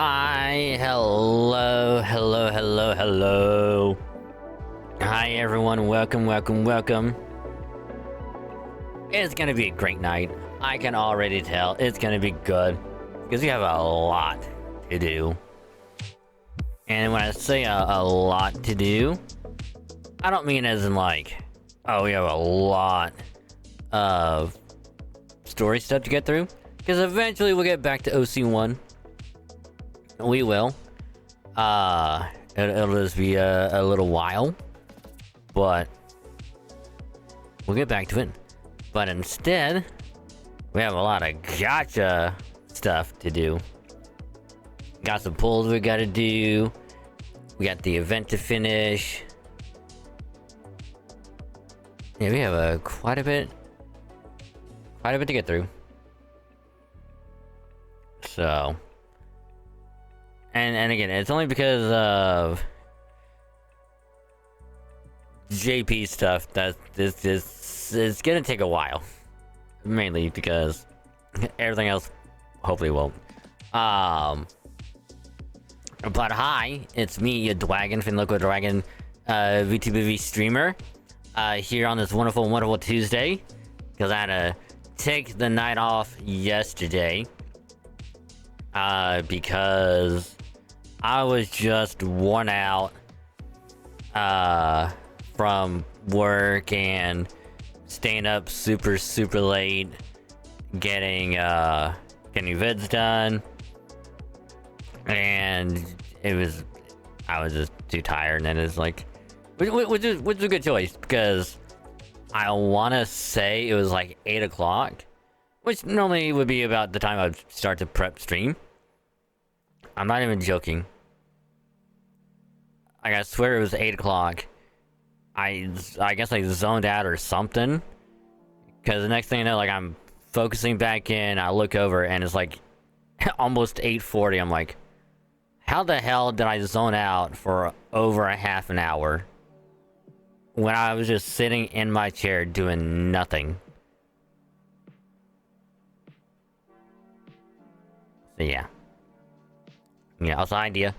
Hi, hello. Hi everyone, welcome. It's gonna be a great night. I can already tell it's gonna be good because we have a lot to do. And when I say a lot to do, I don't mean as in like, oh, we have a lot of story stuff to get through. Because eventually we'll get back to OC1. We will. It'll just be a little while. But we'll get back to it. But instead, we have a lot of gacha stuff to do. Got some pulls we gotta do. We got the event to finish. Yeah, we have quite a bit to get through. So, and again, it's only because of JP stuff that this is gonna take a while. Mainly because everything else hopefully won't. But hi, it's me, Dwagon, Finloco Dragon, VTBV streamer, here on this wonderful Tuesday, because I had to take the night off yesterday, because I was just worn out, from work and staying up super late, getting vids done. And I was just too tired, and it's like, which is a good choice, because I want to say it was like 8 o'clock, which normally would be about the time I'd start to prep stream. I'm not even joking. I swear it was 8 o'clock. I guess I zoned out or something, because the next thing you know, like, I'm focusing back in, I look over, and it's like almost 8:40. I'm like, how the hell did I zone out for over a half an hour when I was just sitting in my chair doing nothing? So yeah, also idea.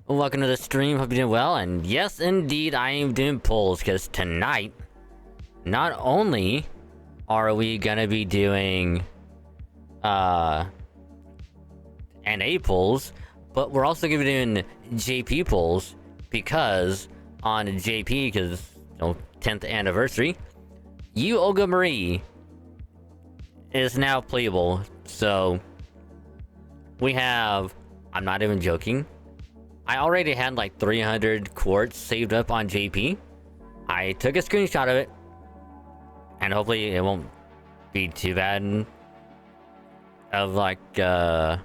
Welcome to the stream, hope you're doing well, and yes indeed I am doing polls, because tonight, not only are we gonna be doing NA polls, but we're also gonna be doing JP polls, because on JP, because 10th anniversary, Olga Marie is now playable. So we have, I'm not even joking, I already had like 300 quartz saved up on JP. I took a screenshot of it, and hopefully it won't be too bad of like because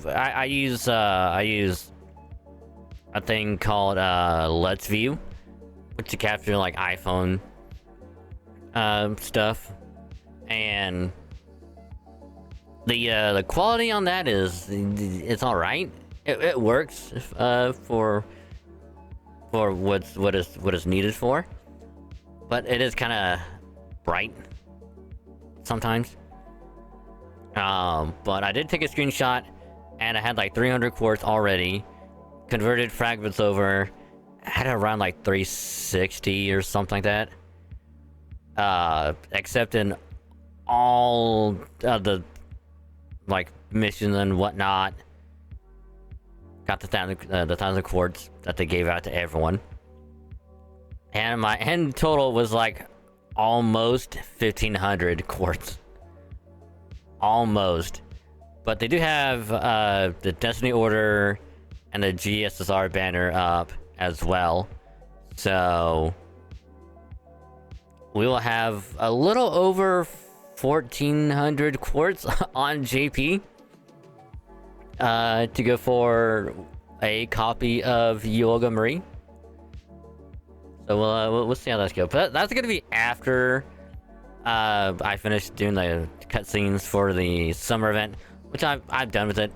I use a thing called Let's View, which to capture like iPhone stuff, and the quality on that it's all right. It works for what is needed for, but it is kind of bright sometimes. But I did take a screenshot, and I had like 300 quartz already converted fragments over. I had around like 360 or something like that, except in all the like missions and whatnot. Got the 1,000 quartz that they gave out to everyone, and my end total was like almost 1,500 quartz. Almost. But they do have the Destiny Order and the GSSR banner up as well, so we will have a little over 1,400 quartz on JP to go for a copy of Olga Marie. So we'll see how that goes. But that's gonna be after I finish doing the cutscenes for the summer event, which I'm done with it.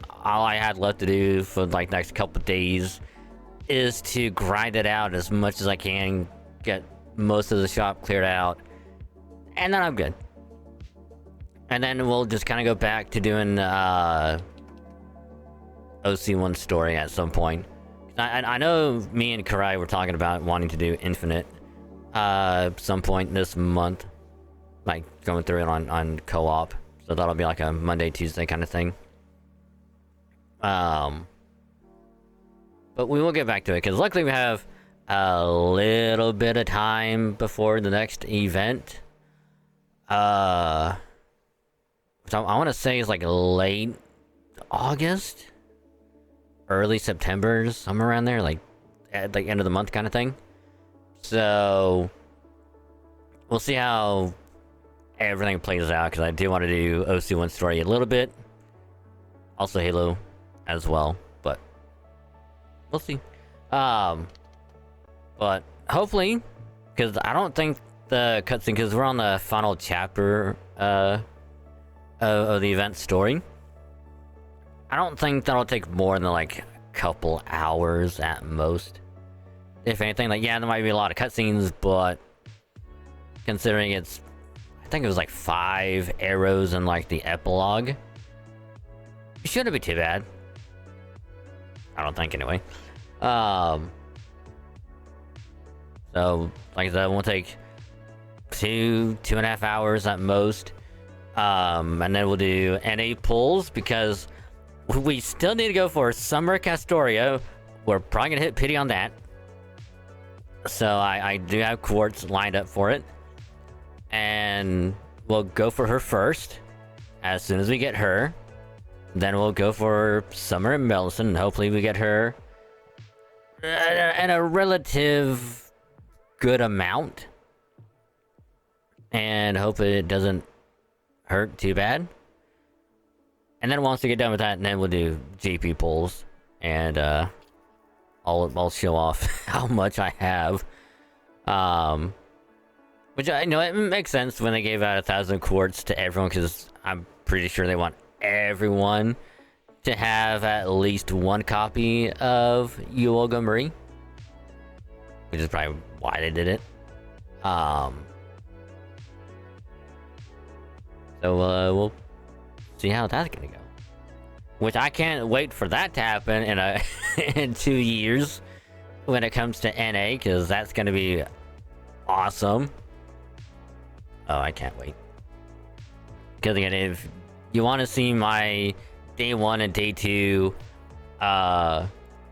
All I had left to do for like next couple days is to grind it out as much as I can, get most of the shop cleared out, and then I'm good. And then we'll just kind of go back to doing OC1 story at some point. I know me and Karai were talking about wanting to do Infinite some point this month, like going through it on co-op. So that'll be like a Monday, Tuesday kind of thing. But we will get back to it because luckily we have a little bit of time before the next event. Which I want to say is like late August, early September, somewhere around there, like at the end of the month kind of thing. So we'll see how everything plays out because I do want to do OC1 story a little bit, also Halo as well, but we'll see. But hopefully, because I don't think the cutscene, because we're on the final chapter of the event story, I don't think that'll take more than like a couple hours at most. If anything, like, yeah, there might be a lot of cutscenes, but considering it's, I think it was like 5 arrows in like the epilogue, it shouldn't be too bad. I don't think anyway. So, like I said, it won't take 2.5 hours at most. And then we'll do NA pulls because we still need to go for Summer Castoria. We're probably gonna hit pity on that. So I do have Quartz lined up for it. And we'll go for her first. As soon as we get her, then we'll go for Summer and Melson, and hopefully we get her at a relative good amount. And hope it doesn't hurt too bad. And then once we get done with that, and then we'll do GP pulls, and I'll show off how much I have. Which I know it makes sense when they gave out 1,000 quartz to everyone, because I'm pretty sure they want everyone to have at least one copy of Yuoga Marie, which is probably why they did it. So we'll see how that's gonna go. Which I can't wait for that to happen in in 2 years when it comes to NA, because that's gonna be awesome. Oh, I can't wait. Because again, if you want to see my day 1 and day 2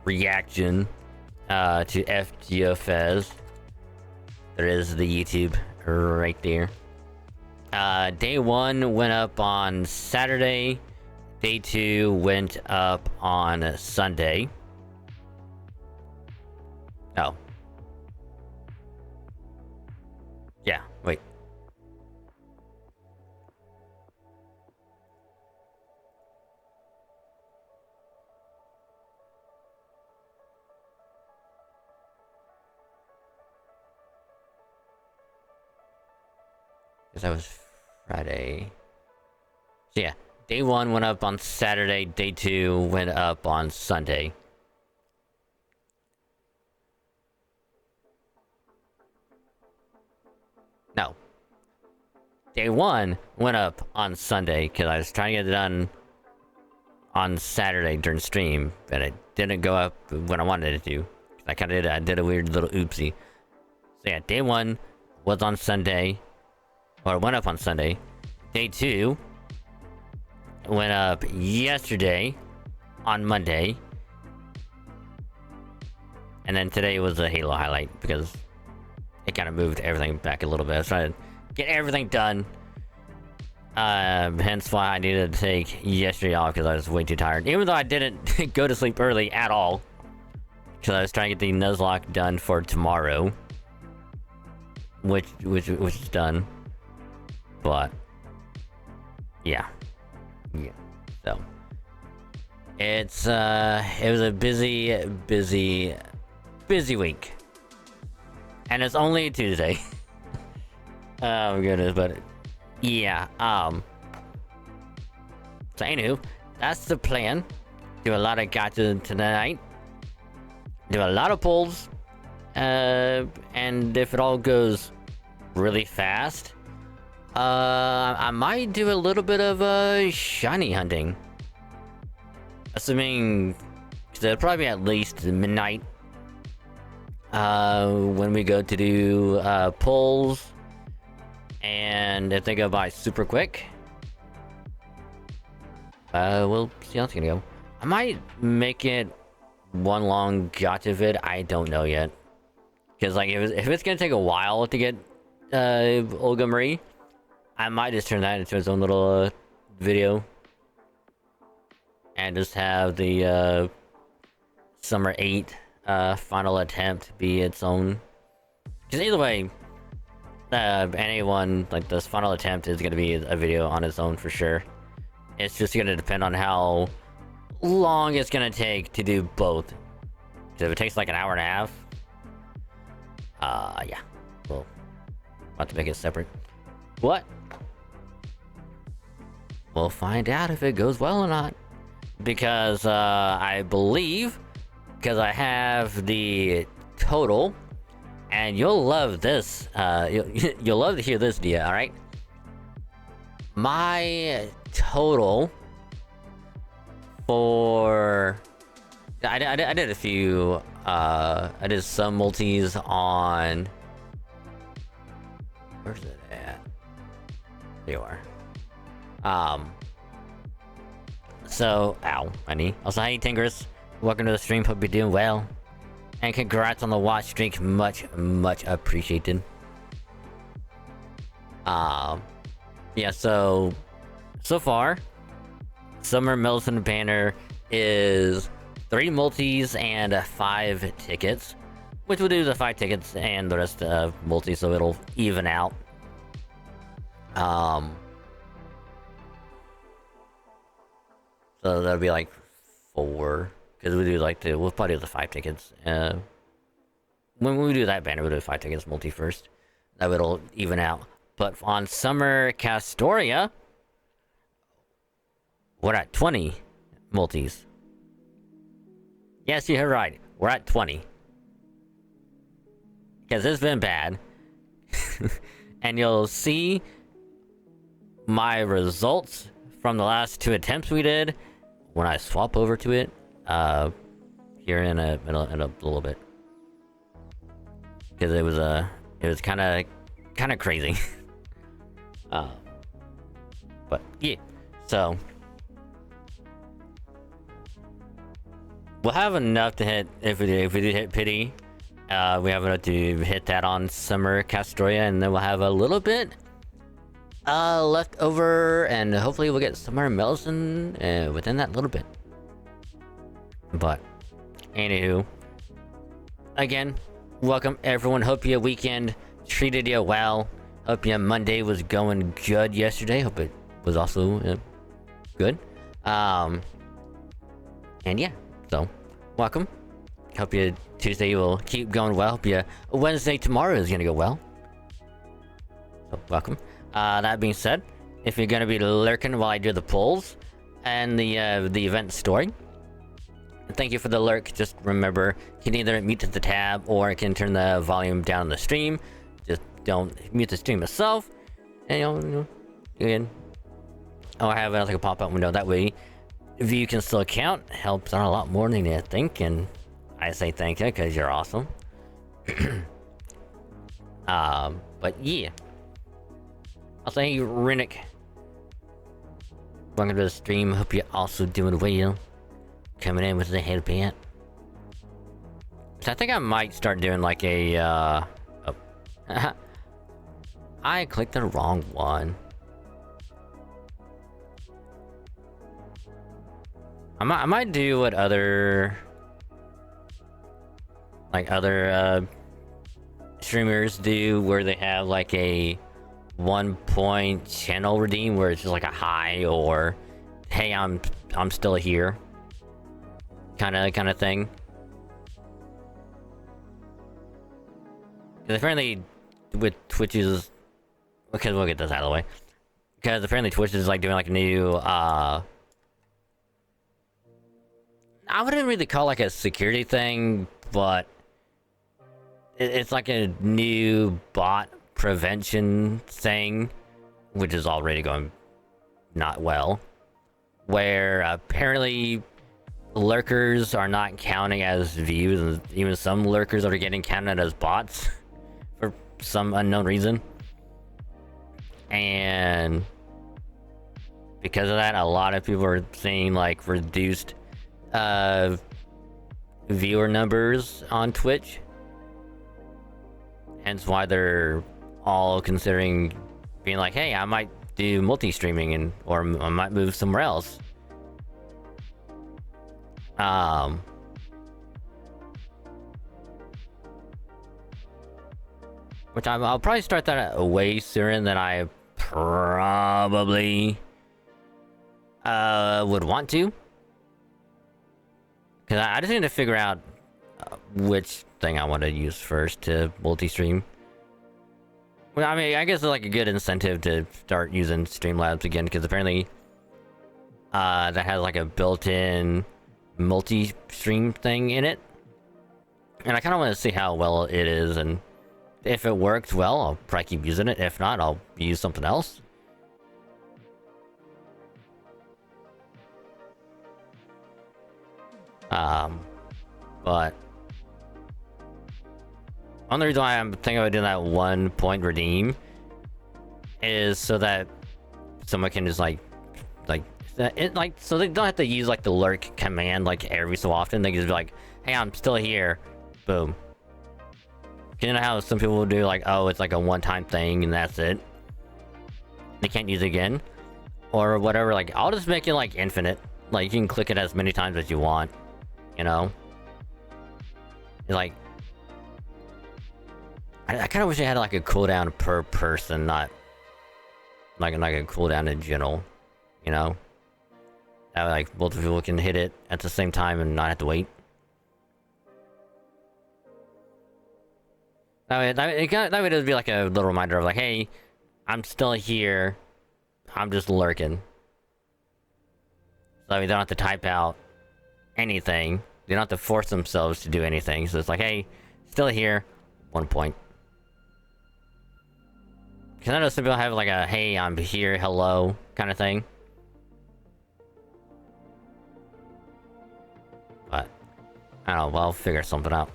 reaction to FGO Fez, there is the YouTube right there. Day 1 went up on Saturday. Day 2 went up on Sunday. Oh. Yeah, wait. Because that was Friday. So yeah, day 1 went up on Saturday, day 2 went up on Sunday. No. Day 1 went up on Sunday, because I was trying to get it done on Saturday during stream, but it didn't go up when I wanted it to. I did a weird little oopsie. So yeah, day 1 was on Sunday, or went up on Sunday. Day 2 went up yesterday on Monday. And then today was a Halo highlight because it kind of moved everything back a little bit. I was trying to get everything done. Hence why I needed to take yesterday off, because I was way too tired. Even though I didn't go to sleep early at all, because I was trying to get the Nuzlocke done for tomorrow, which is done. But yeah. So it's it was a busy week, and it's only Tuesday. Oh goodness, but yeah. So anywho, that's the plan. Do a lot of gacha tonight. Do a lot of pulls. And if it all goes really fast, I might do a little bit of shiny hunting. Assuming, because it'll probably be at least midnight. When we go to do pulls, and if they go by super quick, we'll see how it's gonna go. I might make it one long gotcha vid. I don't know yet, because like if it's gonna take a while to get Olga Marie, I might just turn that into its own little video, and just have the Summer 8 final attempt be its own. Because either way, anyone like this final attempt is gonna be a video on its own for sure. It's just gonna depend on how long it's gonna take to do both. Because if it takes like an hour and a half, yeah, we'll have to make it separate. What? We'll find out if it goes well or not. Because I believe, because I have the total, and you'll love this. You'll love to hear this, Dia. All right. My total for I did a few. I did some multis on. Where's it at? There you are. So, ow, honey. Also, hey, Tingers. Welcome to the stream. Hope you're doing well. And congrats on the watch streak. Much appreciated. Yeah, so far, Summer Medicine banner is 3 multis and 5 tickets. Which will do the 5 tickets and the rest of multis, so it'll even out. So that'll be like 4. Because we do like we'll probably do the 5 tickets. When we do that banner, we'll do 5 tickets multi first. That it'll even out. But on Summer Castoria, we're at 20 multis. Yes, you heard right. We're at 20. Because it's been bad. And you'll see my results from the last 2 attempts we did when I swap over to it. Here in a little bit. Because it was kind of crazy. But yeah, so we'll have enough to hit if we do hit pity. We have enough to hit that on Summer Castoria, and then we'll have a little bit left over, and hopefully we'll get Summer Medicine within that little bit. But anywho, again, welcome everyone. Hope your weekend treated you well. Hope your Monday was going good yesterday. Hope it was also good. And yeah, so welcome. Hope your Tuesday will keep going well. Hope your Wednesday tomorrow is gonna go well. So welcome. That being said, if you're gonna be lurking while I do the polls and the event story, thank you for the lurk. Just remember, you can either mute the tab or you can turn the volume down on the stream. Just don't mute the stream itself, and you can, or have it like a pop-up window. That way, view can still count. Helps out a lot more than you think, and I say thank you because you're awesome. But yeah, I'll say Rennick. Welcome to the stream. Hope you're also doing well. Coming in with the headband. So I think I might start doing like a oh. I clicked the wrong one. I might do what other streamers do, where they have like a 1-point channel redeem where it's just like a hi or hey, I'm still here kind of thing. Because apparently with Twitch's, okay, we'll get this out of the way. Because apparently Twitch is like doing like a new I wouldn't really call it like a security thing, but it's like a new bot prevention thing which is already going not well, where apparently lurkers are not counting as views, and even some lurkers are getting counted as bots for some unknown reason. And because of that, a lot of people are seeing like reduced viewer numbers on Twitch. Hence why they're all considering being like, hey, I might do multi-streaming, or I might move somewhere else. Which I'll probably start that way sooner than I probably would want to. Because I just need to figure out which thing I want to use first to multi-stream. Well, I mean, I guess it's like a good incentive to start using Streamlabs again, because apparently that has like a built-in multi-stream thing in it. And I kind of want to see how well it is, and if it works well, I'll probably keep using it. If not, I'll use something else. But only reason why I'm thinking about doing that 1 point redeem is so that someone can just like so they don't have to use like the lurk command like every so often. They can just be like, hey, I'm still here, boom. You know how some people will do like, oh, it's like a one-time thing and that's it, they can't use it again or whatever. Like, I'll just make it like infinite, like you can click it as many times as you want, you know. Like, I kind of wish I had like a cooldown per person, not like a cooldown in general, you know. That way, like, both people can hit it at the same time and not have to wait. That way it'd be like a little reminder of like, hey, I'm still here, I'm just lurking. So they don't have to type out anything. They don't have to force themselves to do anything. So it's like, hey, still here, 1 point. Because I know some people have like a, hey, I'm here, hello, kind of thing. But, I don't know, well, I'll figure something out.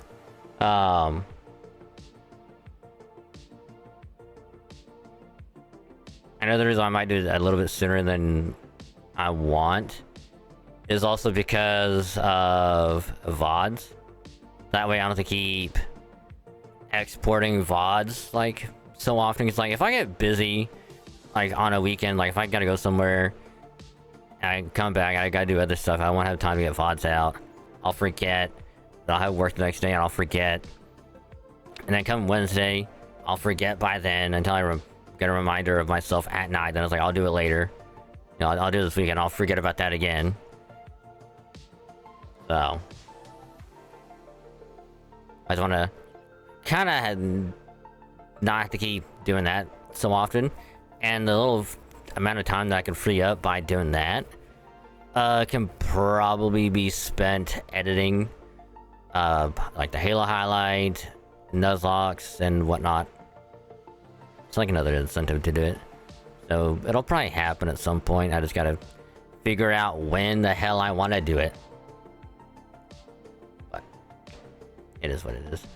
I know the reason I might do it a little bit sooner than I want is also because of VODs. That way I don't have to keep exporting VODs like so often. It's like if I get busy like on a weekend, like if I gotta go somewhere and I come back, I gotta do other stuff, I won't have time to get VODs out. I'll forget. I'll have work the next day and I'll forget. And then come Wednesday, I'll forget by then until I get a reminder of myself at night. Then I was like, I'll do it later. You know, I'll do it this weekend. I'll forget about that again. So I just want to kind of not have to keep doing that so often, and the little amount of time that I can free up by doing that can probably be spent editing like the Halo highlight, Nuzlocke, and whatnot. It's like another incentive to do it. So it'll probably happen at some point. I just gotta figure out when the hell I want to do it. But it is what it is.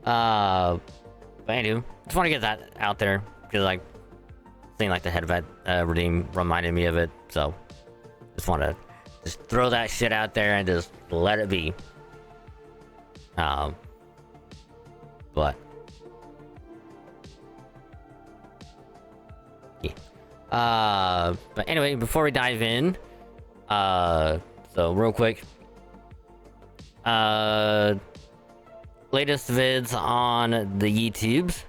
But anyway, just want to get that out there because like seeing like the headset redeem reminded me of it. So just want to just throw that shit out there and just let it be. But yeah. But anyway, before we dive in, so real quick, latest vids on the YouTubes.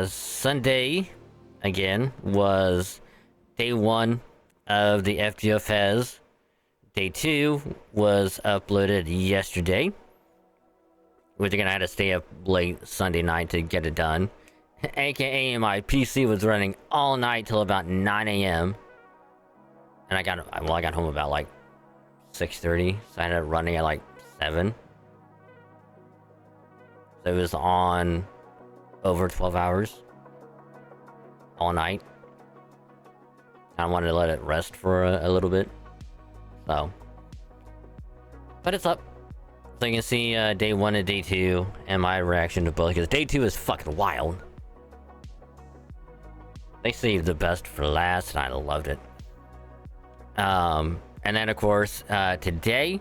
Sunday, again, was day 1 of the FGO Fez. Day 2 was uploaded yesterday. Which again, I had to stay up late Sunday night to get it done. AKA my PC was running all night till about 9 a.m. And I got home about like 6:30, so I ended up running at like 7. So it was on over 12 hours all night. I wanted to let it rest for a little bit. So, but it's up. So you can see day 1 and day 2 and my reaction to both, because day 2 is fucking wild. They saved the best for last, and I loved it. And then of course, today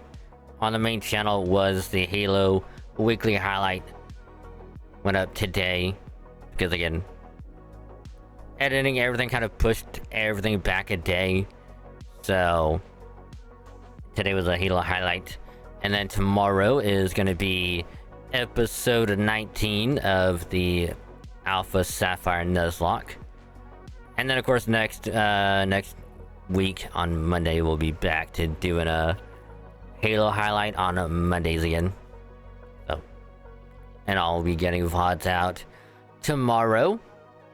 on the main channel was the Halo weekly highlight. Went up today because again, editing everything kind of pushed everything back a day. So today was a Halo highlight, and then tomorrow is going to be episode 19 of the Alpha Sapphire Nuzlocke. And then of course next week on Monday we'll be back to doing a Halo highlight on Mondays again. So, and I'll be getting VODs out tomorrow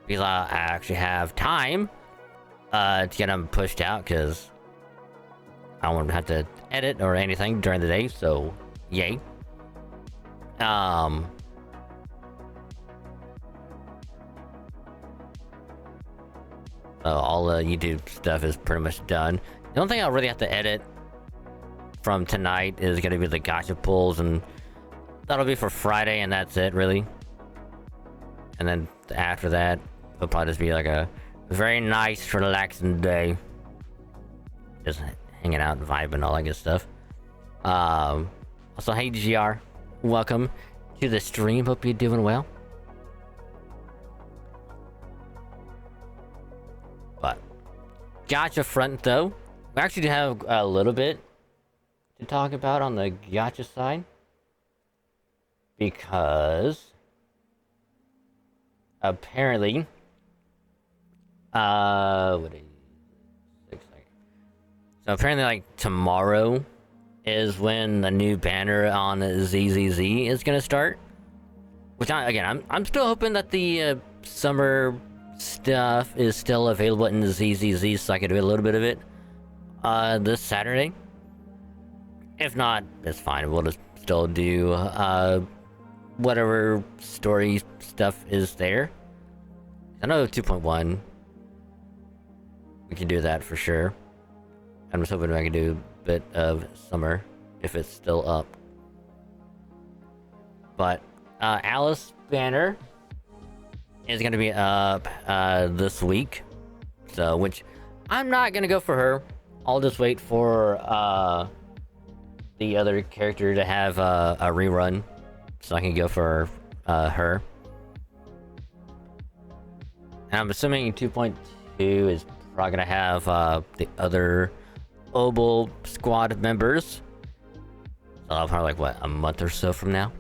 because I actually have time to get them pushed out, because I won't have to edit or anything during the day. So yay. All the YouTube stuff is pretty much done. The only thing I'll really have to edit from tonight is going to be the gacha pulls, and that'll be for Friday, and that's it, really. And then after that, it'll probably just be like a very nice, relaxing day. Just hanging out, vibing, all that good stuff. Also, hey GR, welcome to the stream. Hope you're doing well. But gacha front, though, we actually do have a little bit to talk about on the gacha side, because apparently, what is 6 seconds? So apparently, like tomorrow is when the new banner on ZZZ is gonna start. Which I'm still hoping that the summer stuff is still available in the ZZZ, so I could do a little bit of it this Saturday. If not, it's fine. We'll just still do whatever story stuff is there. I know 2.1. We can do that for sure. I'm just hoping I can do a bit of summer if it's still up. But Alice banner is going to be up this week. So, which I'm not going to go for her. I'll just wait for the other character to have a rerun, so I can go for her. And I'm assuming 2.2 is probably gonna have the other Obel squad members. So I'll probably like what, a month or so from now.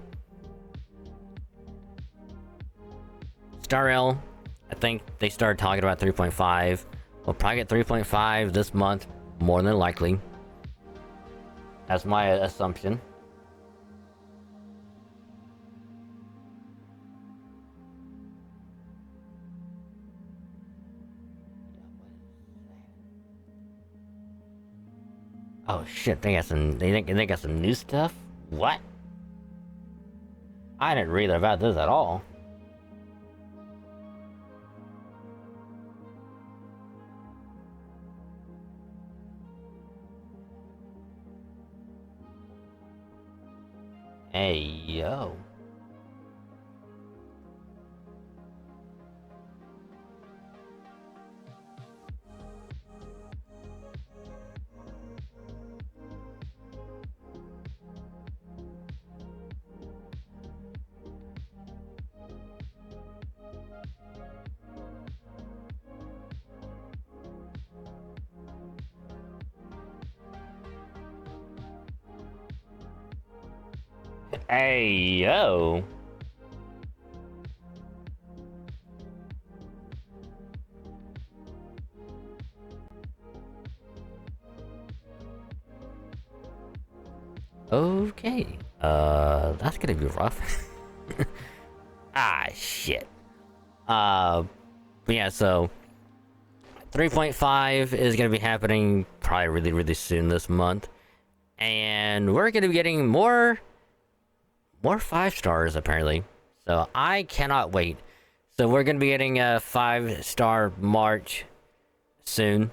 Star Rail, I think they started talking about 3.5. We'll probably get 3.5 this month, more than likely. That's my assumption. Oh shit! They got some. They got some new stuff. What? I didn't read about this at all. Hey, yo. Hey, yo. Okay. That's gonna be rough. Ah, shit. But yeah, so 3.5 is gonna be happening probably really, really soon this month. And we're gonna be getting more 5 stars apparently. So I cannot wait. So we're gonna be getting a 5-star March soon.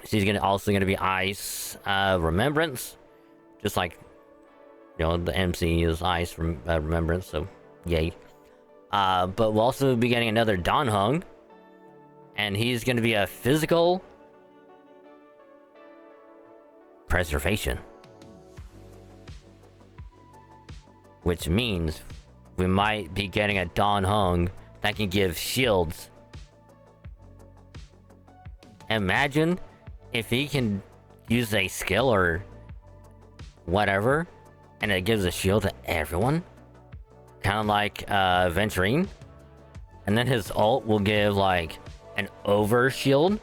She's also gonna be Ice Remembrance, just like the MC is Ice Remembrance. So yay. But we'll also be getting another Dan Heng, and he's gonna be a physical preservation, which means we might be getting a Dan Heng that can give shields. Imagine if he can use a skill or whatever, and it gives a shield to everyone, kind of like Venturine, and then his ult will give like an over shield.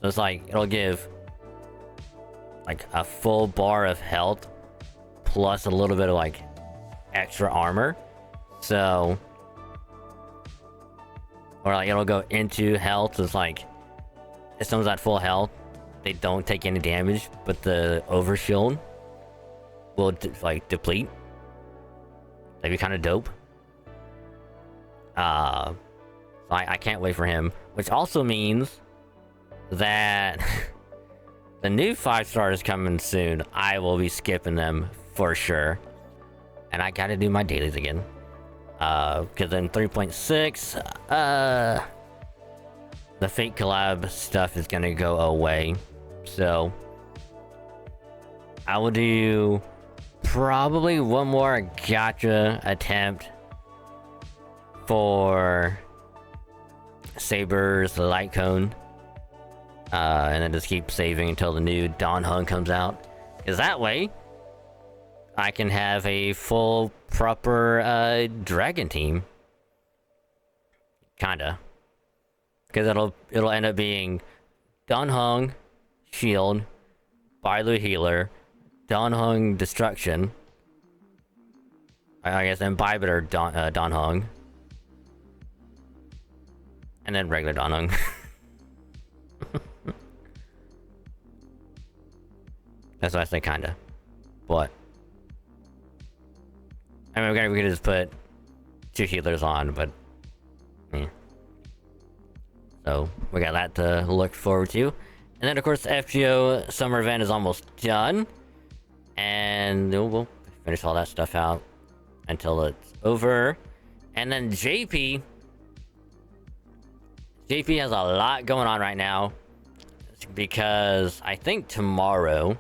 So it's like it'll give like a full bar of health plus a little bit of like extra armor. So, or like it'll go into health. So it's like if someone's at full health, they don't take any damage, but the overshield will like deplete. That'd be kind of dope. So I can't wait for him, which also means that the new 5-star is coming soon. I will be skipping them for sure, and I gotta do my dailies again. Because then 3.6, the Fate collab stuff is gonna go away, so I will do probably one more gacha attempt for Saber's Light Cone, and then just keep saving until the new Dan Heng comes out, because that way I can have a full proper dragon team, kinda, because it'll end up being Dan Heng shield, Bailu healer, Dan Heng destruction, I guess, and Bybiter Dan Heng, and then regular Dan Heng. That's why I say kinda, but I mean, we could just put 2 healers on, but so we got that to look forward to. And then of course the FGO summer event is almost done, and we'll finish all that stuff out until it's over. And then JP has a lot going on right now, because I think tomorrow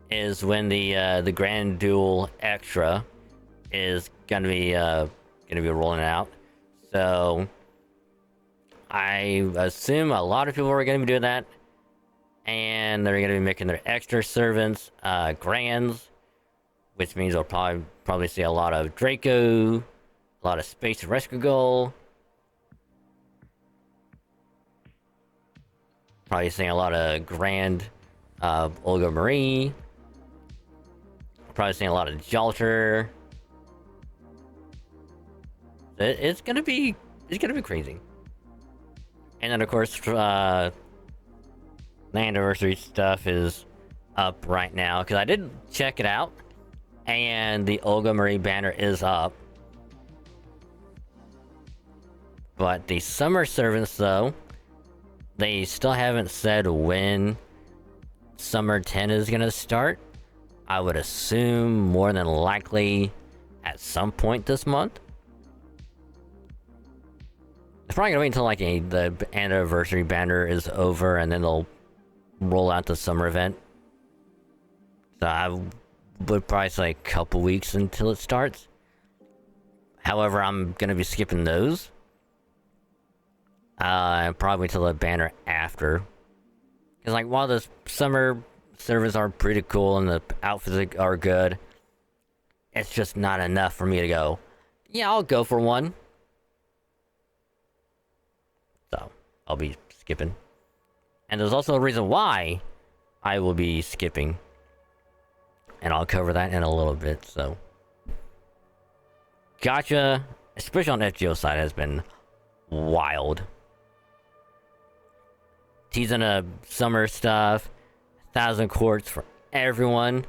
is when the Grand Duel Extra is gonna be rolling out. So I assume a lot of people are gonna be doing that, and they're gonna be making their extra servants grands, which means we'll probably see a lot of Draco, a lot of Space Rescue Goal, probably seeing a lot of Grand Olga Marie, probably seeing a lot of Jalter. It's gonna be crazy. And then of course the anniversary stuff is up right now, because I did check it out, and the Olga Marie banner is up. But the summer servants, though, they still haven't said when summer 10 is gonna start. I would assume more than likely at some point this month. It's probably gonna wait until like the anniversary banner is over, and then they'll roll out the summer event. So I would probably say a couple weeks until it starts. However, I'm gonna be skipping those. Probably till the banner after. Because like while the summer servers are pretty cool and the outfits are good, it's just not enough for me to go, yeah, I'll go for one. So I'll be skipping. And there's also a reason why I will be skipping, and I'll cover that in a little bit. So gacha, especially on the FGO side, has been wild. Teasing a summer stuff, 1,000 quartz for everyone,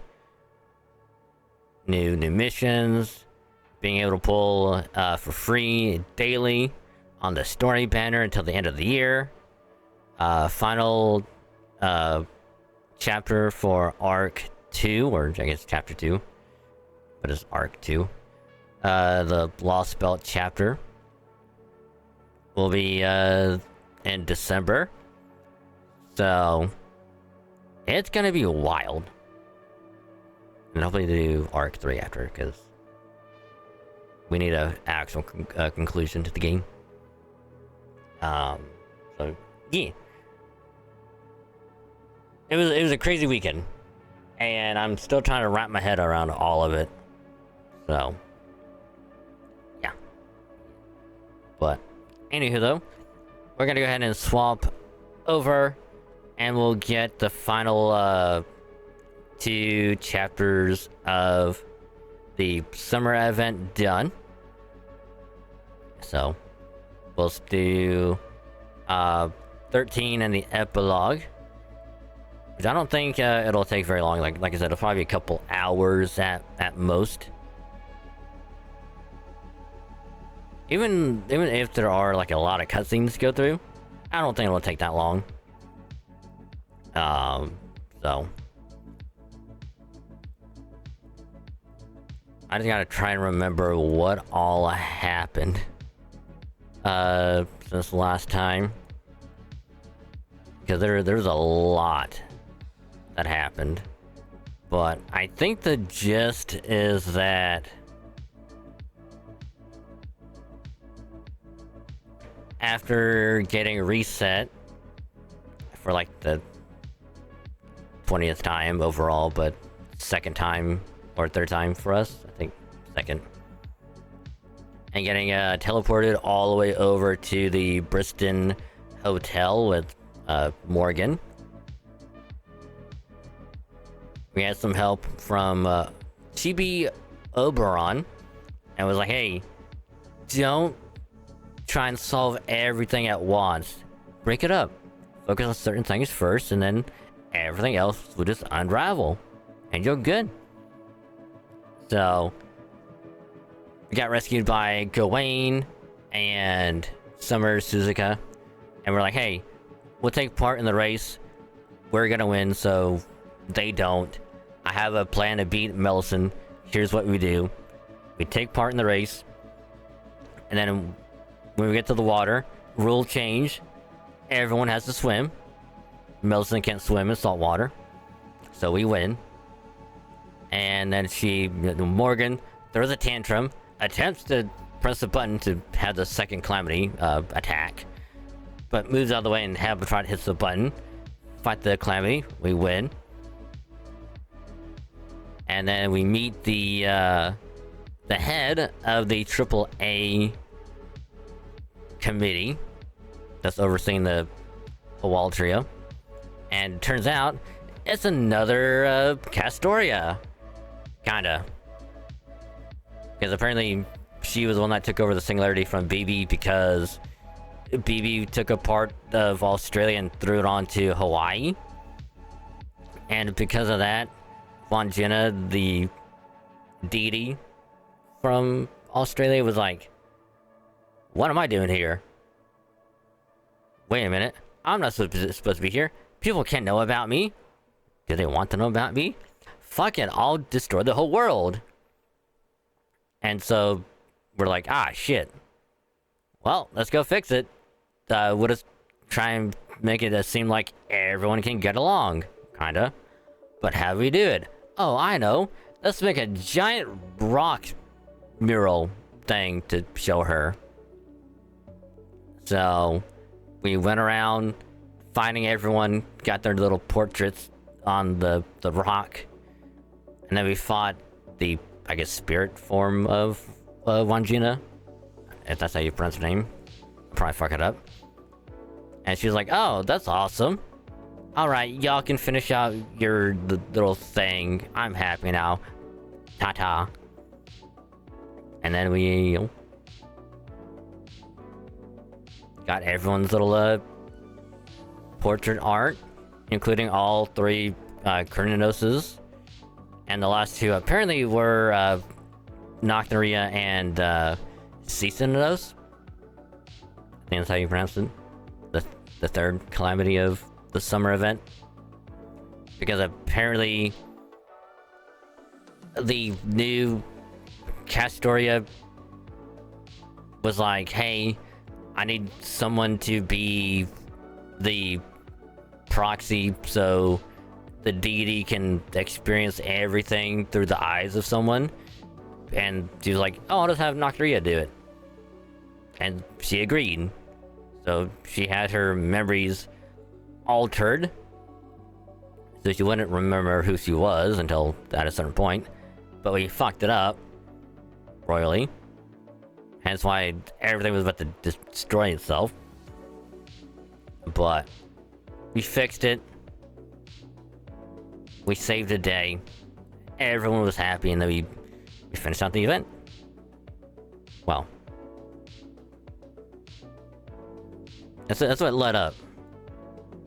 new missions, being able to pull for free daily on the story banner until the end of the year. Final chapter for Arc 2, or I guess Chapter 2, but it's Arc 2. The Lost Belt chapter will be in December. So it's gonna be wild. And hopefully they do Arc 3 after, because we need an actual conclusion to the game. So yeah. It was a crazy weekend. And I'm still trying to wrap my head around all of it. So yeah. But anywho though, we're gonna go ahead and swap over, and we'll get the final 2 chapters of the summer event done. So we'll do 13 and the epilogue, which I don't think it'll take very long. Like I said, it'll probably be a couple hours at most. Even if there are like a lot of cutscenes to go through, I don't think it'll take that long. So I just gotta try and remember what all happened since last time, because there's a lot that happened. But I think the gist is that after getting reset for like the 20th time overall, but second time or third time for us, I think second, and getting teleported all the way over to the Bristol Hotel with Morgan. We had some help from Chibi Oberon, and was like, hey, don't try and solve everything at once. Break it up. Focus on certain things first, and then everything else will just unravel, and you're good. So we got rescued by Gawain and Summer Suzuka, and we're like, hey, we'll take part in the race. We're gonna win, so they don't. I have a plan to beat Melisandre. Here's what we do. We take part in the race, and then when we get to the water, rule change. Everyone has to swim. Melisandre can't swim in salt water, so we win. And then Morgan throws a tantrum, attempts to press the button to have the second Calamity attack, but moves out of the way, and Habitat hits the button. Fight the Calamity, we win. And then we meet the head of the AAA committee that's overseeing the Hawal trio, and turns out it's another Castoria, kinda, because apparently she was the one that took over the Singularity from BB, because BB took a part of Australia and threw it onto Hawaii, and because of that, Wandjina, the deity from Australia, was like, what am I doing here? Wait a minute, I'm not supposed to be here. People can't know about me. Do they want to know about me? Fuck it, I'll destroy the whole world. And so we're like, ah, shit. Well, let's go fix it. We'll just try and make it seem like everyone can get along, kinda. But how do we do it? Oh, I know. Let's make a giant rock mural thing to show her. So we went around finding everyone, got their little portraits on the rock, and then we fought the, I guess, spirit form of Wandjina, if that's how you pronounce her name. Probably fuck it up. And she was like, oh, that's awesome. Alright, y'all can finish out your little thing. I'm happy now. Ta-ta. And then we got everyone's little portrait art, including all 3 Kernoses. And the last 2 apparently were Nocturia and Cesanos. I think that's how you pronounce it. the third calamity of the summer event. Because apparently the new Castoria was like, hey, I need someone to be the proxy so the deity can experience everything through the eyes of someone. And she was like, oh, I'll just have Nocturia do it. And she agreed. So she had her memories altered, so she wouldn't remember who she was until at a certain point. But we fucked it up royally. Hence why everything was about to destroy itself. But we fixed it. We saved the day. Everyone was happy, and then we finished out the event. Well, that's what led up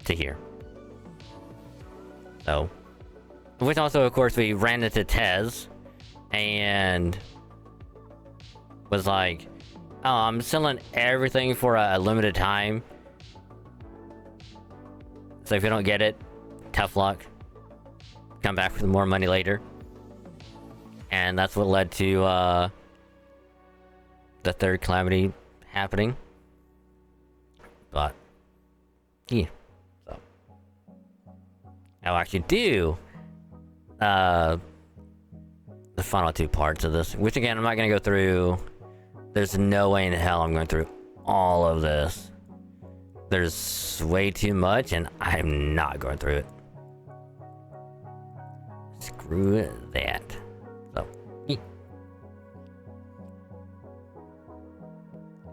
to here. So, which also, of course, we ran into Tez, and was like, oh, I'm selling everything for a limited time. So if you don't get it, tough luck. Come back with more money later. And that's what led to the third calamity happening. But yeah, so I'll actually do the final two parts of this, which again I'm not gonna go through. There's no way in hell I'm going through all of this. There's way too much, and I'm not going through it. Screw that. So,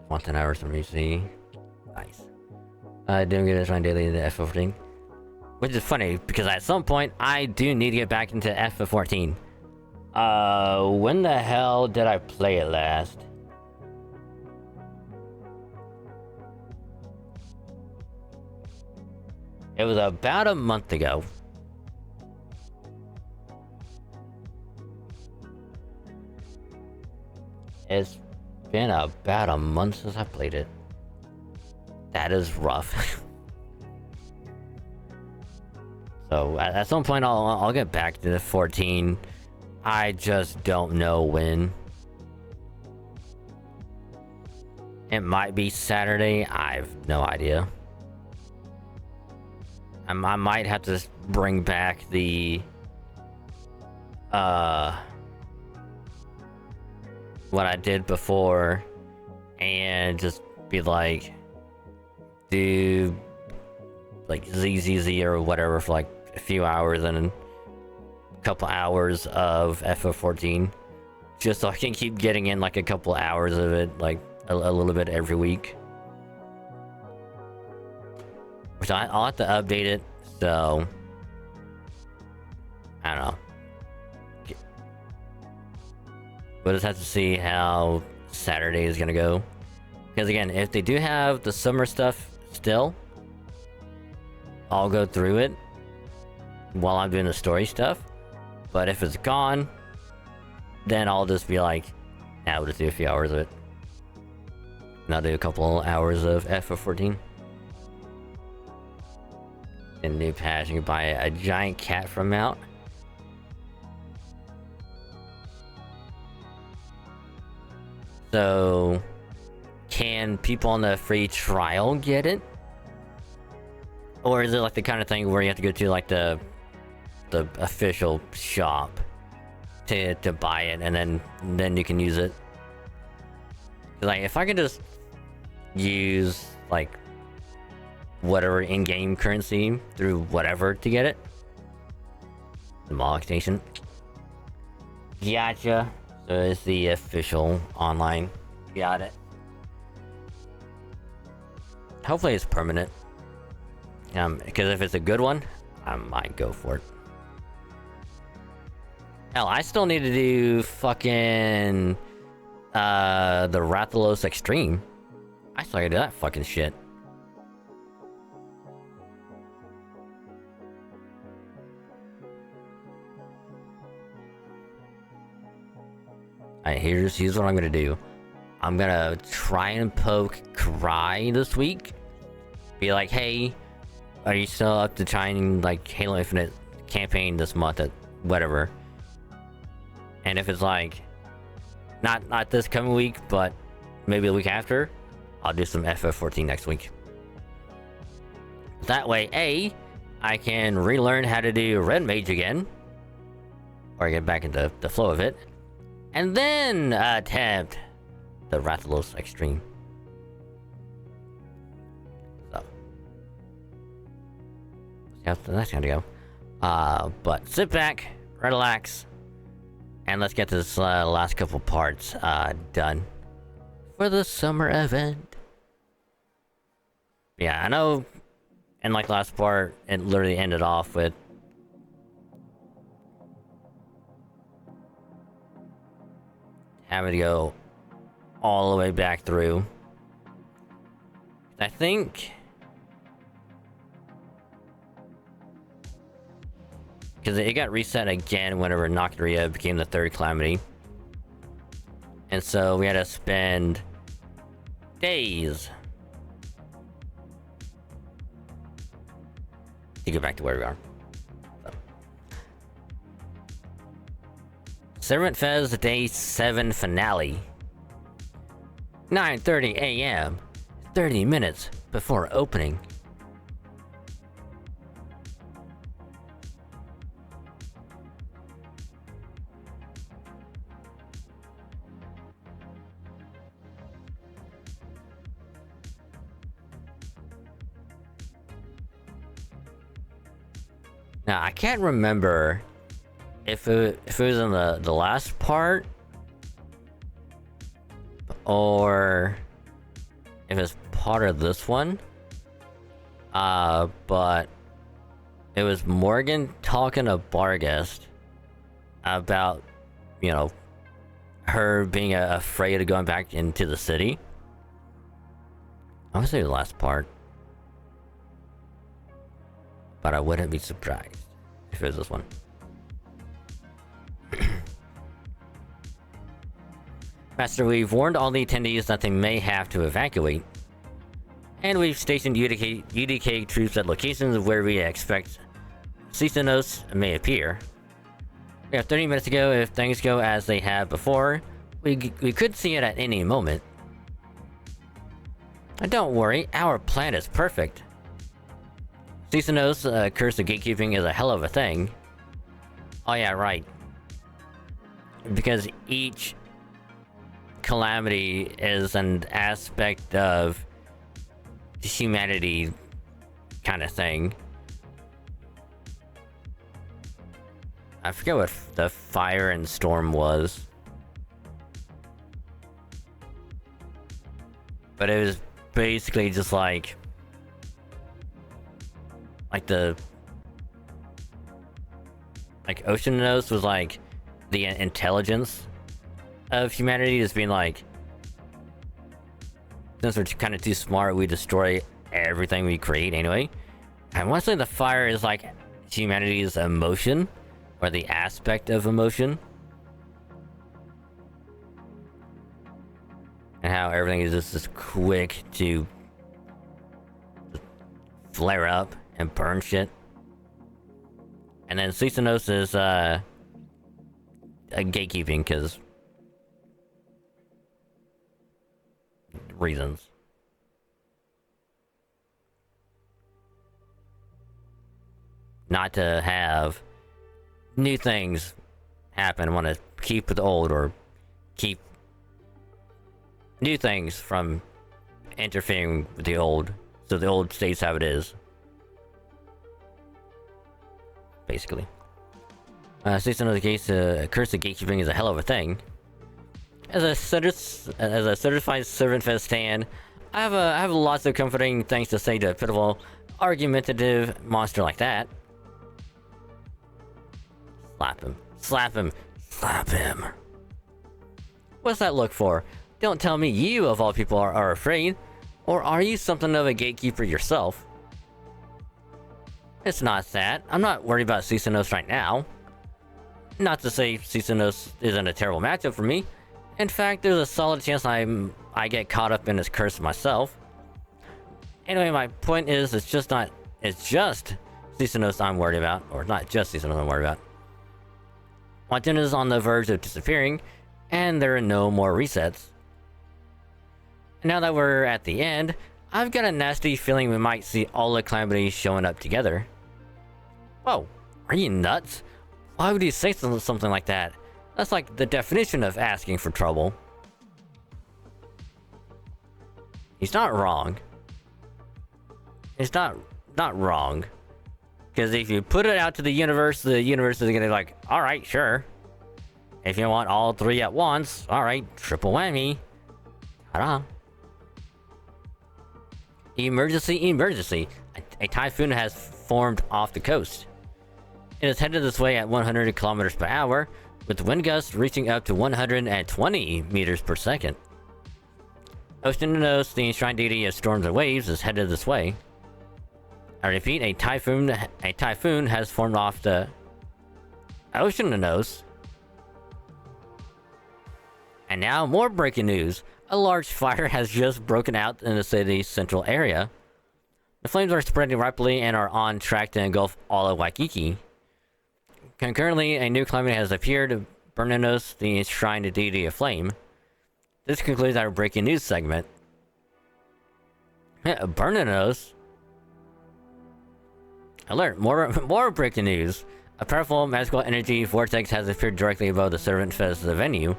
want 10 hours from EC. Nice. Doing good at trying daily into FF14. Which is funny, because at some point, I do need to get back into FF14. When the hell did I play it last? It was about a month ago. It's been about a month since I played it. That is rough. So at some point I'll get back to the 14. I just don't know when. It might be Saturday. I have no idea. I might have to bring back the what I did before and just be like, do like ZZZ or whatever for like a few hours and a couple hours of FF14, just so I can keep getting in like a couple hours of it, like a little bit every week. Which I'll have to update it, so I don't know. We'll just have to see how Saturday is gonna go. Because again, if they do have the summer stuff still, I'll go through it while I'm doing the story stuff. But if it's gone, then I'll just be like, nah, we'll just do a few hours of it. And I'll do a couple hours of FF14. And new patch, you can buy a giant cat from Mount. So, can people on the free trial get it? Or is it like the kind of thing where you have to go to like the official shop to buy it, and then you can use it? Like, if I could just use like whatever in-game currency through whatever to get it, the mall extension. Gotcha. So it's the official online. Got it. Hopefully it's permanent. Because if it's a good one, I might go for it. Hell, I still need to do fucking the Rathalos Extreme. I still gotta do that fucking shit. Alright, here's what I'm gonna do. I'm gonna try and poke Cry this week, Be like, hey, are you still up to trying like Halo Infinite campaign this month at whatever? And if it's like not this coming week, but maybe the week after, I'll do some FF14 next week. That way, A, I can relearn how to do Red Mage again, or get back into the flow of it, and then attempt the Rathalos Extreme. So, see how that's gonna go. But sit back, relax, and let's get this last couple parts done for the summer event. Yeah, I know. And like last part, it literally ended off with having to go all the way back through. I think because it got reset again whenever Nocturia became the third calamity, and so we had to spend days to get back to where we are. So. Servant Fez Day 7 finale. 9:30 a.m. 30 minutes before opening. Now, I can't remember if it was in the last part or if it's part of this one. But it was Morgan talking to Barghest about, you know, her being afraid of going back into the city. I would say the last part. But I wouldn't be surprised if it was this one. Master, we've warned all the attendees that they may have to evacuate. And we've stationed UDK troops at locations where we expect Cesanos may appear. We have 30 minutes to go. If things go as they have before, we could see it at any moment. And don't worry, our plan is perfect. Cesanos, curse of gatekeeping is a hell of a thing. Oh yeah, right. Because each calamity is an aspect of humanity kind of thing. I forget what the fire and storm was. But it was basically just like Oceanos was like the intelligence of humanity, just being like, since we're kind of too smart, we destroy everything we create anyway. I want to say the fire is like humanity's emotion, or the aspect of emotion, and how everything is just quick to flare up and burn shit. And then Cesanos is a gatekeeping, because reasons. Not to have new things happen, want to keep with the old, or keep new things from interfering with the old, so the old stays how it is. Basically. Since another case, curse of gatekeeping is a hell of a thing. As a certified servant fest stand, I have lots of comforting things to say to a pitiful, argumentative monster like that. Slap him. Slap him. Slap him. What's that look for? Don't tell me you, of all people, are afraid. Or are you something of a gatekeeper yourself? It's not that. I'm not worried about Cesanos right now. Not to say Cesanos isn't a terrible matchup for me. In fact, there's a solid chance I get caught up in his curse myself. Anyway, my point is, it's just Susanos I'm worried about, or not just Susanos I'm worried about. Montana is on the verge of disappearing, and there are no more resets. And now that we're at the end, I've got a nasty feeling we might see all the calamities showing up together. Whoa, are you nuts? Why would you say something like that? That's like the definition of asking for trouble. He's not wrong. It's not wrong. Because if you put it out to the universe is gonna be like, alright, sure. If you want all three at once, alright, triple whammy. Ta-da. Emergency. A typhoon has formed off the coast. It is headed this way at 100 kilometers per hour, with wind gusts reaching up to 120 meters per second. Oceanos, the enshrined deity of storms and waves, is headed this way. I repeat, a typhoon has formed off the Oceanos. And now, more breaking news. A large fire has just broken out in the city's central area. The flames are spreading rapidly and are on track to engulf all of Waikiki. Concurrently, a new calamity has appeared, Burnanos, the enshrined deity of flame. This concludes our breaking news segment. Burnanos? Alert! More breaking news! A powerful magical energy vortex has appeared directly above the servant fest of the venue.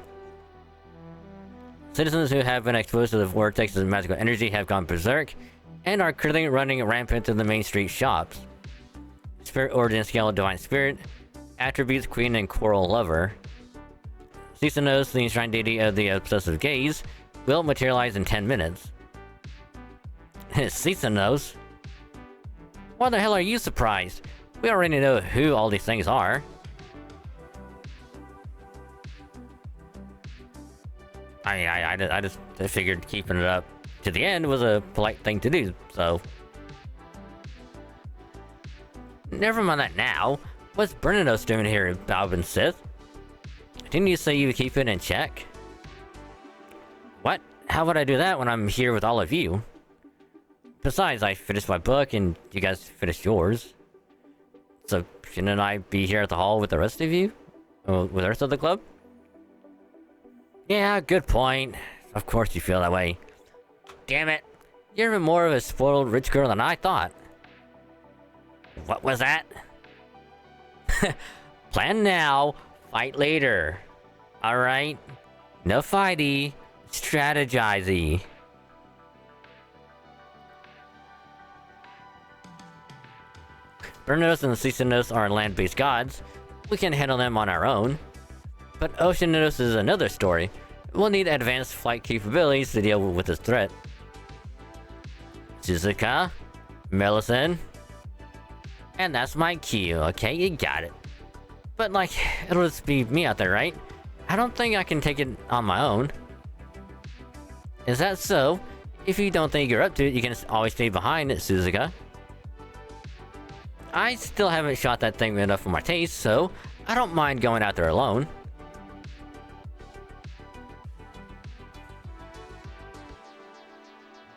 Citizens who have been exposed to the vortex's magical energy have gone berserk, and are currently running rampant in the main street shops. Spirit Origin Scale of Divine Spirit. Attributes Queen and Coral Lover. Susanos, the enshrined deity of the obsessive gaze, will materialize in 10 minutes. Susanos? Why the hell are you surprised? We already know who all these things are. I just figured keeping it up to the end was a polite thing to do, so... Never mind that now. What's Burnanos doing here, Balvin Sith? Didn't you say you would keep it in check? What? How would I do that when I'm here with all of you? Besides, I finished my book and you guys finished yours. So, shouldn't I be here at the hall with the rest of you? With the rest of the club? Yeah, good point. Of course you feel that way. Damn it. You're even more of a spoiled rich girl than I thought. What was that? Plan now, fight later. Alright? No fighty, strategize-y. Burnanos and Susanos are land-based gods. We can handle them on our own. But Oceanos is another story. We'll need advanced flight capabilities to deal with this threat. Suzuka, Melisande, and that's my cue, okay? You got it. But, like, it'll just be me out there, right? I don't think I can take it on my own. Is that so? If you don't think you're up to it, you can always stay behind, Suzuka. I still haven't shot that thing enough for my taste, so I don't mind going out there alone.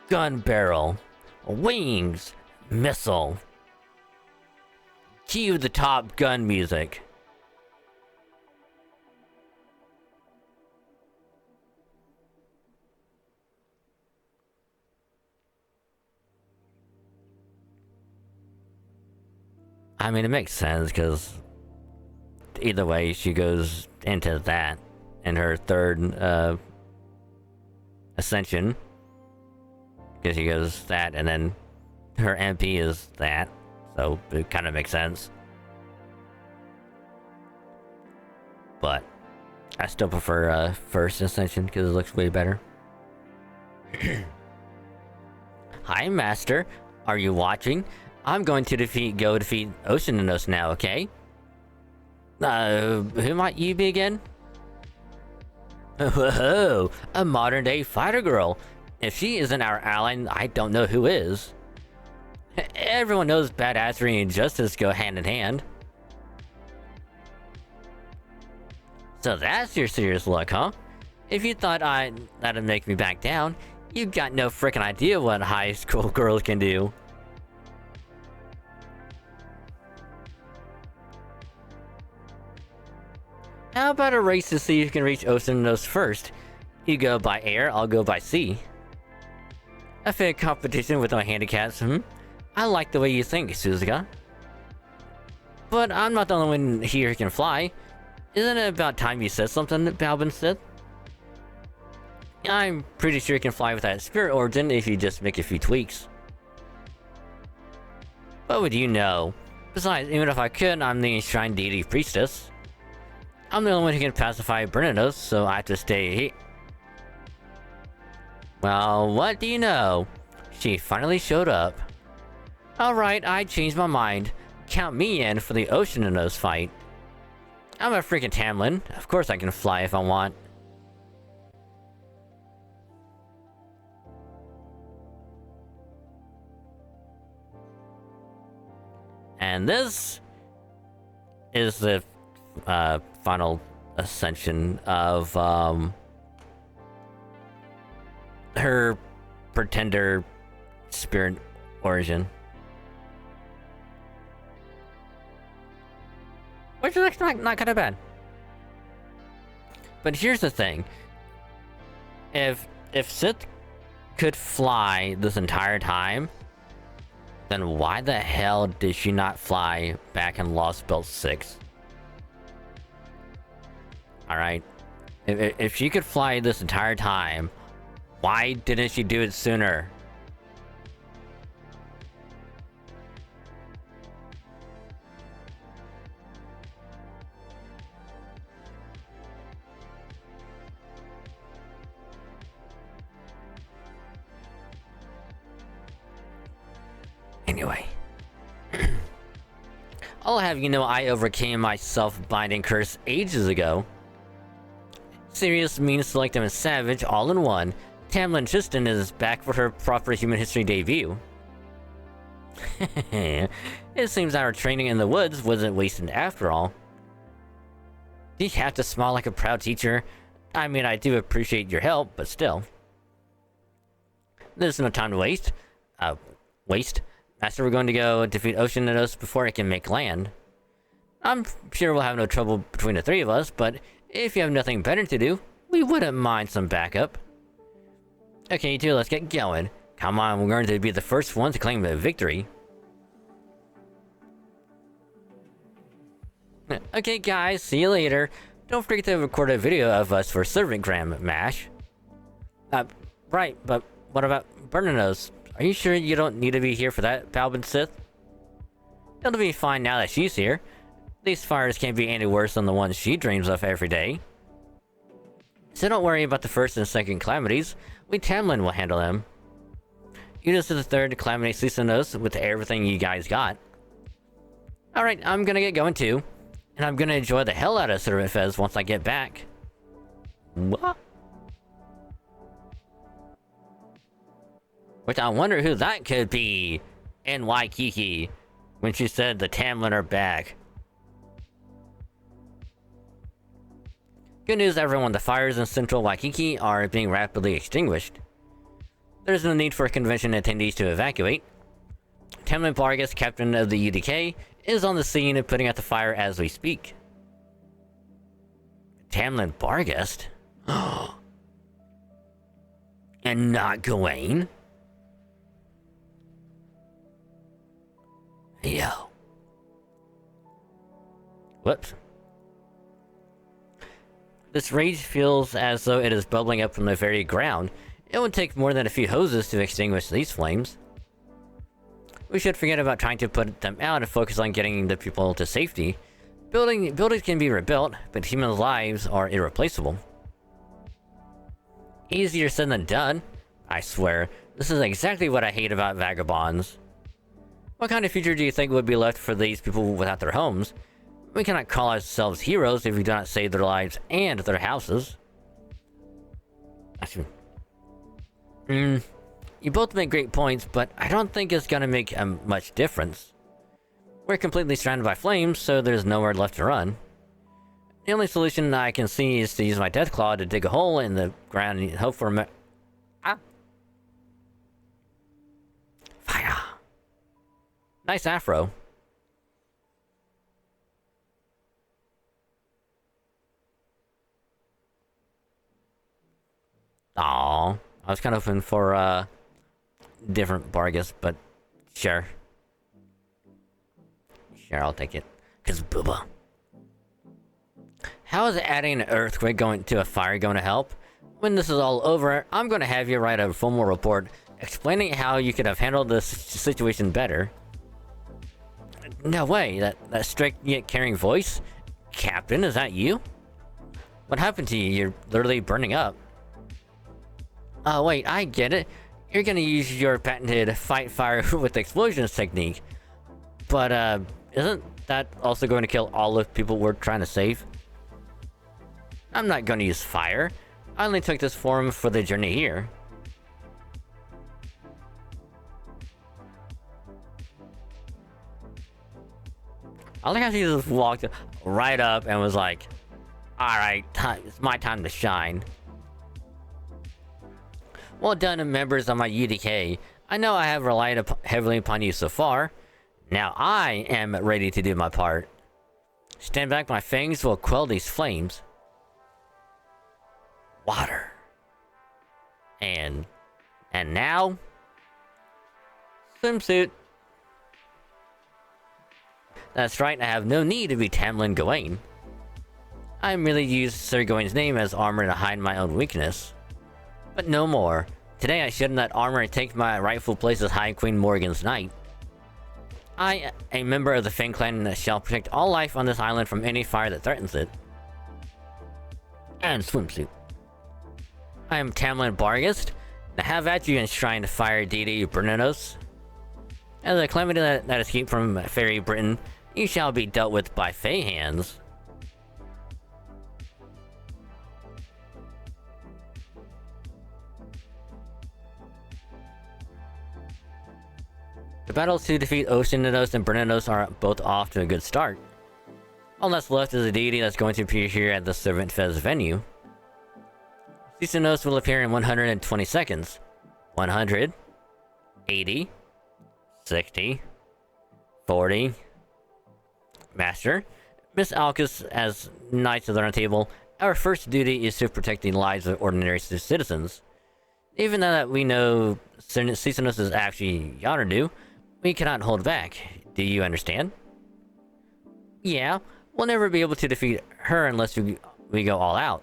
Gun barrel. Wings. Missile. Cue the Top Gun music. I mean, it makes sense, because either way, she goes into that in her third, ascension. Because she goes that, and then her MP is that. So, it kind of makes sense. But, I still prefer, first ascension, because it looks way better. Hi, Master. Are you watching? I'm going to go defeat Oceanos now, okay? Who might you be again? Whoa, a modern-day fighter girl. If she isn't our ally, I don't know who is. Everyone knows badassery and justice go hand in hand. So that's your serious luck, huh? If you thought that'd make me back down, You got no frickin' idea what high school girls can do. How about a race to see who can reach Oceanos first? You go by air, I'll go by sea. A fair competition with no handicaps, I like the way you think, Suzuka. But I'm not the only one here who can fly. Isn't it about time you said something, Balbin said? I'm pretty sure you can fly without spirit origin if you just make a few tweaks. What would you know? Besides, even if I could, I'm the enshrined deity priestess. I'm the only one who can pacify Bernanos, so I have to stay here. Well, what do you know? She finally showed up. Alright, I changed my mind. Count me in for the Oceanos fight. I'm a freaking Tamlin. Of course I can fly if I want. And this is the final ascension of her pretender spirit origin. Which is actually not kind of bad. But here's the thing. If Sith could fly this entire time, then why the hell did she not fly back in Lost Belt 6? Alright. If she could fly this entire time, why didn't she do it sooner? Anyway. I'll have you know I overcame my self-binding curse ages ago. Serious, mean, selective, and savage all in one. Tamlin Tristan is back for her proper human history debut. It seems our training in the woods wasn't wasted after all. Do you have to smile like a proud teacher? I mean, I do appreciate your help, but still. There's no time to waste. Master, we're going to go defeat Oceanos before it can make land. I'm sure we'll have no trouble between the three of us, but if you have nothing better to do, we wouldn't mind some backup. Okay, you two, let's get going. Come on, we're going to be the first one to claim the victory. Okay, guys, see you later. Don't forget to record a video of us for Servantgram, Mash. Right, but what about Bernanos? Are you sure you don't need to be here for that, Balbin Sith? It'll be fine now that she's here. These fires can't be any worse than the ones she dreams of every day. So don't worry about the first and second calamities. We Tamlin will handle them. You just did the third calamity Susanos with everything you guys got. Alright, I'm gonna get going too. And I'm gonna enjoy the hell out of Servant Fez once I get back. What? Which I wonder who that could be in Waikiki when she said the Tamlin are back. Good news everyone, the fires in central Waikiki are being rapidly extinguished. There's no need for convention attendees to evacuate. Tamlin Vargas, captain of the UDK, is on the scene and putting out the fire as we speak. Tamlin Vargas? And not Gawain? Yo. Whoops. This rage feels as though it is bubbling up from the very ground. It would take more than a few hoses to extinguish these flames. We should forget about trying to put them out and focus on getting the people to safety. Buildings can be rebuilt, but human lives are irreplaceable. Easier said than done. I swear, this is exactly what I hate about vagabonds. What kind of future do you think would be left for these people without their homes? We cannot call ourselves heroes if we do not save their lives and their houses. You both make great points, but I don't think it's gonna make much difference. We're completely surrounded by flames, so there's nowhere left to run. The only solution I can see is to use my Deathclaw to dig a hole in the ground and hope for Nice afro. Aw, I was kind of hoping for different Bargus, but sure. Sure, I'll take it. Cause booba. How is adding an earthquake going to a fire going to help? When this is all over, I'm going to have you write a formal report explaining how you could have handled this situation better. No way, that strict yet caring voice? Captain, is that you? What happened to you? You're literally burning up. Oh wait, I get it. You're gonna use your patented fight fire with explosions technique. But, isn't that also going to kill all the people we're trying to save? I'm not going to use fire. I only took this form for the journey here. I like how she just walked right up and was like, alright, it's my time to shine. Well done, members of my UDK. I know I have relied heavily upon you so far. Now I am ready to do my part. Stand back, my fangs will quell these flames. Water. And now... swimsuit. That's right, I have no need to be Tamlin Gawain. I merely used Sir Gawain's name as armor to hide my own weakness. But no more. Today I shouldn't let armor take my rightful place as High Queen Morgan's knight. I, a member of the Fang clan, shall protect all life on this island from any fire that threatens it. And swimsuit. I am Tamlin Barghest. Now have at you, enshrined fire deity Bernanos. As a calamity that escaped from fairy Britain, you shall be dealt with by Fey hands. The battles to defeat Oceanos and Bernanos are both off to a good start. All that's left is a deity that's going to appear here at the Servant Fez venue. Oceanos will appear in 120 seconds. 100, 80, 60, 40. Master, Miss Alcus, as Knights of the Round Table, our first duty is to protect the lives of ordinary citizens. Even though that we know Oceanos is actually Yonardu, we cannot hold back. Do you understand? Yeah, we'll never be able to defeat her unless we go all out.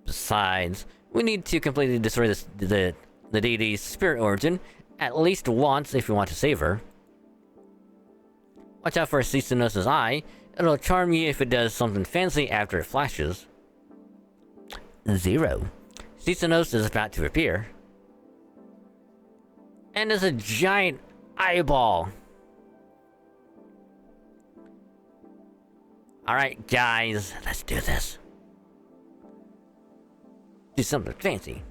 Besides, we need to completely destroy the deity's spirit origin at least once if we want to save her. Watch out for Oceanos' eye. It'll charm you if it does something fancy after it flashes. 0. Oceanos is about to appear. And there's a giant eyeball. Alright, guys, let's do this. Do something fancy.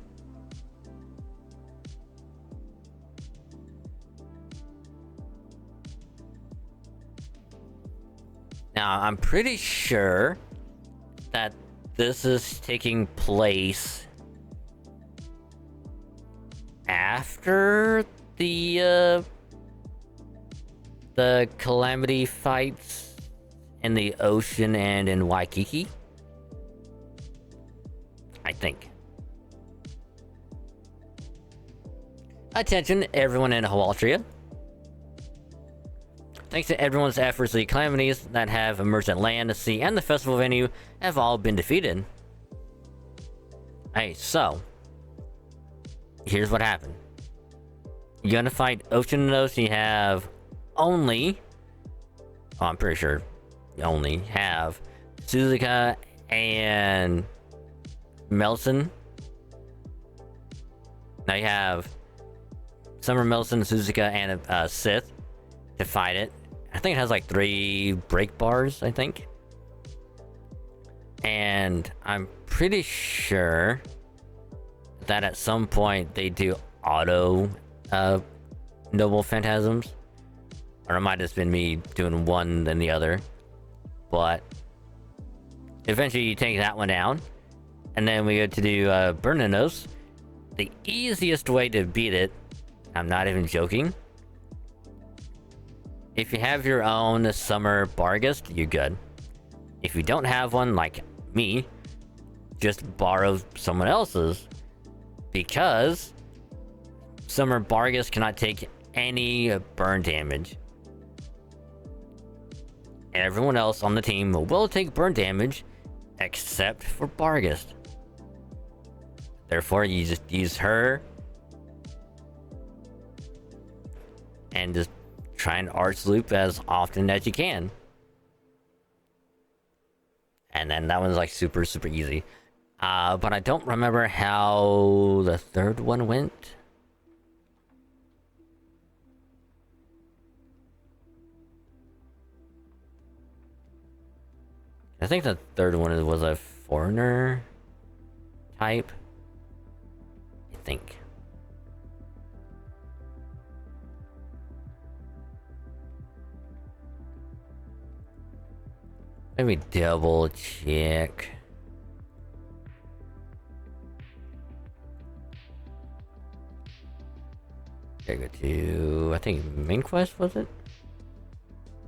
Now, I'm pretty sure that this is taking place after the calamity fights in the ocean and in Waikiki. I think. Attention, everyone in Hawaltria. Thanks to everyone's efforts, the calamities that have emerged at land, the sea, and the festival venue have all been defeated. Hey, so... here's what happened. You're gonna fight Oceanos, you have only... oh, I'm pretty sure you only have Suzuka and Melson. Now you have Summer, Melson, Suzuka, and Sith to fight it. I think it has like 3 break bars, I think. And I'm pretty sure that at some point they do auto noble phantasms. Or it might have just been me doing one then the other. But eventually you take that one down. And then we go to do Bernanos. The easiest way to beat it, I'm not even joking, If you have your own summer Barghest, you're good. If you don't have one, like me, just borrow someone else's. Because summer Barghest cannot take any burn damage. Everyone else on the team will take burn damage, except for Barghest. Therefore, you just use her. And just try and arch loop as often as you can. And then that one's like super easy. But I don't remember how the third one went. I think the third one was a foreigner type. I think. Let me double check. There go to, I think main quest, was it?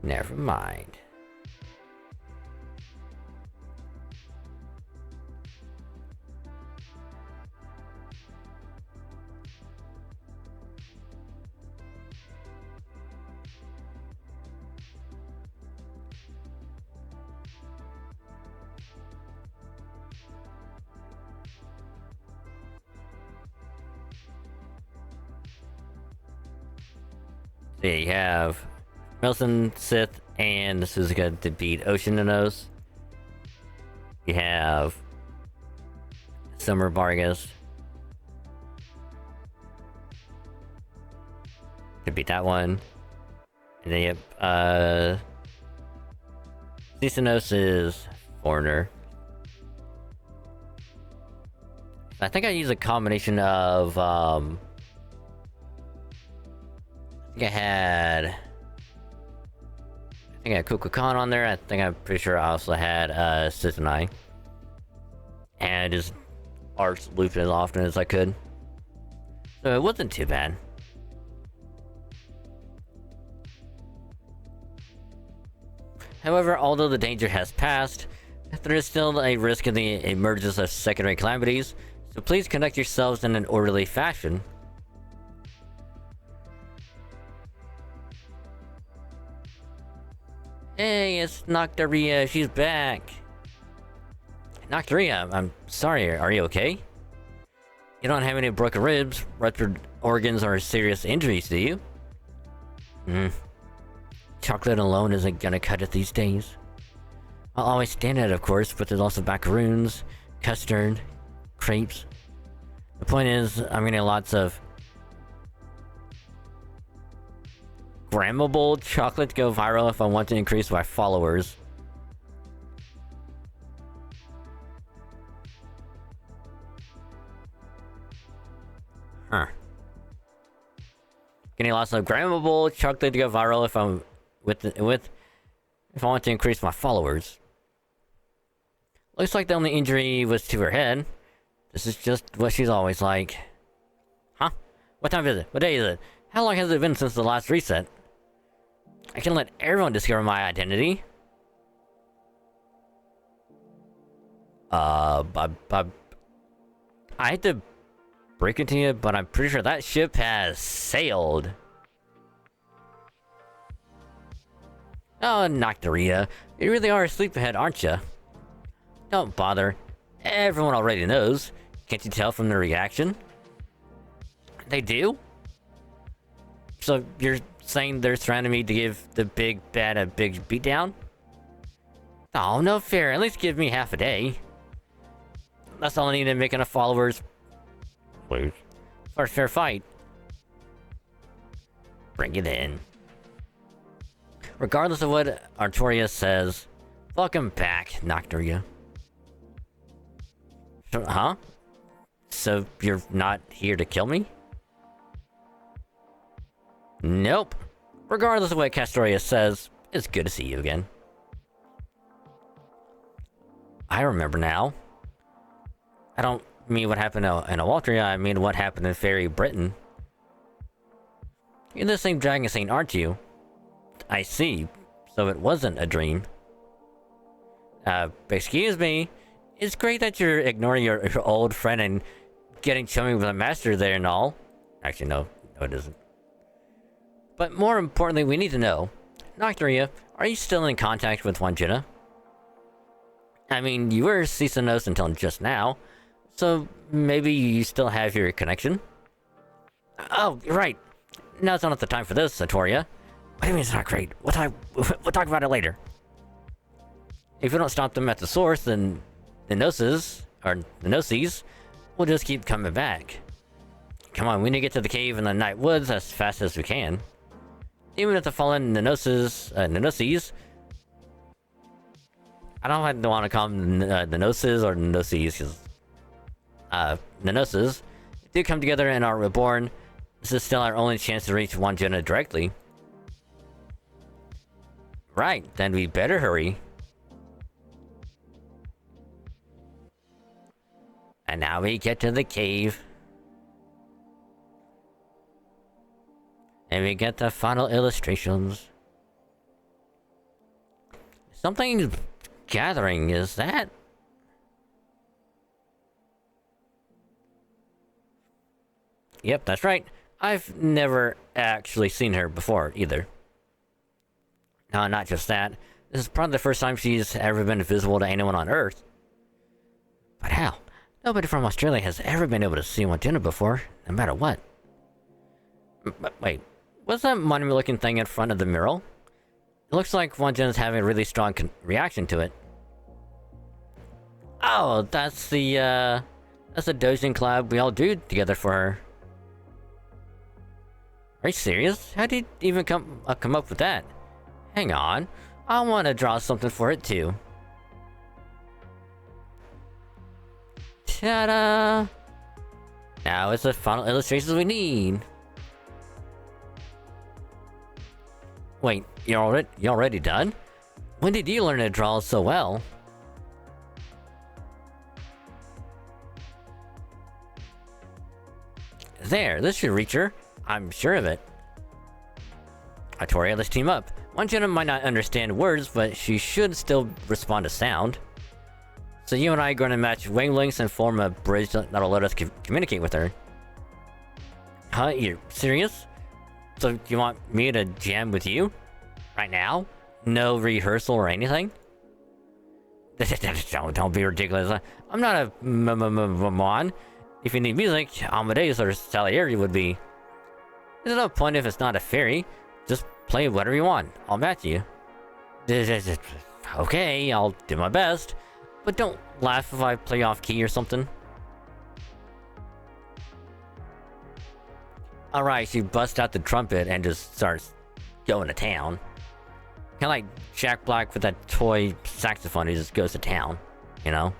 Never mind. So you have Nelson, Sith, and Suzuka to beat Oceanos. You have Summer Barghest to beat that one. And then you have Cisanos is Foreigner. I think I use a combination of I had Kukulkan on there. I'm pretty sure I also had Cisanai. And just arch looped as often as I could. So it wasn't too bad. However, although the danger has passed, there is still a risk in the emergence of secondary calamities, so please conduct yourselves in an orderly fashion. Hey, it's Nocturia, she's back! Nocturia, I'm sorry, are you okay? You don't have any broken ribs, ruptured organs, or serious injuries, do you? Chocolate alone isn't gonna cut it these days. I'll always stand at it, of course, but there's also macaroons, custard, crepes. The point is, I'm getting lots of grammable chocolate to go viral if I want to increase my followers. Huh. Getting lots of grammable chocolate to go viral if I'm if I want to increase my followers. Looks like the only injury was to her head. This is just what she's always like. Huh? What time is it? What day is it? How long has it been since the last reset? I can let everyone discover my identity. I hate to break it to you, but I'm pretty sure that ship has sailed. Oh, Nocturia, you really are a sleepyhead, aren't you? Don't bother. Everyone already knows. Can't you tell from the reaction? They do? So you're saying they're surrounding me to give the big bad a big beatdown? Oh, no fair. At least give me half a day. That's all I need to make enough followers. Please. For a fair fight. Bring it in. Regardless of what Artorias says, welcome back, Nocturia. Huh? So you're not here to kill me? Nope. Regardless of what Castorius says, it's good to see you again. I remember now. I don't mean what happened in Awaltria, I mean what happened in Fairy Britain. You're the same Dragon Saint, aren't you? I see. So it wasn't a dream. Excuse me. It's great that you're ignoring your old friend and getting chummy with a master there and all. Actually, no. No, it isn't. But more importantly, we need to know. Nocturia, are you still in contact with Wangina? I mean, you were cease and desist until just now. So, maybe you still have your connection? Oh, you're right. Now's not the time for this, Satoria. What do you mean it's not great? We'll talk about it later. If we don't stop them at the source, then the Gnosis will just keep coming back. Come on, we need to get to the cave in the night woods as fast as we can. Even if the fallen Gnosis, I don't want to call them the Gnosis or Gnosis, because the Gnosis do come together and are reborn. This is still our only chance to reach Wangina directly. Right, then we better hurry. And now we get to the cave. And we get the final illustrations. Something's gathering, is that? Yep, that's right. I've never actually seen her before, either. No, not just that. This is probably the first time she's ever been visible to anyone on Earth. But how? Nobody from Australia has ever been able to see Wangina before, no matter what. Wait, what's that money-looking thing in front of the mural? It looks like Wangina's having a really strong reaction to it. Oh, that's the Dojin collab we all do together for her. Are you serious? How did you even come up with that? Hang on, I want to draw something for it too. Ta-da! Now it's the final illustrations we need. Wait, you're already done? When did you learn to draw so well? There, this should reach her. I'm sure of it. Artoria, let's team up. Wangina might not understand words, but she should still respond to sound. So you and I are going to match wavelengths and form a bridge that'll let us communicate with her. Huh? You're serious? So you want me to jam with you? Right now? No rehearsal or anything? Don't be ridiculous. I'm not a mon. If you need music, Amadeus or Salieri would be. There's no point if it's not a fairy. Just play whatever you want. I'll match you. Okay, I'll do my best. But don't laugh if I play off key or something. Alright, she busts out the trumpet and just starts going to town. Kinda like Jack Black with that toy saxophone, he just goes to town, you know?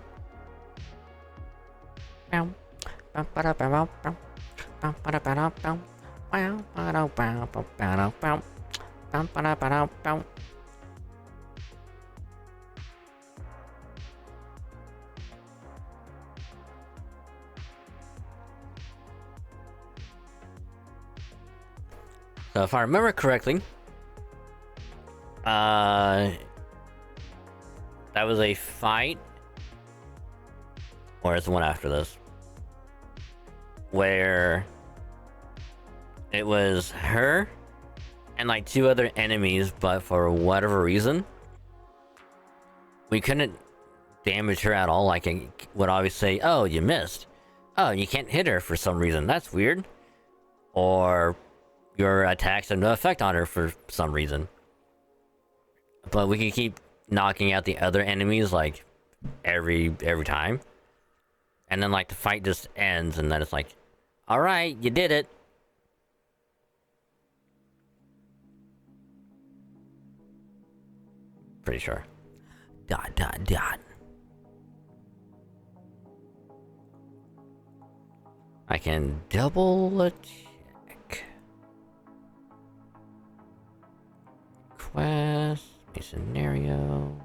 So if I remember correctly, that was a fight, or is the one after this, where it was her and like two other enemies, but for whatever reason, we couldn't damage her at all. Like it would always say, "Oh, you missed. Oh, you can't hit her for some reason. That's weird." Or your attacks have no effect on her for some reason. But we can keep knocking out the other enemies like every time. And then like the fight just ends and then it's like, alright, you did it. Pretty sure. ... I can double check. Quest, a scenario.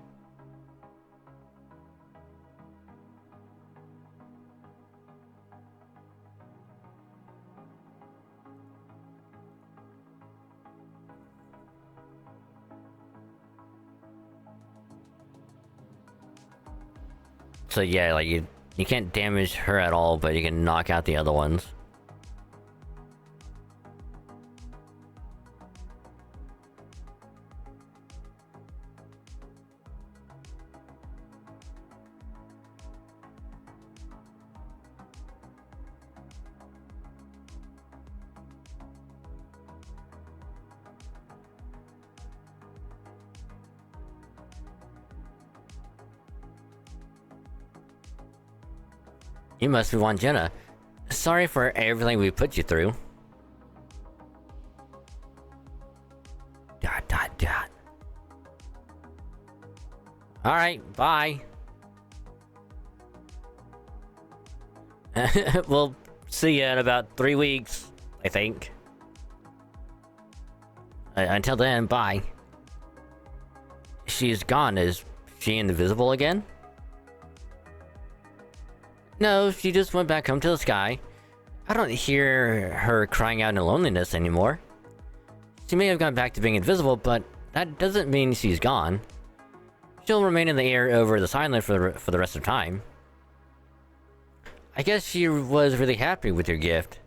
So yeah, like you can't damage her at all, but you can knock out the other ones. You must be one Jenna. Sorry for everything we put you through. Dot dot dot. Alright, bye. We'll see you in about 3 weeks, I think. Until then, bye. She's gone. Is she invisible again? No, she just went back home to the sky. I don't hear her crying out in loneliness anymore. She may have gone back to being invisible, but that doesn't mean she's gone. She'll remain in the air over this island for the rest of time. I guess she was really happy with your gift.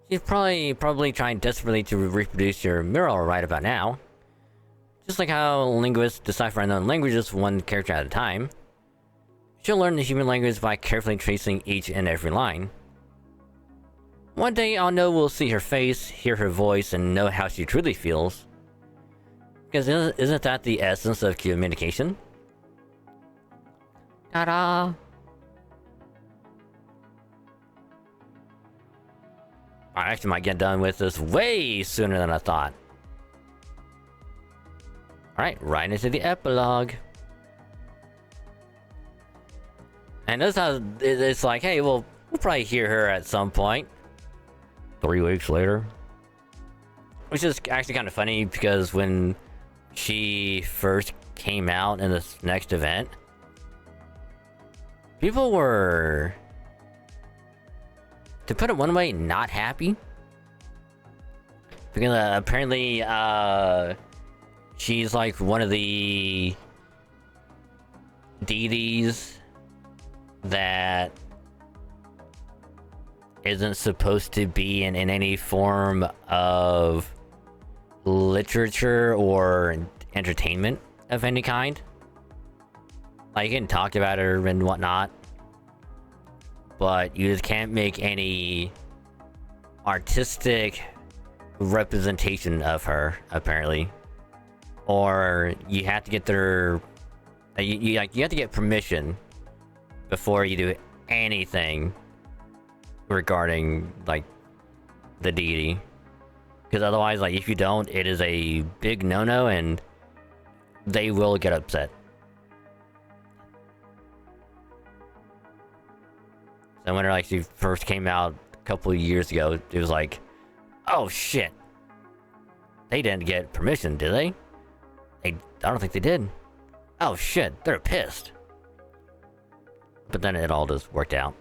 She's probably trying desperately to reproduce your mural right about now. Just like how linguists decipher unknown languages one character at a time. She'll learn the human language by carefully tracing each and every line. One day I'll know we'll see her face, hear her voice, and know how she truly feels. Because isn't that the essence of communication? Ta-da! I actually might get done with this way sooner than I thought. Alright, right into the epilogue. And this how it's like, hey, we'll probably hear her at some point. 3 weeks later. Which is actually kind of funny because when she first came out in this next event, people were, to put it one way, not happy. Because apparently, she's like one of the deities that isn't supposed to be in any form of literature or entertainment of any kind. Like, you can talk about her and whatnot, but you just can't make any artistic representation of her, apparently. Or you have to get their... you have to get permission before you do anything regarding, like, the deity. Because otherwise, like, if you don't, it is a big no-no, and they will get upset. So when, like, she first came out a couple of years ago, it was like, oh shit, they didn't get permission, did they? I don't think they did. Oh shit, they're pissed. But then it all just worked out.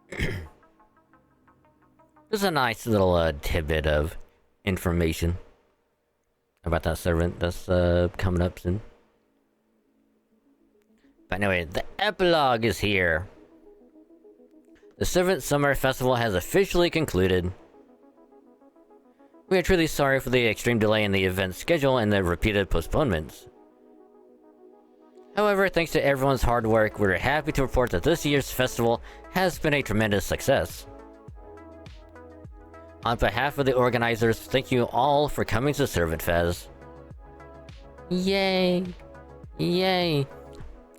This is a nice little tidbit of information about that servant that's coming up soon. But anyway, the epilogue is here. The Servant Summer Festival has officially concluded. We are truly sorry for the extreme delay in the event schedule and the repeated postponements. However, thanks to everyone's hard work, we're happy to report that this year's festival has been a tremendous success. On behalf of the organizers, thank you all for coming to Servant Fest. Yay! Yay!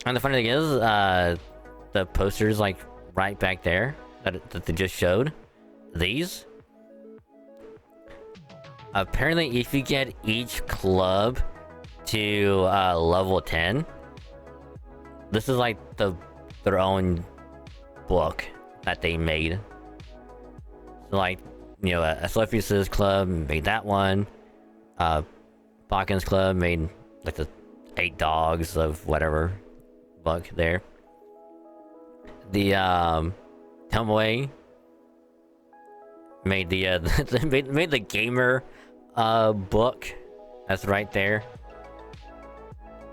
And the funny thing is, the posters, like, right back there, that they just showed, these, apparently if you get each club to level 10, this is like their own book that they made. So, like, you know, a Slepius's club made that one. Bakken's club made like the 8 dogs of whatever book there. The Tomoe made the made the gamer book that's right there.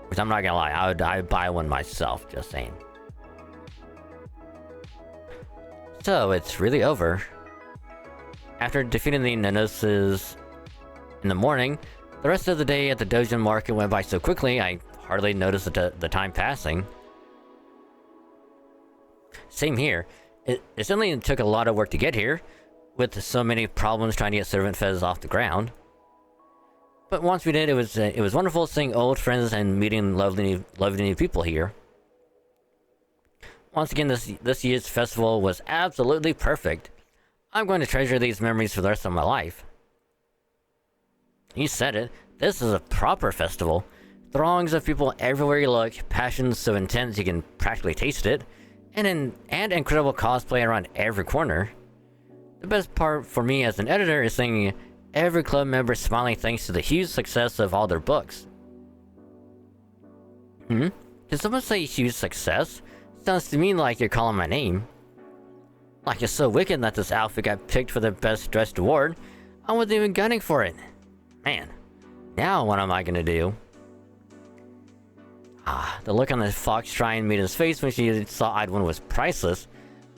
Which I'm not gonna lie, I'd buy one myself, just saying. So it's really over. After defeating the Nanoses in the morning, the rest of the day at the Dojin market went by so quickly I hardly noticed the time passing. Same here. It certainly took a lot of work to get here, with so many problems trying to get servant feds off the ground. But once we did, it was wonderful seeing old friends and meeting lovely new people here. Once again, this year's festival was absolutely perfect. I'm going to treasure these memories for the rest of my life. You said it. This is a proper festival. Throngs of people everywhere you look, passion so intense you can practically taste it, and incredible cosplay around every corner. The best part for me as an editor is seeing every club member smiling thanks to the huge success of all their books. Did someone say huge success? Sounds to me like you're calling my name. Like it's so wicked that this outfit got picked for the best dressed award. I wasn't even gunning for it. Man, now what am I gonna do? The look on the Fox Shrine maiden's face when she saw I'd won was priceless.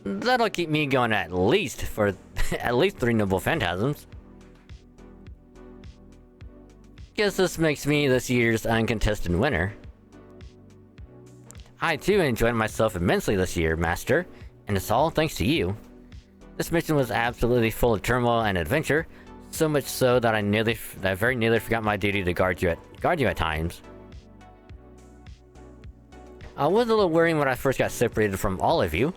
That'll keep me going at least for at least 3 noble phantasms. Guess this makes me this year's uncontested winner. I too enjoyed myself immensely this year, Master, and it's all thanks to you. This mission was absolutely full of turmoil and adventure, so much so that I very nearly forgot my duty to guard you at times. I was a little worried when I first got separated from all of you,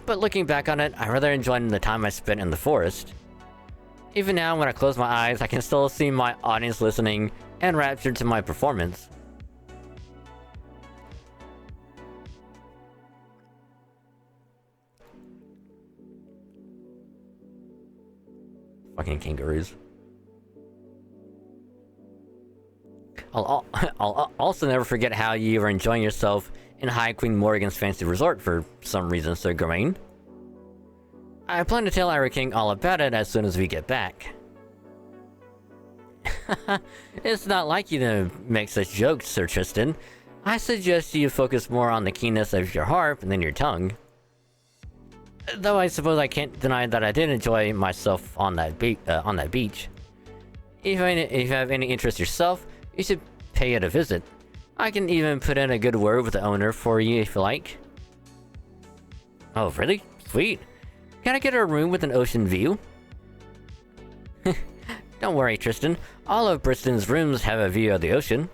but looking back on it, I rather enjoyed the time I spent in the forest. Even now, when I close my eyes, I can still see my audience listening and raptured to my performance. Fucking kangaroos. I'll also never forget how you were enjoying yourself in High Queen Morgan's fancy resort for some reason, Sir Gawain. I plan to tell Ira King all about it as soon as we get back. It's not like you to make such jokes, Sir Tristan. I suggest you focus more on the keenness of your harp than your tongue. Though I suppose I can't deny that I did enjoy myself on that beach. If you have any interest yourself, you should pay it a visit. I can even put in a good word with the owner for you if you like. Oh, really? Sweet. Can I get a room with an ocean view? Don't worry, Tristan. All of Bristol's rooms have a view of the ocean.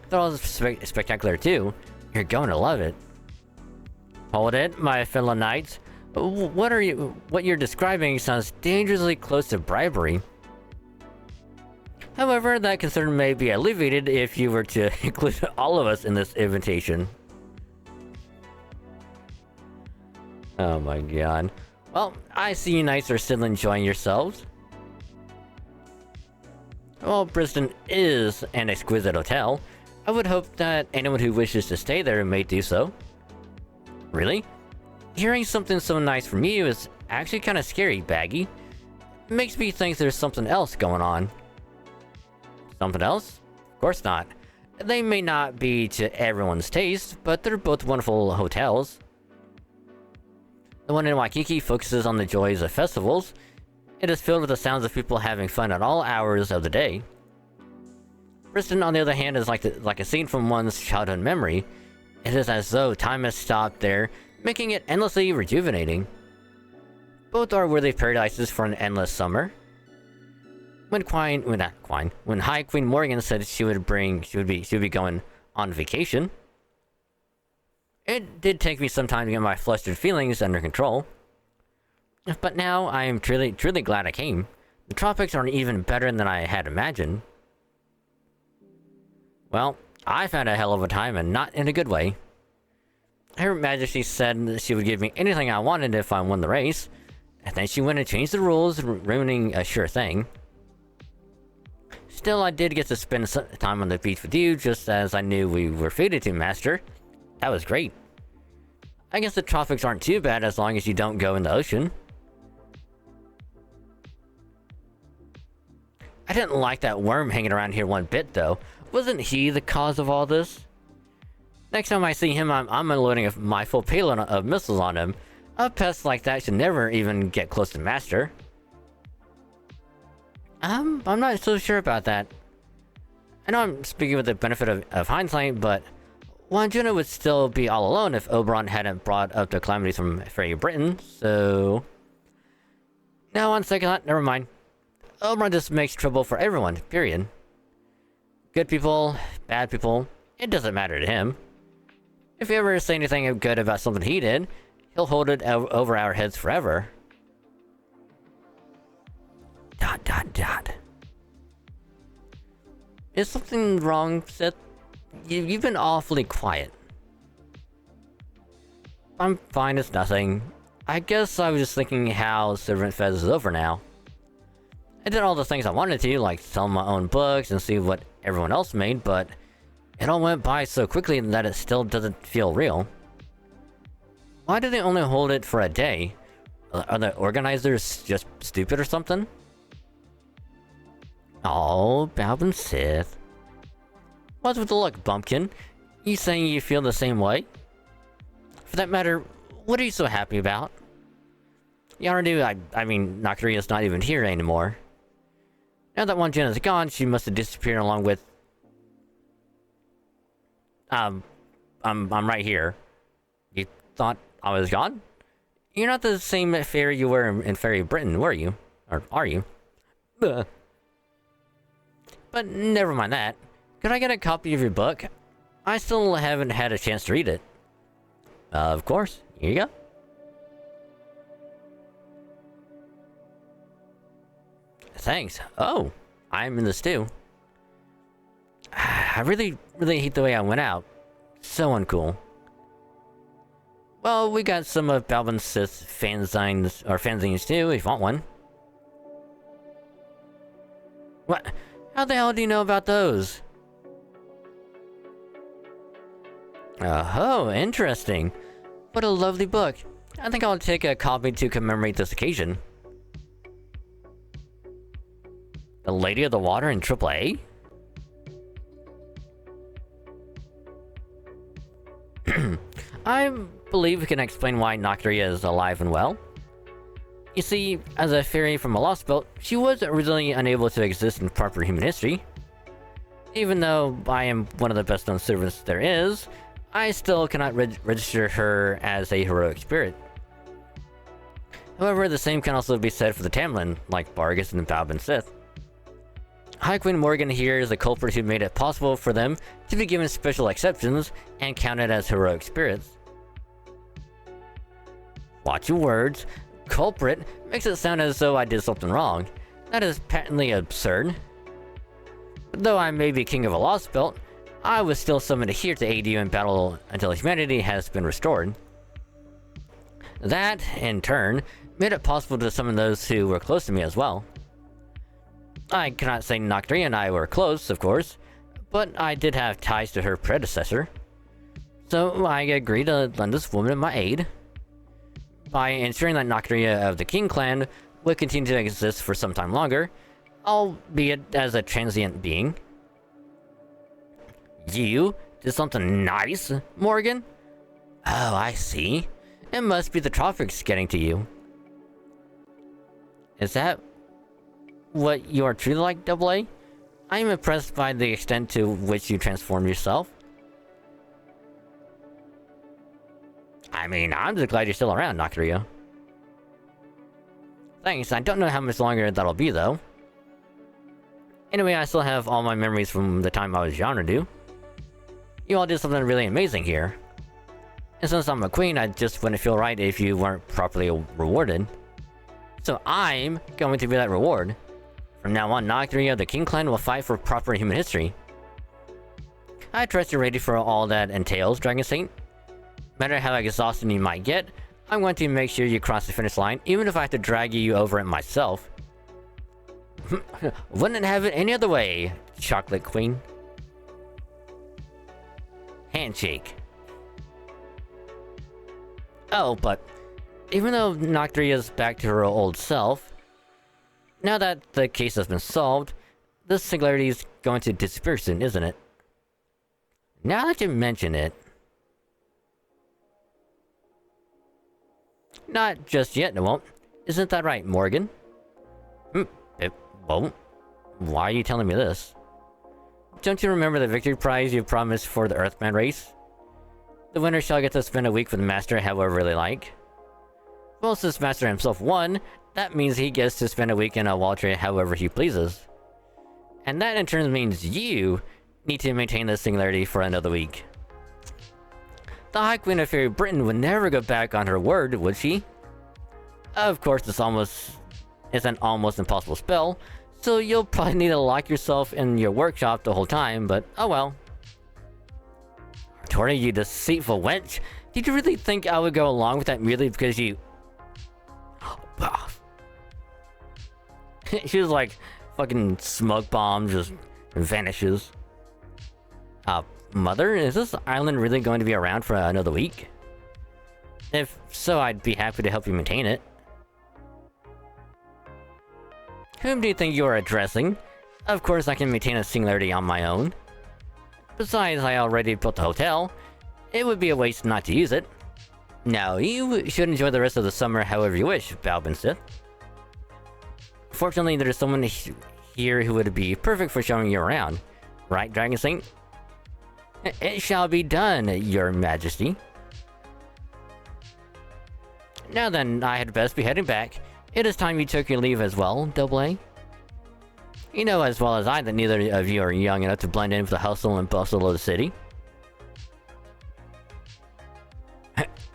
They're all spectacular too. You're going to love it. Hold it, my fellow knights. What you're describing sounds dangerously close to bribery. However, that concern may be alleviated if you were to include all of us in this invitation. Oh my god. Well, I see you knights are still enjoying yourselves. Well, Briston is an exquisite hotel. I would hope that anyone who wishes to stay there may do so. Really? Hearing something so nice from you is actually kind of scary, Baggy. It makes me think there's something else going on. Something else? Of course not. They may not be to everyone's taste, but they're both wonderful hotels. The one in Waikiki focuses on the joys of festivals. It is filled with the sounds of people having fun at all hours of the day. Briston, on the other hand, is like a scene from one's childhood memory. It is as though time has stopped there, making it endlessly rejuvenating. Both are worthy paradises for an endless summer. When High Queen Morgan said she would be going on vacation, it did take me some time to get my flustered feelings under control. But now I am truly glad I came. The tropics are even better than I had imagined. Well, I've had a hell of a time, and not in a good way. Her Majesty said that she would give me anything I wanted if I won the race, and then she went and changed the rules, ruining a sure thing. Still, I did get to spend some time on the beach with you, just as I knew we were fated to, Master. That was great. I guess the tropics aren't too bad as long as you don't go in the ocean. didn't like that worm hanging around here one bit, though. Wasn't he the cause of all this? Next time I see him, I'm unloading my full payload of missiles on him. A pest like that should never even get close to Master. I'm not so sure about that. I know I'm speaking with the benefit of hindsight, but Wanjuna would still be all alone if Oberon hadn't brought up the calamities from Fairy Britain, so... Now, on second thought, never mind. Oberon just makes trouble for everyone, period. Good people, bad people, it doesn't matter to him. If you ever say anything good about something he did, he'll hold it over our heads forever. ... Is something wrong, Sith? You've been awfully quiet. I'm fine, it's nothing. I guess I was just thinking how Servant Fez is over now. I did all the things I wanted to, like sell my own books and see what everyone else made, but it all went by so quickly that it still doesn't feel real. Why do they only hold it for a day? Are the organizers just stupid or something? Oh, Balvin Sith. What's with the look, Bumpkin? You saying you feel the same way? For that matter, what are you so happy about? Yaradu, I mean, Nocturia's not even here anymore. Now that Wanjuna is gone, she must have disappeared along with... I'm right here. You thought I was gone? You're not the same fairy you were in Fairy Britain, were you? Or are you? Ugh. But never mind that. Could I get a copy of your book? I still haven't had a chance to read it. Of course. Here you go. Thanks. Oh, I'm in this too. I really hate the way I went out. So uncool. Well, we got some of Balvin Sith's fanzines too, if you want one. What? How the hell do you know about those? Oh, interesting. What a lovely book. I think I'll take a copy to commemorate this occasion. The Lady of the Water in AAA? I believe we can explain why Nocturia is alive and well. You see, as a fairy from a lost belt, she was originally unable to exist in proper human history. Even though I am one of the best known servants there is, I still cannot register her as a heroic spirit. However, the same can also be said for the Tamlin, like Bargus and Balvin Sith. High Queen Morgan here is the culprit who made it possible for them to be given special exceptions and counted as heroic spirits. Watch your words. Culprit makes it sound as though I did something wrong. That is patently absurd. Though I may be king of a lost belt, I was still summoned here to aid you in battle until humanity has been restored. That, in turn, made it possible to summon those who were close to me as well. I cannot say Nocturia and I were close, of course, but I did have ties to her predecessor. So I agreed to lend this woman my aid, by ensuring that Nocturia of the King clan would continue to exist for some time longer, albeit as a transient being. You did something nice, Morgan? Oh, I see. It must be the tropics getting to you. Is that what you are truly like, AA? I am impressed by the extent to which you transformed yourself. I mean, I'm just glad you're still around, Nocturia. Thanks, I don't know how much longer that'll be, though. Anyway, I still have all my memories from the time I was Yonadu. You all did something really amazing here. And since I'm a queen, I just wouldn't feel right if you weren't properly rewarded. So I'm going to be that reward. From now on, Nocturia, the King clan, will fight for proper human history. I trust you're ready for all that entails, Dragon Saint. No matter how exhausted you might get, I'm going to make sure you cross the finish line, even if I have to drag you over it myself. Wouldn't have it any other way, Chocolate Queen. Handshake. Oh, but even though Nocturia's back to her old self, now that the case has been solved, this singularity is going to disappear soon, isn't it? Now that you mention it... Not just yet, it won't. Isn't that right, Morgan? It won't. Why are you telling me this? Don't you remember the victory prize you promised for the Earthman race? The winner shall get to spend a week with the Master however they like. Well, since Master himself won, that means he gets to spend a week in a wall trade however he pleases. And that in turn means you need to maintain this singularity for another week. The High Queen of Fairy Britain would never go back on her word, would she? Of course, it's an almost impossible spell, so you'll probably need to lock yourself in your workshop the whole time, but oh well. Tori, you deceitful wench! Did you really think I would go along with that merely because you... She was like, fucking smoke bomb just vanishes. Mother, is this island really going to be around for another week? If so, I'd be happy to help you maintain it. Whom do you think you are addressing? Of course I can maintain a singularity on my own. Besides, I already built the hotel. It would be a waste not to use it. Now, you should enjoy the rest of the summer however you wish, Balbin Sith. Fortunately, there's someone here who would be perfect for showing you around. Right, Dragon Saint? It shall be done, your majesty. Now then, I had best be heading back. It is time you took your leave as well, Double A. You know as well as I that neither of you are young enough to blend in with the hustle and bustle of the city.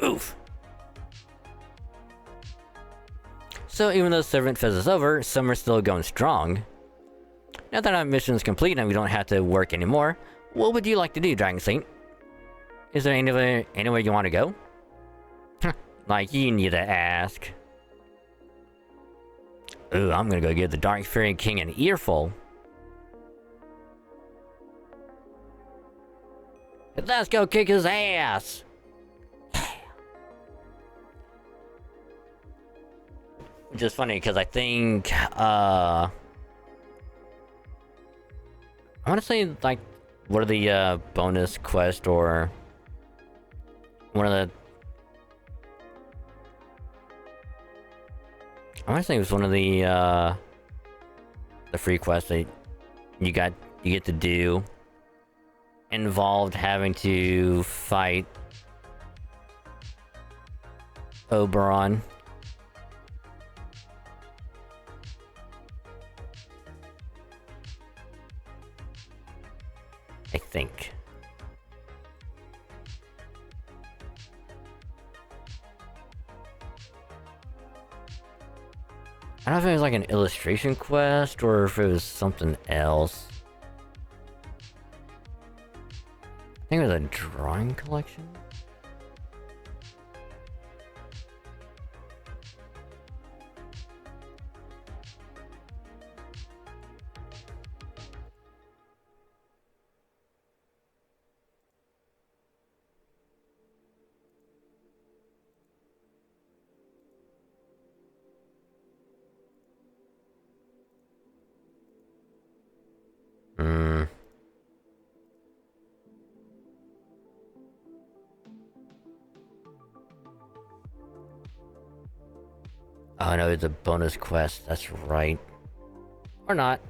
Oof. So even though Servant Fest is over, summer's still going strong. Now that our mission is complete and we don't have to work anymore, what would you like to do, Dragon Saint? Is there anywhere you want to go? Like you need to ask. Ooh, I'm gonna go give the Dark Fairy King an earful. Let's go kick his ass! Which is funny, because I think, I want to say, like, what are the, bonus quest, or... one of the... I want to say it was one of the free quests that you get to do. Involved having to fight... Oberon. I think. I don't know if it was like an illustration quest or if it was something else. I think it was a drawing collection. Oh no, it's a bonus quest, that's right. Or not.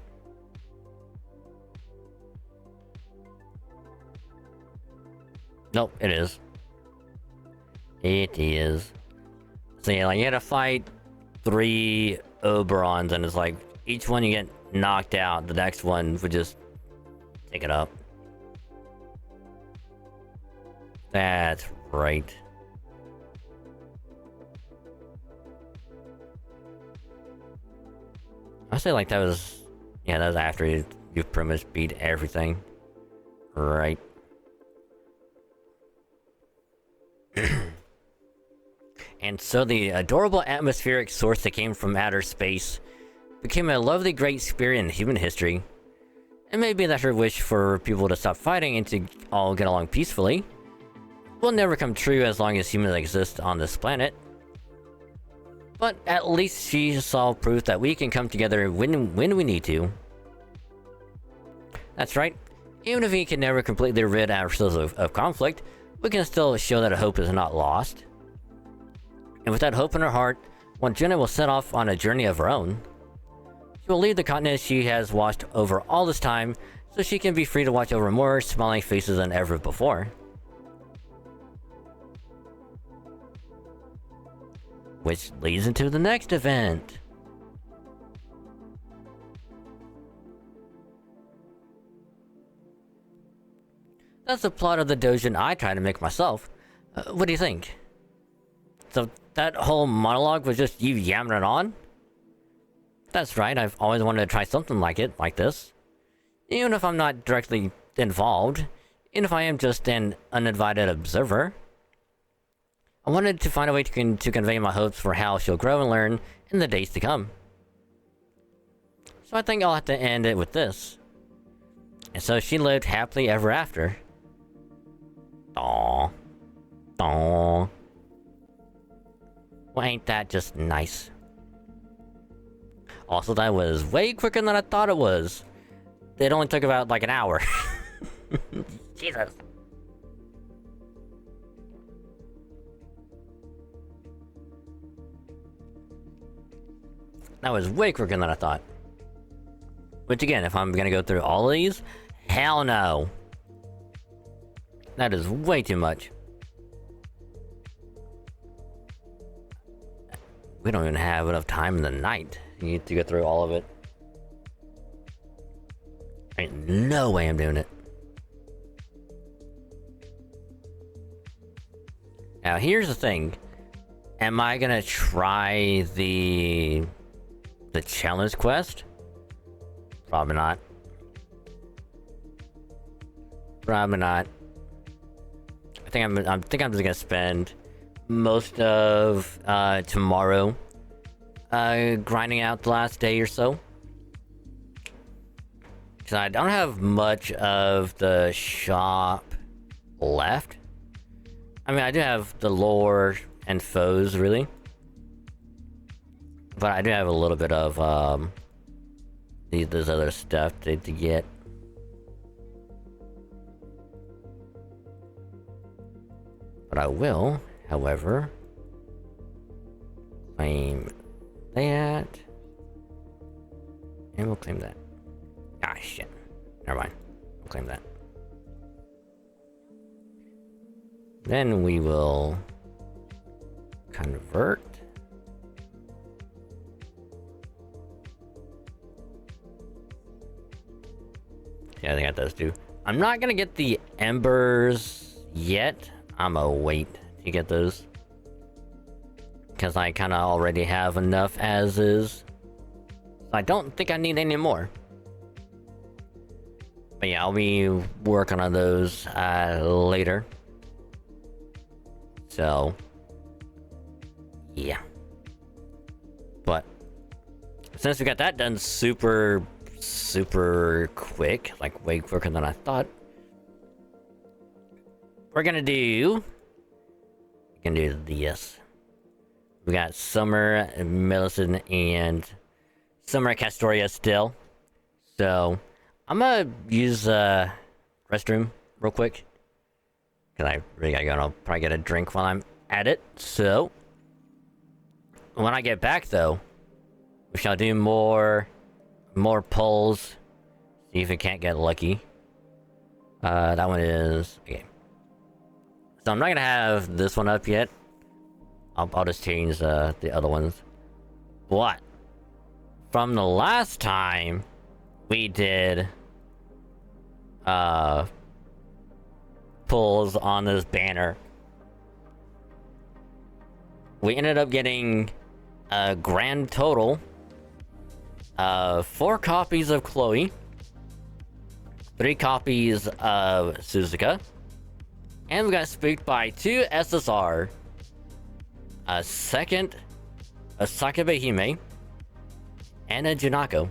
Nope, it is. It is. So yeah, like you had to fight 3 Oberons, and it's like, each one you get knocked out, the next one would just take it up. That's right. I say like that was... yeah, that was after you pretty much beat everything. Right. And so the adorable atmospheric source that came from outer space became a lovely great spirit in human history. It may be that her wish for people to stop fighting and to all get along peacefully will never come true as long as humans exist on this planet. But at least she saw proof that we can come together when we need to. That's right. Even if we can never completely rid ourselves of conflict, we can still show that hope is not lost. And with that hope in her heart, Wanjuna will set off on a journey of her own. She will leave the continent she has watched over all this time, so she can be free to watch over more smiling faces than ever before. Which leads into the next event. That's the plot of the doujin I try to make myself. What do you think? So that whole monologue was just you yammering on? That's right, I've always wanted to try something like this. Even if I'm not directly involved, even if I am just an uninvited observer. I wanted to find a way to convey my hopes for how she'll grow and learn in the days to come. So I think I'll have to end it with this. And so she lived happily ever after. Aww. Aww. Well, ain't that just nice? Also, that was way quicker than I thought it was. It only took about like an hour. Jesus. That was way quicker than I thought. Which again, if I'm gonna go through all of these, hell no. That is way too much. We don't even have enough time in the night. You need to go through all of it. Ain't no way I'm doing it. Now here's the thing. Am I gonna try the challenge quest? Probably not. Probably not. I think I'm just gonna spend most of tomorrow grinding out the last day or so. Cause I don't have much of the shop left. I mean, I do have the lore and foes, really. But I do have a little bit of this other stuff to get. But I will, however, claim that, and we'll claim that. Ah, shit. Never mind. We'll claim that. Then we will convert. Yeah, I think I got those two. I'm not gonna get the embers yet. I'm gonna wait to get those. Because I kind of already have enough as is. I don't think I need any more. But yeah, I'll be working on those later. So, yeah. But since we got that done super quick, like way quicker than I thought, we're gonna do this. We got Summer, Millicent, and Summer Castoria still. So I'm gonna use restroom real quick. Cause I really gotta go and I'll probably get a drink while I'm at it. So when I get back though, we shall do more pulls. See if we can't get lucky. That one is okay. So I'm not gonna have this one up yet. I'll just change the other ones. But from the last time we did pulls on this banner, we ended up getting a grand total of 4 copies of Chloe, 3 copies of Suzuka, and we got spooked by 2 SSR, a second Sakabe Hime, and a Junako.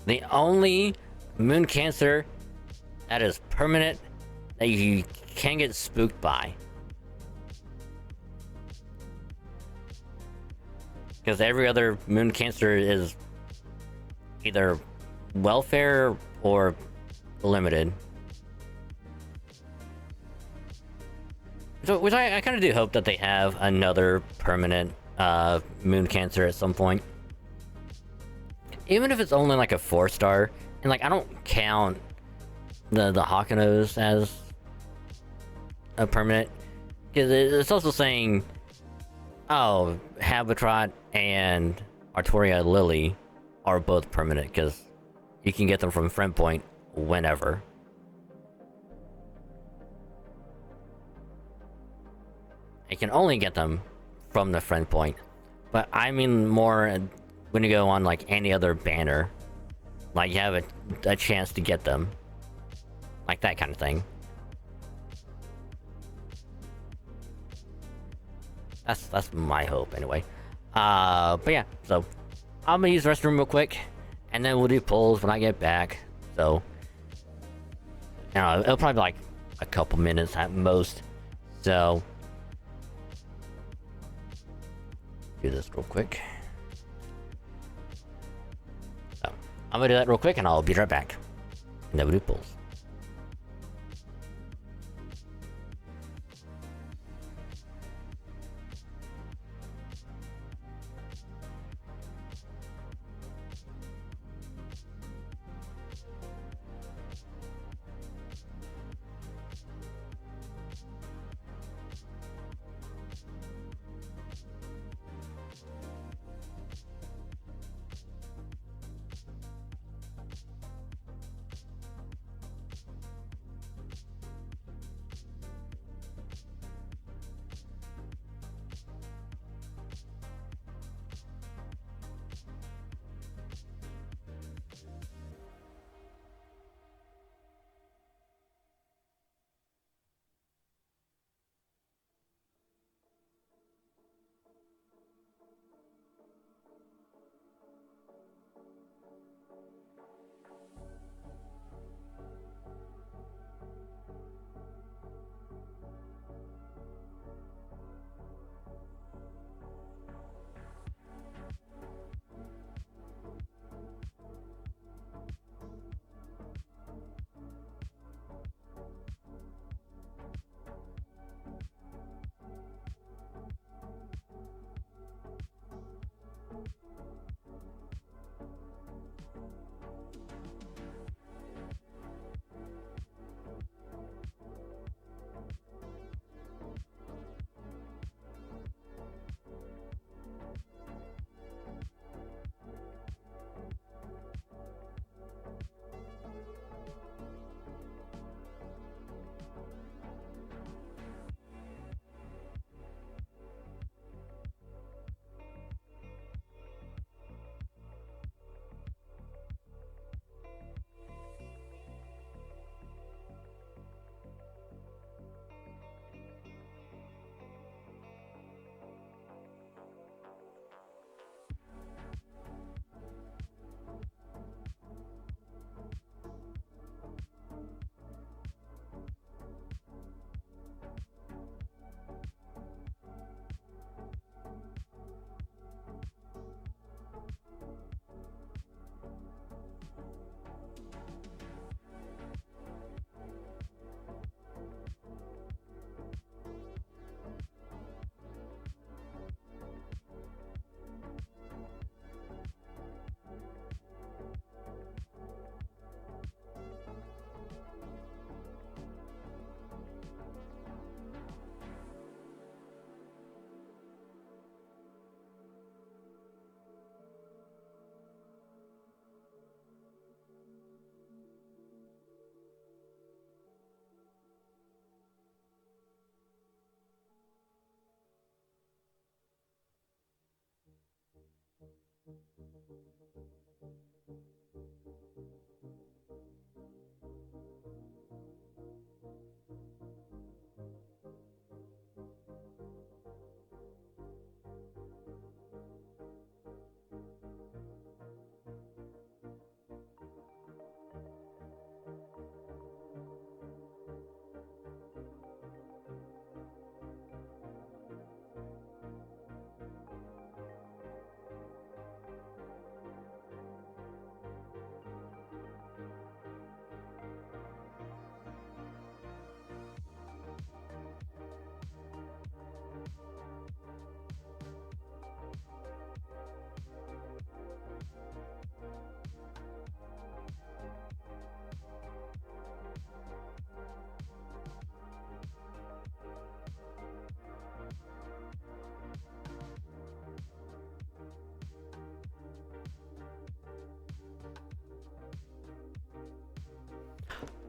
The only moon cancer that is permanent that you can get spooked by. Because every other moon cancer is either welfare or limited. So, which I kind of do hope that they have another permanent moon cancer at some point. Even if it's only like a 4-star, and like I don't count the Hakanos as a permanent, because it's also saying, oh, Habitrot and Artoria Lily are both permanent, because you can get them from friend point whenever. You can only get them from the friend point, but I mean more when you go on like any other banner, like you have a chance to get them, like that kind of thing. That's my hope anyway. But yeah, so I'm gonna use the restroom real quick, and then we'll do polls when I get back. So, you know, it'll probably be like a couple minutes at most. So, do this real quick. So, I'm gonna do that real quick, and I'll be right back. And then we'll do polls.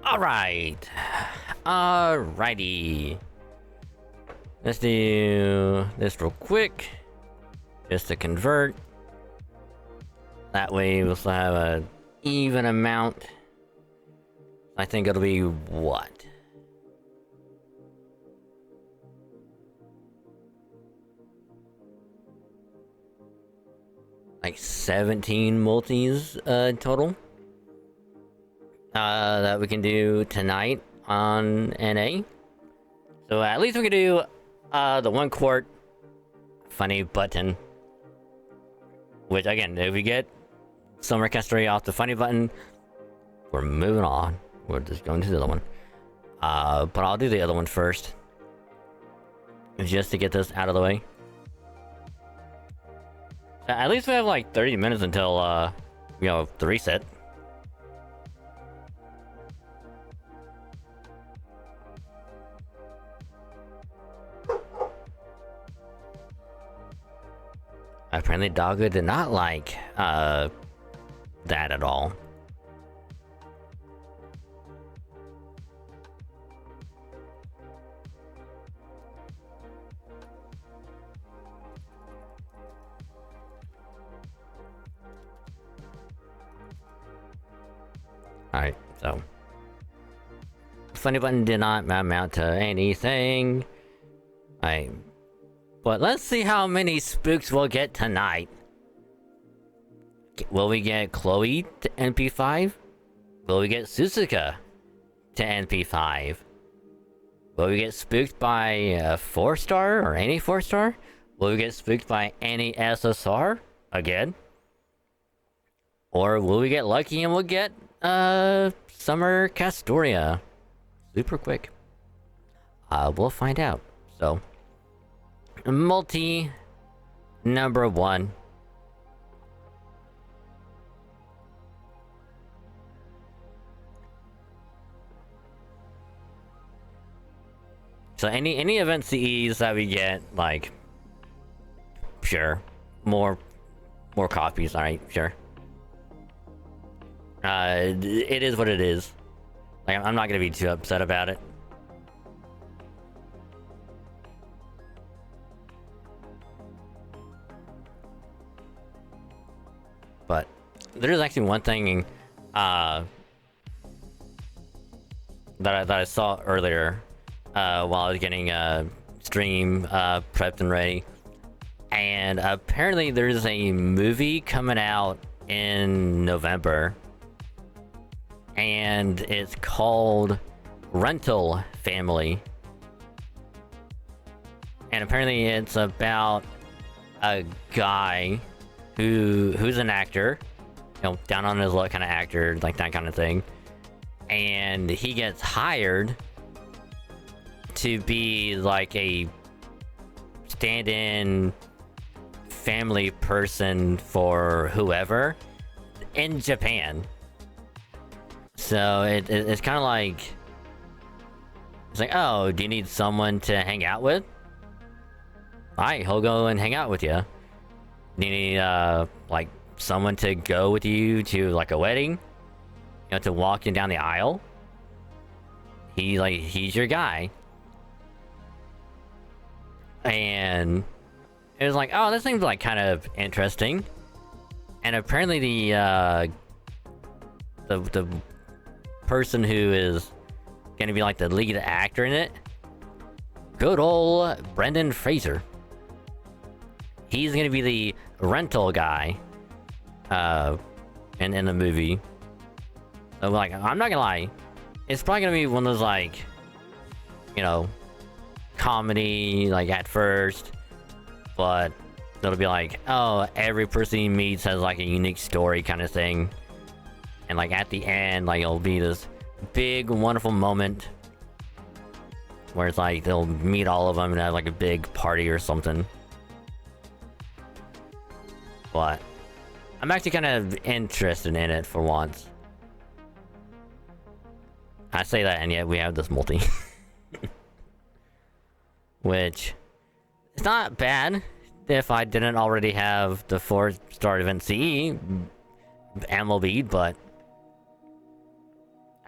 Alright. Alrighty. Let's do this real quick. Just to convert. That way we'll still have an even amount. I think it'll be what? Like 17 multis total. That we can do tonight on NA. So at least we can do the 1 quart funny button. Which again, if we get Summer Castoria off the funny button, we're moving on. We're just going to the other one. But I'll do the other one first. Just to get this out of the way. At least we have like 30 minutes until, you know, the reset. Apparently Doggo did not like, that at all. Alright, so. Funny button did not amount to anything. But let's see how many spooks we'll get tonight. Will we get Chloe to NP5? Will we get Suzuka to NP5? Will we get spooked by a 4-star or any 4-star? Will we get spooked by any SSR again? Or will we get lucky and we'll get Summer Castoria super quick? We'll find out. So multi number 1. So any event CEs that we get, like, sure, more copies. All right, sure. It is what it is. Like, I'm not gonna be too upset about it. But there is actually one thing that I saw earlier while I was getting stream prepped and ready, and apparently there's a movie coming out in November, and it's called Rental Family, and apparently it's about a guy who's an actor, you know, down on his luck kind of actor, like that kind of thing, and he gets hired to be like a stand-in family person for whoever in Japan. So it's kind of like, it's like, oh, do you need someone to hang out with? Alright, he'll go and hang out with you. Do you need like someone to go with you to like a wedding? You know, to walk you down the aisle? He's your guy. And it was like, oh, this seems like kind of interesting. And apparently the person who is gonna be like the lead actor in it, good old Brendan Fraser. He's gonna be the rental guy in the movie. So like, I'm not gonna lie, it's probably gonna be one of those, like, you know, comedy, like, at first, but it'll be like, oh, every person he meets has like a unique story kind of thing, and like at the end, like, it'll be this big wonderful moment where it's like they'll meet all of them and have like a big party or something. But I'm actually kind of interested in it for once. I say that, and yet we have this multi. Which, it's not bad if I didn't already have the 4-star event CE MLB, but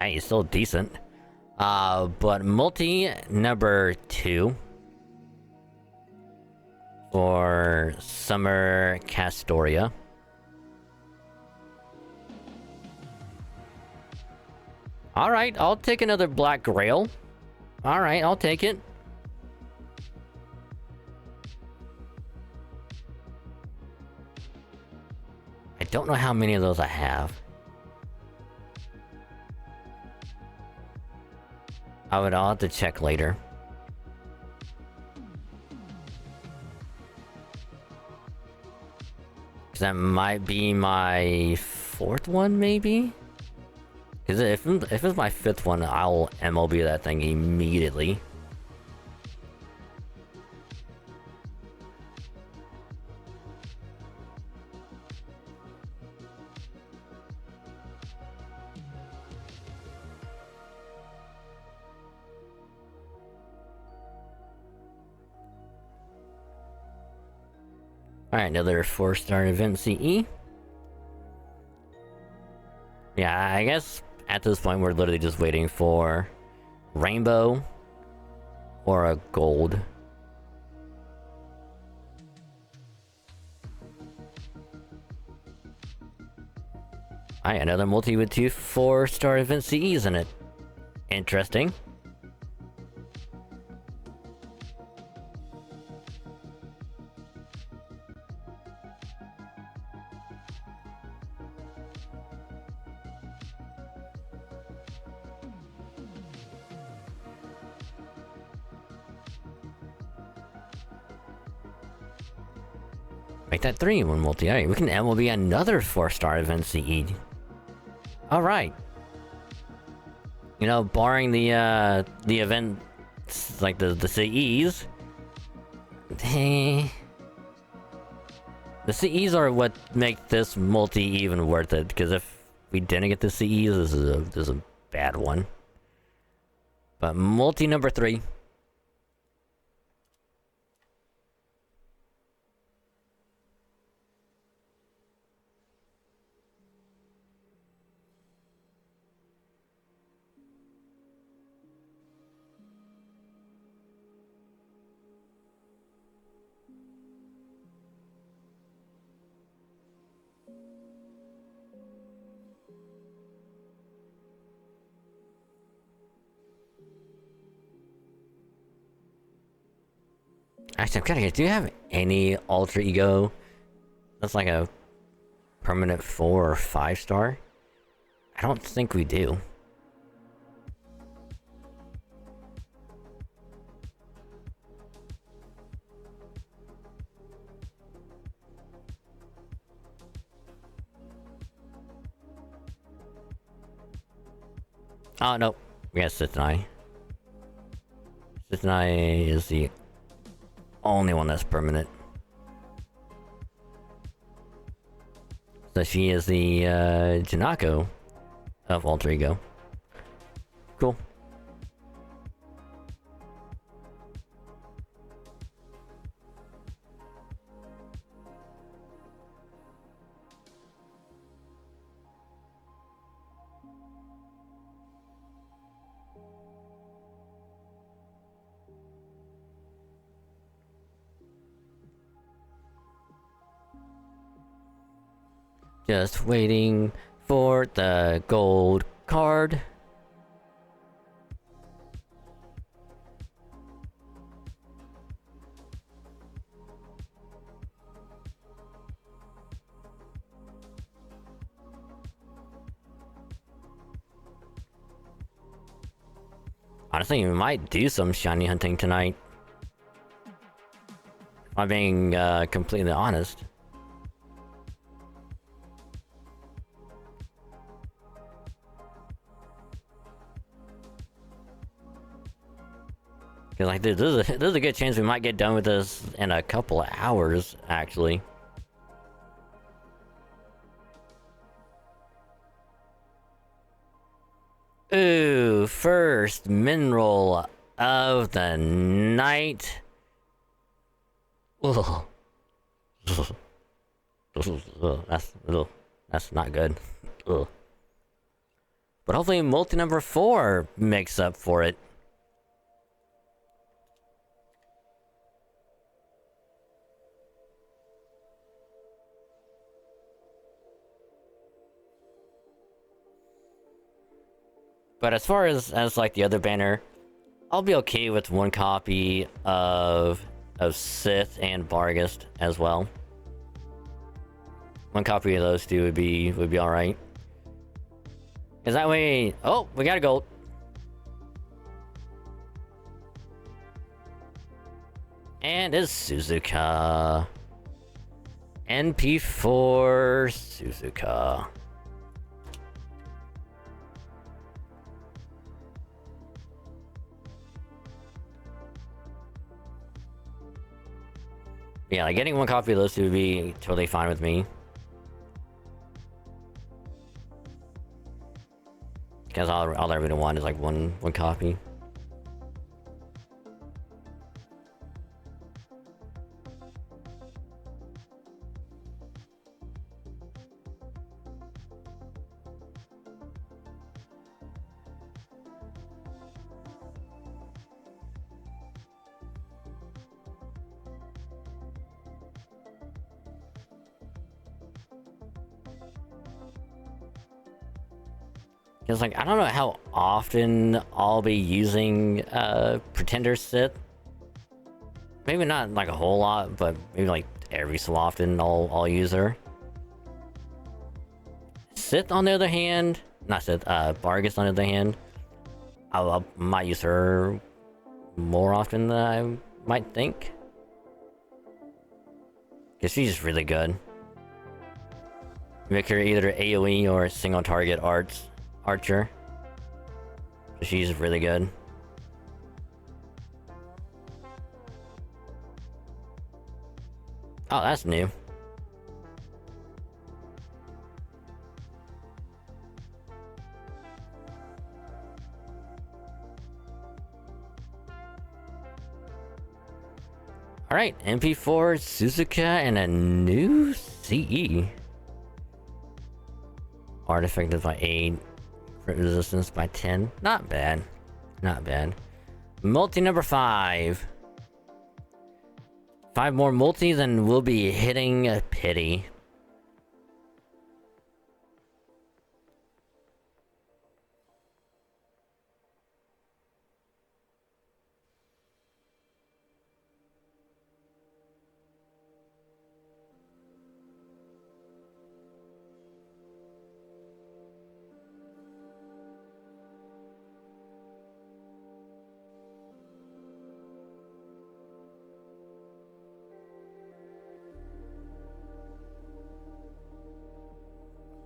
Hey, it's still decent. But multi number 2 for Summer Castoria. Alright, I'll take another Black Grail. Alright, I'll take it. I don't know how many of those I have. I'll have to check later. Cause that might be my 4th one, maybe? Cause if it's my 5th one, I'll MLB that thing immediately. Alright, another 4-star event CE. Yeah, I guess at this point we're literally just waiting for rainbow or a gold. Alright, another multi with 2 4-star event CEs in it. Interesting. Make that 3 in 1 multi. Alright, we can MLB another 4-star event CE. Alright. You know, barring the event, like the CEs. The CEs are what make this multi even worth it, because if we didn't get the CEs, this is a bad one. But multi number 3. Actually, I'm curious, do you have any alter ego that's like a permanent 4 or 5-star? I don't think we do. Oh, no. We got Sithnai. Sithnai is the only one that's permanent. So she is the Janako of Alter Ego. Cool. Just waiting for the gold card. Honestly, we might do some shiny hunting tonight. If I'm being completely honest. Cause like there's a good chance we might get done with this in a couple of hours, actually. Ooh, first mineral of the night. Ugh. That's not good. Ugh. But hopefully multi number 4 makes up for it. But as far as like the other banner, I'll be okay with one copy of Sith and Bargist as well. One copy of those two would be alright. Cause that way, oh, we got a gold. And it's Suzuka. NP4 Suzuka. Yeah, like getting one copy of those two would be totally fine with me. Because all I really want is like one copy. Because, like, I don't know how often I'll be using Pretender Sith. Maybe not, like, a whole lot, but maybe, like, every so often I'll use her. Sith, on the other hand... Not Sith, Bargis, on the other hand. I might use her more often than I might think. Because she's really good. Make her either AoE or single target archer. She's really good. Oh, that's new. Alright, MP4, Suzuka, and a new CE. Artifact by 8. Crit resistance by 10. Not bad. Not bad. Multi number 5. 5 more multis and we'll be hitting a pity.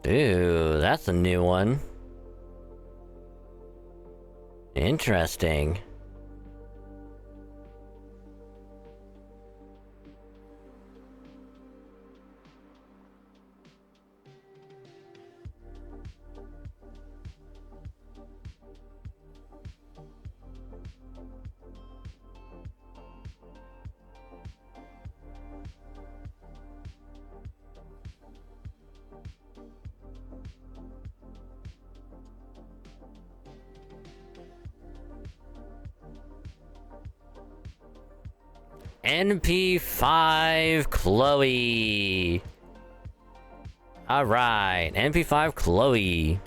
Ooh, that's a new one. Interesting. NP5 Chloe. Alright, NP5 Chloe.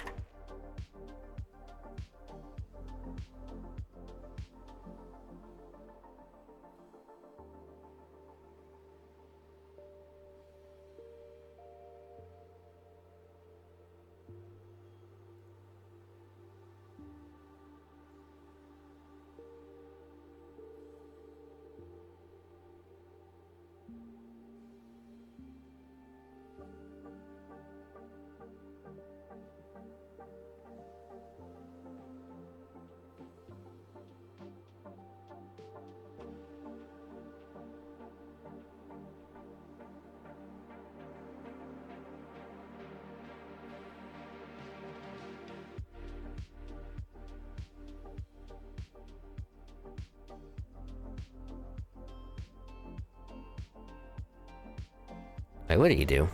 Wait, what did you do?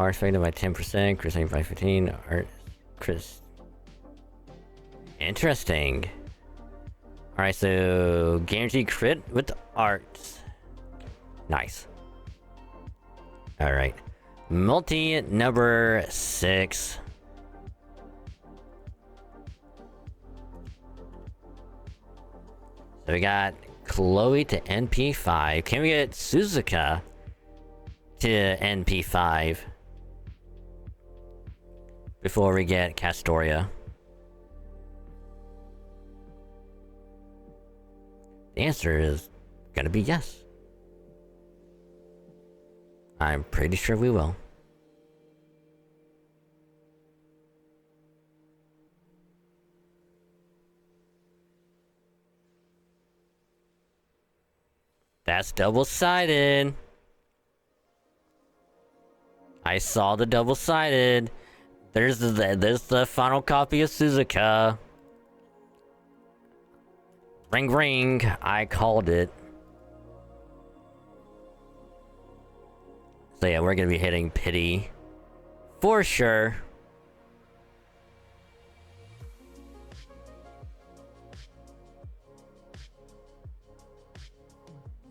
Power expected by 10%, crit saving by 15, art crit. Interesting. Alright, so guaranteed crit with arts. Nice. Alright. Multi number 6. So we got Chloe to NP5. Can we get Suzuka to NP5 before we get Castoria? The answer is gonna be yes. I'm pretty sure we will. That's double-sided. I saw the double-sided. There's the final copy of Suzuka. Ring ring, I called it. So yeah, we're gonna be hitting pity for sure.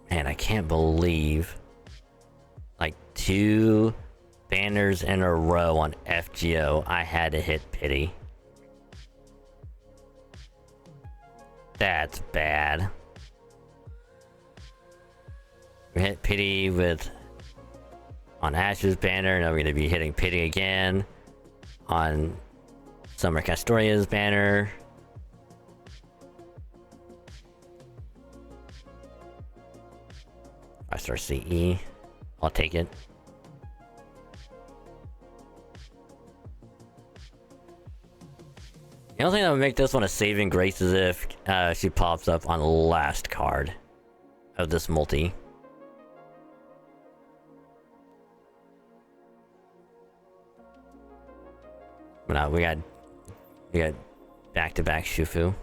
Man, I can't believe like 2 banners in a row on FGO I had to hit pity. That's bad. We hit pity with on Ash's banner, now we're gonna be hitting pity again on Summer Castoria's banner. 5-star CE. I'll take it. The only thing that would make this one a saving grace is if she pops up on the last card of this multi. But no, we got back-to-back Shufu.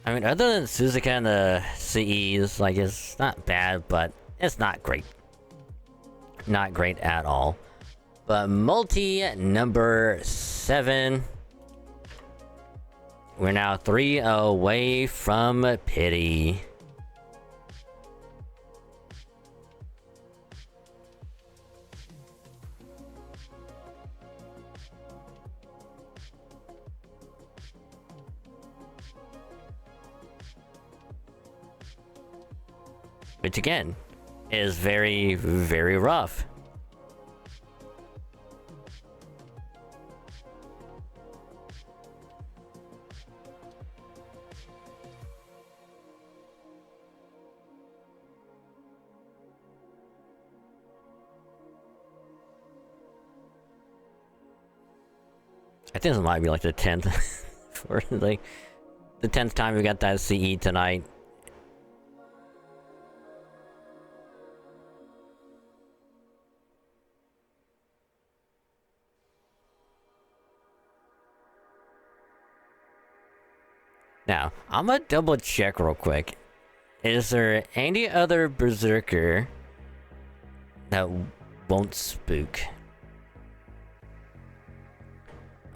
I mean, other than Suzuka and the CEs, like, it's not bad, but it's not great. Not great at all. But multi number 7. We're now 3 away from pity. Which again is very, very rough. I think this might be like the 10th for like the 10th time we got that CE tonight. Now, I'm gonna double check real quick. Is there any other berserker that won't spook?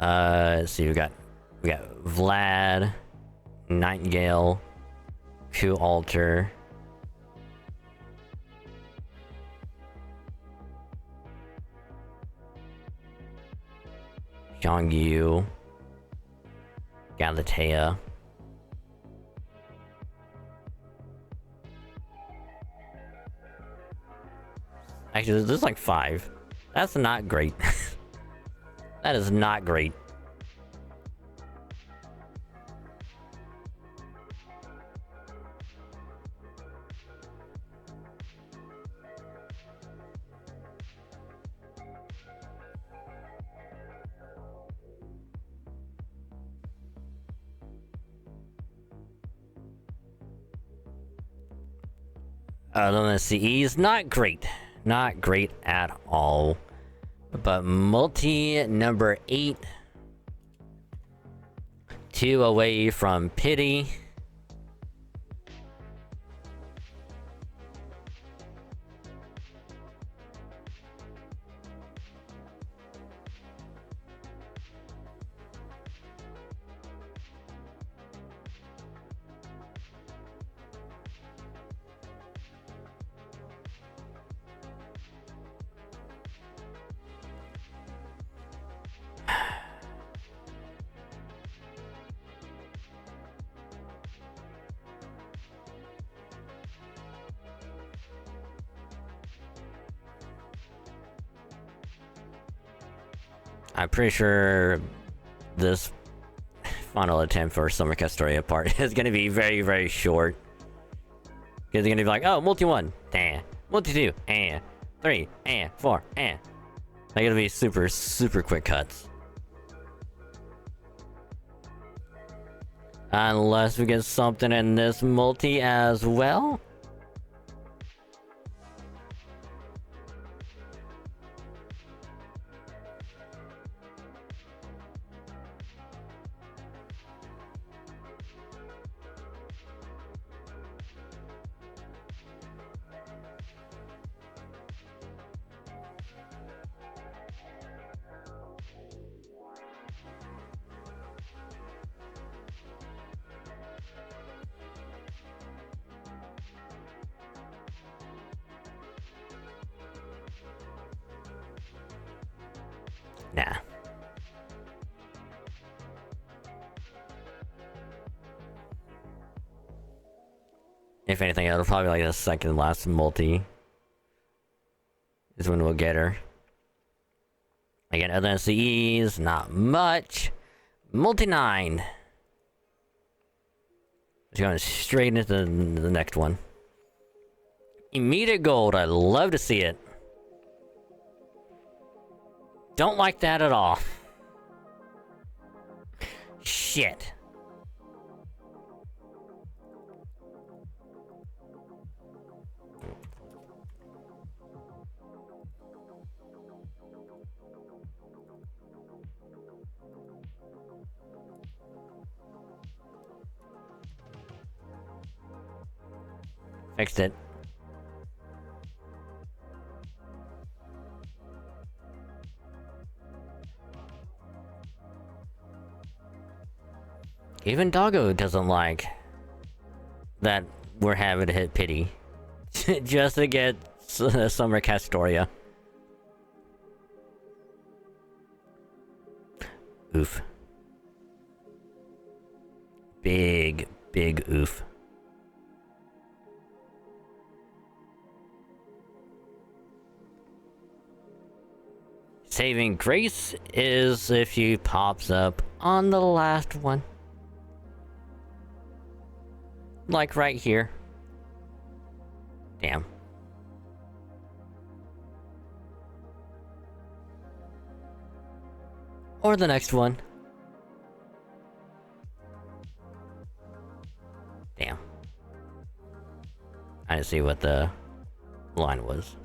Let's see, we got Vlad, Nightingale, Q Alter. Xiangyu, Galatea. Actually, there's like 5. That's not great. That is not great. Let's see, CE not great. Not great at all. But multi number 8. 2 away from pity. I'm pretty sure this final attempt for Summer Castoria part is gonna be very, very short. Because they're gonna be like, oh, multi 1, multi 2, 3, 4, They're gonna be super, super quick cuts. Unless we get something in this multi as well. Nah. If anything, it'll probably be like the second last multi. Is when we'll get her. Again, other than CEs, not much. Multi 9. Just going straight into the next one. Immediate gold, I love to see it. Don't like that at all. Shit. Fixed it. Even Doggo doesn't like that we're having to hit pity just to get Summer Castoria. Oof. Big, big oof. Saving grace is if she pops up on the last one. Like right here. Damn. Or the next one. Damn. I didn't see what the line was.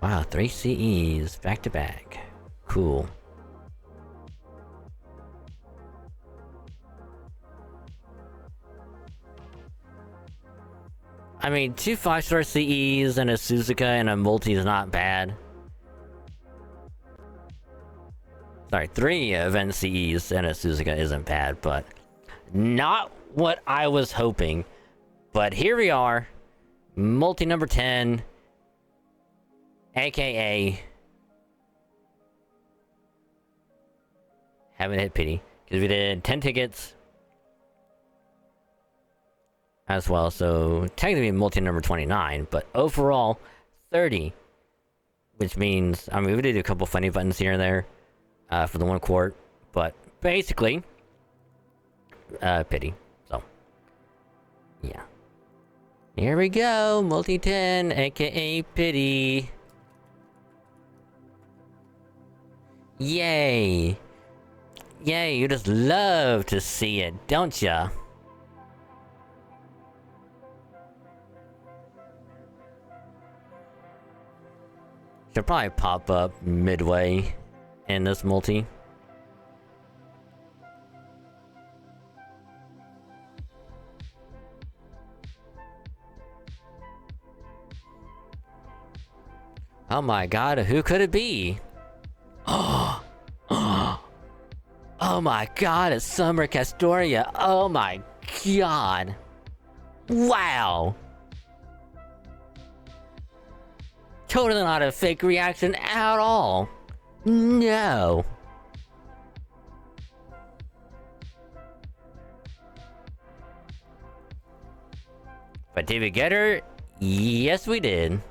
Wow, 3 CEs back to back. Cool. I mean, 2 5-star CEs and a Suzuka and a multi is not bad. Sorry, 3 event CEs and a Suzuka isn't bad, but not what I was hoping. But here we are, multi number 10. AKA haven't hit pity because we did 10 tickets as well, so technically multi number 29, but overall 30, which means I mean we did a couple funny buttons here and there for the 1 quart, but basically pity. So yeah, here we go, multi 10 aka pity. Yay! Yay, you just love to see it, don't ya? Should probably pop up midway in this multi. Oh my god, who could it be? Oh my god, it's Summer Castoria. Oh my god. Wow. Totally not a fake reaction at all. No. But did we get her? Yes, we did.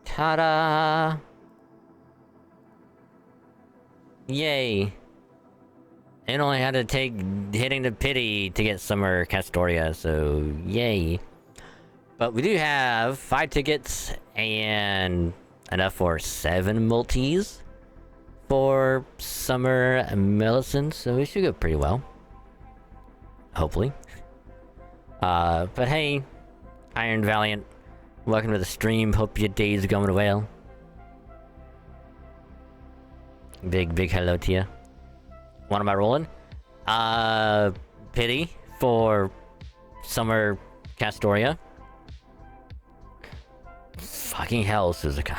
Ta-da! Yay! It only had to take hitting the pity to get Summer Castoria, so yay. But we do have 5 tickets and enough for 7 multis for Summer Millicent, so we should go pretty well. Hopefully. But hey, Iron Valiant, welcome to the stream. Hope your day's going well. Big hello to you. What am I rolling? Pity for Summer Castoria. Fucking hell, Suzuka.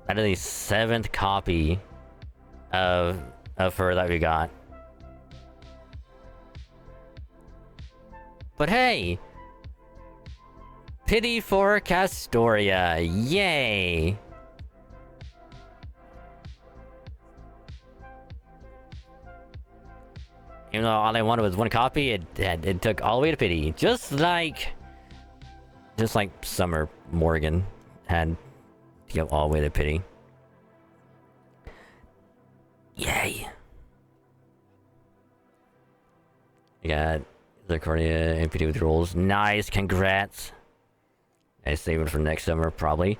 That is the 7th copy of her that we got. But hey! Pity for Castoria. Yay! Even though all I wanted was 1 copy, it took all the way to pity. Just like Summer Morgan had to go all the way to pity. Yay! You got Zirconia NPD with rolls. Nice, congrats. I save it for next summer, probably.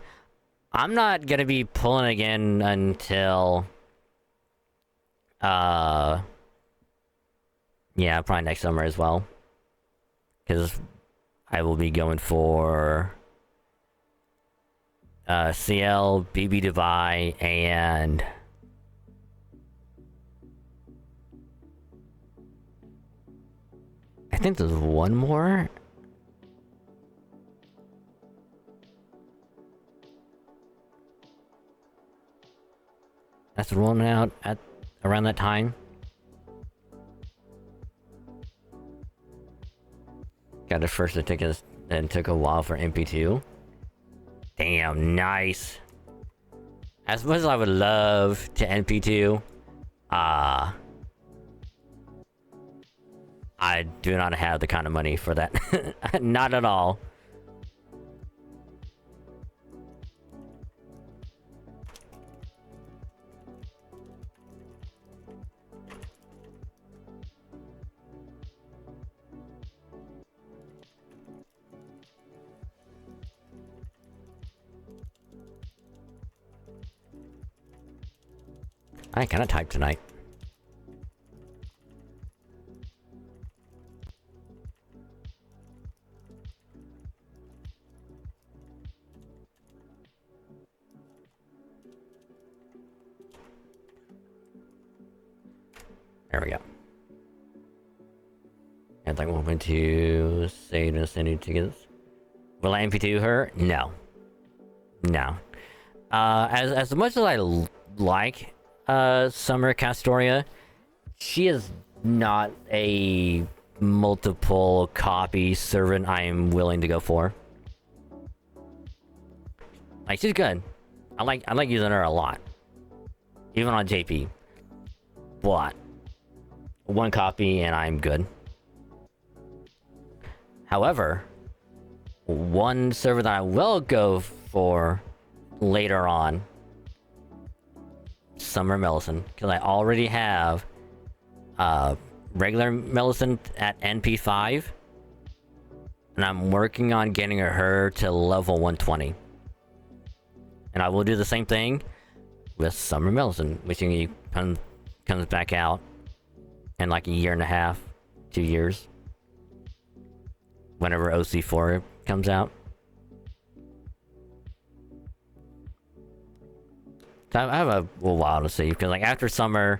I'm not gonna be pulling again until... yeah, probably next summer as well. Because I will be going for... CL, BB Dubai, and... I think there's one more. That's rolling out at around that time. Got it first to take us, and took a while for MP2. Damn, nice. As much as I would love to NP2, I do not have the kind of money for that. Not at all. I kinda type tonight. There we go. And like moving to save and send you tickets. Will I MP2 her? No. No. As much as I like Summer Castoria, she is not a multiple copy servant I am willing to go for. Like, she's good. I like using her a lot. Even on JP. But 1 copy and I'm good. However, one server that I will go for later on, Summer Millicent, because I already have regular Millicent at NP5, and I'm working on getting her to level 120. And I will do the same thing with Summer Millicent, which comes back out in like a year and a half, 2 years. Whenever OC4 comes out. So I have a little while to see, because like after summer,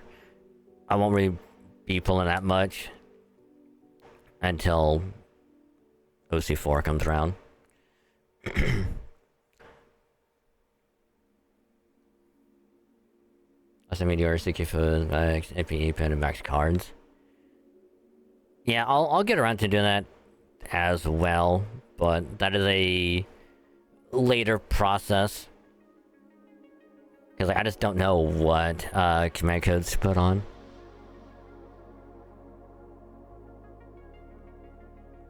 I won't really be pulling that much until OC4 comes around. Awesome meteor, CK food, max, APE, pen, and max cards. Yeah, I'll get around to doing that as well, but that is a later process. Because like, I just don't know what command codes to put on.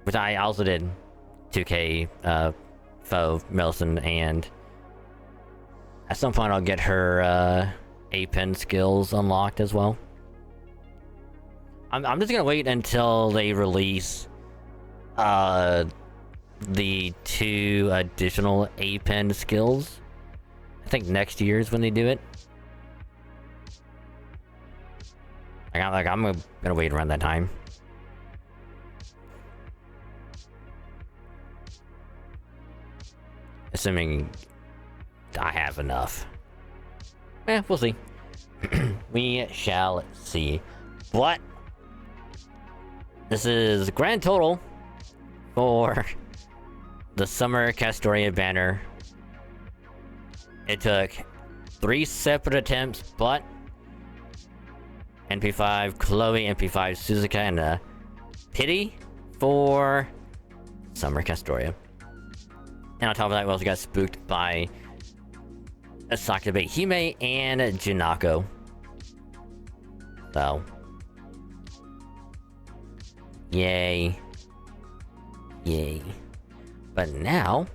Which I also did 2K Foe, Millicent, and at some point I'll get her A-pen skills unlocked as well. I'm just gonna wait until they release the 2 additional A-pen skills. I think next year is when they do it. I'm gonna wait around that time. Assuming I have enough. We'll see. We shall see. But this is grand total for the Summer Castoria banner. It took 3 separate attempts, but NP5 Chloe, NP5 Suzuka, and a pity for Summer Castoria. And on top of that, we also got spooked by Asaka Hime and Junako. So, yay. Yay. But now,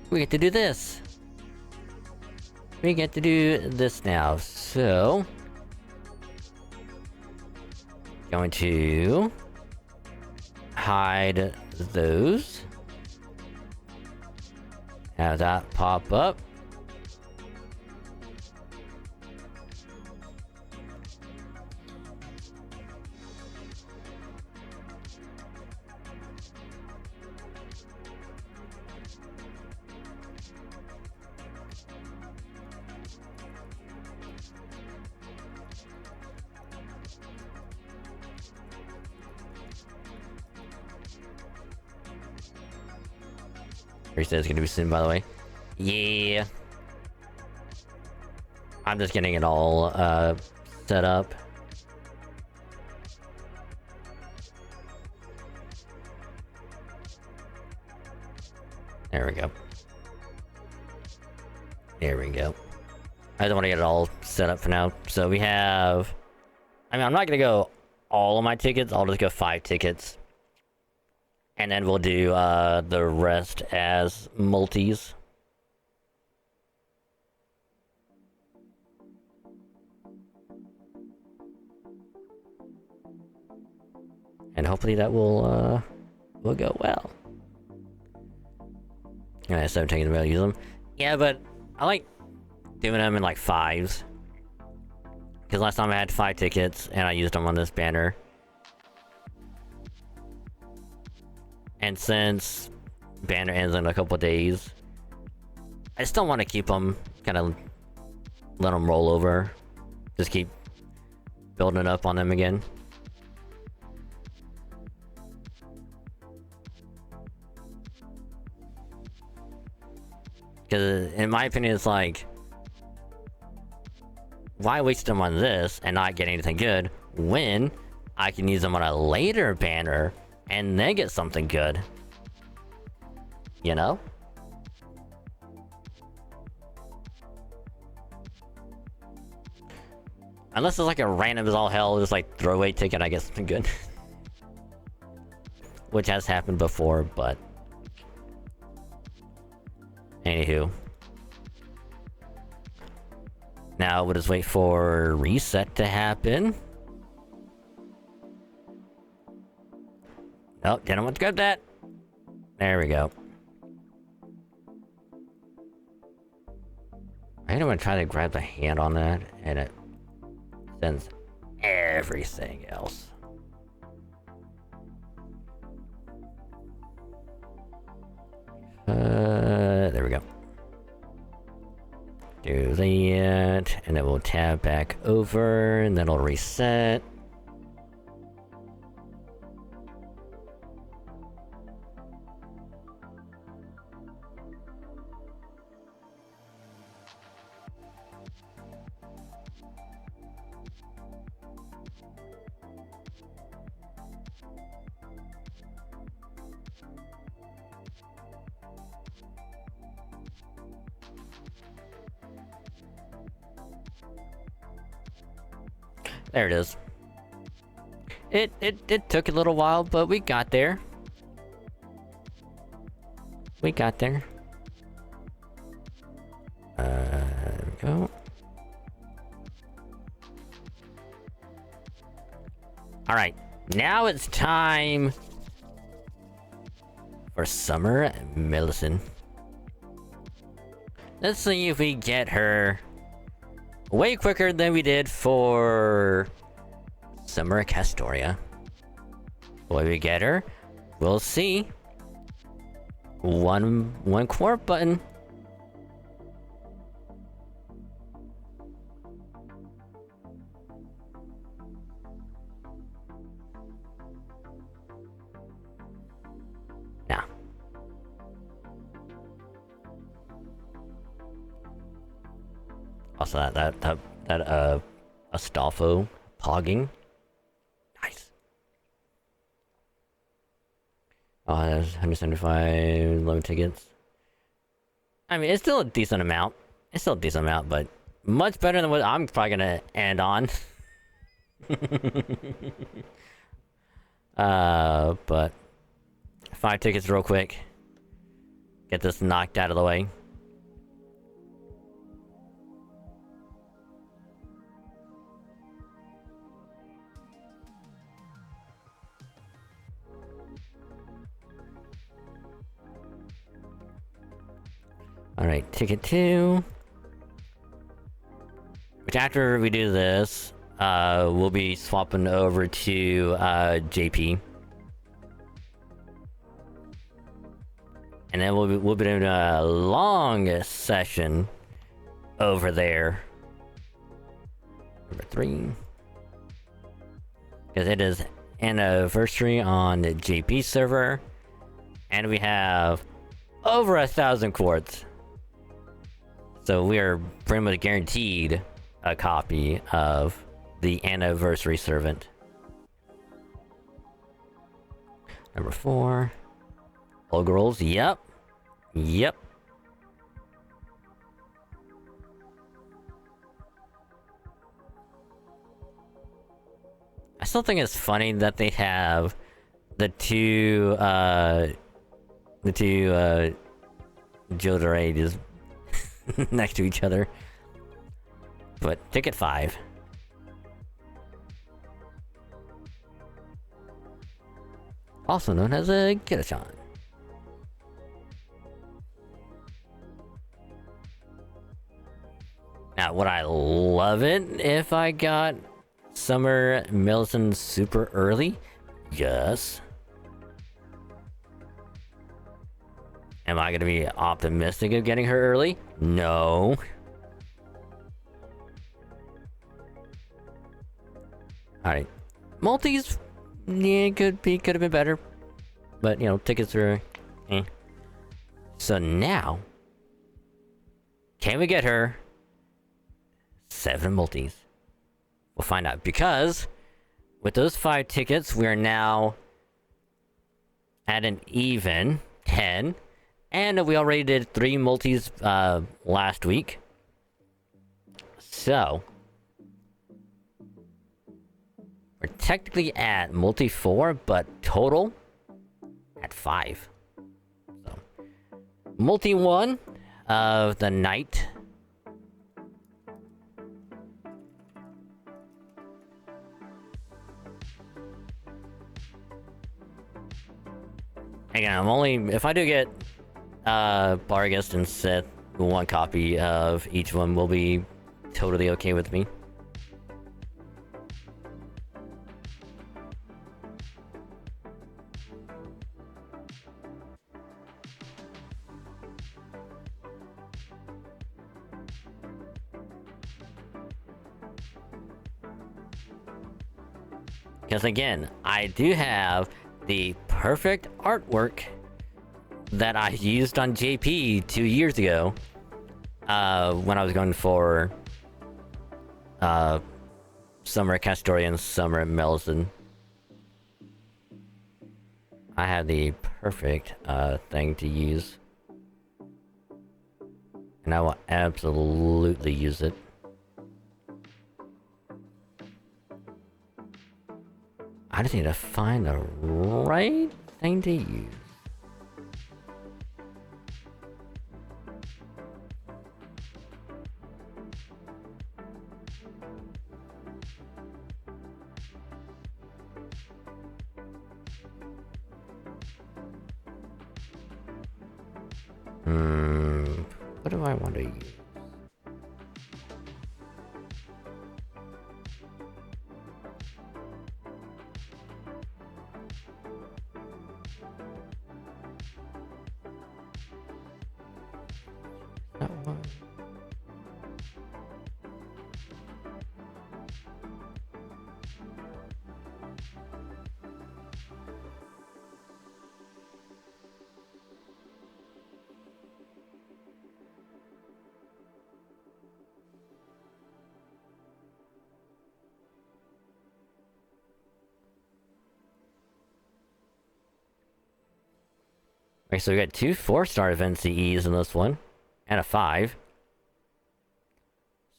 we get to do this. We get to do this now. So, going to hide those. Have that pop up. It's gonna be soon, by the way. Yeah. I'm just getting it all set up. There we go. There we go. I don't want to get it all set up for now. So we have... I mean, I'm not gonna go all of my tickets. I'll just go 5 tickets. And then we'll do the rest as multis. And hopefully that will go well. Yeah, 17 to be able to use them. Yeah, but I like doing them in like 5s. Because last time I had 5 tickets and I used them on this banner. And since banner ends in a couple days, I still want to keep them, kind of let them roll over. Just keep building up on them again. Because in my opinion, it's like, why waste them on this and not get anything good when I can use them on a later banner and then get something good? You know? Unless it's like a random as all hell, just like throwaway ticket, I get something good. Which has happened before, but... Anywho. Now we'll just wait for reset to happen. Nope, didn't want to grab that. There we go. I don't want to try to grab the hand on that, and it sends everything else. There we go. Do that, and then we'll tab back over, and then it'll reset. There it is. It took a little while, but we got there. We got there. There we go. Alright, now it's time for Summer Millicent. Let's see if we get her way quicker than we did for Summer Castoria. Will we get her? We'll see. One quart button. Now. Also that Astolfo pogging. Nice. Oh, there's 175 low tickets. I mean, it's still a decent amount. It's still a decent amount, but much better than what I'm probably gonna end on. But 5 tickets real quick. Get this knocked out of the way. Alright, ticket 2. Which after we do this, we'll be swapping over to JP. And then we'll be doing a long session over there. Number 3. Because it is anniversary on the JP server. And we have over 1,000 quartz. So we are pretty much guaranteed a copy of the Anniversary Servant. Number 4. Old girls, yep. Yep. I still think it's funny that they have the two Jodorei just next to each other. But ticket 5. Also known as a Kirachan. Now, would I love it if I got Summer Millicent super early? Yes. Am I gonna be optimistic of getting her early? No. Alright. Multis, yeah, could have been better. But, you know, tickets are eh. So now, can we get her 7 multis? We'll find out, because with those 5 tickets, we are now at an even 10. And we already did 3 multis last week. So we're technically at multi 4, but total at 5. So multi 1 of the night. Again, I'm only, if I do get Barghest and Seth, 1 copy of each one will be totally okay with me. Because again, I do have the perfect artwork that I used on JP 2 years ago, when I was going for Summer Castoria and Summer Millicent. I had the perfect thing to use. And I will absolutely use it. I just need to find the right thing to use. What do I want to use? That one. Okay, so we got 2 4-star event CEs in this one, and a 5.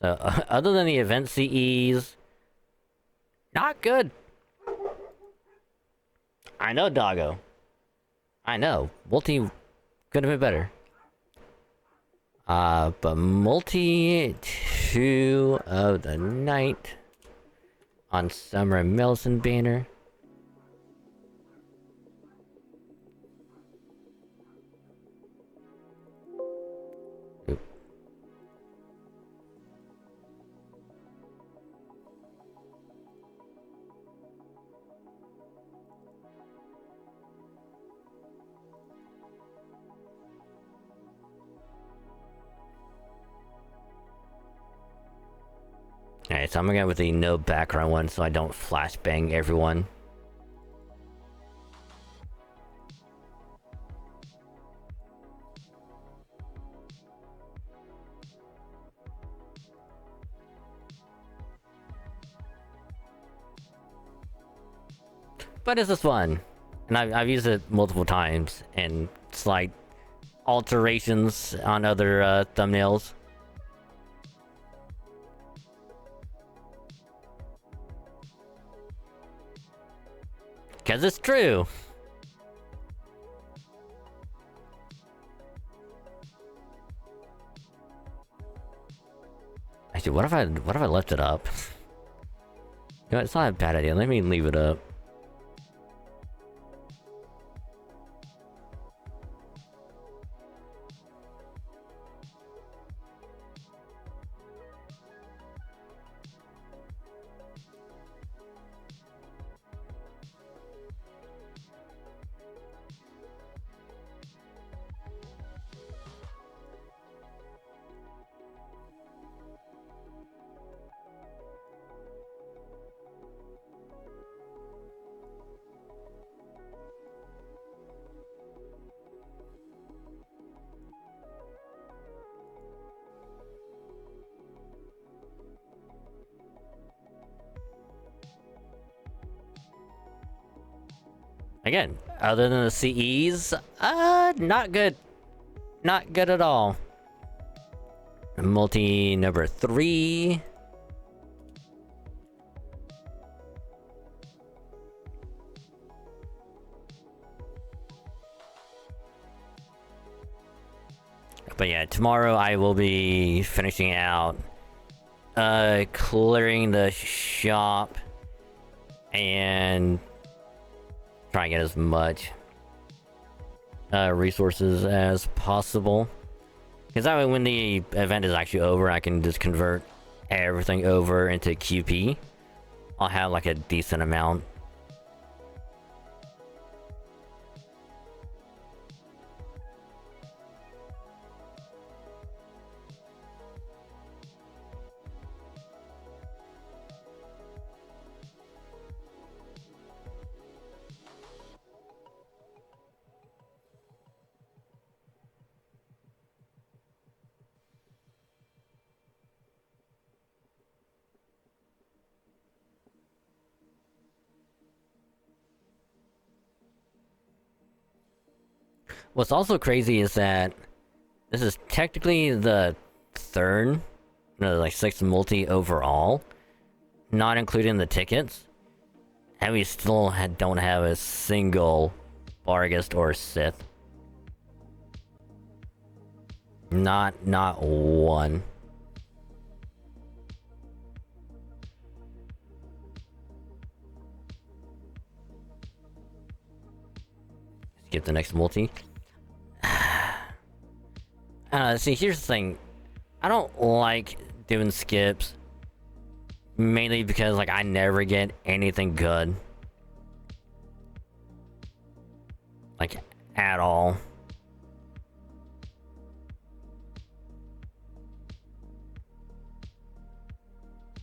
So, other than the event CEs, not good. I know, doggo. I know. Multi could have been better. But multi 2 of the night on Summer and Millicent banner. Alright, so I'm gonna go with the no background one so I don't flashbang everyone. But it's just fun. And I've used it multiple times and slight alterations on other thumbnails. Cause it's true. Actually, what if I left it up? You know, it's not a bad idea. Let me leave it up. Again, other than the CEs, not good. Not good at all. Multi number 3. But yeah, tomorrow I will be finishing out clearing the shop and try and get as much resources as possible. Because that way when the event is actually over, I can just convert everything over into QP. I'll have like a decent amount. What's also crazy is that This is technically the third, no, like sixth multi overall, not including the tickets, and we still don't have a single Barghest or Sith. Not one. Skip the next multi. See, here's the thing. I don't like doing skips. Mainly because, like, I never get anything good. Like, at all.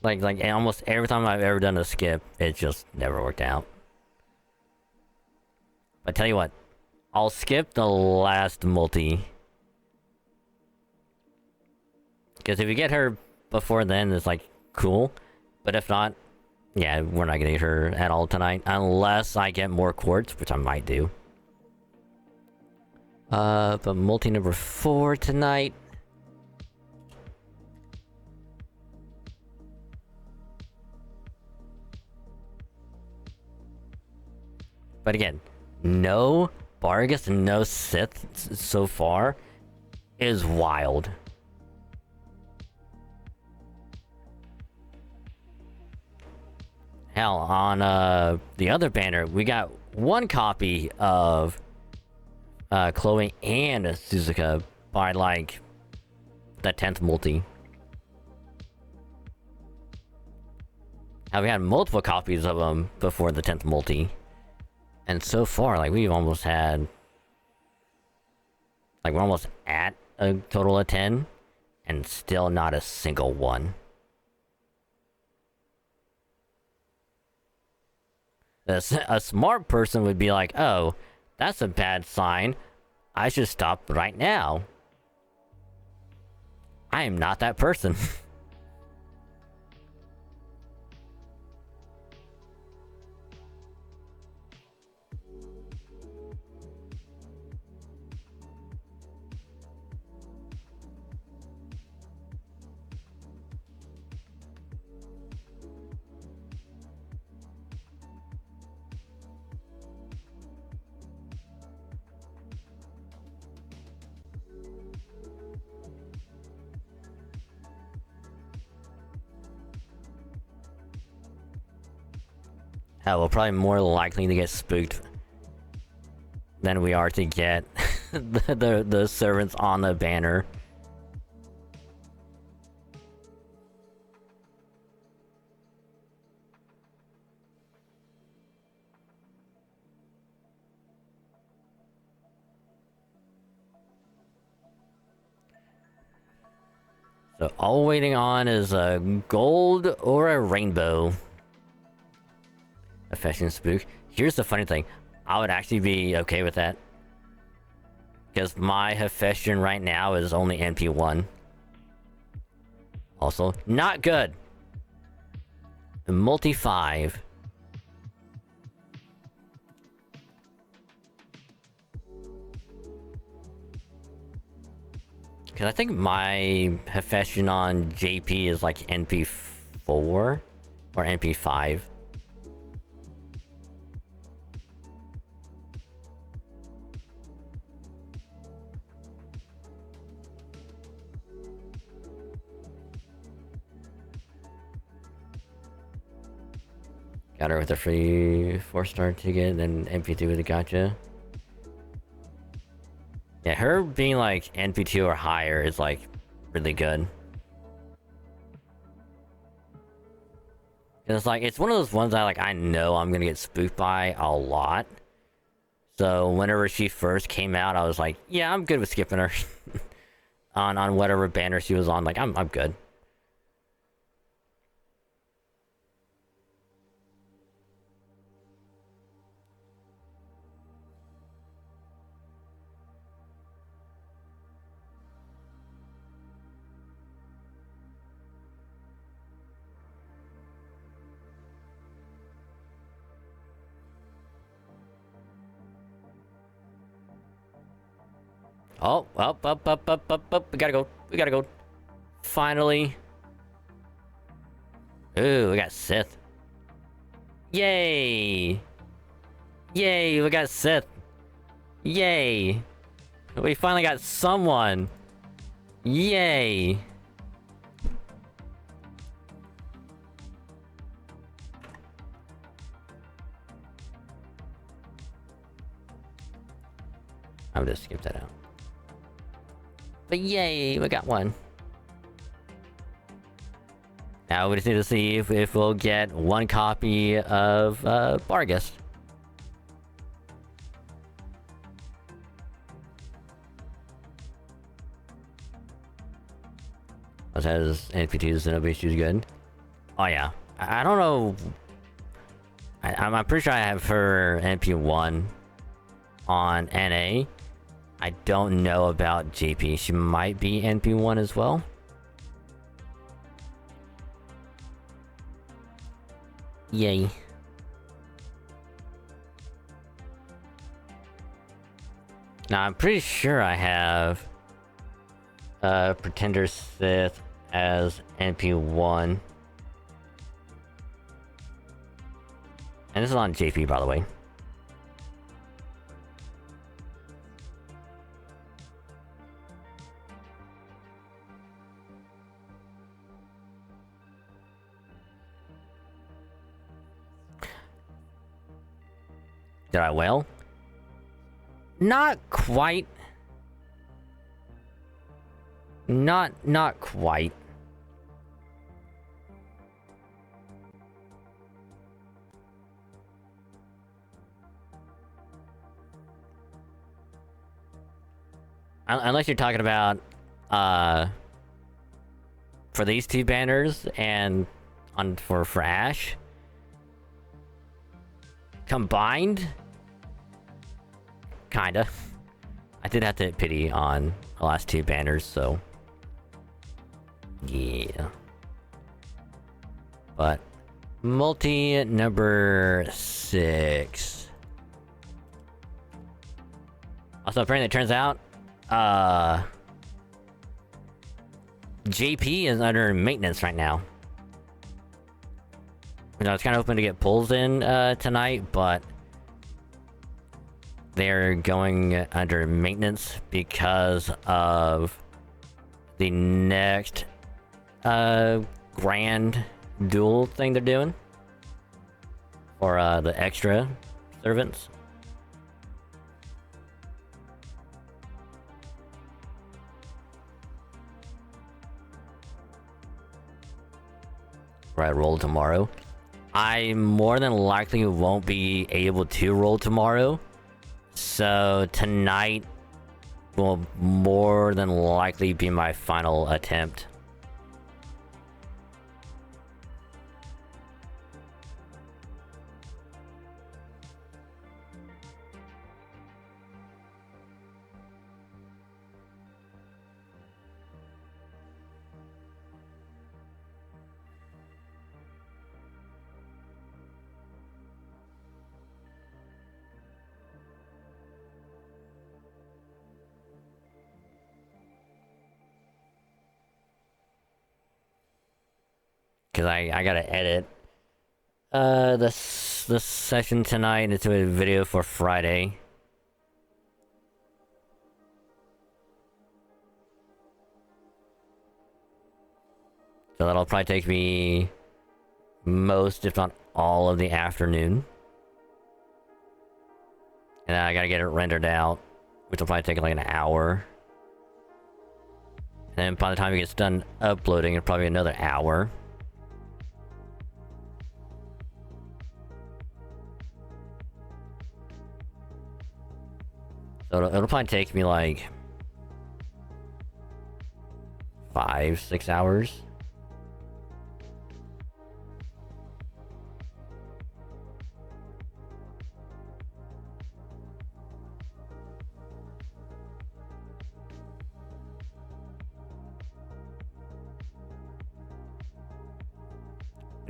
Like almost every time I've ever done a skip, it just never worked out. But tell you what, I'll skip the last multi. Because if you get her before then, it's like, cool. But if not, yeah, we're not gonna get her at all tonight. Unless I get more quartz, which I might do. But multi number 4 tonight. But again, no Barghest and no Sith so far is wild. Hell, on the other banner, we got one copy of Chloe and Suzuka by like the 10th multi. Now we had multiple copies of them before the 10th multi. And so far, like, we've almost had... Like, we're almost at a total of 10, and still not a single one. A smart person would be like, oh, that's a bad sign. I should stop right now. I am not that person. We're probably more likely to get spooked than we are to get the servants on the banner. So all we're waiting on is a gold or a rainbow. A fashion spook. Here's the funny thing. I would actually be okay with that. Because my Hephaestion right now is only NP1. Also, not good. Multi 5. Because I think my Hephaestion on JP is like NP4 or NP5. Got her with a free 4-star ticket, then NP2 with a gotcha. Yeah, her being like NP2 or higher is like really good. And it's like, it's one of those ones I know I'm gonna get spooked by a lot. So whenever she first came out, I was like, yeah, I'm good with skipping her. on whatever banner she was on, like I'm good. Oh, up. We gotta go. We gotta go. Finally. Ooh, we got Sith. Yay! Yay, we got Sith. Yay! We finally got someone. Yay! I'm gonna skip that out. But yay, we got one. Now we just need to see if we'll get one copy of Vargas. It says NP2's and OB2's good. Oh yeah. I don't know. I'm pretty sure I have her NP1 on NA. I don't know about JP. She might be NP1 as well. Yay. Now I'm pretty sure I have Pretender Sith as NP1. And this is on JP, by the way. Did I whale? Not quite. Not quite. Unless you're talking about for these two banners and for Ash combined, kinda. I did have to hit pity on the last two banners, so yeah. But multi number 6. Also, apparently it turns out JP is under maintenance right now. You know, it's kind of hoping to get pulls in tonight, but they're going under maintenance because of the next grand duel thing they're doing for the extra servants. Where I roll tomorrow. I more than likely won't be able to roll tomorrow. So tonight will more than likely be my final attempt. Because I gotta edit this session tonight into a video for Friday. So that'll probably take me most, if not all, of the afternoon. And then I gotta get it rendered out, which will probably take like an hour. And then by the time it gets done uploading, it'll probably be another hour. So it'll probably take me like 5-6 hours.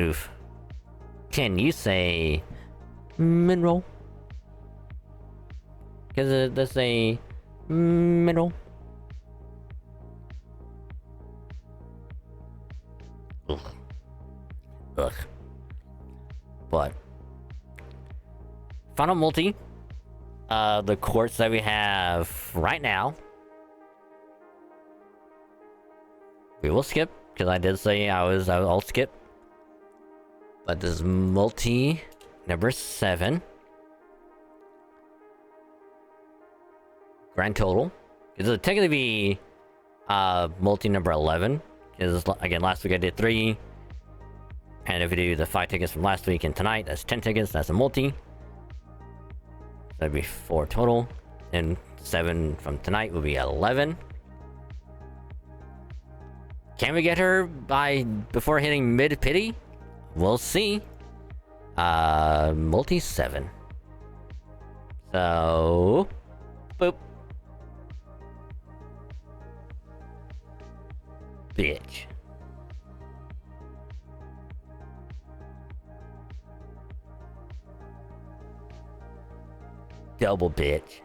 Oof. Can you say mineral? Because there's a Middle. Ugh. Ugh. But final multi. The quartz that we have right now, we will skip because I did say I'll skip. But this is multi number 7. Grand total. It'll technically be multi number 11. Because again, last week I did 3. And if we do the 5 tickets from last week and tonight, that's 10 tickets, that's a multi. That'd be 4 total. And 7 from tonight will be 11. Can we get her before hitting mid pity? We'll see. Multi 7. So boop. Bitch. Double bitch.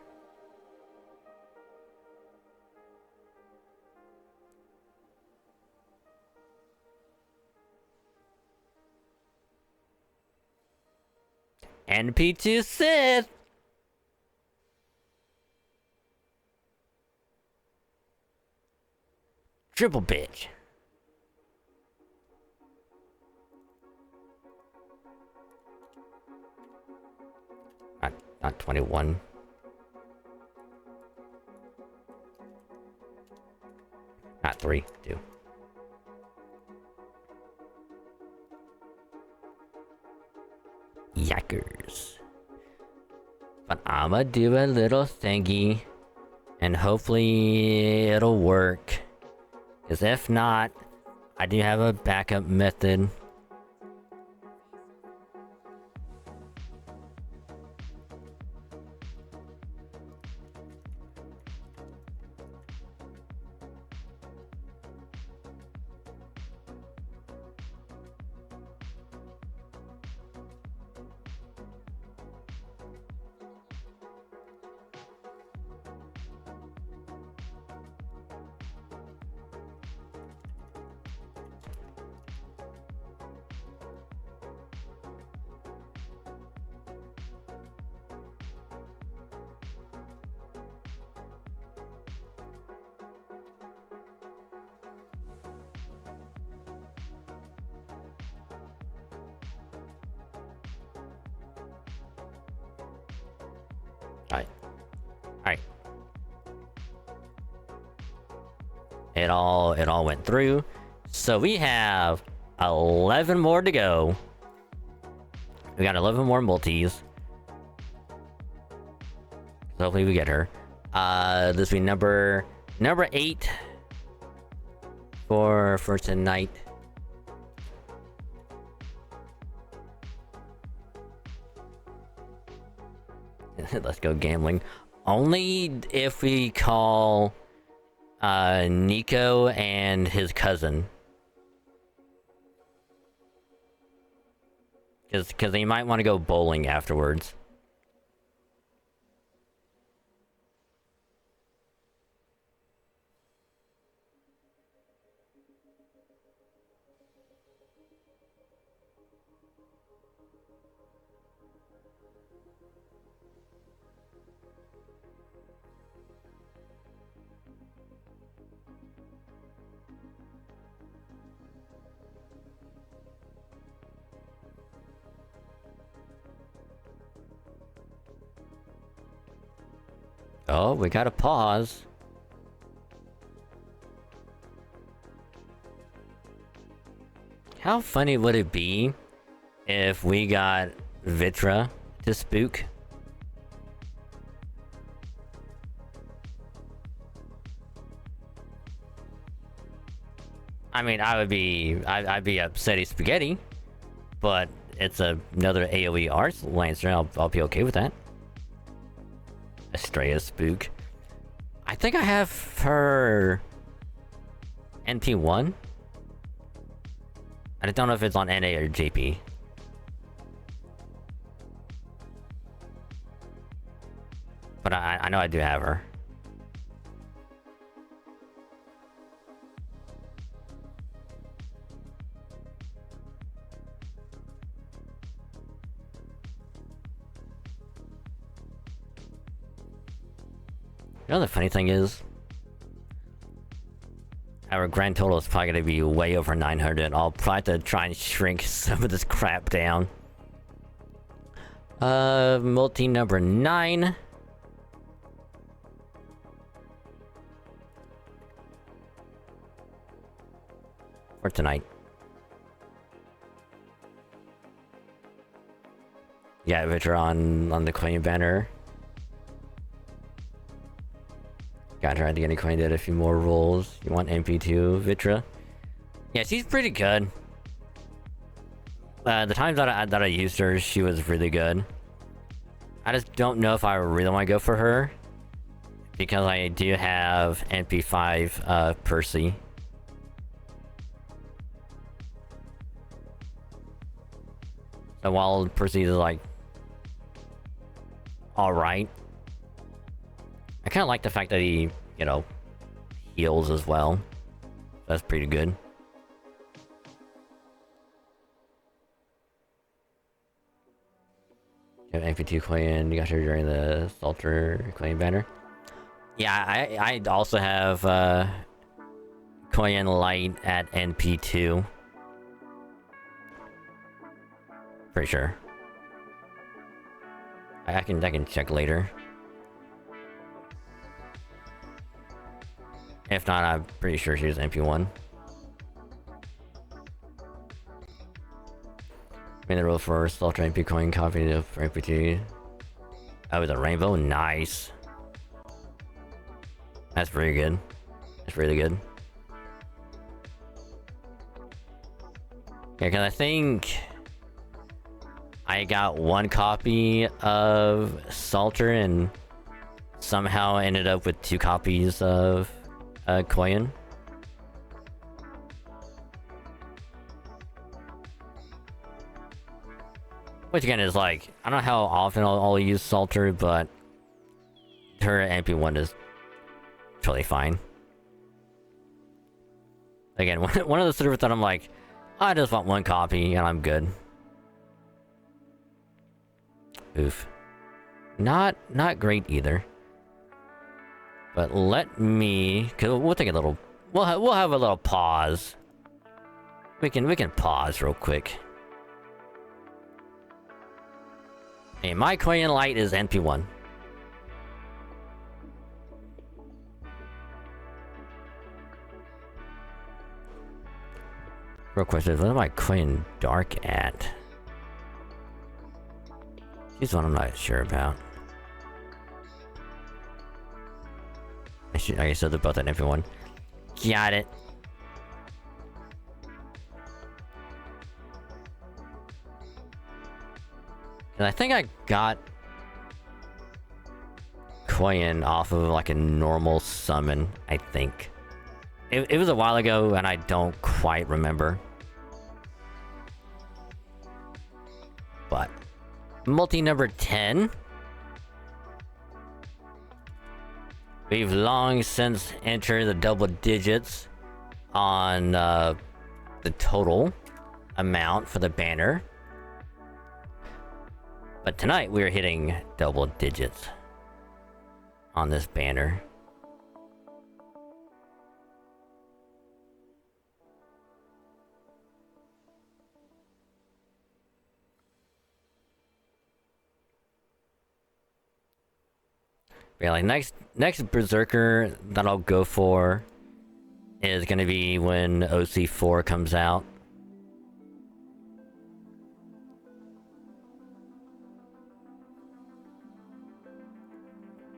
NP2 Sith. Triple bitch. Not 21. Not 3, 2. Yikers. But I'ma do a little thingy. And hopefully it'll work. Because if not, I do have a backup method. Alright. It all went through. So we have 11 more to go. We got 11 more multis. So hopefully we get her. This will be number 8 for tonight. Let's go gambling. Only if we call Nico and his cousin. Because they might want to go bowling afterwards. Oh, we gotta pause. How funny would it be if we got Vitra to spook? I mean, I'd be upsetty spaghetti, but it's another AoE Arts Lancer. I'll be okay with that. Estrella spook. I think I have her NP1. I don't know if it's on NA or JP. But I know I do have her. You know the funny thing is, our grand total is probably gonna be way over 900. I'll probably have to try and shrink some of this crap down. Multi number 9. For tonight. Yeah, Vitra on the coin banner. Got her to get acquainted a few more rolls. You want MP2, Vitra? Yeah, she's pretty good. The times that I used her, she was really good. I just don't know if I really want to go for her. Because I do have MP5 Percy. So while Percy is like alright, I kind of like the fact that he, you know, heals as well. That's pretty good. You have MP2 coin, you got her during the Salter coin banner. Yeah, I also have coin light at NP2. Pretty sure. I can check later. If not, I'm pretty sure she was MP1. Made the rule for Salter MP coin copy of MP2. Oh, the rainbow? Nice. That's pretty good. That's really good. Yeah, because I think I got one copy of Salter and somehow ended up with 2 copies of Koyan. Which again is like, I don't know how often I'll use Salter, but her MP1 is totally fine. Again, one of the servers that I'm like, I just want 1 copy and I'm good. Oof. Not great either. But let me, cause we'll take a little, we'll have a little pause. We can pause real quick. Hey, my coin light is NP1. Real question, what am I coin dark at? She's one I'm not sure about. I guess they're both at NP1. Got it. And I think I got Koyan off of like a normal summon, I think. It was a while ago and I don't quite remember. But multi number 10. We've long since entered the double digits on the total amount for the banner. But tonight we are hitting double digits on this banner. Yeah, like next Berserker that I'll go for is gonna be when OC4 comes out.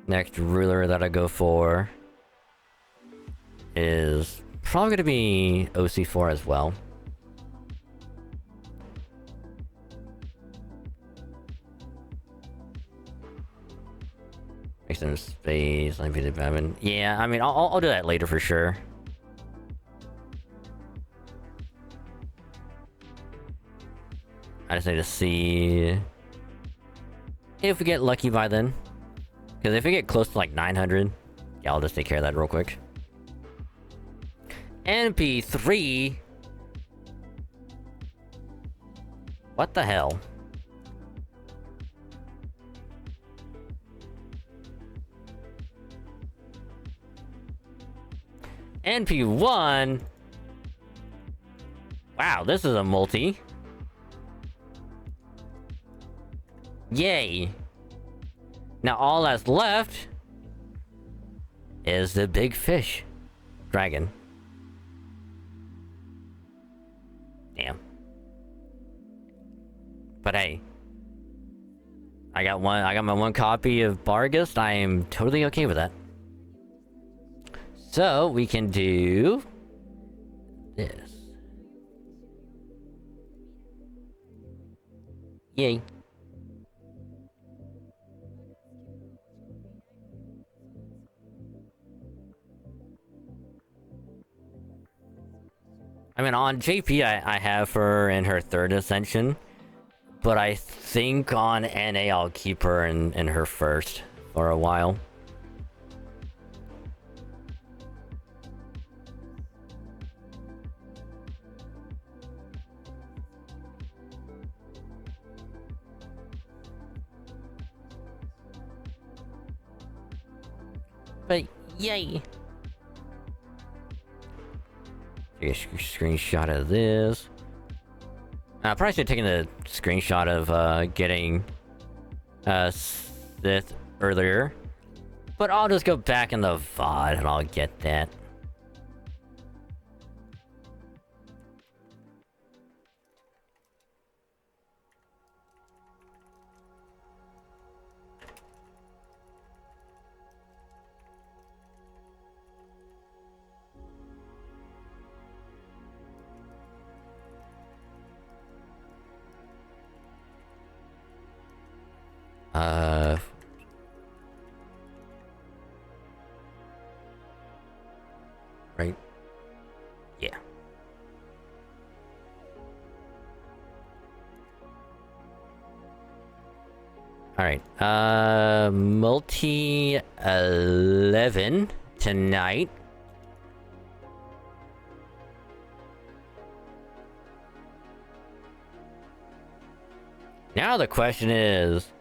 Next ruler that I go for is probably gonna be OC4 as well. Make some space, let me do Batman. Yeah, I mean, I'll do that later for sure. I just need to see if we get lucky by then. Because if we get close to like 900, yeah, I'll just take care of that real quick. NP3? What the hell? NP1. Wow, this is a multi. Yay. Now all that's left is the big fish dragon. Damn. But hey, I got my one copy of Bargust. I am totally okay with that. So we can do this. Yay. I mean, on JP, I have her in her 3rd ascension, but I think on NA I'll keep her in her 1st for a while. But yay! Take a screenshot of this. I probably should have taken a screenshot of getting Sith earlier, but I'll just go back in the VOD and I'll get that. Right? Yeah. Alright, multi 11 tonight. Now the question is,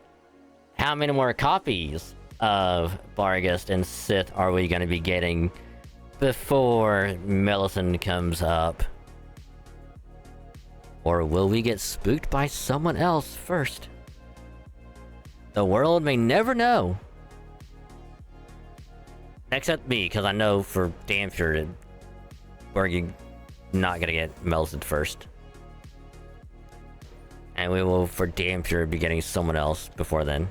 how many more copies of Bargust and Sith are we going to be getting before Millicent comes up? Or will we get spooked by someone else first? The world may never know. Except me, because I know for damn sure that we're not gonna get Millicent first. And we will for damn sure be getting someone else before then.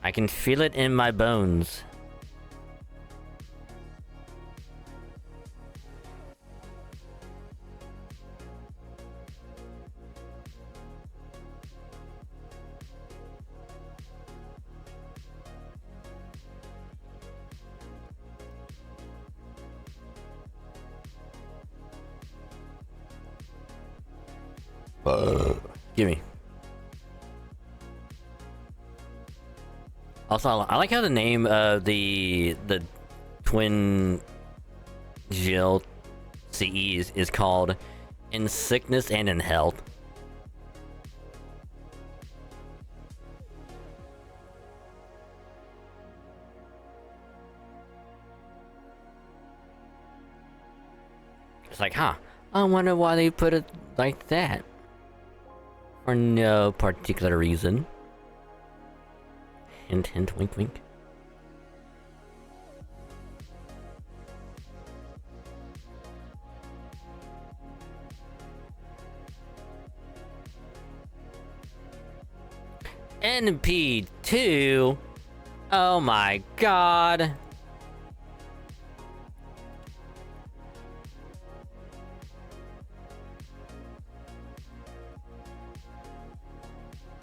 I can feel it in my bones. Gimme. Also, I like how the name of the twin Jill CEs is called In Sickness and in Health. It's like, huh, I wonder why they put it like that. For no particular reason. Hint, hint, wink, wink. NP2? Oh my god.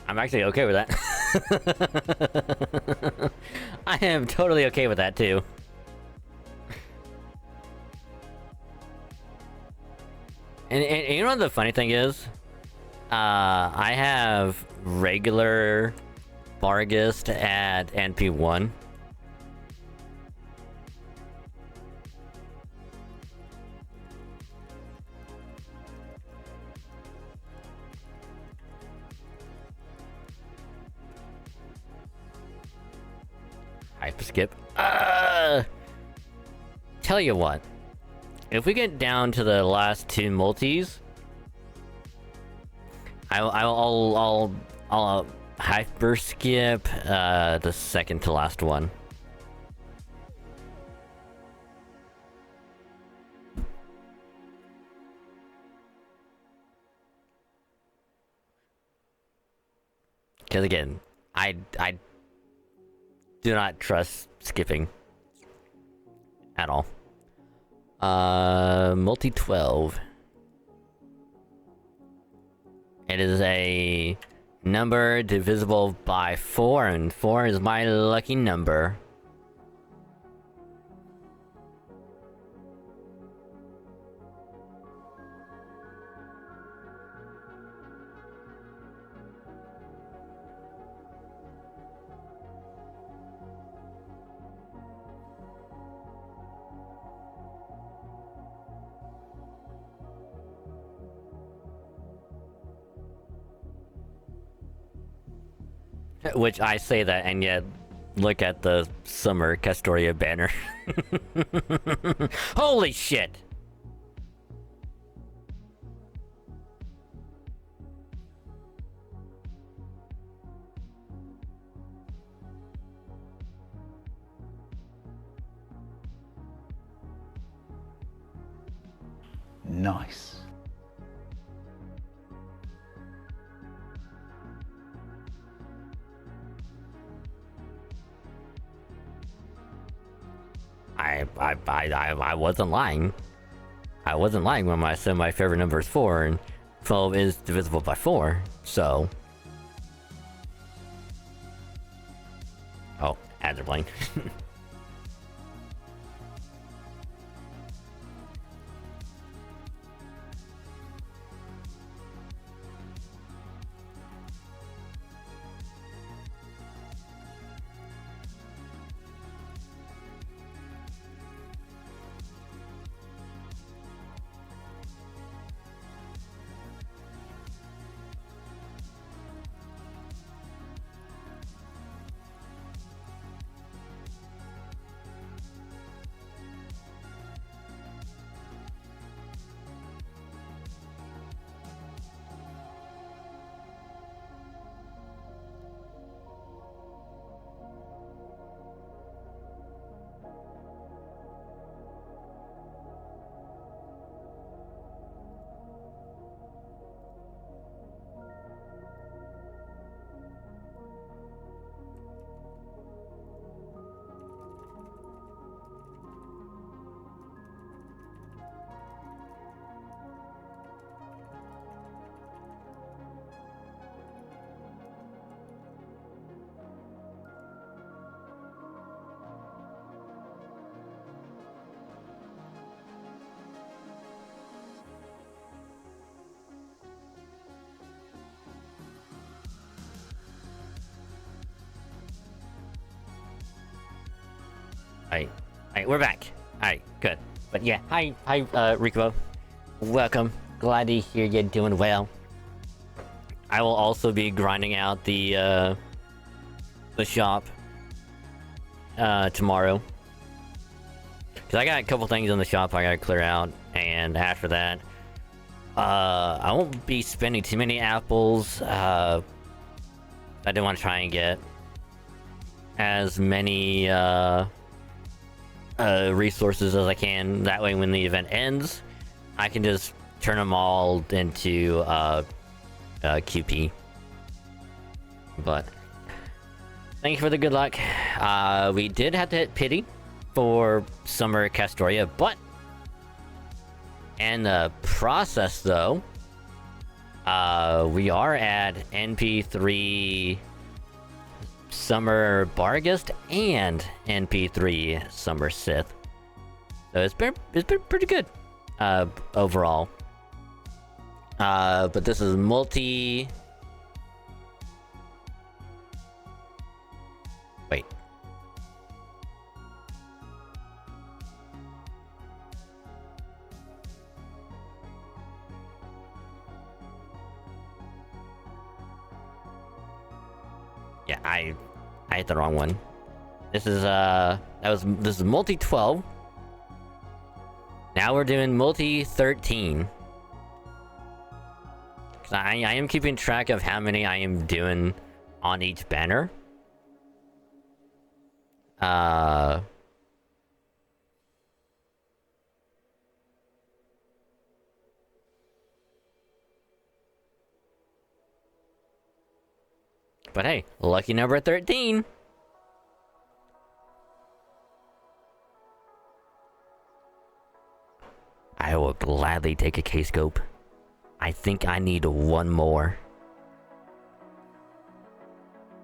I'm actually okay with that. I am totally okay with that too. And you know what the funny thing is? I have regular Bargust at NP1. Hyper skip. tell you what. If we get down to the last two multis, I'll hyper skip the second to last one. Because again, I do not trust skipping at all. Multi 12. It is a number divisible by 4, and 4 is my lucky number. Which I say that, and yet look at the Summer Castoria banner. Holy shit! Nice. I wasn't lying. I wasn't lying when I said my favorite number is 4, and 12 is divisible by 4, so... Oh, ads are playing. Alright, we're back. Alright, good. But yeah, hi, Rico. Welcome. Glad to hear you're doing well. I will also be grinding out the shop tomorrow. Cause I got a couple things in the shop I gotta clear out, and after that, I won't be spending too many apples. I do want to try and get as many resources as I can. That way, when the event ends, I can just turn them all into QP. But thank you for the good luck. We did have to hit pity for Summer Castoria, but in the process, though, we are at NP3 Summer Barghest and NP3 Summer Sith. So it's been pretty good overall. But this is multi. Wait. Yeah, I hit the wrong one. This is this is multi 12. Now we're doing multi 13. I am keeping track of how many I am doing on each banner. But hey, lucky number 13. I will gladly take a K-scope. I think I need one more.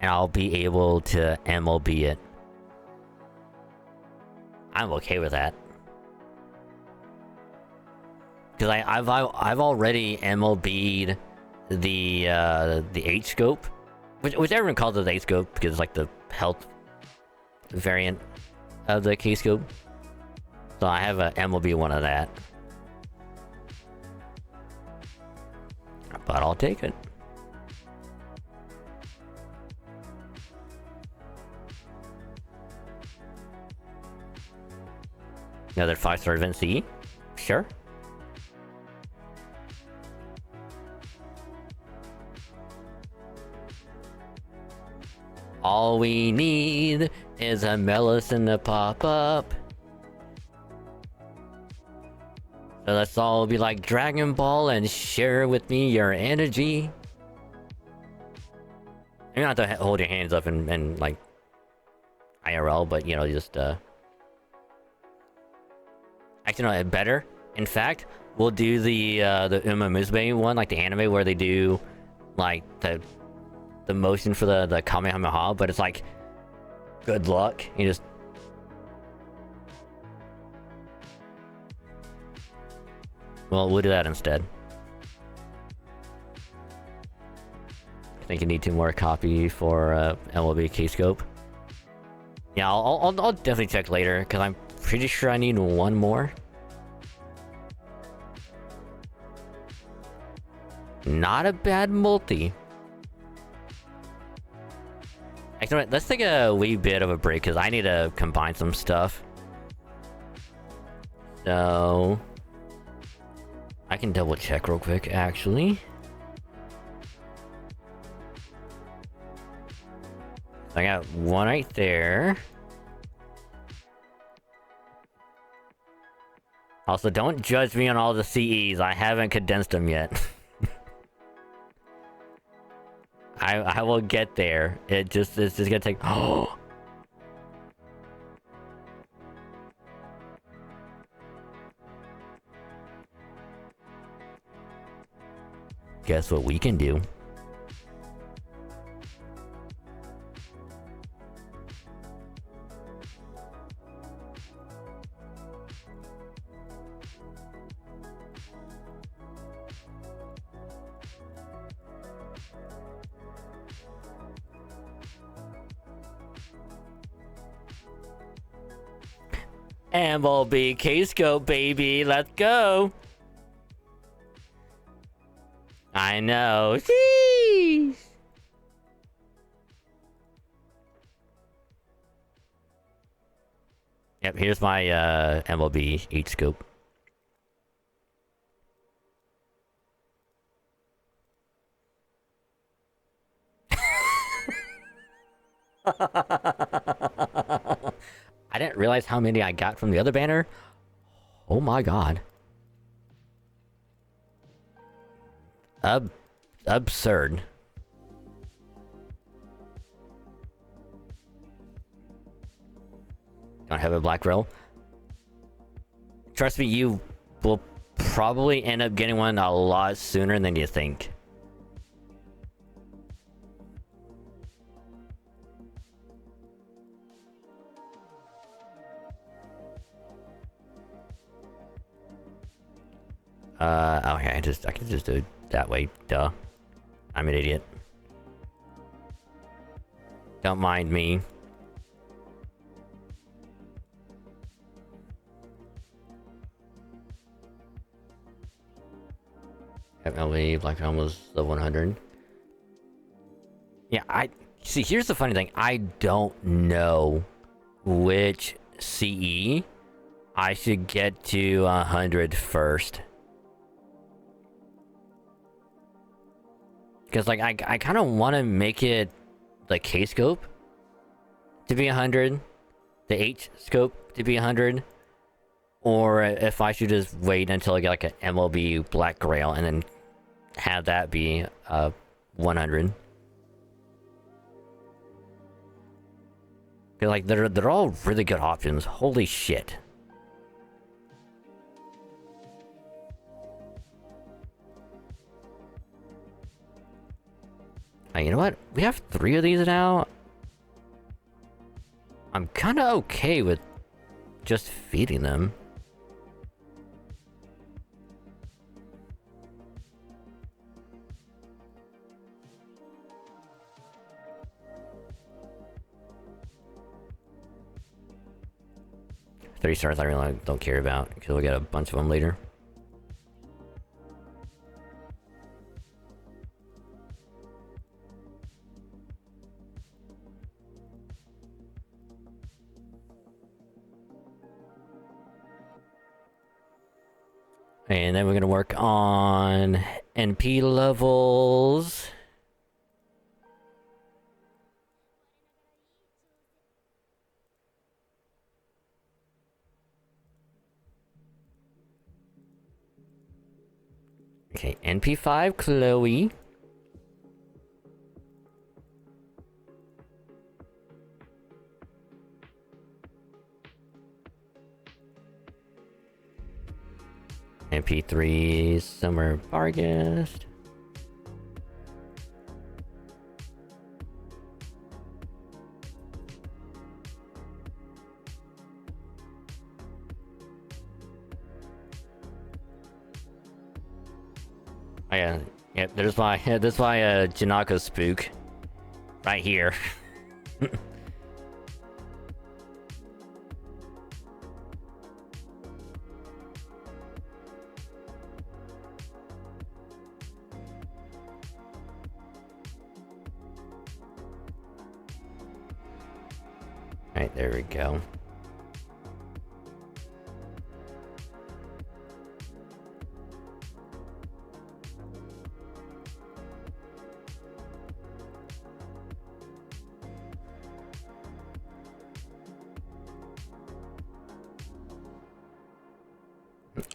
And I'll be able to MLB it. I'm okay with that. Because I've already MLB'd the H-scope. Which everyone calls it the H-scope because it's like the health variant of the K-scope. So I have a MLB one of that. But I'll take it. Another 5-star event CE? Sure. All we need is a Melicent to pop up. So let's all be like Dragon Ball and share with me your energy. You don't have to hold your hands up and like IRL, but you know, just actually no, better. In fact, we'll do the Uma Musume one, like the anime where they do like the motion for the Kamehameha, but it's like good luck. You just well, we'll do that instead. I think you need 2 more copy for MLB K-scope. Yeah, I'll definitely check later because I'm pretty sure I need 1 more. Not a bad multi. Actually, let's take a wee bit of a break because I need to combine some stuff. So I can double check real quick, actually. I got 1 right there. Also, don't judge me on all the CEs. I haven't condensed them yet. I will get there. It's just gonna take. Oh. Guess what we can do? MLB K-scope, baby, let's go. I know. Jeez. Yep, here's my MLB H-scope. I didn't realize how many I got from the other banner. Oh my god. Absurd. Don't have a black rail. Trust me, you will probably end up getting one a lot sooner than you think. Okay, I can just do it that way, duh. I'm an idiot. Don't mind me. FLE, Black Realm was the 100. Yeah, see, here's the funny thing. I don't know which CE I should get to 100 first. Because, like, I kind of want to make it the K scope to be 100, the H scope to be 100, or if I should just wait until I get like an MLB Black Grail and then have that be 100. Cause like they're all really good options. Holy shit. You know what? We have 3 of these now. I'm kind of okay with just feeding them. Three stars I really don't care about because we'll get a bunch of them later. And then we're gonna work on NP levels. Okay, NP5 Chloe. NP3 Summer Vargas. Oh yeah, yep. There's my Janako spook, right here. Alright, there we go.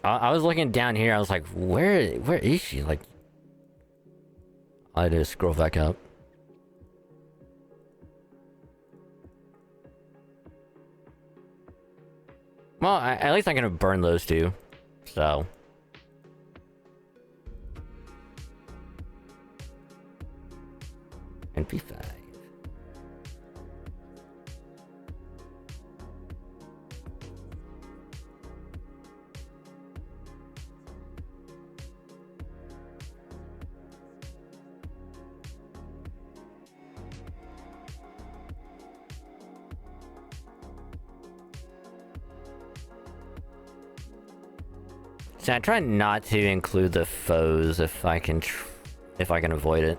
I was looking down here, I was like, where is she? Like, I just scroll back up. Well, at least I'm gonna burn those two, so. NP5. So I try not to include the foes if I can avoid it.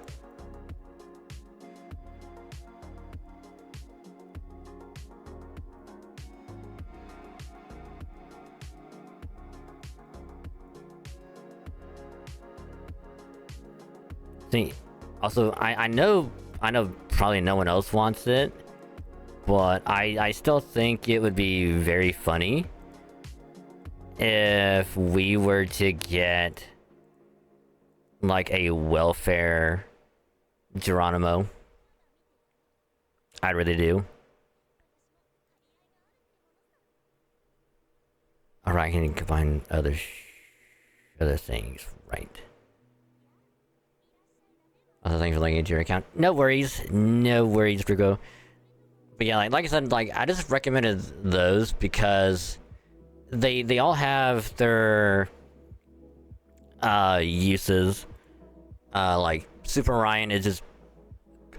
See, also I know probably no one else wants it, but I still think it would be very funny if we were to get like a welfare Geronimo. I really do. Alright, I can combine other things, right. Other things for looking at your account. No worries, Virgo. But yeah, like I said, like I just recommended those because they all have their uses. Like Super Ryan is just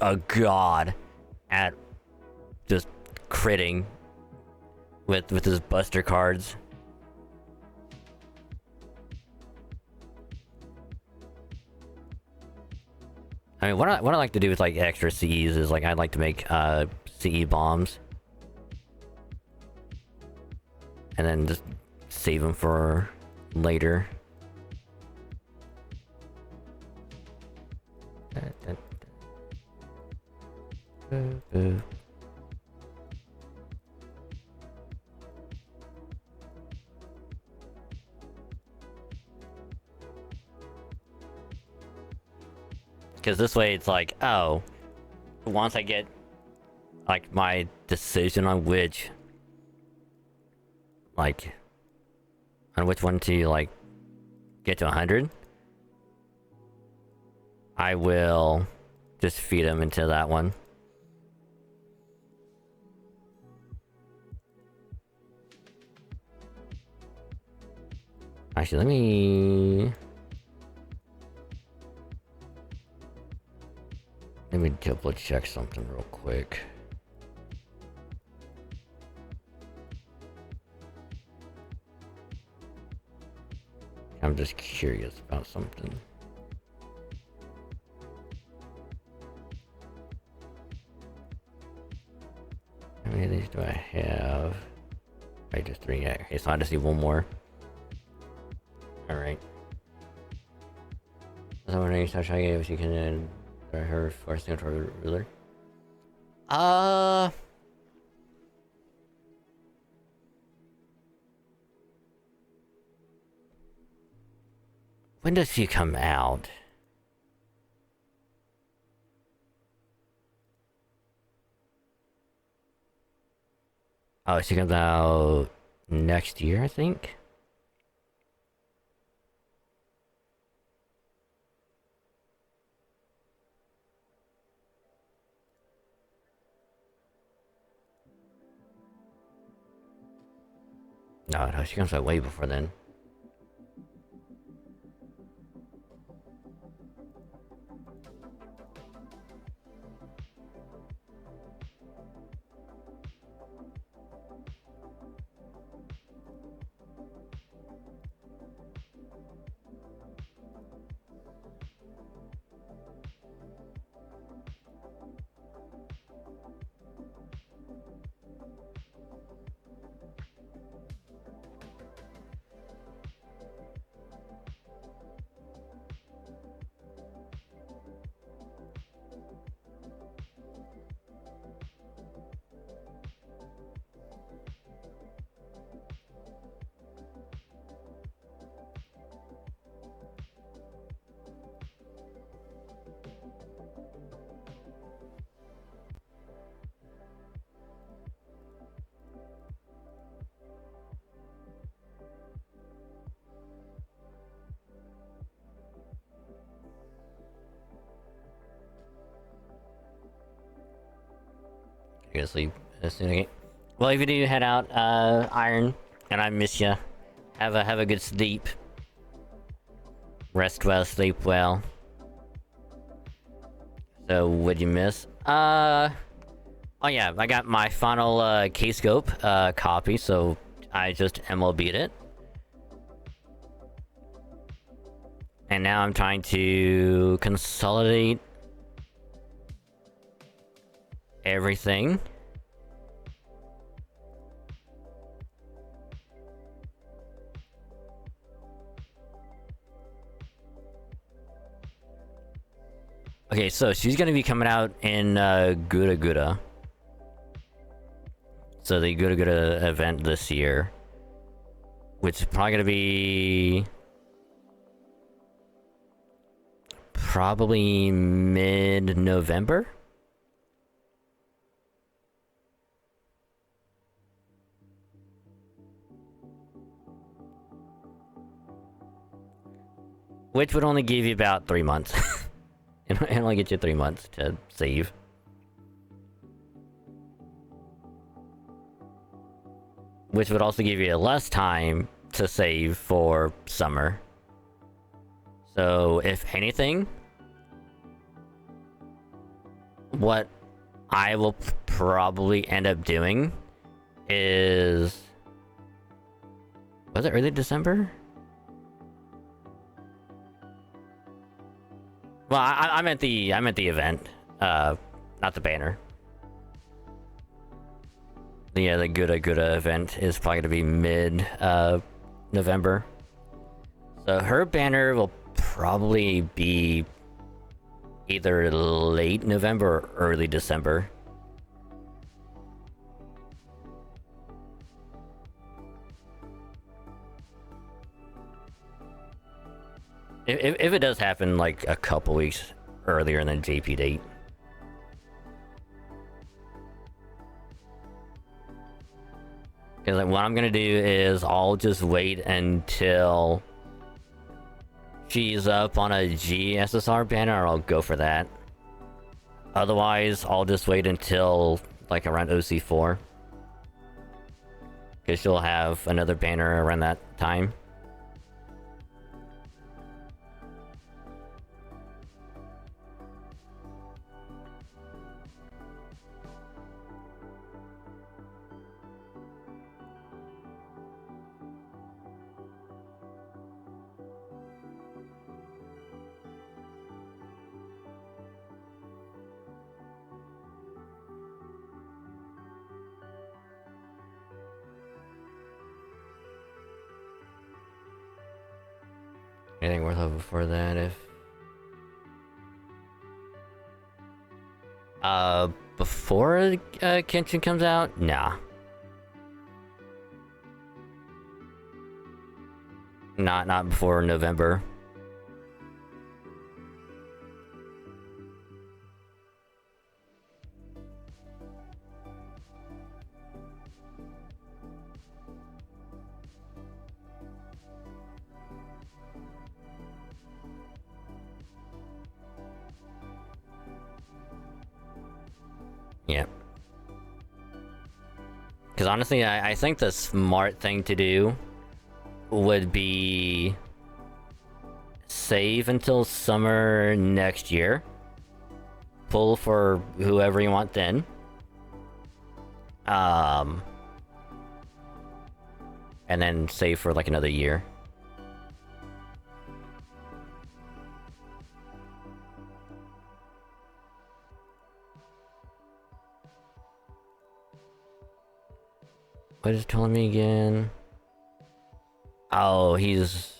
a god at just critting with his buster cards. I mean, what I like to do with like extra CEs is like I'd like to make CE bombs. and then just save them for later. Because this way it's like, oh, once I get like my decision on which one to like get to 100, I will just feed them into that one. Actually, let me double check something real quick. I'm just curious about something. How many of these do I have? Right, just 3. Yeah, okay, so I just need 1 more. Alright. So when I start trying if you can her forcing to a ruler. When does she come out? Oh, she comes out next year, I think. No, she comes out way before then. You gonna sleep as soon as I get... Well, if you do head out, Iron, and I miss you. Have a good sleep. Rest well, sleep well. So, what'd you miss? Oh yeah, I got my final K-Scope copy, so I just MLB'd it. And now I'm trying to consolidate everything. Okay, so she's gonna be coming out in Gura Gura. So the Gura Gura event this year, which is probably gonna be probably mid-November. Which would only give you about 3 months. It only get you 3 months to save. Which would also give you less time to save for summer. So, if anything, what I will probably end up doing is... Was it early December? Well, I meant the event, not the banner. Yeah, the Gura event is probably gonna be mid November. So her banner will probably be either late November or early December. If it does happen like a couple weeks earlier than JP date. Because like, what I'm gonna do is I'll just wait until she's up on a GSSR banner, or I'll go for that. Otherwise, I'll just wait until like around OC4. Because she'll have another banner around that time. Anything worth it before that, if... before Kenshin comes out? Nah. Not before November. Yeah. Because honestly, I think the smart thing to do would be save until summer next year. Pull for whoever you want then. And then save for like another year. What is it telling me again? Oh, he's...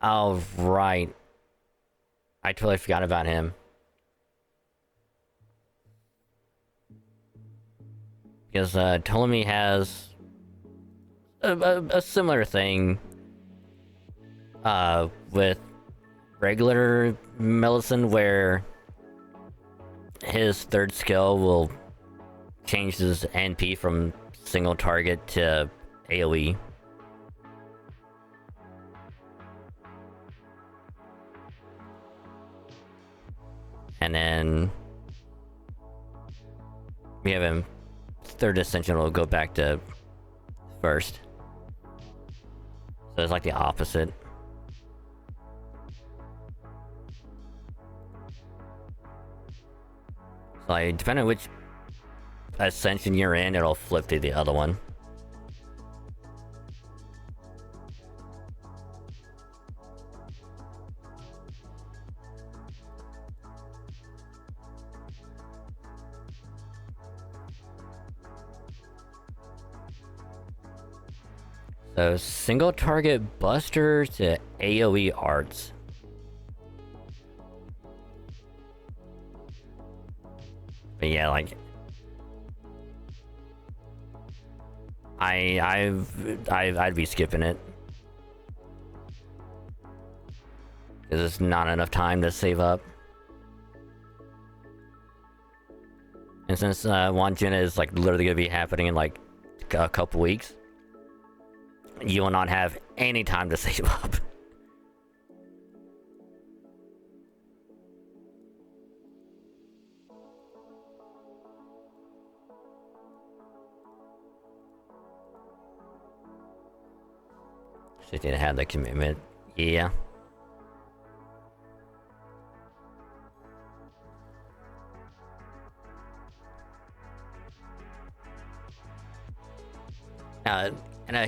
Oh, right. I totally forgot about him. Because Ptolemy has a similar thing with regular Melisson, where his third skill will change his NP from single target to AoE. And then we have him third ascension will go back to first. So it's like the opposite. So like, depending on which ascension you're in, it'll flip to the other one. So single target buster to AoE arts. But yeah, like I'd be skipping it. Because it's not enough time to save up. And since Wanjin is like literally gonna be happening in like a couple weeks, you will not have any time to save up. Just need to have the commitment. Yeah.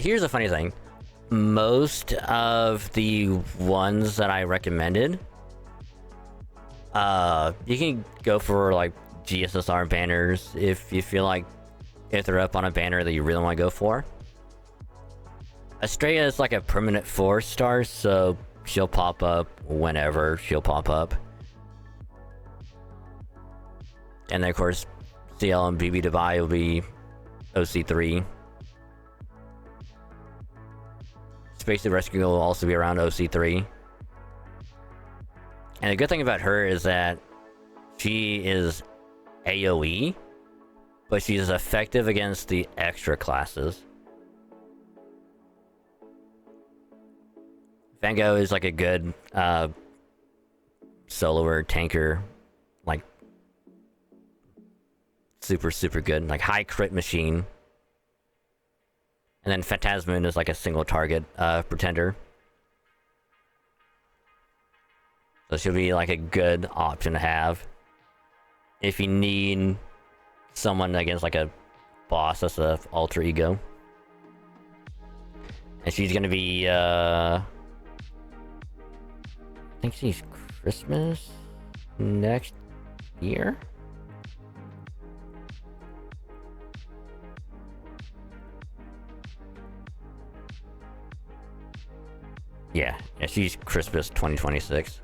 Here's the funny thing. Most of the ones that I recommended, you can go for like GSSR banners if you feel like if they're up on a banner that you really want to go for. Estrella is like a permanent 4-star, so she'll pop up whenever she'll pop up. And then of course, CL and BB Dubai will be OC3. Space the Rescue will also be around OC3. And the good thing about her is that she is AoE, but she's effective against the extra classes. FGO is like a good soloer, tanker, like super good, like high crit machine. And then Phantasmoon is like a single target pretender. So she'll be like a good option to have if you need someone against like a boss that's a alter ego. And she's gonna be I think she's Christmas next year. Yeah, she's Christmas 2026.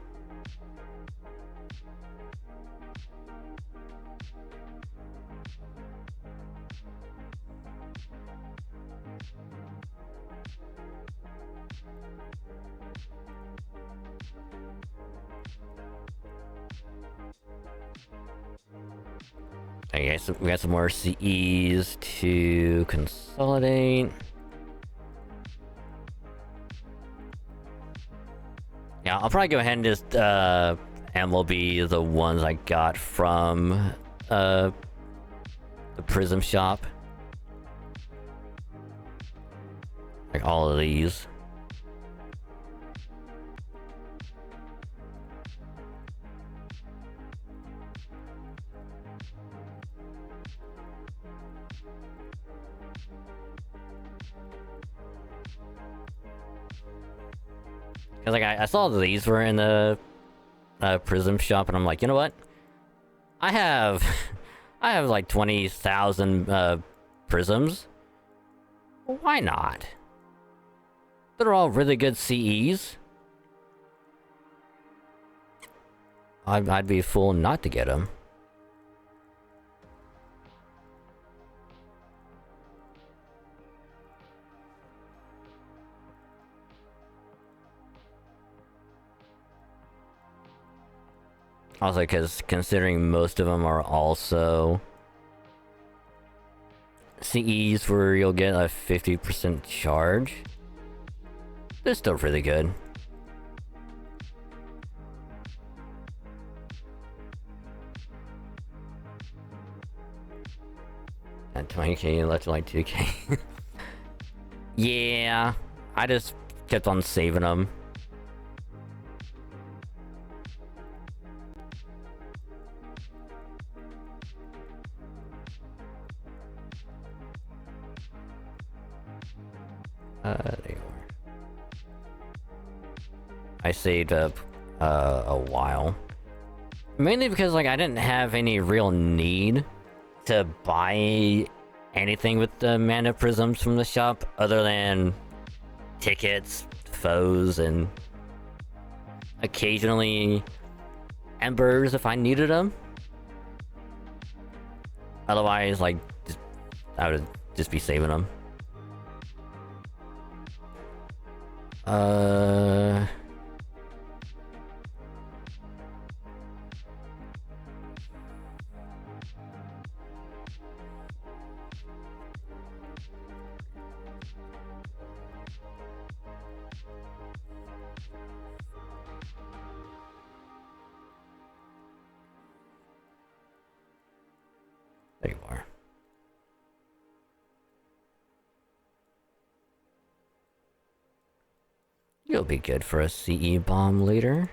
Okay, so we got some more CEs to consolidate. Yeah, I'll probably go ahead and just MLB the ones I got from the Prism shop. Like all of these. Cause like I saw these were in the Prism shop, and I'm like, you know what? I have like 20,000 prisms. Why not? They're all really good CEs. I'd be a fool not to get them. Also, because considering most of them are also CEs where you'll get a 50% charge, they're still really good. At 20k left to like 2k. Yeah, I just kept on saving them. There you are. I saved up a while. Mainly because like I didn't have any real need to buy anything with the mana prisms from the shop other than tickets, foes, and occasionally embers if I needed them. Otherwise, like, I would just be saving them. There you are. You'll be good for a CE bomb later.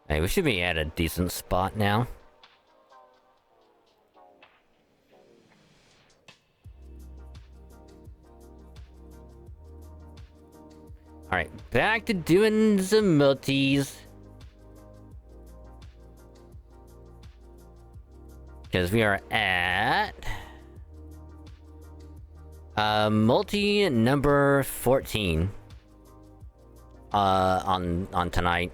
Hey, we should be at a decent spot now. Alright, back to doing some multis. Because we are at... multi number 14. On tonight.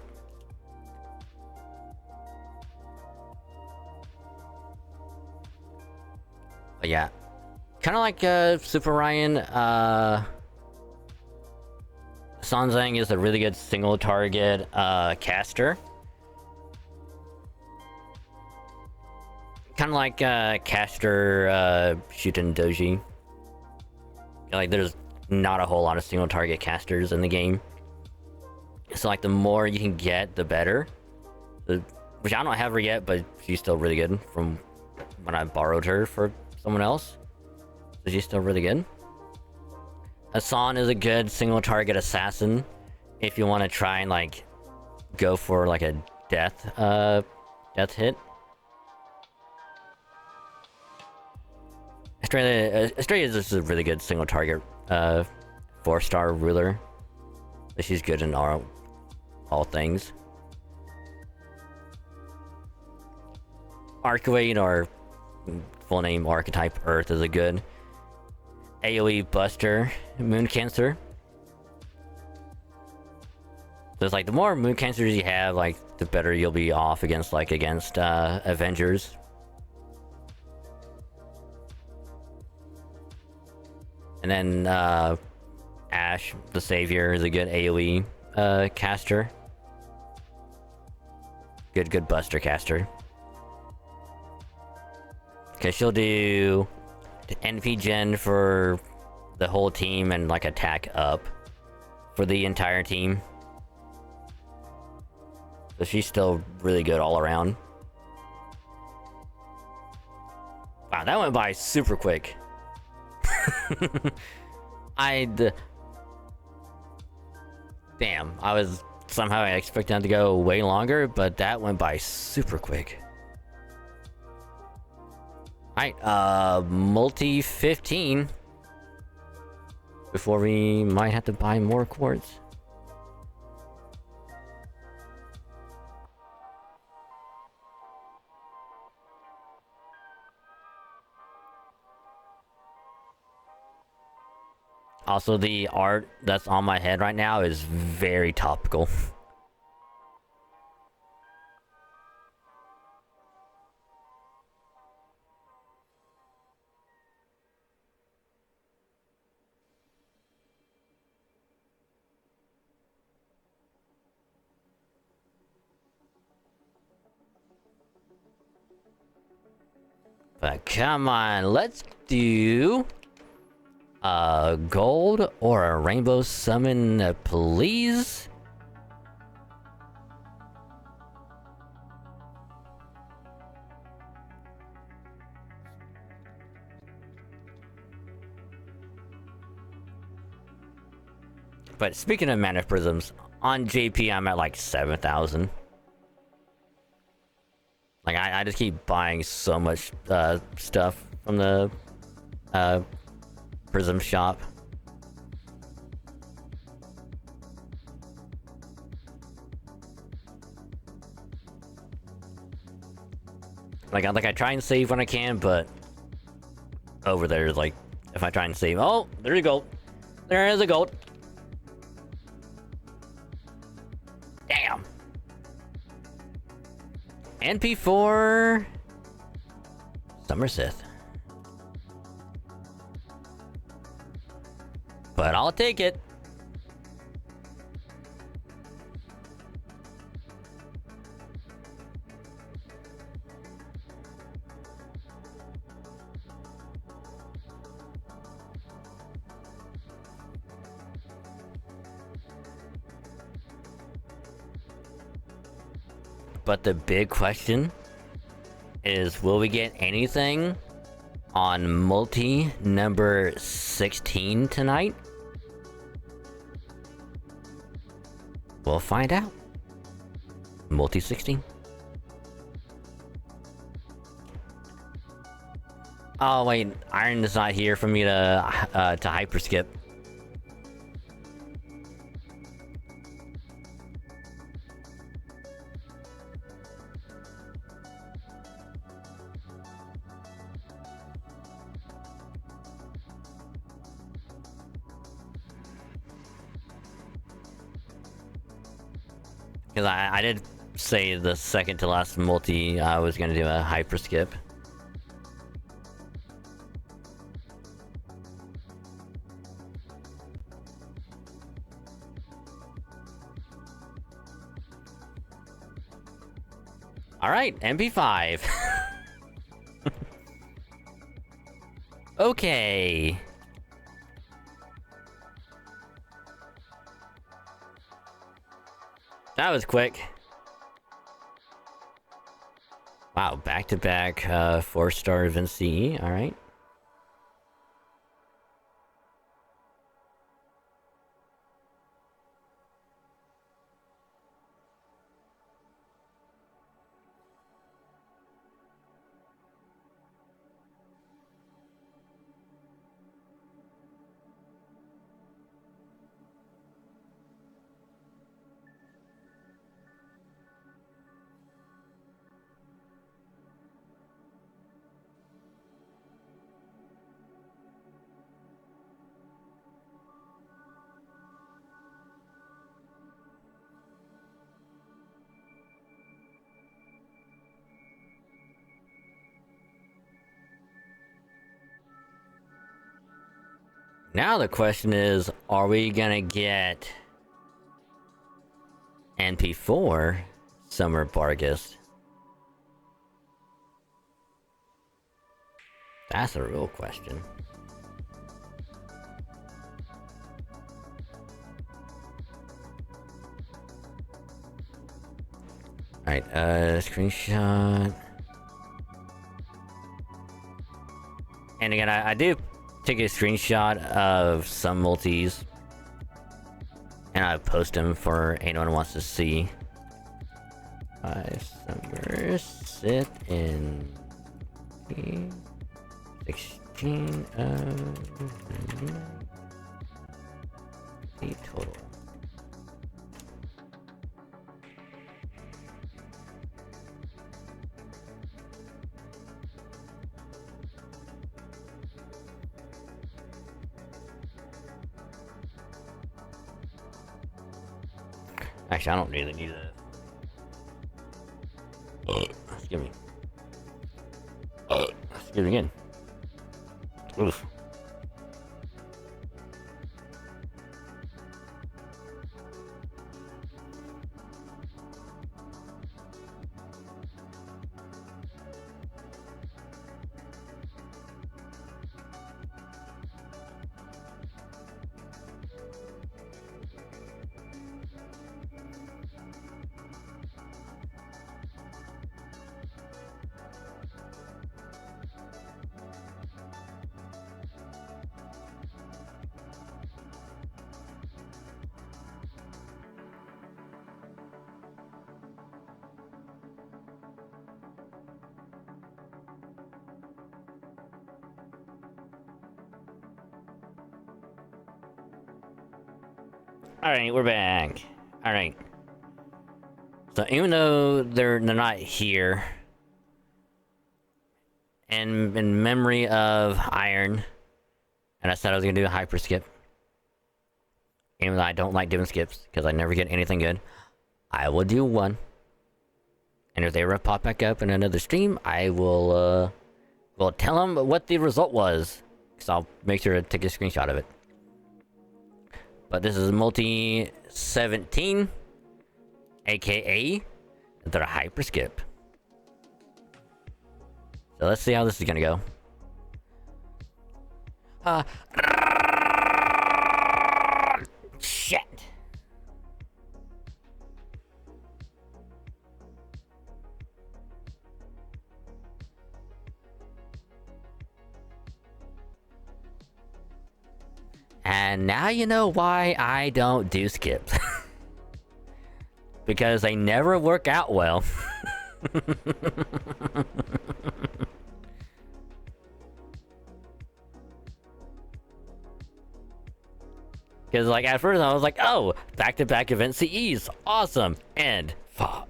But yeah. Kinda like, Super Ryan, Sanzang is a really good single target, caster. Kinda like, caster, Shuten Doji. Like, there's not a whole lot of single target casters in the game. So, like, the more you can get, the better. Which I don't have her yet, but she's still really good from when I borrowed her for someone else. So she's still really good. Hassan is a good single target assassin if you want to try and, like, go for, like, a death hit. Estrella is just a really good single target 4-star ruler. But she's good in all things. Archwade, or full name Archetype Earth, is a good AoE buster Moon Cancer. So it's like, the more Moon Cancers you have, like, the better you'll be off against Avengers. And then Ash, the Savior, is a good AoE caster. Good buster caster. Okay, she'll do NP gen for the whole team and, like, attack up for the entire team. So she's still really good all around. Wow, that went by super quick. Damn, I was somehow expecting that to go way longer, but that went by super quick. Alright, multi 15. Before we might have to buy more quartz. Also, the art that's on my head right now is very topical. But come on, let's do a gold or a rainbow summon, please. But speaking of mana prisms, on JP I'm at like 7,000. Like, I just keep buying so much stuff from the prism shop. Like I try and save when I can, but over there, like, if I try and save, oh, there you go. There is a gold. Damn. NP4 Summersith. But I'll take it. But the big question is, will we get anything on multi number 16 tonight? We'll find out. Multi 16. Oh wait, Iron is not here for me to hyper skip. Because I did say the second to last multi I was gonna do a hyper skip. Alright, MP5. Okay. That was quick. Wow, back-to-back 4-star event CE, alright. Now the question is, are we gonna get NP4 Summer Bargus? That's a real question. Alright, screenshot. And again, I do take a screenshot of some multis, and I post them for anyone who wants to see. 5 summers sit in 16 of the total. Actually, I don't really need that. Excuse me. Excuse me again. Oof. Alright, we're back. Alright. So even though they're not here, and in memory of Iron, and I said I was gonna do a hyper skip, even though I don't like doing skips because I never get anything good, I will do one. And if they ever pop back up in another stream, I will tell them what the result was, because I'll make sure to take a screenshot of it. But this is multi 17, aka the hyper skip. So let's see how this is gonna go. Shit. And now you know why I don't do skips. Because they never work out well. Because, like, at first I was like, oh, back-to-back event CEs, awesome, and fuck.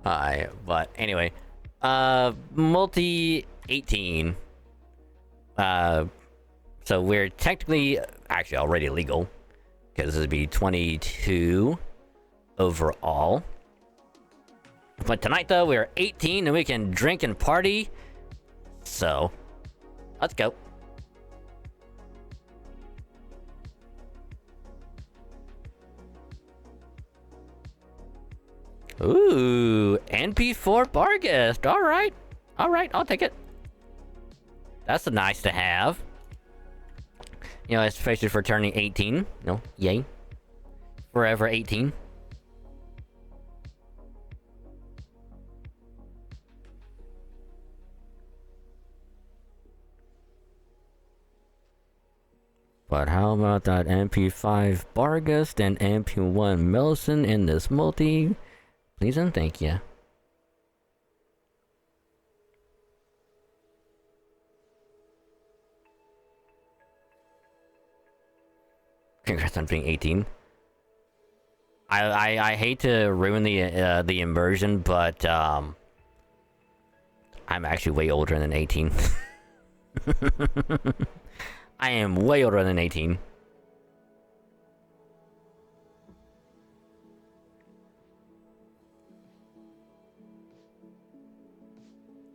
Alright, but anyway. Multi 18. So we're technically actually already legal. Because this would be 22 overall. But tonight though, we're 18 and we can drink and party. So, let's go. Ooh, NP4 bar guest. Alright. Alright, I'll take it. That's a nice to have. You know, especially for turning 18. No, yay. Forever 18. But how about that MP5 Bargust and MP1 Melson in this multi? Please and thank you. Congrats on being 18. I hate to ruin the immersion, but I'm actually way older than 18. I am way older than 18.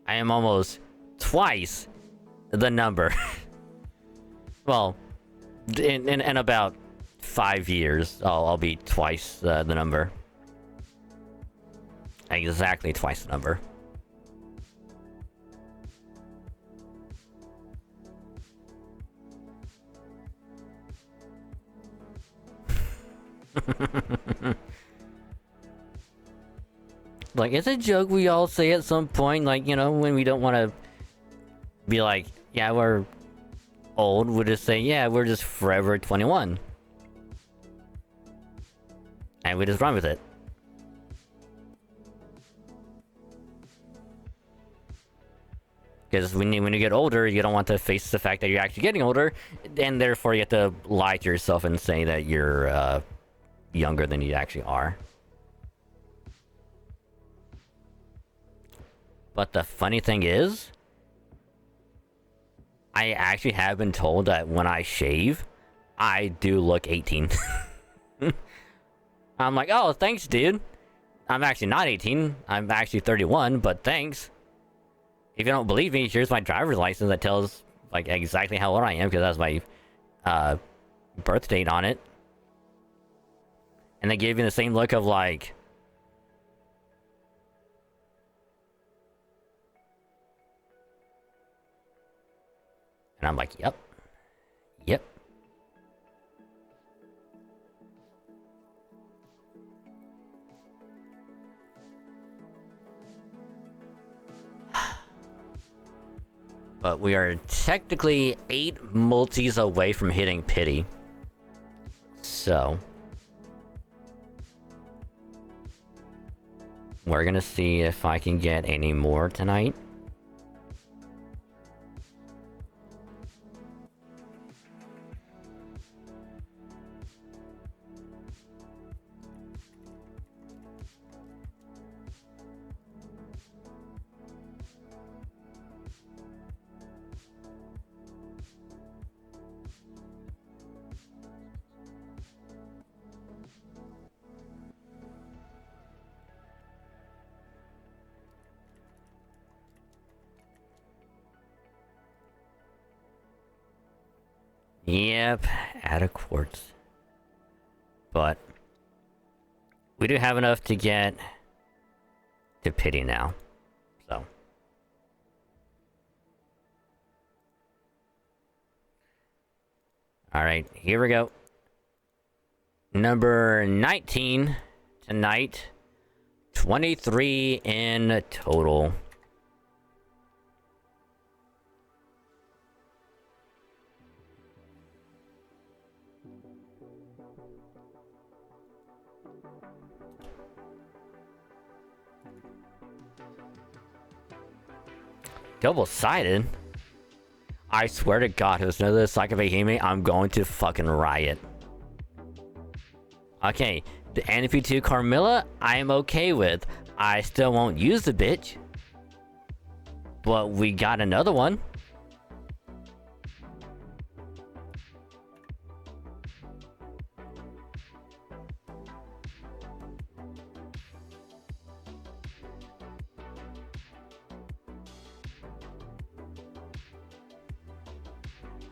I am almost twice the number. Well, in about 5 years, I'll be twice the number. Exactly twice the number. Like, it's a joke we all say at some point, like, you know, when we don't want to be like, yeah, we're old, we'll just say, yeah, we're just forever 21. And we just run with it. Because when you get older, you don't want to face the fact that you're actually getting older, and therefore you have to lie to yourself and say that you're younger than you actually are. But the funny thing is, I actually have been told that when I shave, I do look 18. I'm like, oh, thanks, dude. I'm actually not 18. I'm actually 31, but thanks. If you don't believe me, here's my driver's license that tells, like, exactly how old I am, because that's my birth date on it. And they give you the same look of, like... And I'm like, yep. Yep. But we are technically 8 multis away from hitting pity. So... we're gonna see if I can get any more tonight. Yep, add a quartz. But we do have enough to get to pity now. So alright, here we go. Number 19 tonight. 23 in total. Double-sided? I swear to God, if there's another Psycho-Behemoth, I'm going to fucking riot. Okay, the NP2 Carmilla, I am okay with. I still won't use the bitch. But we got another one.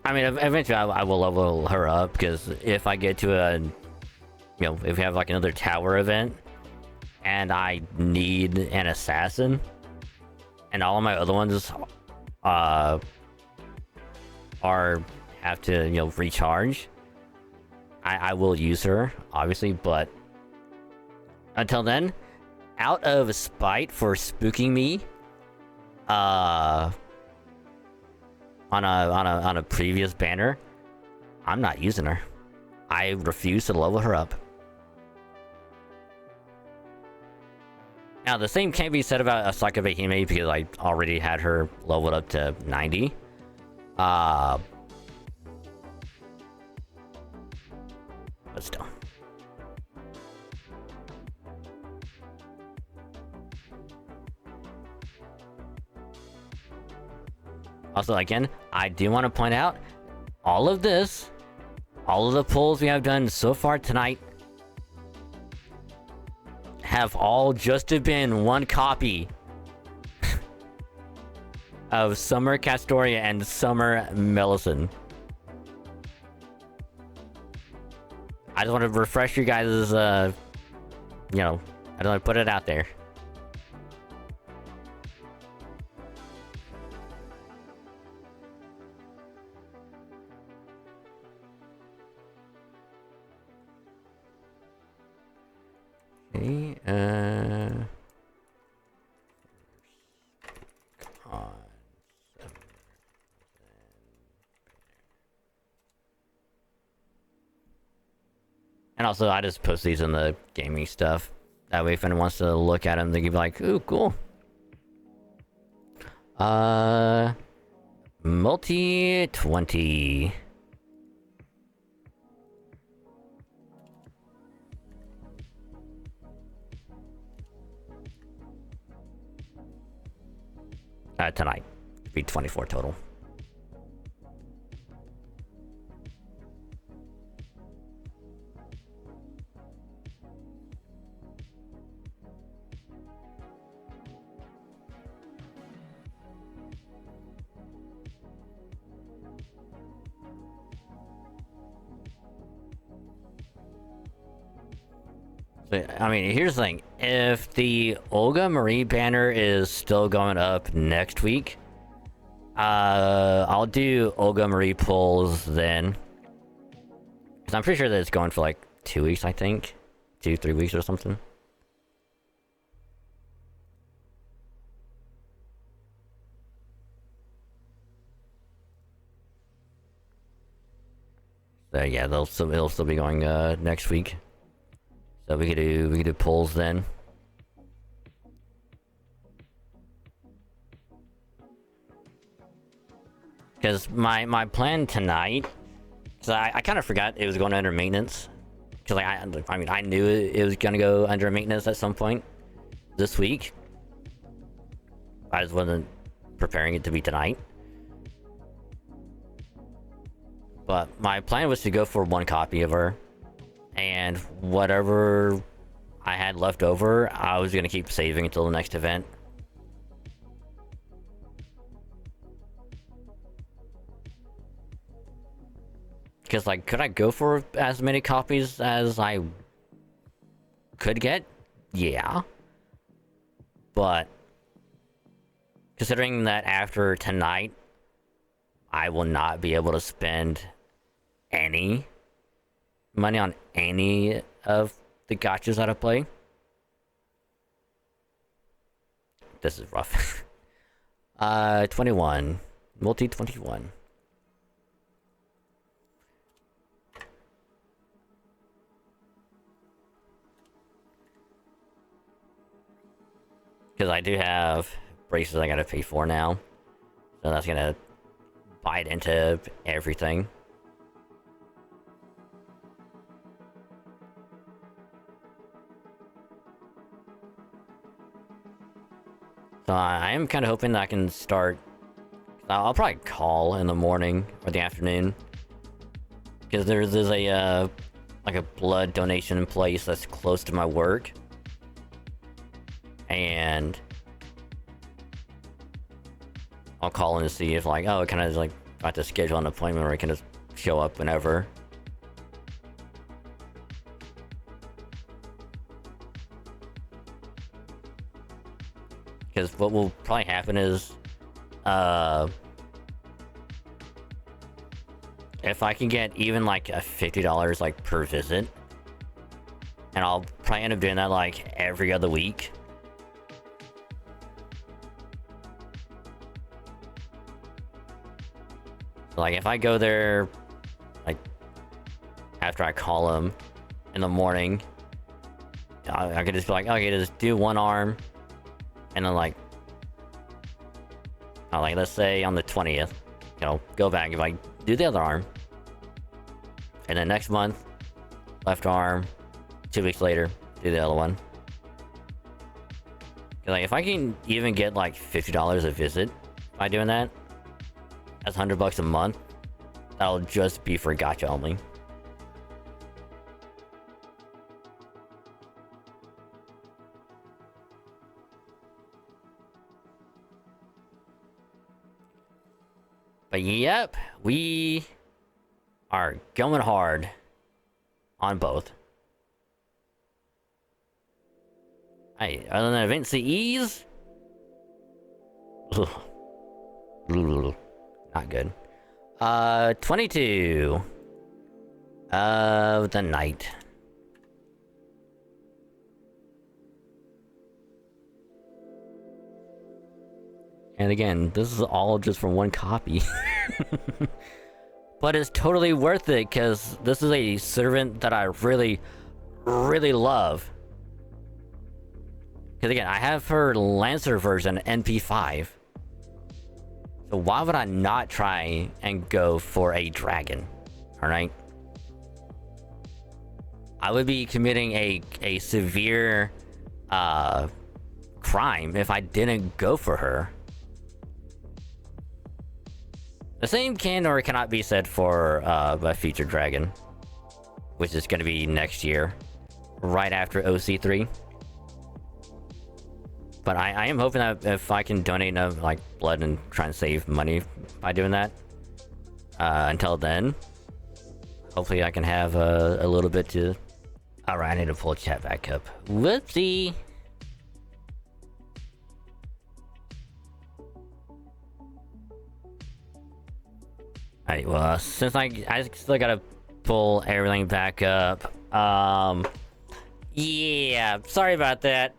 I mean, eventually I will level her up, because if I get to a, if we have like another tower event, and I need an assassin, and all of my other ones, are have to recharge, I will use her, obviously, but until then, out of spite for spooking me, on a previous banner, I'm not using her. I refuse to level her up. Now, the same can't be said about Asaka Behime, because I already had her leveled up to 90. But still. Also, again, I do want to point out, all of this, all of the pulls we have done so far tonight, have all just been one copy of Summer Castoria and Summer Melisande. I just want to refresh you guys', I don't want to put it out there. Okay, and also, I just post these in the gaming stuff. That way, if anyone wants to look at them, they can be like, "Ooh, cool." Multi 20. Tonight. Be 24 total. I mean, here's the thing. If the Olga Marie banner is still going up next week, I'll do Olga Marie pulls then. Because I'm pretty sure that it's going for like 2 weeks, I think. 2-3 weeks or something. So yeah, it'll still be going next week. So we could do polls then. Because my plan tonight, because I kind of forgot it was going under maintenance. Because I mean I knew it was gonna go under maintenance at some point this week. I just wasn't preparing it to be tonight. But my plan was to go for one copy of her. And whatever I had left over, I was gonna keep saving until the next event. Because, like, could I go for as many copies as I could get? Yeah. But considering that after tonight, I will not be able to spend any money on any of the gachas that I play. This is rough. 21. Multi 21. Because I do have braces I gotta pay for now. So that's gonna bite into everything. So I am kind of hoping that I can start... I'll probably call in the morning or the afternoon. Because there's a, like a blood donation place that's close to my work. And I'll call in to see if, like, oh, can I just, like, I have to schedule an appointment where I can just show up whenever. Because what will probably happen is, if I can get even like a $50 like per visit, and I'll probably end up doing that like every other week. So, like, if I go there, like, after I call him in the morning, I could just be like, okay, just do one arm, and then like, let's say on the 20th, you know, go back and like do the other arm, and then next month, left arm. 2 weeks later, do the other one. Like, if I can even get like $50 a visit by doing that, that's $100 a month. That'll just be for gacha only. But yep, we are going hard on both. Hey, other than event CEs, not good. 22 of the night. And again, this is all just for one copy. But it's totally worth it, because this is a servant that I really, really love. Because again, I have her Lancer version, NP5. So why would I not try and go for a dragon? Alright? I would be committing a severe crime if I didn't go for her. The same can or cannot be said for a featured dragon, which is going to be next year, right after OC3. But I am hoping that if I can donate enough like blood and try and save money by doing that, until then, hopefully I can have a little bit to. All right, I need to pull chat back up. Whoopsie. Alright, well, since I still gotta pull everything back up. Yeah, sorry about that.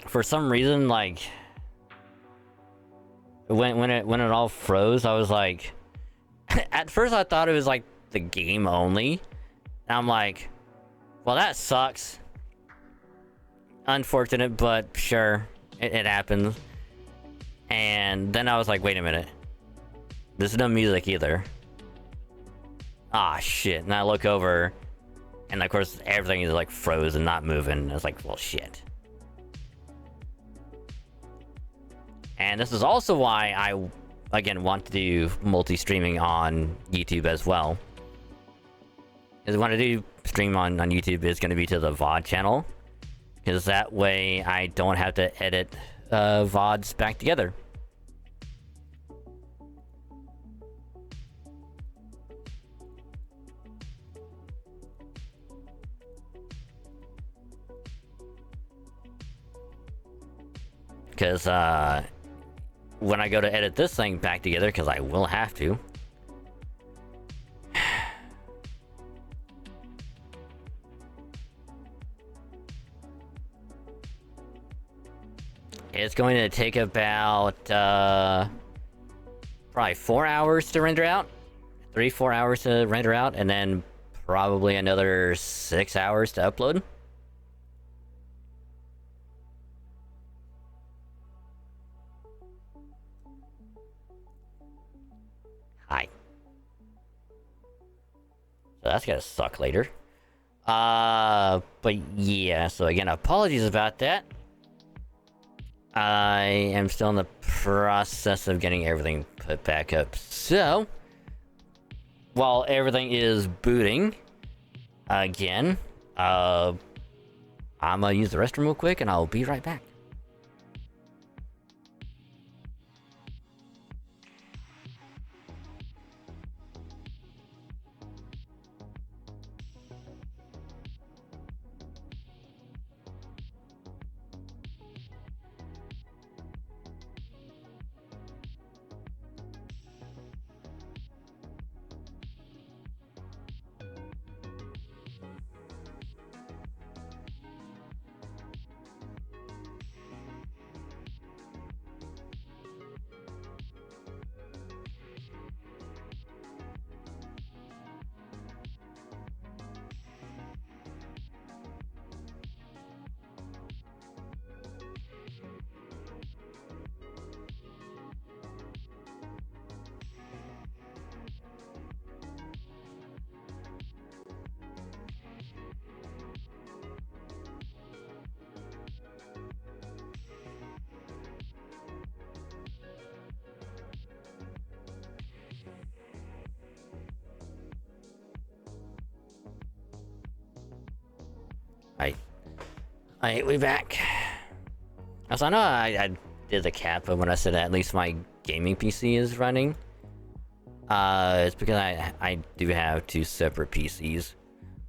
For some reason, like, when it all froze, I was like, at first I thought it was like the game only. And I'm like, well, that sucks. Unfortunate, but sure, it happens. And then I was like, wait a minute. There's no music either. Ah, shit. And I look over, and of course, everything is like frozen, not moving. I was like, well, shit. And this is also why I, again, want to do multi-streaming on YouTube as well. Because when I do stream on YouTube, it's going to be to the VOD channel. Because that way, I don't have to edit VODs back together. Because when I go to edit this thing back together, because I will have to, it's going to take about probably 4 hours to render out, 3-4 hours to render out, and then probably another 6 hours to upload. Hi. So that's gonna suck later. But yeah, so again, apologies about that. I am still in the process of getting everything put back up. So, while everything is booting, again, I'm gonna use the restroom real quick and I'll be right back. I we back. Also, I know I did the cap, but when I said at least my gaming PC is running, it's because I do have two separate PCs,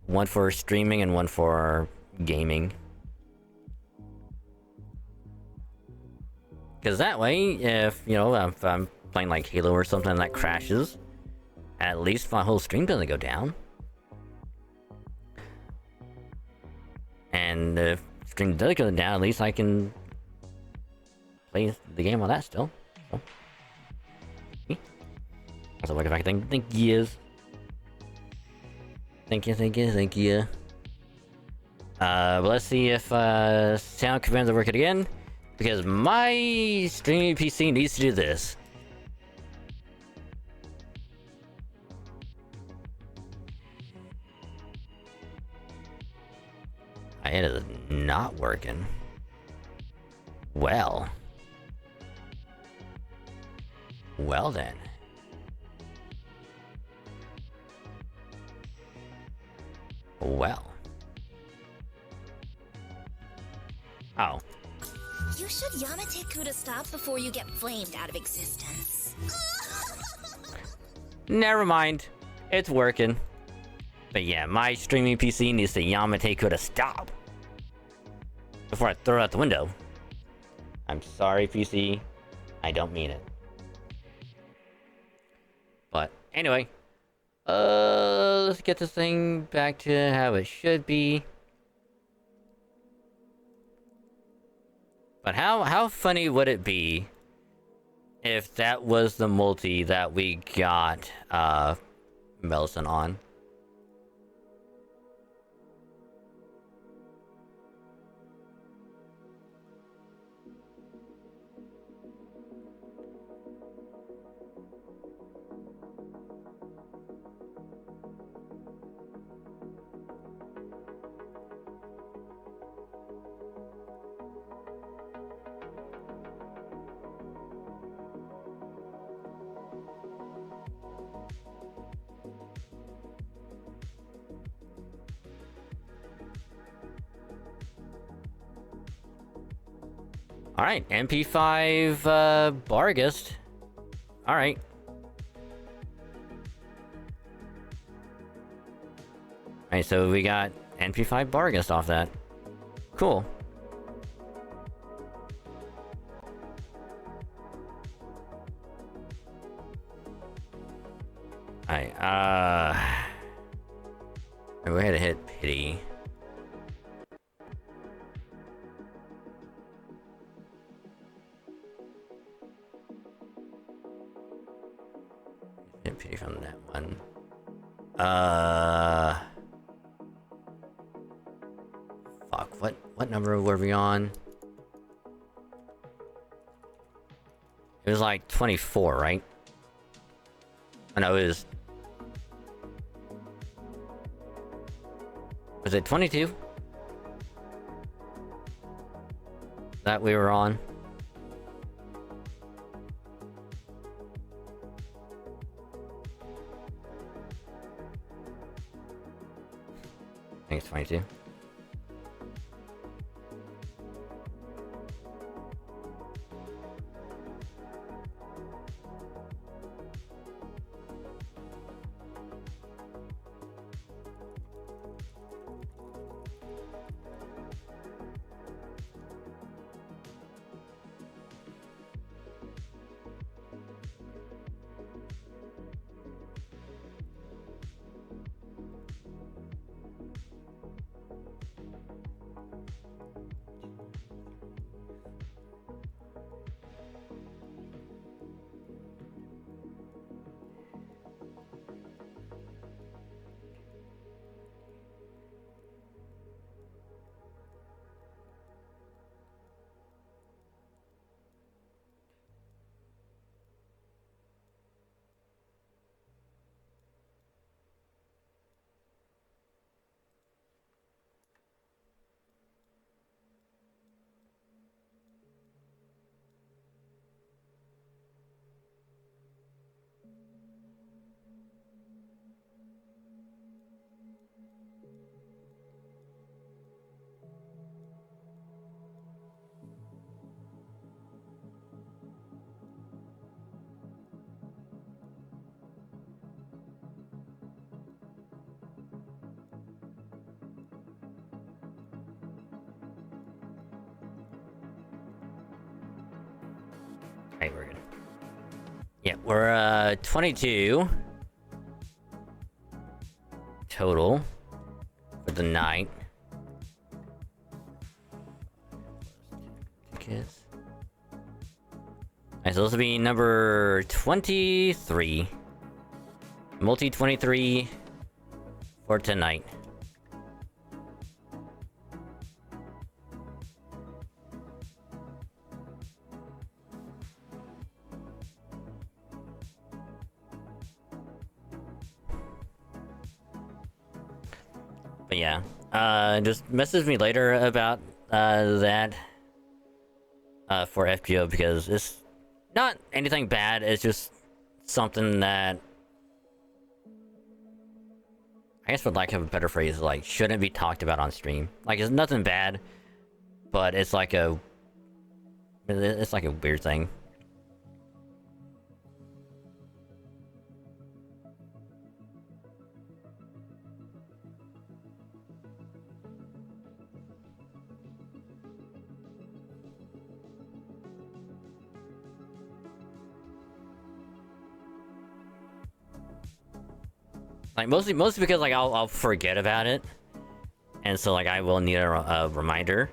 one for streaming and one for gaming. Because that way, if you know, if I'm playing like Halo or something that crashes, at least my whole stream doesn't go down. And if stream does go down, at least I can play the game on that still. So. Also, what if I can think yes. Thank you. But let's see if sound commands are working again. Because my streaming PC needs to do this. It is not working. Well then. Well. Oh. You should Yamate Kuda stop before you get flamed out of existence. Never mind. It's working. But yeah, my streaming PC needs to Yamate Kuda stop before I throw it out the window. I'm sorry, PC. I don't mean it. But anyway, let's get this thing back to how it should be. But how funny would it be if that was the multi that we got Melson on? Alright, MP5 Bargist. Alright. Alright, so we got MP5 Bargist off that. Cool. Alright, go ahead and hit pity. Hit pity from that one. Fuck, what number were we on? It was like 24, right? Oh, no, it was... Was it 22? That we were on? I think it's 22. Yeah, we're 22 total for the night. Tickets. Alright, so this will be number 23. Multi 23 for tonight. But yeah, just message me later about that for FGO, because it's not anything bad. It's just something that I guess, for lack of a better phrase, like, shouldn't be talked about on stream. Like, it's nothing bad, but it's like a weird thing. Like, mostly because, like, I'll forget about it, and so, like, I will need a reminder.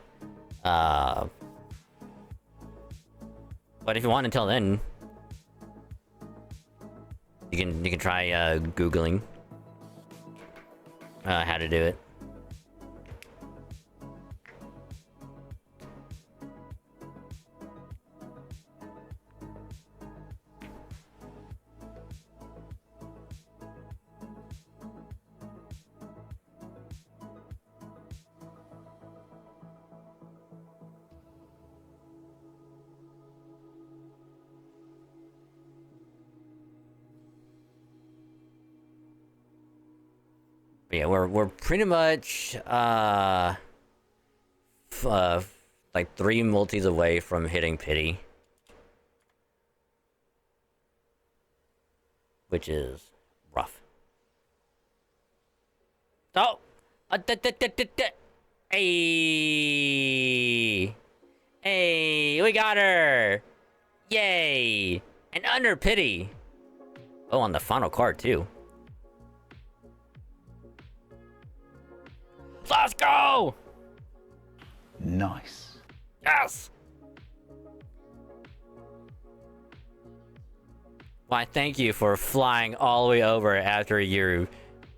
But if you want until then, you can try googling how to do it. But yeah, we're pretty much like 3 multis away from hitting pity, which is rough. Oh, hey, hey, we got her! Yay! And under pity. Oh, on the final card too. Let's go! Nice. Yes! Why, thank you for flying all the way over after you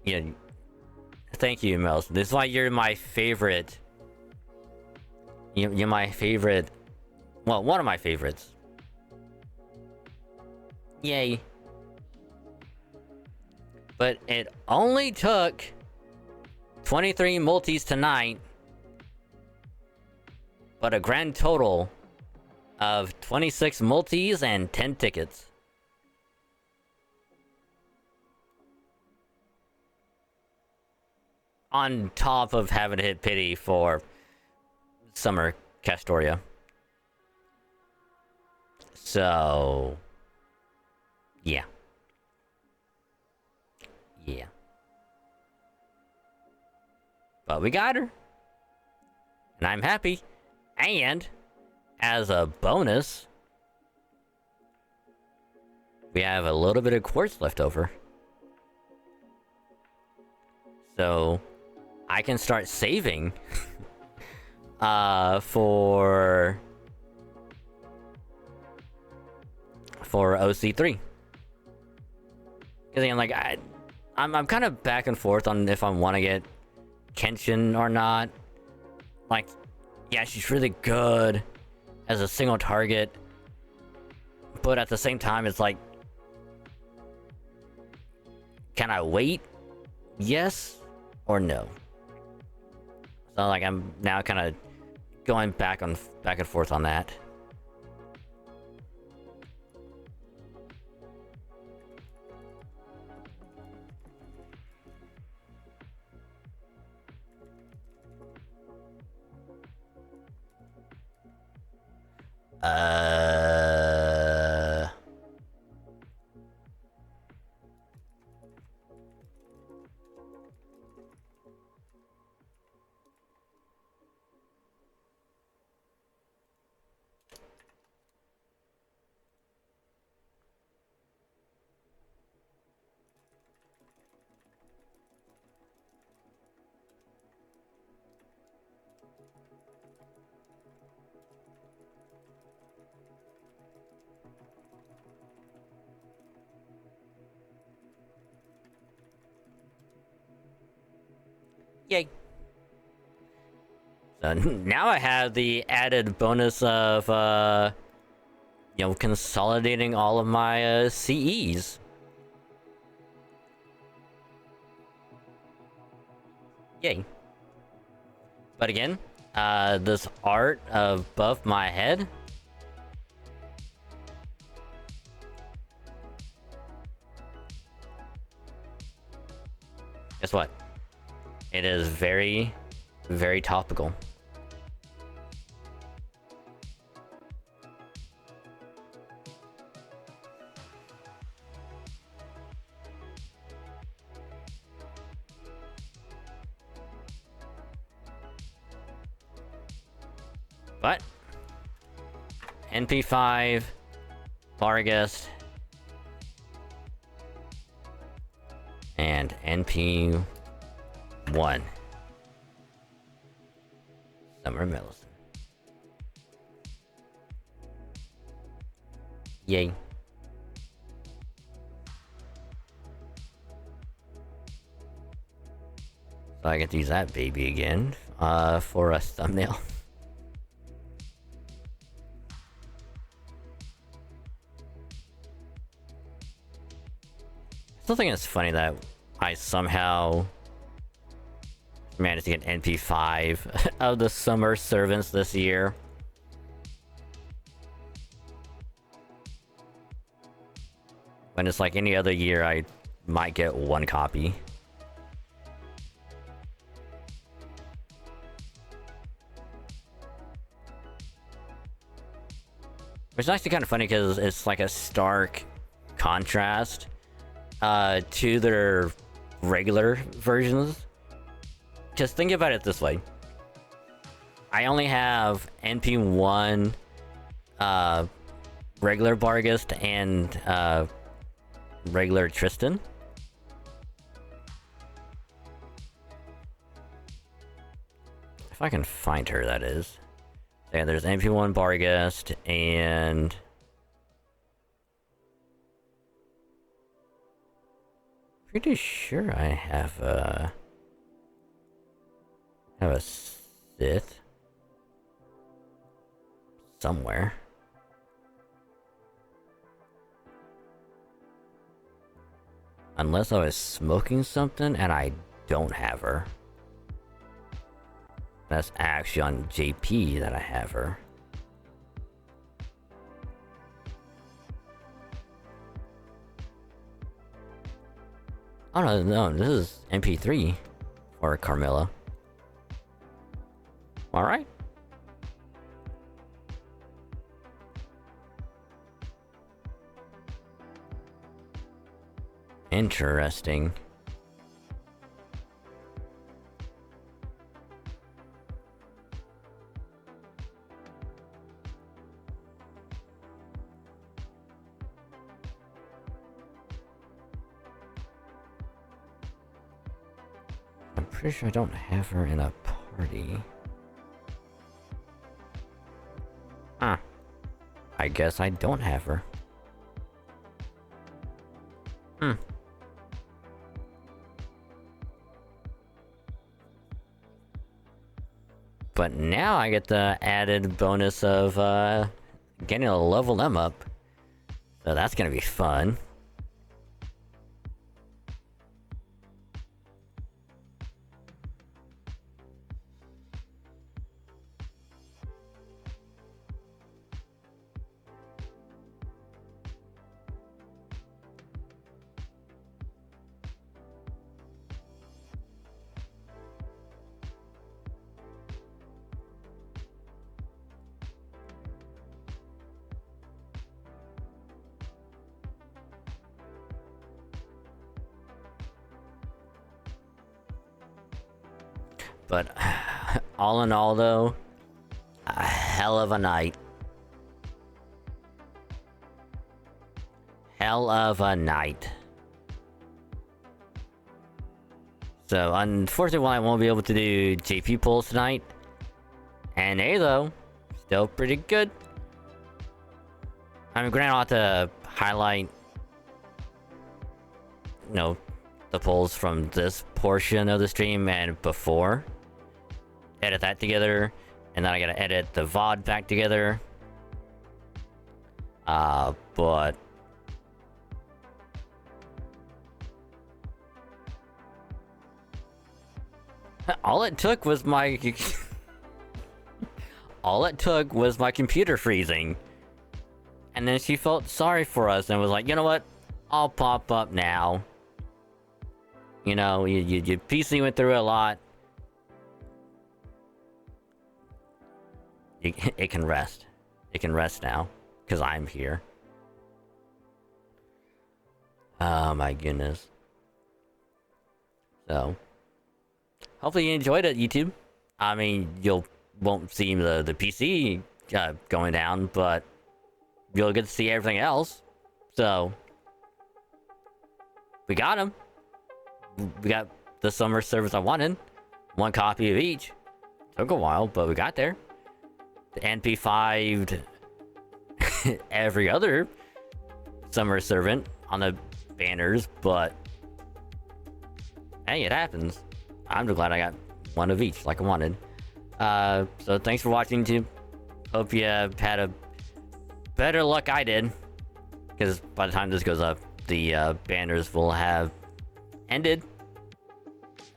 know, thank you, Mels. This is why you're my favorite. You're my favorite. Well, one of my favorites. Yay. But it only took 23 multis tonight, but a grand total of 26 multis and 10 tickets. On top of having to hit pity for Summer Castoria. So, yeah. Yeah. But we got her. And I'm happy. And, as a bonus, we have a little bit of quartz left over. So, I can start saving for OC3. Because again, like, I'm kind of back and forth on if I want to get Kenshin or not. Like, yeah, she's really good as a single target, but at the same time, it's like, can I wait? Yes or no? So, like, I'm now kind of going back and forth on that. Yay. So now I have the added bonus of, consolidating all of my CEs. Yay. But again, this art above my head. Guess what? It is very, very topical. But NP5, Vargas, and NP1, Summer Millicent. Yay. So I get to use that baby again for a thumbnail. I still think it's funny that I somehow managed to get NP5 of the Summer Servants this year. When it's like any other year, I might get one copy. Which is actually kind of funny because it's like a stark contrast to their regular versions. Just think about it this way. I only have NP1 regular Bargast and regular Tristan. If I can find her, that is. Yeah, there's NP1 Bargast and pretty sure I have a Sith somewhere. Unless I was smoking something and I don't have her. That's actually on JP that I have her. Oh no, this is MP3 for Carmilla. Alright. Interesting. I'm pretty sure I don't have her in a party. Huh. I guess I don't have her. But now I get the added bonus of getting to level them up. So that's gonna be fun. But all in all though, a hell of a night. Hell of a night. So unfortunately, I won't be able to do JP pulls tonight. And A though, still pretty good. I mean, granted, I'll have to highlight, the polls from this portion of the stream and before. Edit that together, and then I gotta edit the VOD back together. But all it took was my all it took was my computer freezing. And then she felt sorry for us and was like, you know what? I'll pop up now. You know, your PC went through a lot. It can rest. It can rest now. Because I'm here. Oh my goodness. So, hopefully you enjoyed it, YouTube. I mean, won't see the PC going down, but you'll get to see everything else. So, we got them. We got the summer service I wanted. 1 copy of each. Took a while, but we got there. The NP5'd every other summer servant on the banners, but hey, it happens. I'm just glad I got 1 of each, like I wanted. So thanks for watching, YouTube. Hope you had a better luck I did, because by the time this goes up, the banners will have ended,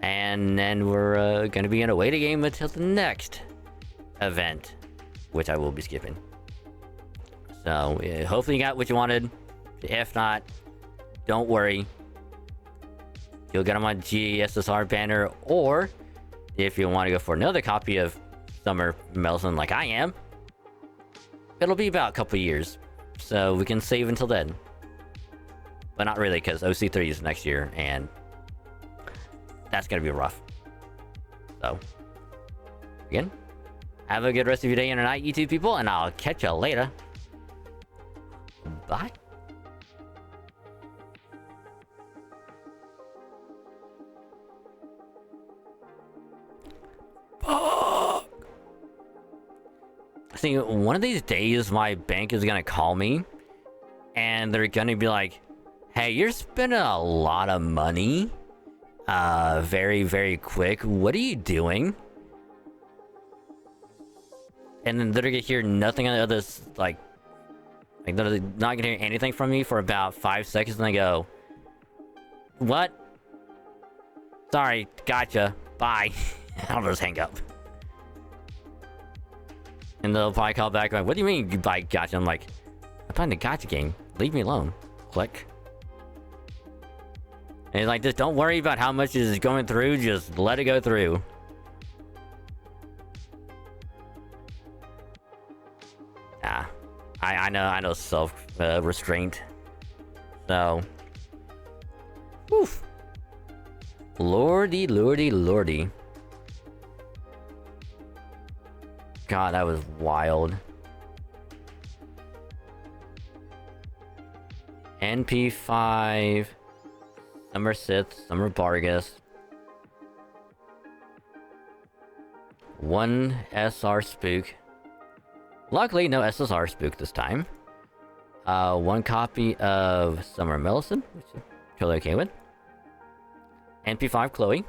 and then we're gonna be in a waiting game until the next event, which I will be skipping. So hopefully you got what you wanted. If not, don't worry, you'll get them on GSSR banner, or if you want to go for another copy of Summer Melson like I am, it'll be about a couple years, so we can save until then. But not really, because OC3 is next year, and that's gonna be rough. So, again, have a good rest of your day and night, YouTube people, and I'll catch you later. Bye. See, one of these days, my bank is gonna call me, and they're gonna be like, hey, you're spending a lot of money, very, very quick. What are you doing? And then they're gonna hear nothing on the other, like they're not gonna hear anything from me for about 5 seconds, and they go, what? Sorry, gotcha, bye. I'll just hang up. And they'll probably call back like, what do you mean, goodbye, gotcha? I'm like, I'm playing the gotcha game. Leave me alone. Click. And he's like, just don't worry about how much is going through, just let it go through. Ah, I know self restraint. So, woof. Lordy, lordy, lordy. God, that was wild. NP5, Summer Sith, Summer Bargus. 1 SR Spook. Luckily, no SSR Spook this time. 1 copy of Summer Millicent, which I'm totally okay with. NP5 Chloe.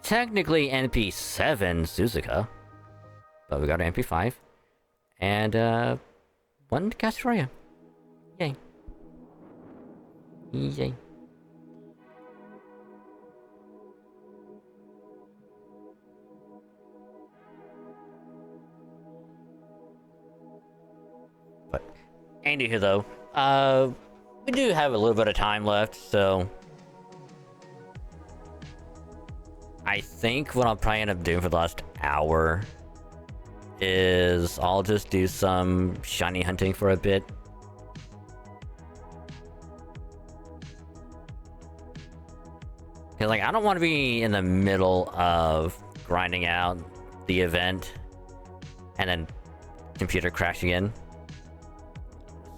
Technically NP7 Suzuka. But we got an MP5. And, 1 Castroya. Yay. Yay. But, anywho though, we do have a little bit of time left, so I think what I'll probably end up doing for the last hour is I'll just do some shiny hunting for a bit. Cause like I don't want to be in the middle of grinding out the event and then computer crash again.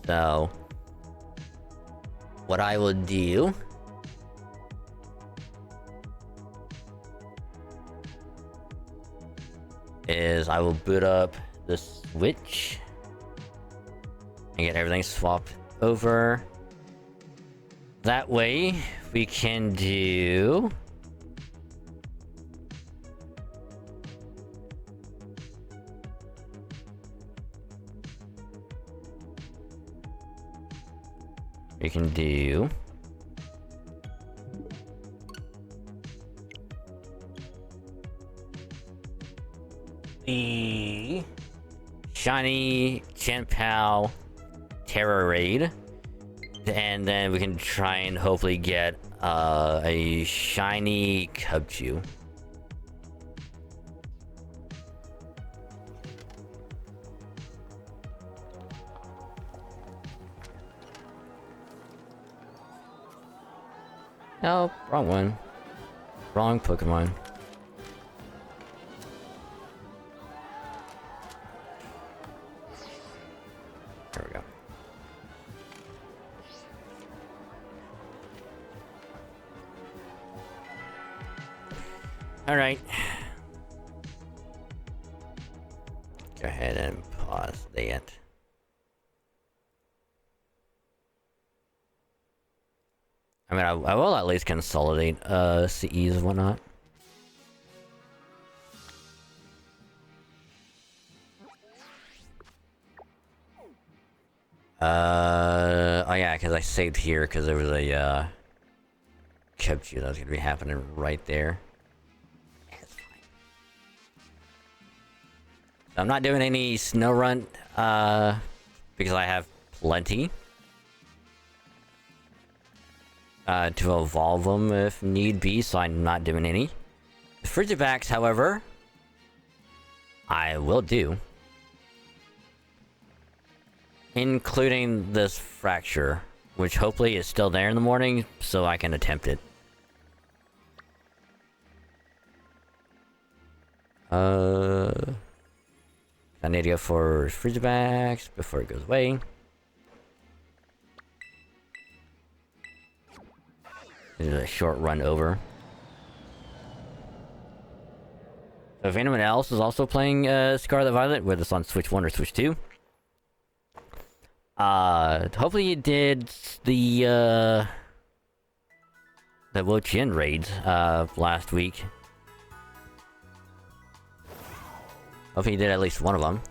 So what I will do is I will boot up the Switch and get everything swapped over. that way we can do... We can do... the... Shiny Chenpao Terror Raid. And then we can try and hopefully get a shiny Cubchoo. No, wrong one. Wrong Pokemon. There we go. Alright. Go ahead and pause that. I mean, I will at least consolidate CEs and whatnot. Oh yeah, because I saved here because there was a Cubchoo that was gonna be happening right there. That's fine. I'm not doing any snow run because I have plenty to evolve them if need be, so I'm not doing any. The Frigibacks, however, I will do. Including this Fracture, which hopefully is still there in the morning, so I can attempt it. I need to go for Frigibacks before it goes away. This is a short run over. So if anyone else is also playing Scarlet Violet, whether it's on Switch 1 or Switch 2, hopefully you did the Wo-Chien raids last week. Hopefully you did at least one of them,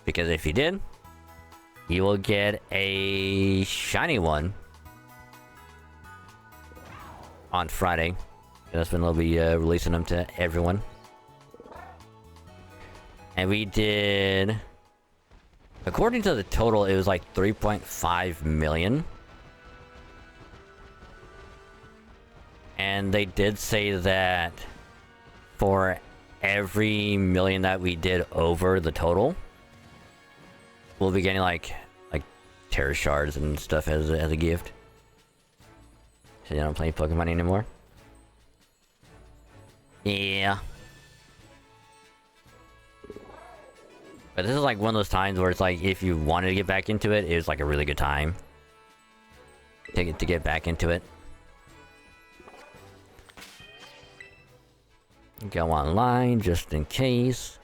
because if you did, you will get a shiny one on Friday. That's when they'll be releasing them to everyone. And we did, according to the total, it was like 3.5 million. And they did say that for every million that we did over the total, we'll be getting like Terra Shards and stuff as a gift. So you don't play Pokemon anymore? Yeah. But this is like one of those times where it's like, if you wanted to get back into it, it was like a really good time to get back into it. Go online just in case.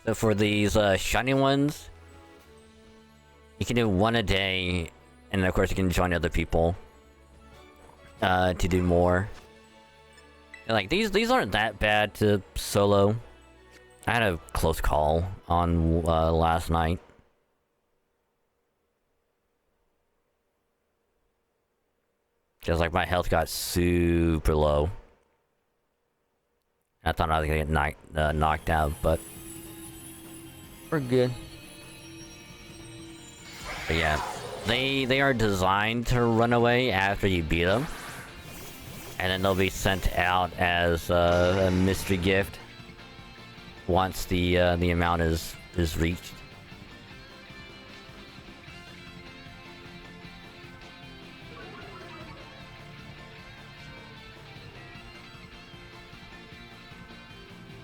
So for these shiny ones, you can do one a day, and then of course you can join other people to do more. And like these aren't that bad to solo. I had a close call on last night. Just like my health got super low. I thought I was gonna get knocked out, but we're good. But yeah, they are designed to run away after you beat them, and then they'll be sent out as a mystery gift once the amount is reached.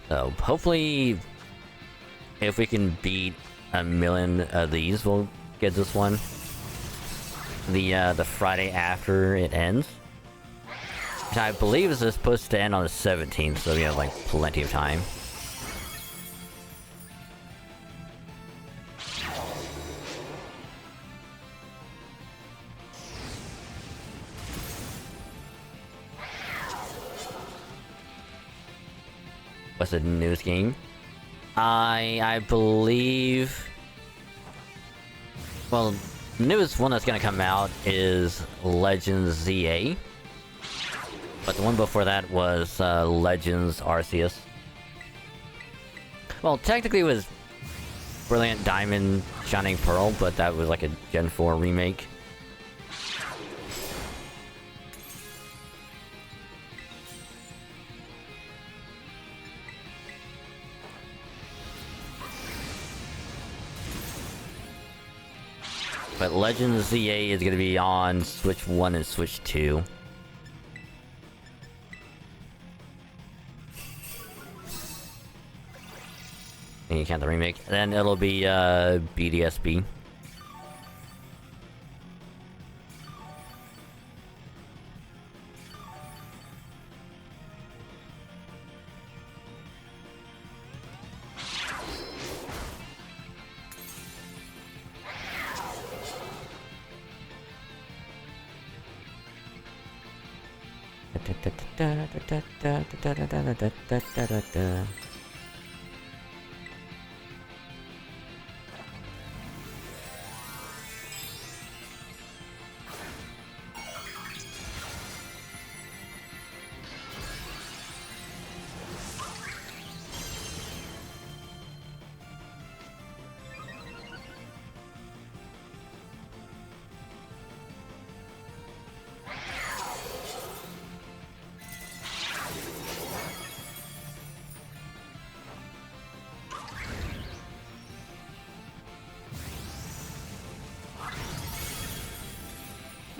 So hopefully, if we can beat 1,000,000 of these, we'll get this one. The Friday after it ends. I believe it's supposed to end on the 17th, so we have like plenty of time. what's the newest game? I believe. Well, the newest one that's gonna come out is Legends ZA. But the one before that was Legends Arceus. Well, technically it was Brilliant Diamond Shining Pearl, but that was like a Gen 4 remake. But Legends ZA is gonna be on Switch 1 and Switch 2. And you count the remake. Then it'll be BDSB.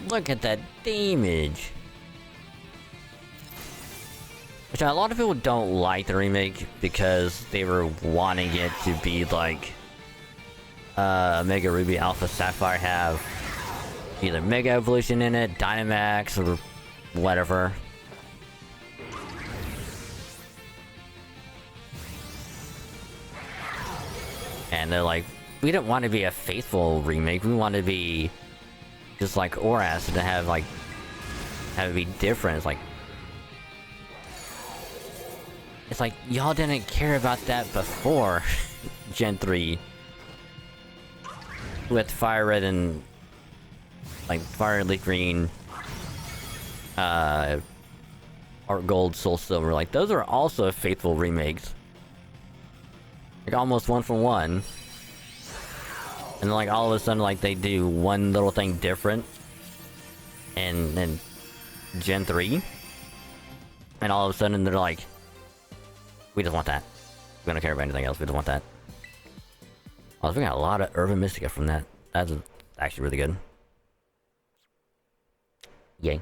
Look at that damage! Which a lot of people don't like the remake because they were wanting it to be like Mega Ruby Alpha Sapphire have either Mega Evolution in it, Dynamax, or whatever. And they're like, we don't want to be a faithful remake, we want to be just like Oras, and to have it be different. It's like y'all didn't care about that before Gen 3 with Fire Red and like Fire Leaf Green, Art Gold, Soul Silver. Like those are also faithful remakes, like almost one for one. And like all of a sudden, like they do one little thing different, and Gen 3, and all of a sudden they're like, we just want that. We don't care about anything else. We just want that. Oh, we got a lot of Urban Mystica from that. That's actually really good. Yay.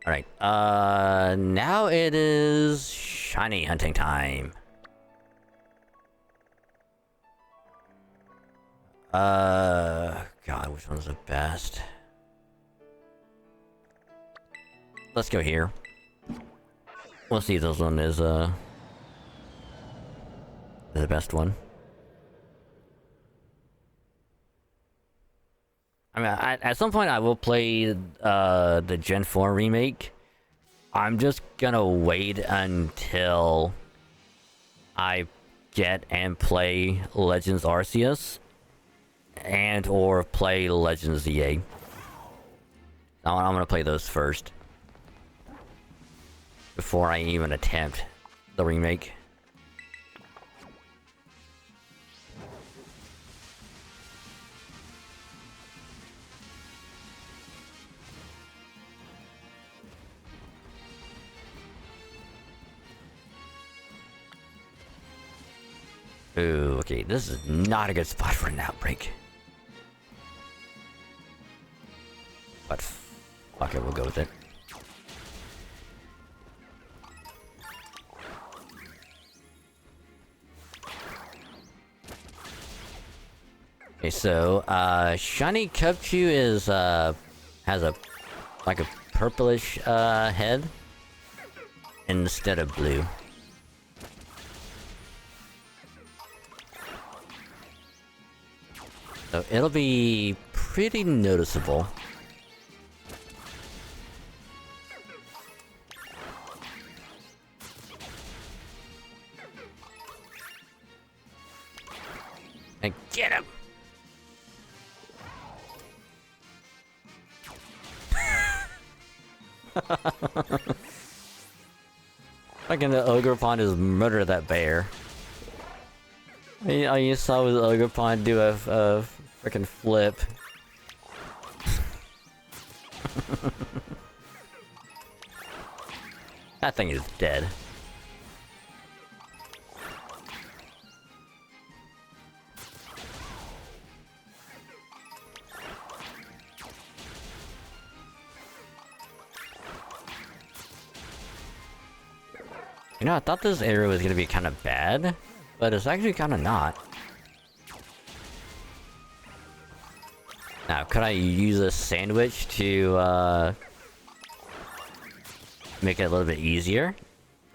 Alright, now it is shiny hunting time. God, which one's the best? Let's go here. We'll see if this one is, the best one. I mean, at some point I will play the Gen 4 remake. I'm just gonna wait until I get and play Legends Arceus and or play Legends ZA. I'm gonna play those first before I even attempt the remake. Ooh, okay, this is not a good spot for an outbreak. But fuck it, we'll go with it. Okay, so Shiny Cupchew is has a like a purplish head instead of blue. So it'll be pretty noticeable. And get him! Fucking the ogre pond is murder that bear. All you saw was the ogre pond do a freaking flip. That thing is dead. You know, I thought this area was gonna be kind of bad, but it's actually kind of not. Now, could I use a sandwich to, make it a little bit easier?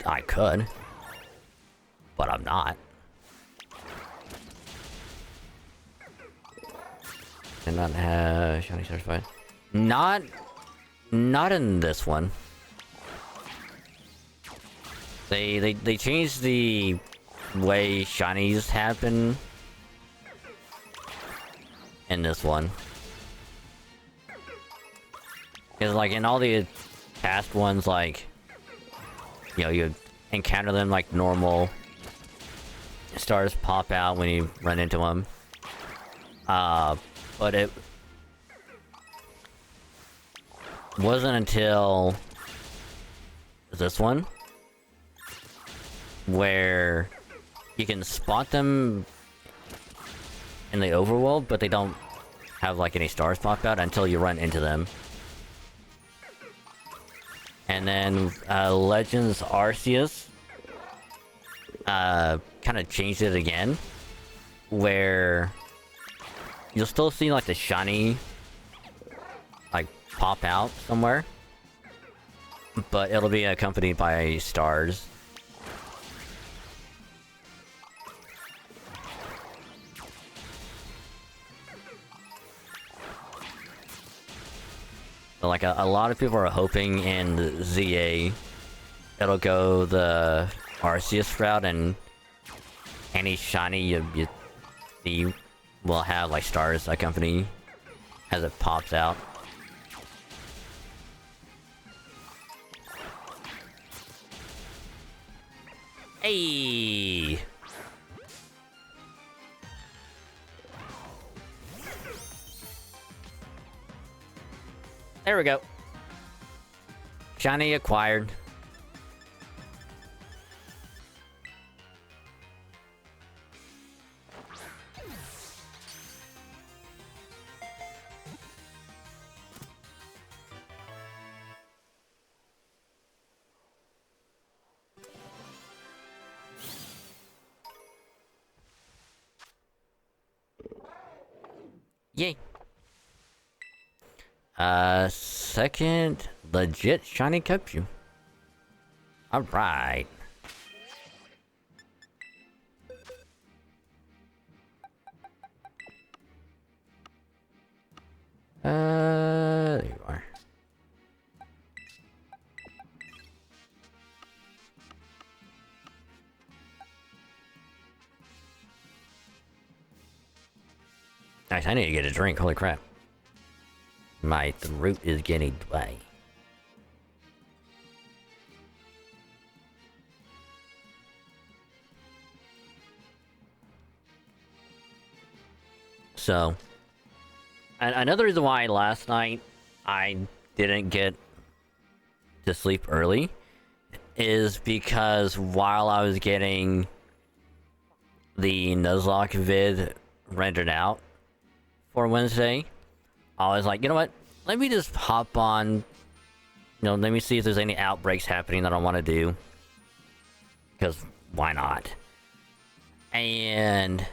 I could. But I'm not. And not have shiny certified. Not in this one. They changed the way shinies happen in this one. Cause like in all the past ones, like, you know, you encounter them like normal. Stars pop out when you run into them. But it wasn't until this one where you can spot them in the overworld, but they don't have like any stars pop out until you run into them. And then Legends Arceus kind of changed it again, where you'll still see like the shiny like pop out somewhere, but it'll be accompanied by stars. So like a lot of people are hoping in ZA it'll go the Arceus route, and any shiny you see will have like stars accompany as it pops out. Hey! There we go. Shiny acquired. Yay. Second legit shiny Capsule. Alright. There you are. Nice, I need to get a drink, holy crap. My throat is getting dry. So, another reason why last night I didn't get to sleep early is because while I was getting the Nuzlocke vid rendered out for Wednesday, I was like, you know what? Let me just hop on. You know, let me see if there's any outbreaks happening that I want to do. Because why not? And,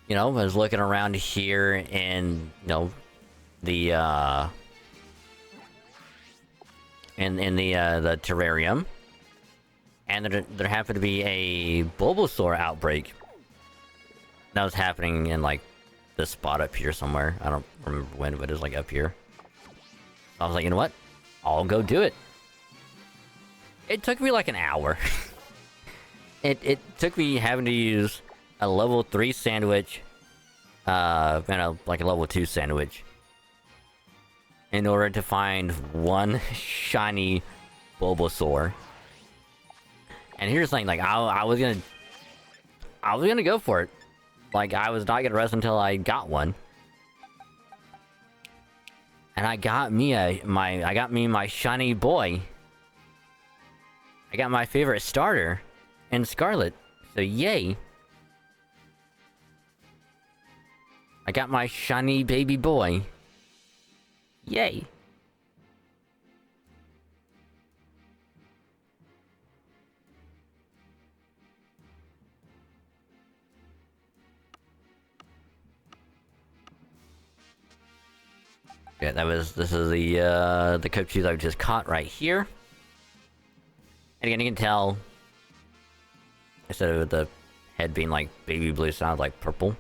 you know, I was looking around here in, you know, the, in the terrarium. And there happened to be a Bulbasaur outbreak that was happening in, like, this spot up here somewhere. I don't remember when, but it was like up here. So I was like, you know what? I'll go do it. It took me like an hour. It took me having to use a level 3 sandwich, and like a level 2 sandwich, in order to find one shiny Bulbasaur. And here's the thing, like I was gonna go for it. Like I was not gonna rest until I got one. And I got me my shiny boy. I got my favorite starter in Scarlet. So yay. I got my shiny baby boy. Yay. Yeah, this is the Coaches I've just caught right here. And again, you can tell, instead of the head being like baby blue, sounds like purple.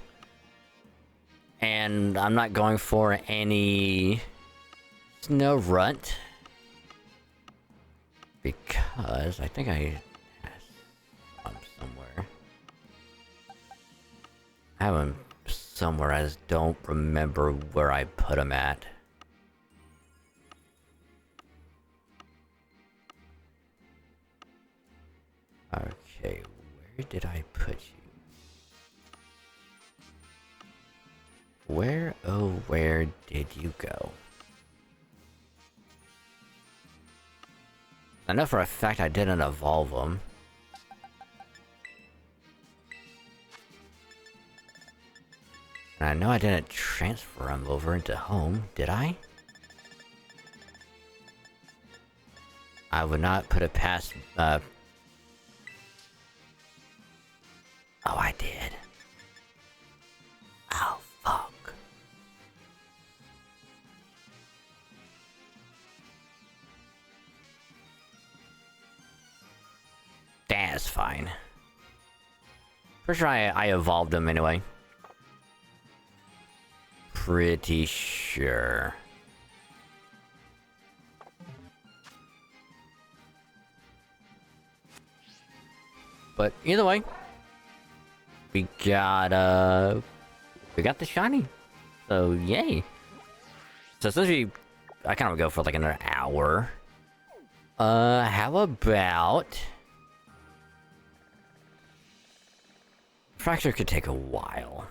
And I'm not going for any Snow Runt, because I think I have him somewhere. I have him somewhere, I just don't remember where I put him at. Okay, where did I put you? Where, oh, where did you go? I know for a fact I didn't evolve him. And I know I didn't transfer him over into home, did I? I would not put it past, oh, I did. Oh, fuck. That's fine. Pretty sure I evolved him anyway. Pretty sure. But either way, we got the shiny. So yay. So essentially, I kind of go for like another hour. How about Fracture could take a while.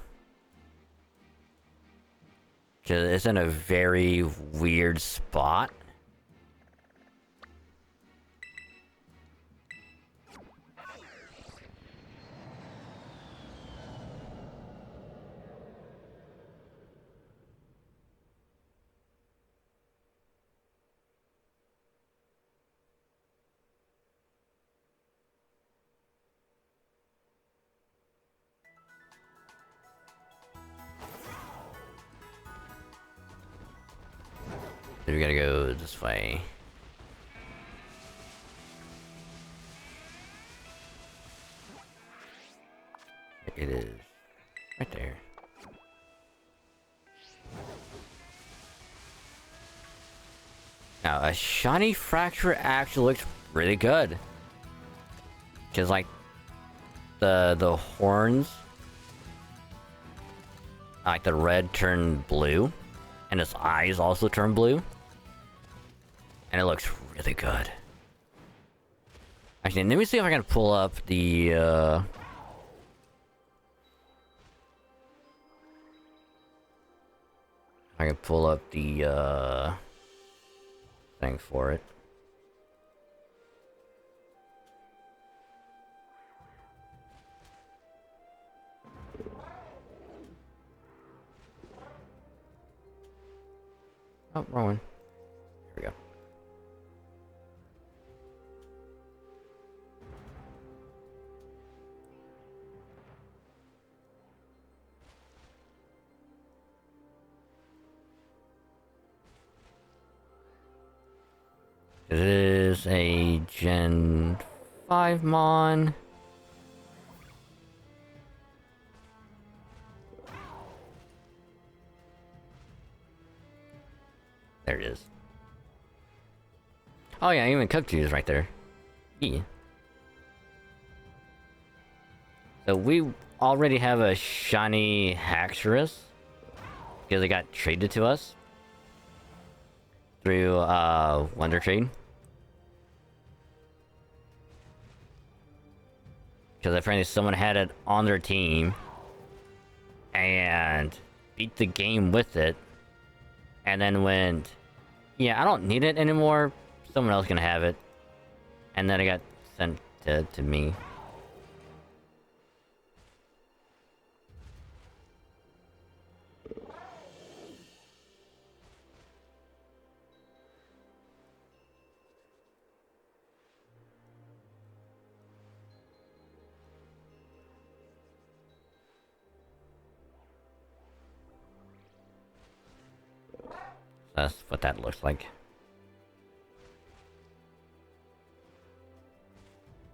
Cause it's in a very weird spot. So we gotta go this way. It is right there. Now, a shiny Fracture actually looks really good. Cause like the horns, like the red turn blue, and its eyes also turn blue. And it looks really good. Actually, let me see if I can pull up the, I can pull up the, thing for it. Oh, wrong one. Here we go. It is a Gen 5 Mon. There it is. Oh yeah, even Cupcake is right there. Yeah. So we already have a shiny Haxorus because it got traded to us through Wonder Trade. Because apparently someone had it on their team and beat the game with it, and then went, yeah, I don't need it anymore, someone else can have it, and then it got sent to me. That's what that looks like.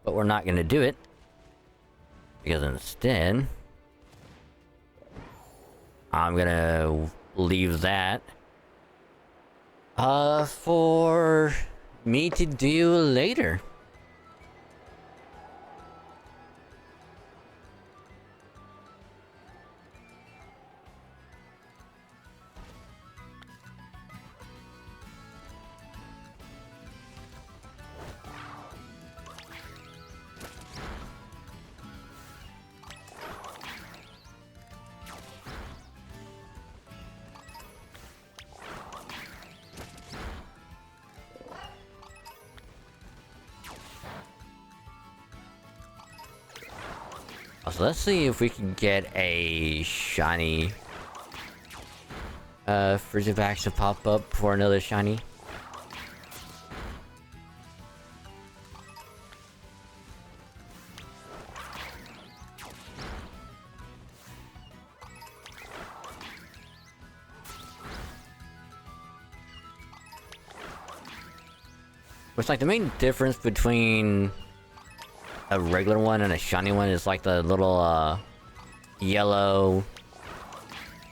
But we're not gonna do it, because instead I'm gonna leave that for me to do later. So let's see if we can get a shiny Frigivax to pop up for another shiny. Which, like, the main difference between a regular one and a shiny one is like the little yellow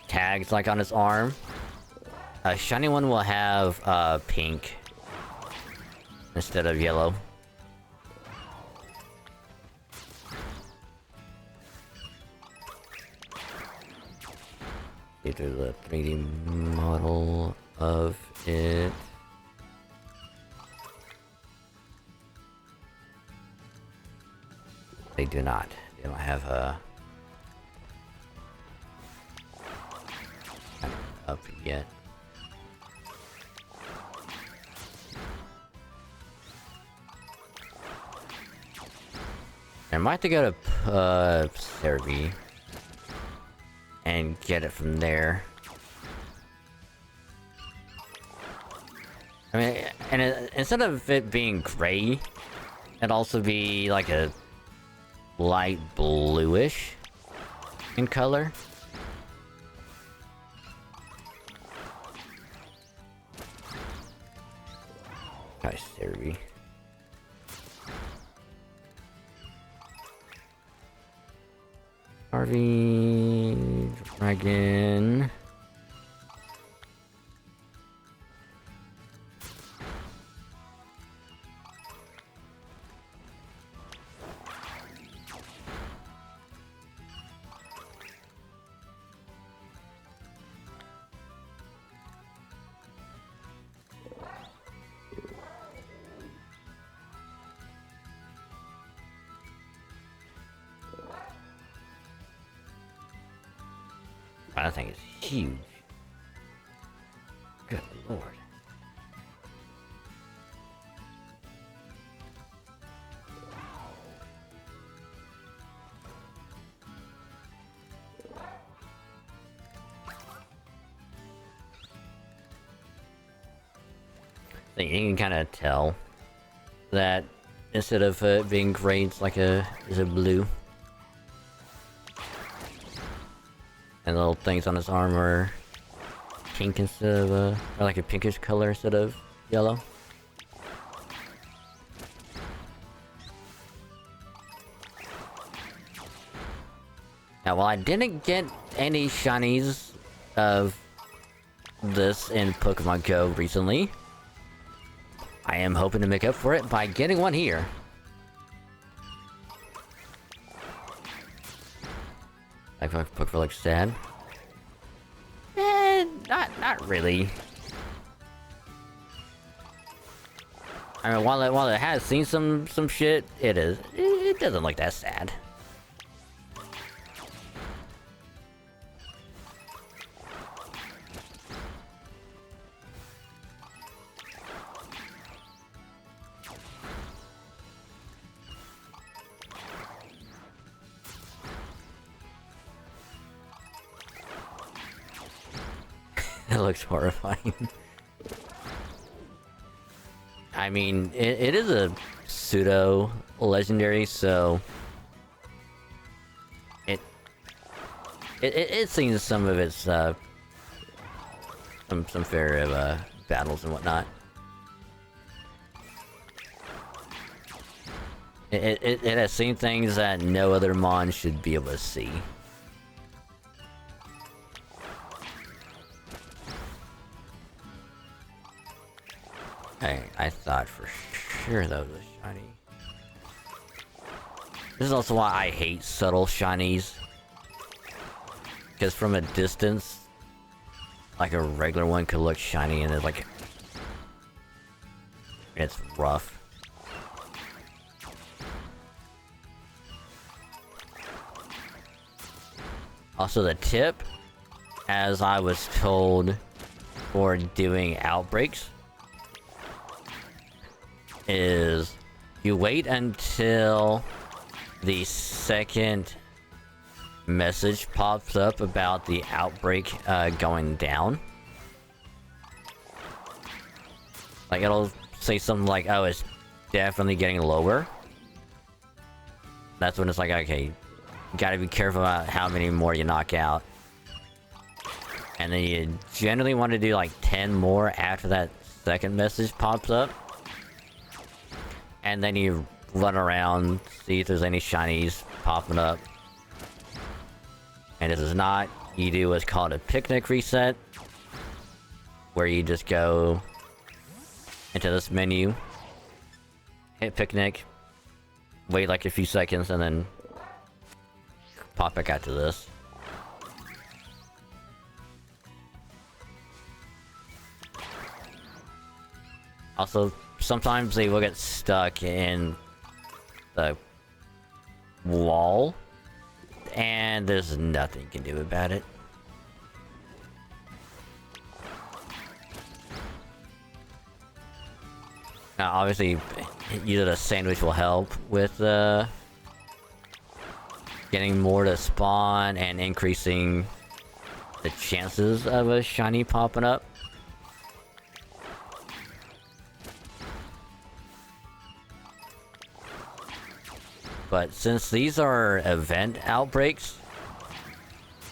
tags like on its arm. A shiny one will have pink instead of yellow. Get to the 3D model of it. They do not. They don't have a up yet. I might have to go to Cerebi and get it from there. I mean, and instead of it being gray, it'd also be like a light bluish in color. Nice, Cerebi. Harvey Dragon. That thing is huge. Good lord. So you can kind of tell that instead of being gray, it's like a blue. And the little things on his arm are pink instead of or like a pinkish color instead of yellow. Now, while I didn't get any shinies of this in Pokemon Go recently. I am hoping to make up for it by getting one here. Like Pokemon looks sad. Not really. I mean, while it has seen some shit, it doesn't look that sad. It looks horrifying. I mean, it is a pseudo legendary, so it's seen some of its some fair battles and whatnot. It has seen things that no other mon should be able to see. I thought for sure that was a shiny. This is also why I hate subtle shinies. Because from a distance, like a regular one could look shiny and it's like... it's rough. Also the tip, as I was told for doing outbreaks, is you wait until the second message pops up about the outbreak going down. Like it'll say something like, oh, it's definitely getting lower. That's when it's like, okay, you gotta be careful about how many more you knock out. And then you generally want to do like 10 more after that second message pops up. And then you run around, see if there's any shinies popping up. And if there's not, you do what's called a picnic reset. Where you just go into this menu, hit picnic, wait like a few seconds, and then pop back out to this. Also, sometimes they will get stuck in the wall, and there's nothing you can do about it. Now, obviously, using a sandwich will help with getting more to spawn and increasing the chances of a shiny popping up. But since these are event outbreaks,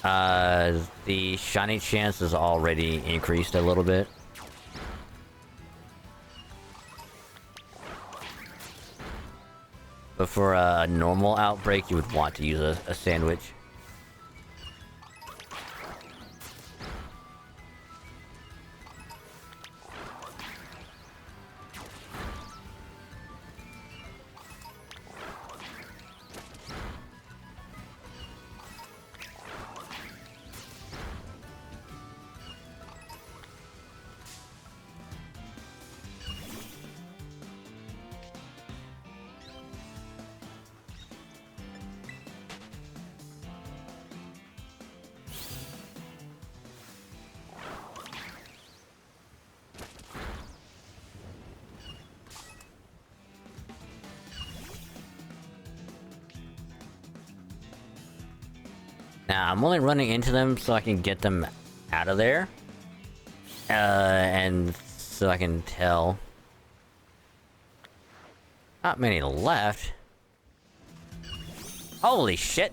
the shiny chance is already increased a little bit. But for a normal outbreak, you would want to use a sandwich. Now, I'm only running into them so I can get them out of there. And so I can tell. Not many left. Holy shit!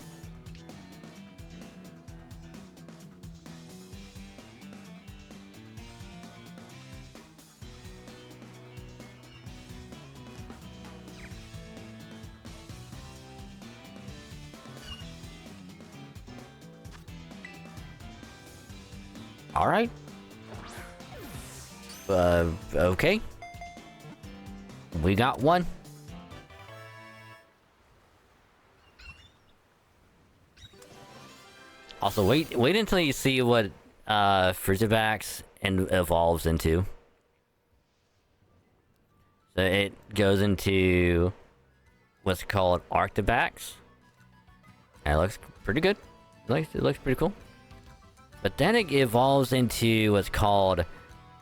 Alright. Okay. We got one. Also, wait until you see what Frigivax evolves into. So it goes into what's called Arctivax. And it looks pretty good. It looks pretty cool. But then it evolves into what's called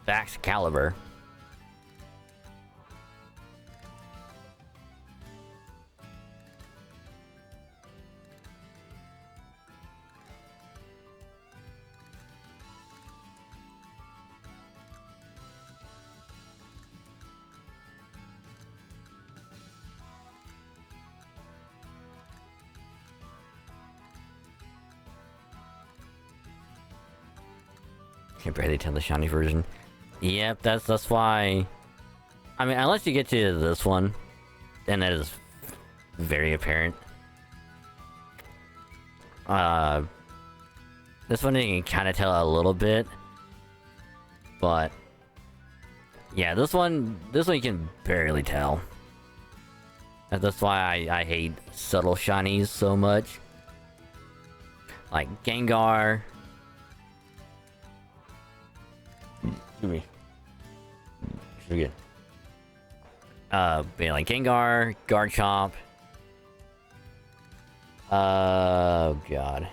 Baxcalibur. Can barely tell the shiny version. Yep, that's why. I mean, unless you get to this one, then that is very apparent. This one you can kind of tell a little bit, but yeah, this one you can barely tell. And that's why I hate subtle shinies so much. Like Gengar. Excuse me. Should good. Yeah, like Gengar, Garchomp. Oh god.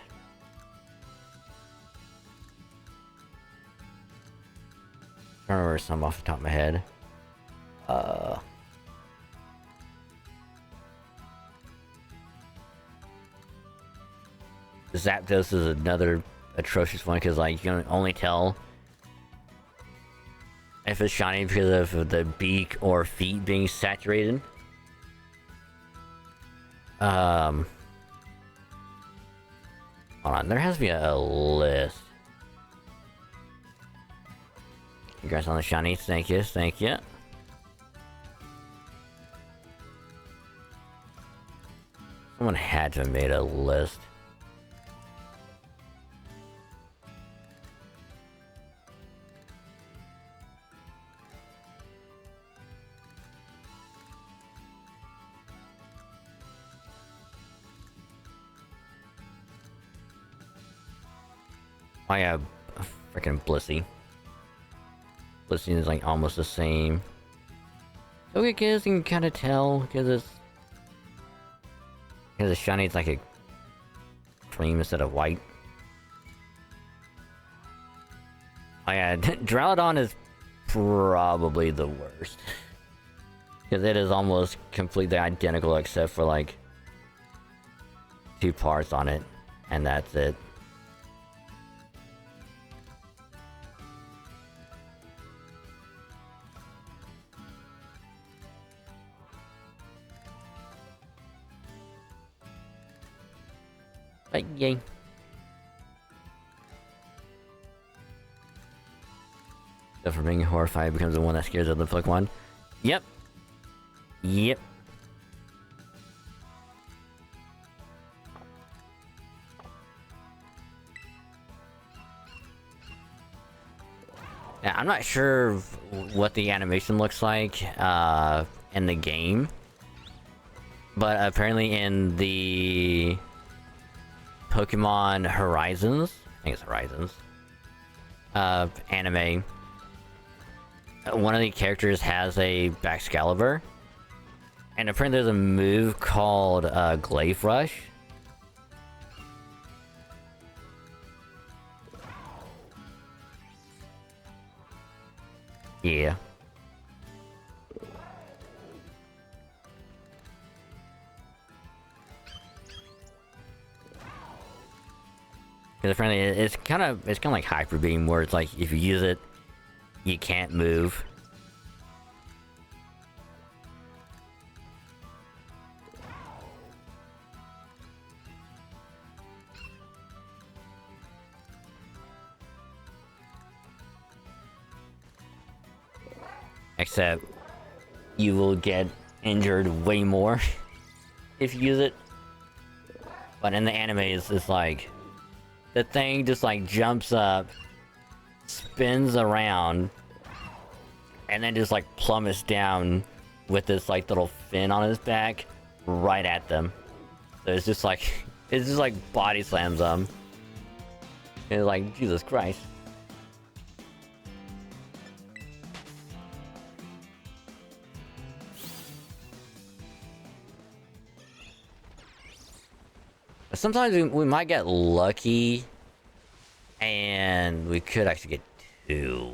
I don't remember some off the top of my head. Zapdos is another atrocious one because like you can only tell if it's shiny because of the beak or feet being saturated. Hold on, there has to be a list. Congrats on the shinies, thank you, thank you. Someone had to have made a list. I have freaking Blissey. Blissey is like almost the same. So I guess you can kind of tell because the shiny is like a cream instead of white. Oh yeah, Drowdon is probably the worst because it is almost completely identical except for like 2 parts on it, and that's it. But yay. So for being horrified becomes the one that scares other Pokemon. Yep. Yep. Yeah, I'm not sure what the animation looks like in the game. But apparently in the Pokemon Horizons, I think it's Horizons, anime, one of the characters has a Baxcalibur, and apparently there's a move called Glaive Rush. Yeah. Because apparently it's kind of like Hyper Beam, where it's like if you use it, you can't move. Except you will get injured way more if you use it. But in the anime, it's like the thing just like jumps up, spins around, and then just like plummets down with this like little fin on his back right at them. So it's just like body slams them. And it's like, Jesus Christ. Sometimes we might get lucky and we could actually get 2.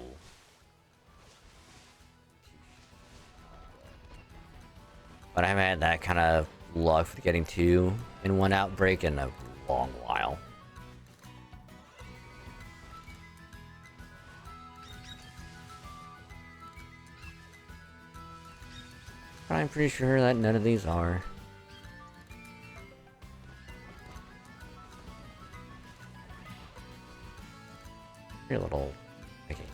But I haven't had that kind of luck for getting 2 in one outbreak in a long while. But I'm pretty sure that none of these are. Your little... Okay.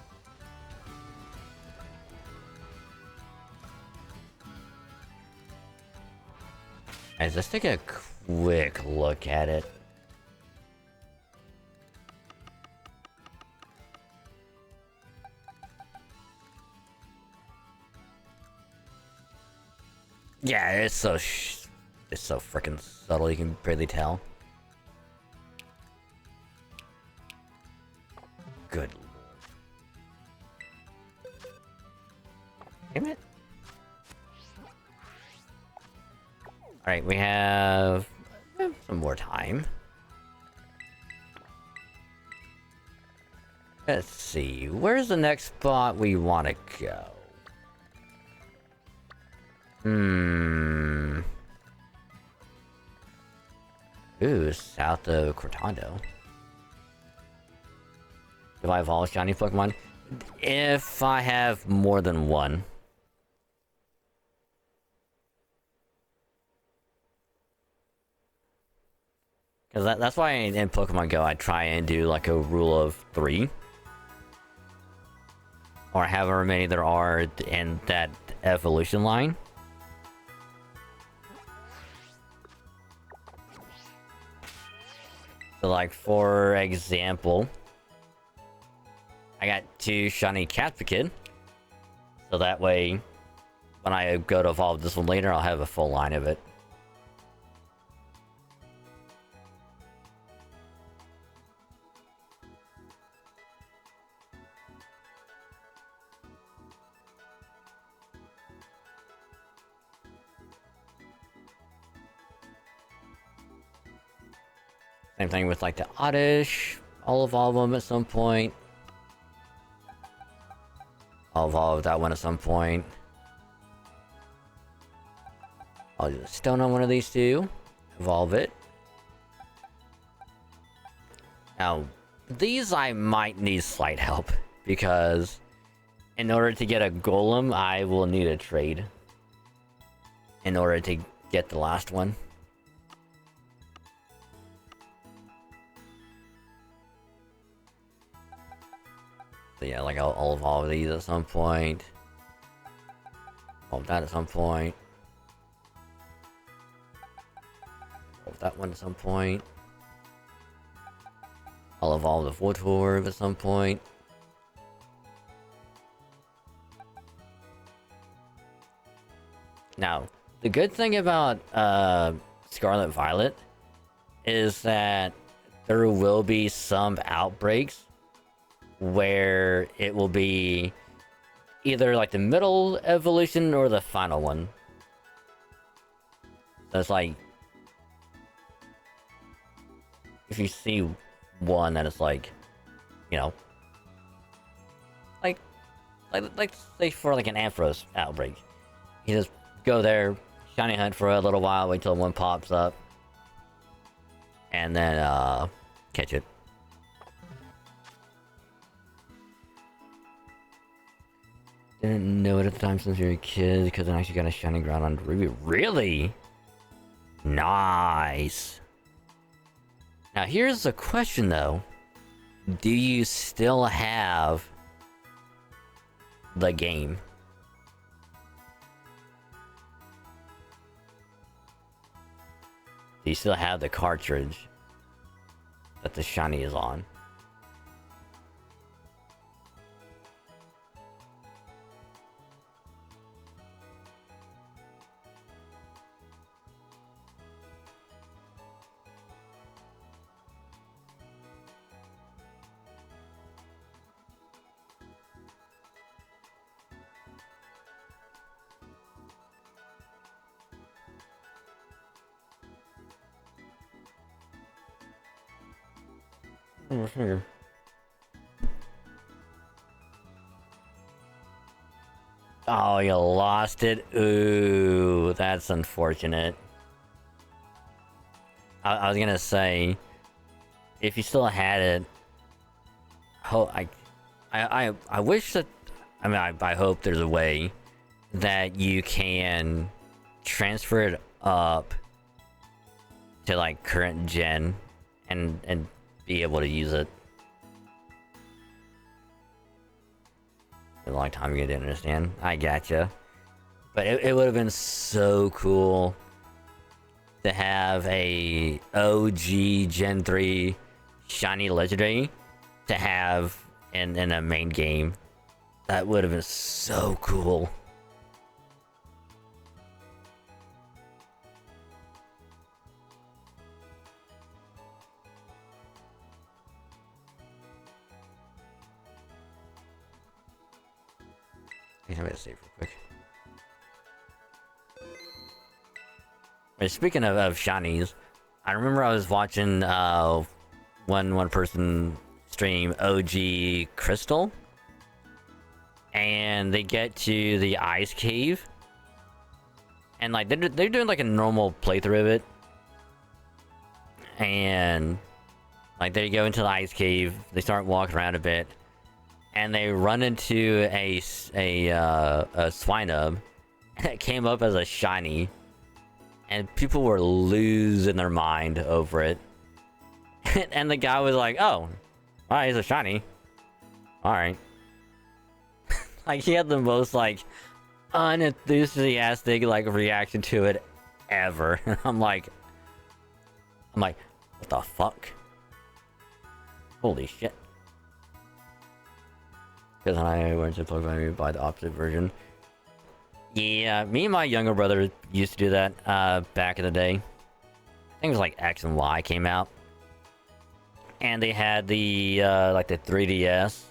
Guys, let's take a quick look at it. Yeah, it's so freaking subtle, you can barely tell. Good lord. Damn it. Alright, we have some more time. Let's see, where's the next spot we want to go? Ooh, south of Cortando. Do I evolve shiny Pokemon? If I have more than one. Because that's why in Pokemon Go I try and do like a rule of 3. Or however many there are in that evolution line. So like, for example, I got 2 shiny Catpikid. So that way, when I go to evolve this one later, I'll have a full line of it. Same thing with like the Oddish. I'll evolve them at some point. I'll evolve that one at some point. I'll use a stone on one of these 2. Evolve it. Now, these I might need slight help. Because in order to get a Golem, I will need a trade. In order to get the last one. So yeah, like I'll evolve these at some point. Evolve that at some point. Evolve that one at some point. I'll evolve the Voltorb at some point. Now, the good thing about Scarlet Violet is that there will be some outbreaks where it will be either like the middle evolution or the final one. So it's like, if you see one that is like, you know, like say for like an Ampharos outbreak, you just go there, shiny hunt for a little while, wait till one pops up, and then catch it. Didn't know it at the time since you were a kid, because I actually got a shiny ground on Ruby. Really? Nice. Now here's the question though. Do you still have the game? Do you still have the cartridge that the shiny is on? Oh, you lost it? Ooh, that's unfortunate. I was gonna say, if you still had it, I wish that, I mean, I hope there's a way that you can transfer it up to like current gen and be able to use it. A long time you didn't understand. I gotcha. But it would have been so cool to have a OG Gen 3 shiny legendary to have in a main game. That would have been so cool. I'm gonna save real quick. Wait, speaking of shinies, I remember I was watching one person stream OG Crystal, and they get to the ice cave, and like they're doing like a normal playthrough of it, and like they go into the ice cave, they start walking around a bit, and they run into a Swinub, and it came up as a shiny, and people were losing their mind over it. And the guy was like, "Oh, alright, he's a shiny. Alright." Like, he had the most like unenthusiastic like reaction to it ever. And I'm like, what the fuck? Holy shit. Because I went to Pokemon buy the opposite version. Yeah, me and my younger brother used to do that back in the day. I think it was like X and Y came out. And they had the like the 3DS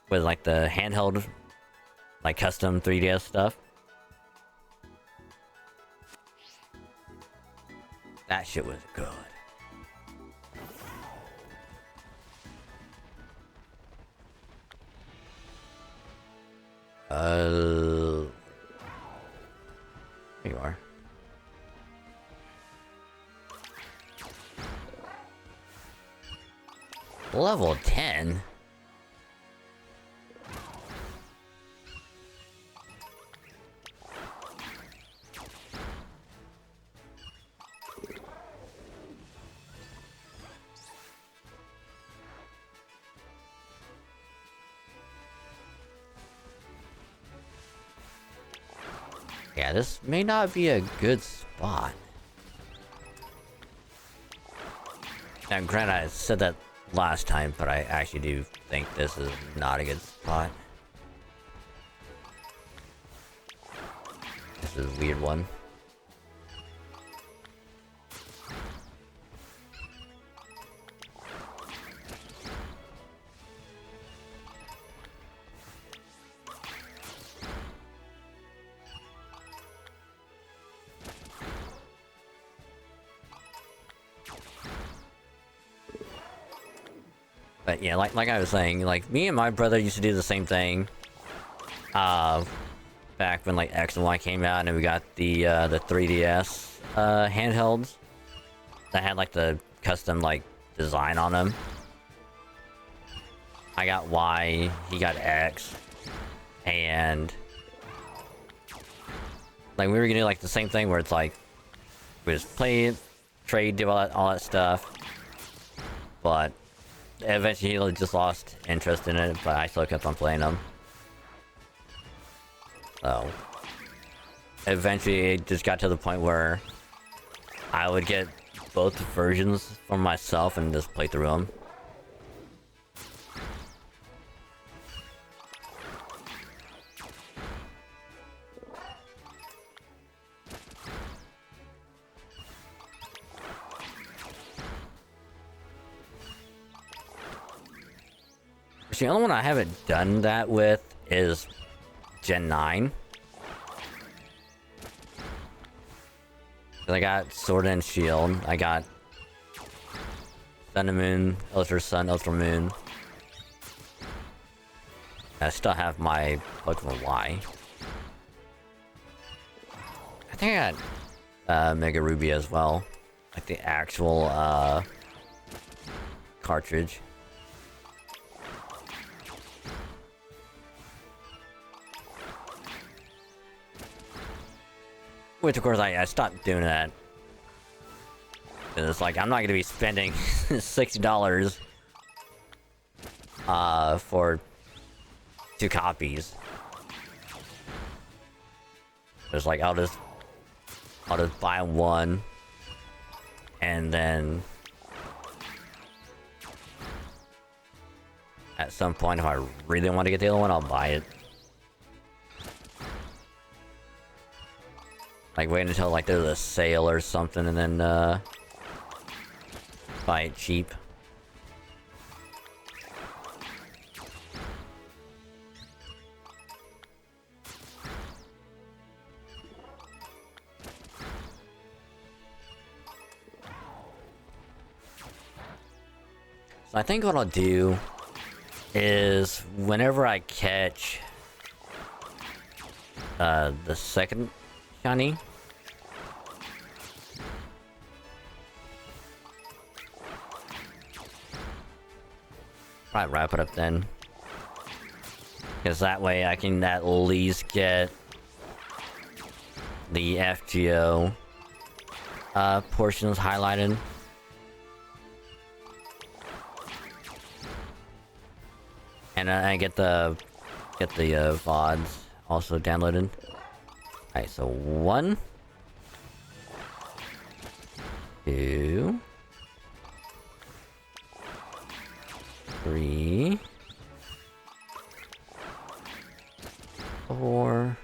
with like the handheld like custom 3DS stuff. That shit was good. There you are. Level 10? Yeah, this may not be a good spot. Now, granted, I said that last time, but I actually do think this is not a good spot. This is a weird one. But yeah, like I was saying, like me and my brother used to do the same thing. Back when like X and Y came out, and we got the 3DS handhelds that had like the custom like design on them. I got Y, he got X, and like we were gonna do like the same thing where it's like we just play it, trade, do all that stuff, but eventually he just lost interest in it, but I still kept on playing them. So eventually it just got to the point where I would get both versions for myself and just play through them. The only one I haven't done that with is Gen 9. 'Cause I got Sword and Shield. I got Sun and Moon, Ultra Sun, Ultra Moon. I still have my Pokemon Y. I think I got Mega Ruby as well. Like the actual cartridge. Which of course I stopped doing that. It's like I'm not gonna be spending $60 for 2 copies. It's like I'll just buy one and then at some point if I really want to get the other one, I'll buy it. Like wait until like there's a sale or something and then buy it cheap. So I think what I'll do is whenever I catch the second shiny, probably wrap it up then, because that way I can at least get the FGO portions highlighted. And I get the VODs also downloaded. Alright, so 1, 2, 3, 4,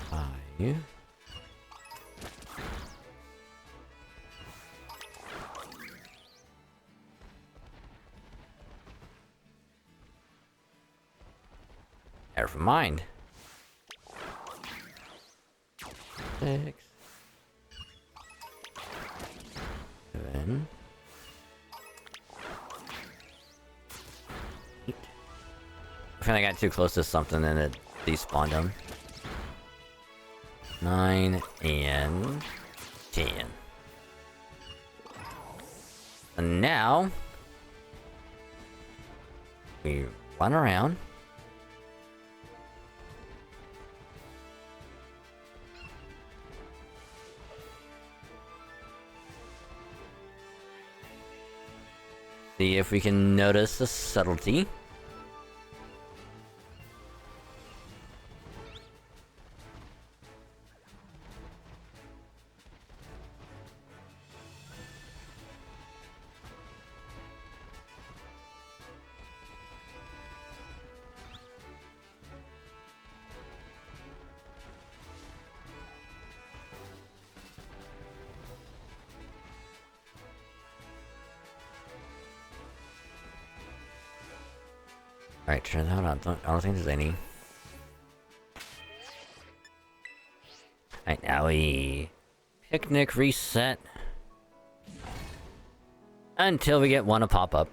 5. Never mind. 6, 7, 8. I think I got too close to something and it despawned them. 9 and 10. And now we run around. See if we can notice the subtlety. Alright, turns out I don't think there's any. Alright, now we picnic reset until we get one to pop up.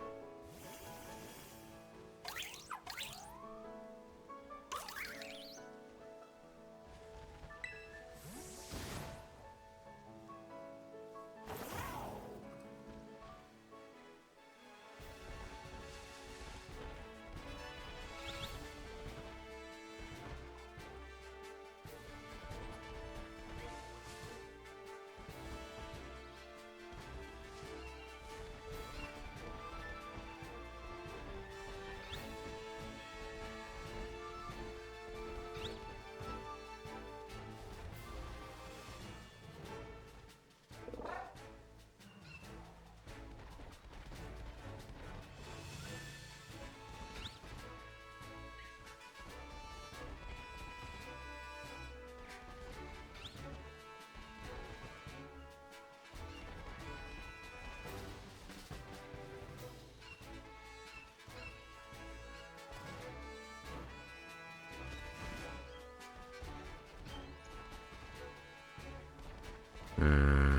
Hmm.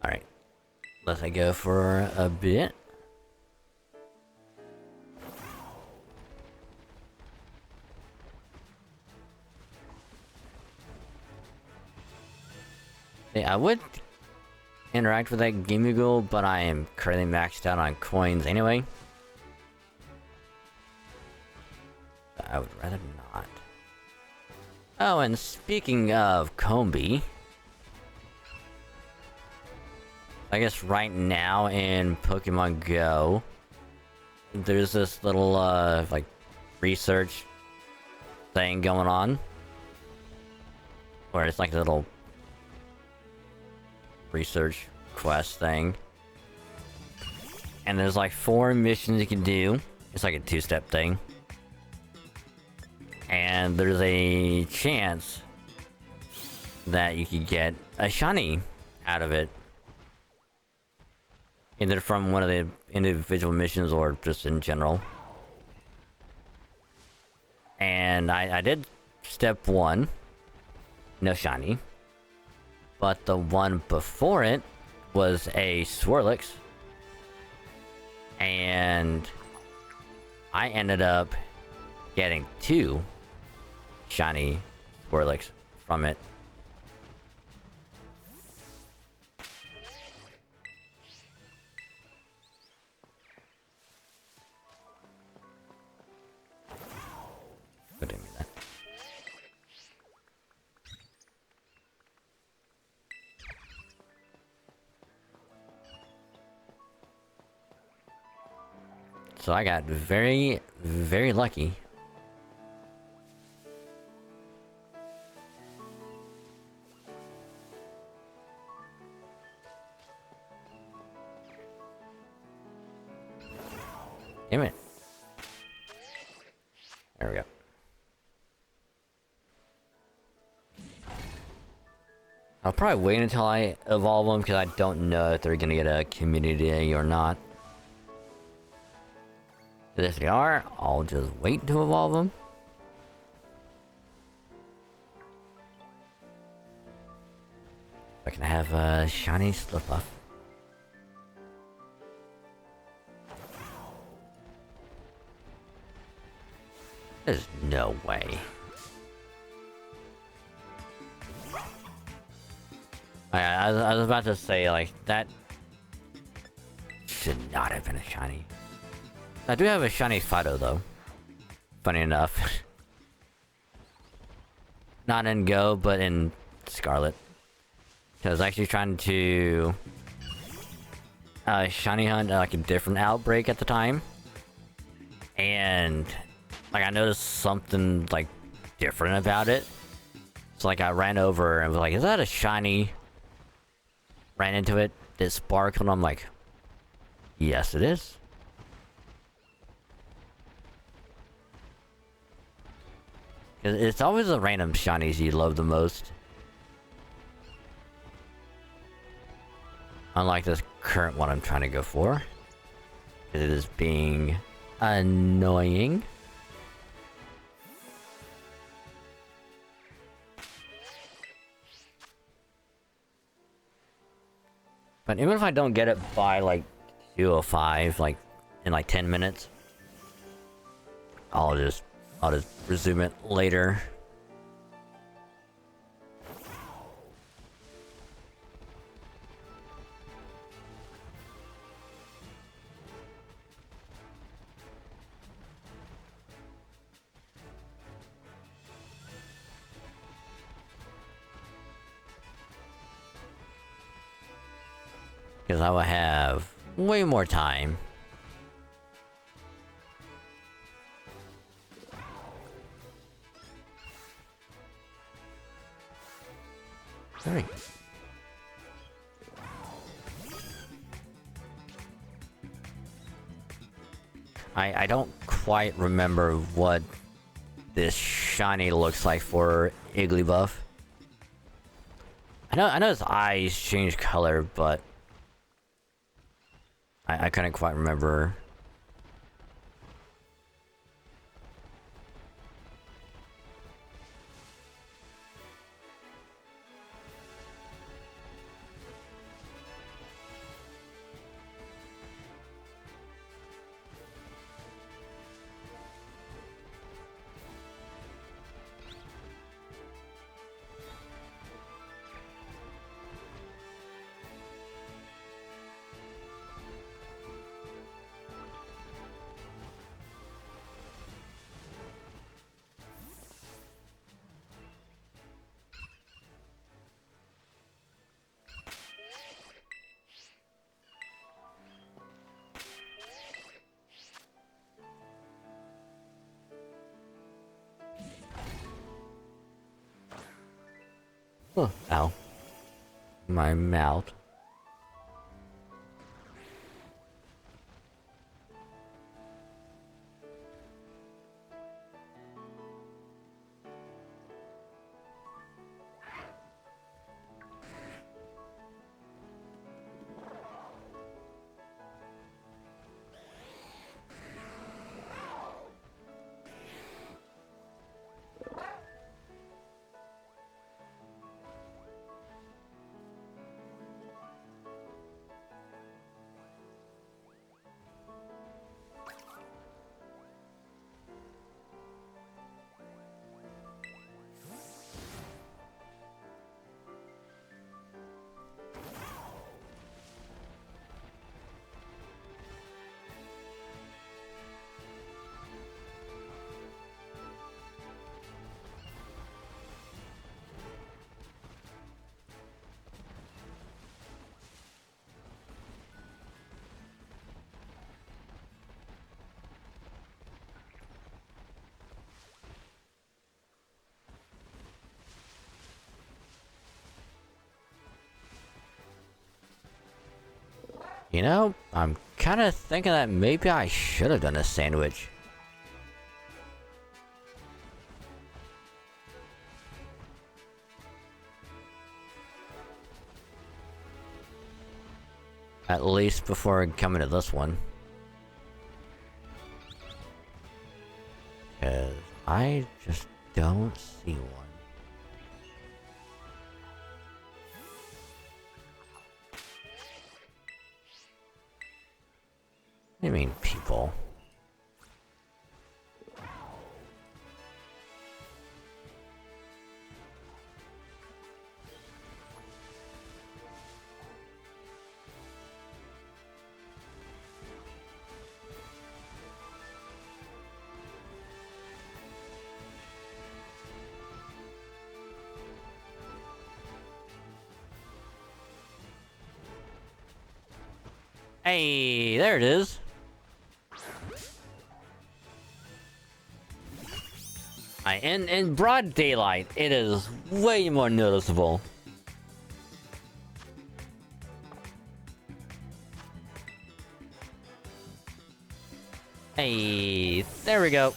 Alright. Let I go for a bit. Yeah, I would interact with that Gimugle, but I am currently maxed out on coins anyway. I would rather not. Oh, and speaking of Combi, I guess right now in Pokemon Go, there's this little, like, research thing going on. Where it's like a little research quest thing. And there's like 4 missions you can do. It's like a 2-step thing. And there's a chance that you could get a shiny out of it. Either from one of the individual missions or just in general. And I did step 1. No shiny. But the one before it was a Swirlix. And I ended up getting 2 shiny Swirlix from it. What do you mean that? So I got very, very lucky. Damn it. There we go. I'll probably wait until I evolve them because I don't know if they're gonna get a community day or not. If they are, I'll just wait to evolve them. I can have a shiny Slippuff. There's no way. I was about to say, like, that should not have been a shiny. I do have a shiny Fido, though. Funny enough. Not in Go, but in Scarlet. I was actually trying to shiny hunt like a different outbreak at the time. And like I noticed something like different about it. So like I ran over and was like, is that a shiny? Ran into it, it sparkled, and I'm like, yes it is. It's always the random shinies you love the most. Unlike this current one I'm trying to go for. It is being annoying. But even if I don't get it by like 2:05, like in like 10 minutes, I'll just resume it later. Because I will have way more time. Alright. I don't quite remember what this shiny looks like for Igglybuff. I know his eyes change color, but I couldn't quite remember. Oh, ow. My mouth. You know, I'm kind of thinking that maybe I should have done a sandwich. At least before coming to this one. 'Cause I just don't see one. What do you mean, people? Hey, there it is. In broad daylight, it is way more noticeable. Hey, there we go.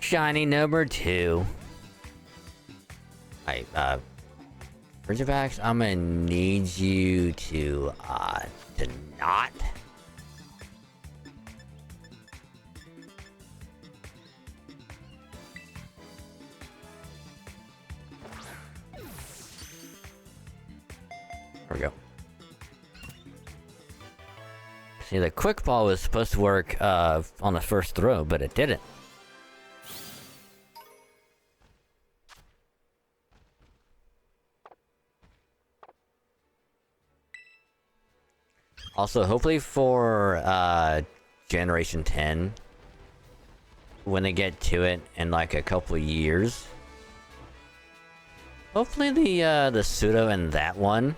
Shiny number 2. Ridgebacks, I'm gonna need you to not. There we go. See, the quick ball was supposed to work on the first throw, but it didn't. Also, hopefully for Generation 10, when they get to it in like a couple of years, hopefully the pseudo in that one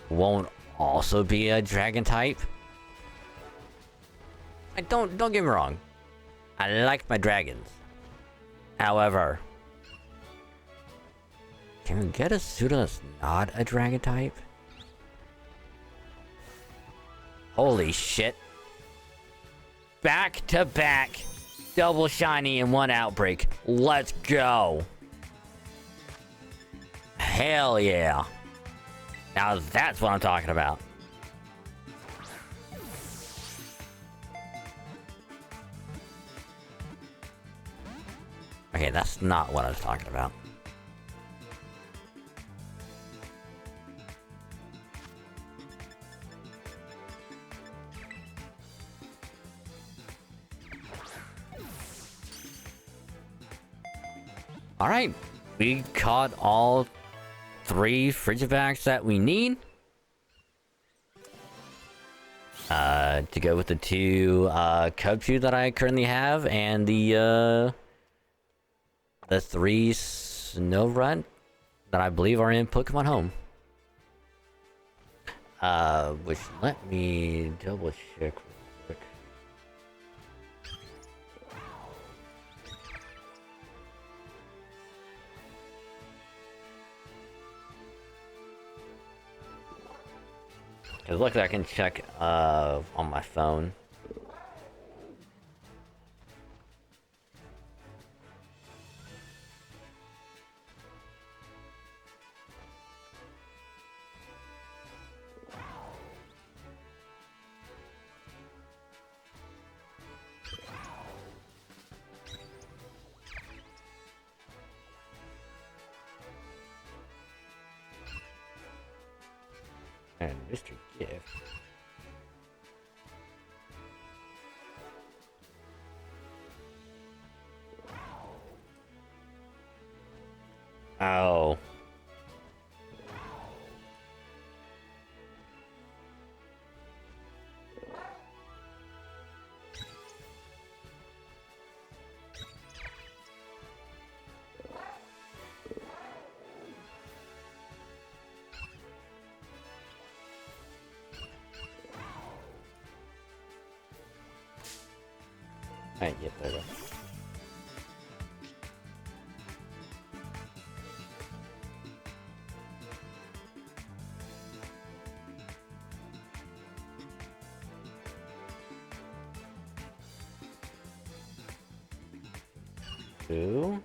won't also be a dragon type. I don't get me wrong. I like my dragons. However, can we get a pseudo that's not a dragon type? Holy shit. Back to back. Double shiny in one outbreak. Let's go. Hell yeah. Now that's what I'm talking about. Okay, that's not what I was talking about. Alright, we caught all 3 Frigivacs that we need. To go with the 2 Cubchoo that I currently have, and the 3 Snorunt that I believe are in Pokemon Home. Which, let me double check real quick. Cause luckily I can check on my phone. And Mr. Gift. Oh. Alright, yeah, there we go. Two.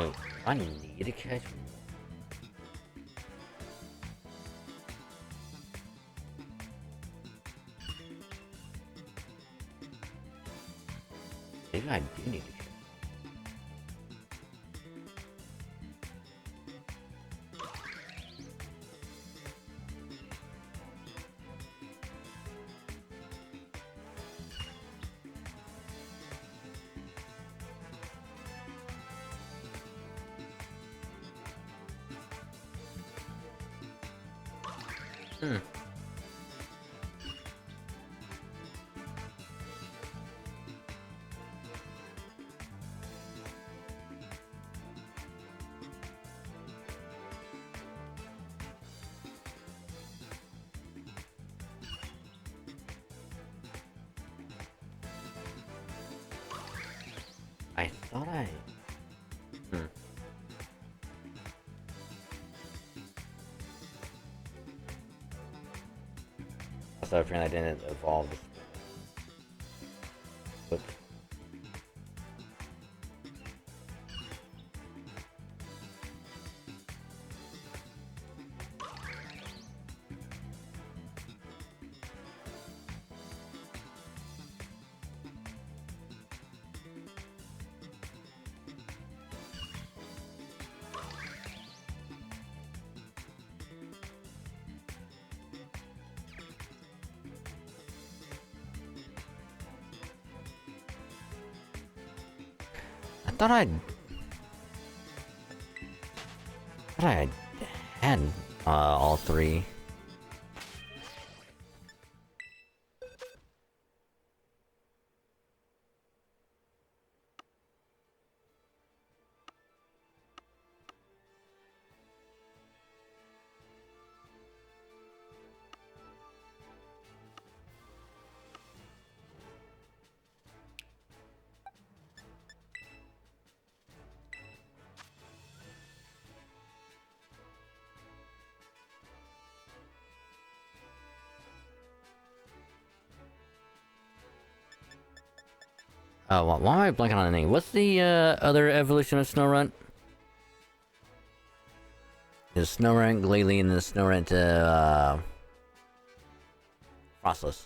Oh, I need to catch one. Maybe I do need to catch one. I thought I... So apparently I didn't evolve this. Whoops. I had all three. Why am I blanking on the name? What's the other evolution of Snorunt? There's Snorunt, Glalie, and the Snorunt Frostless.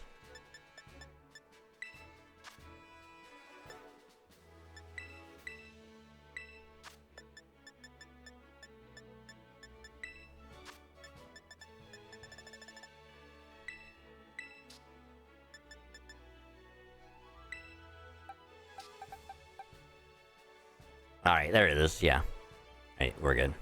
Alright, there it is, yeah. Right, we're good.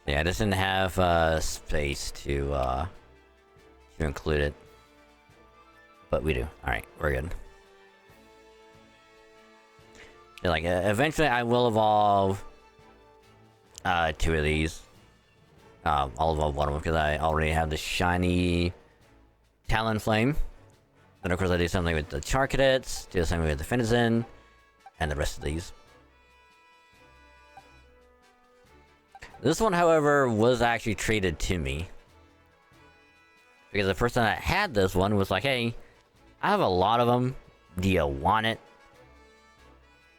Yeah, I just didn't have space to include it. But we do. Alright, we're good. Yeah, like, eventually I will evolve two of these. I'll evolve one of them because I already have the shiny Talonflame. Then of course I do something with the Charcadets, do something with the Finizen, and the rest of these. This one, however, was actually traded to me. Because the person that had this one was like, hey, I have a lot of them, do you want it?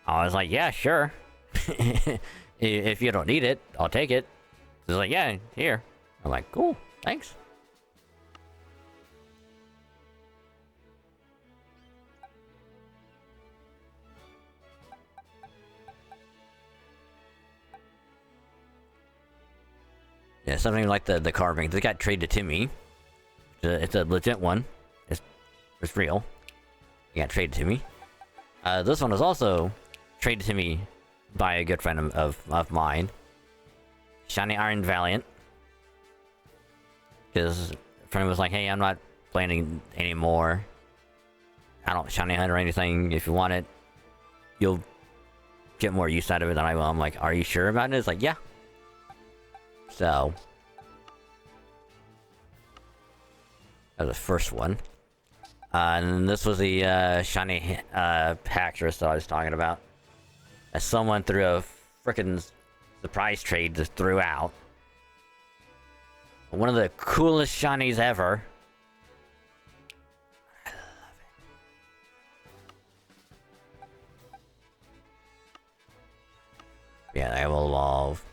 I was like, yeah, sure. If you don't need it, I'll take it. He's like, yeah, here. I'm like, cool, thanks. Yeah, something like the carving. They got traded to me. It's a legit one. It's real. It got traded to me. This one was also traded to me by a good friend of mine. Shiny Iron Valiant. Because a friend was like, hey, I'm not playing anymore. I don't shiny hunt or anything. If you want it, you'll get more use out of it than I will. I'm like, are you sure about it? It's like, yeah. So that was the first one. And then this was the shiny Haxorus that I was talking about. As someone threw a frickin' surprise trade just threw out. One of the coolest shinies ever. I love it. Yeah, they will evolve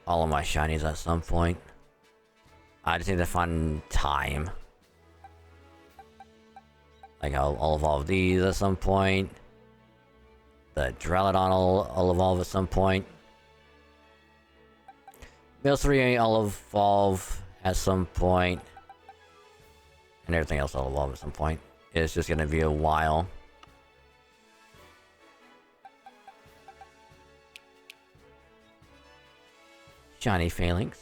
all of my shinies at some point. I just need to find time. Like, I'll evolve these at some point. The Drelodon will evolve at some point. Milcery I'll evolve at some point. And everything else will evolve at some point. It's just gonna be a while. Shiny Phalanx.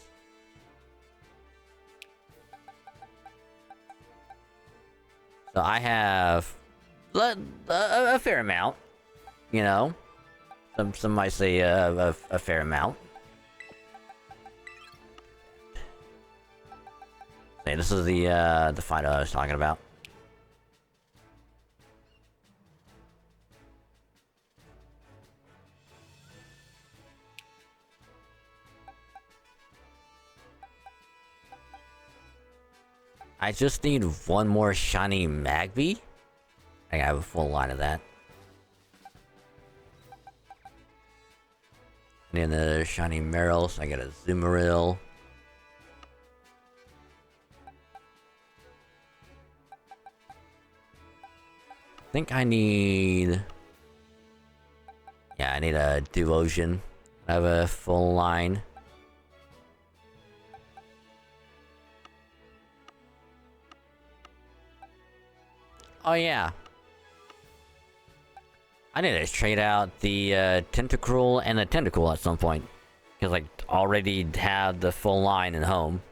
So I have a fair amount, you know. Some might say a fair amount. Okay, this is the fight I was talking about. I just need one more shiny Magby. I have a full line of that. I need another shiny Meryl, so I get a Zoomeril. I think I need... Yeah, I need a Duosion. I have a full line. Oh yeah. I need to trade out the Tentacruel and the Tentacle at some point. Because I already have the full line at home.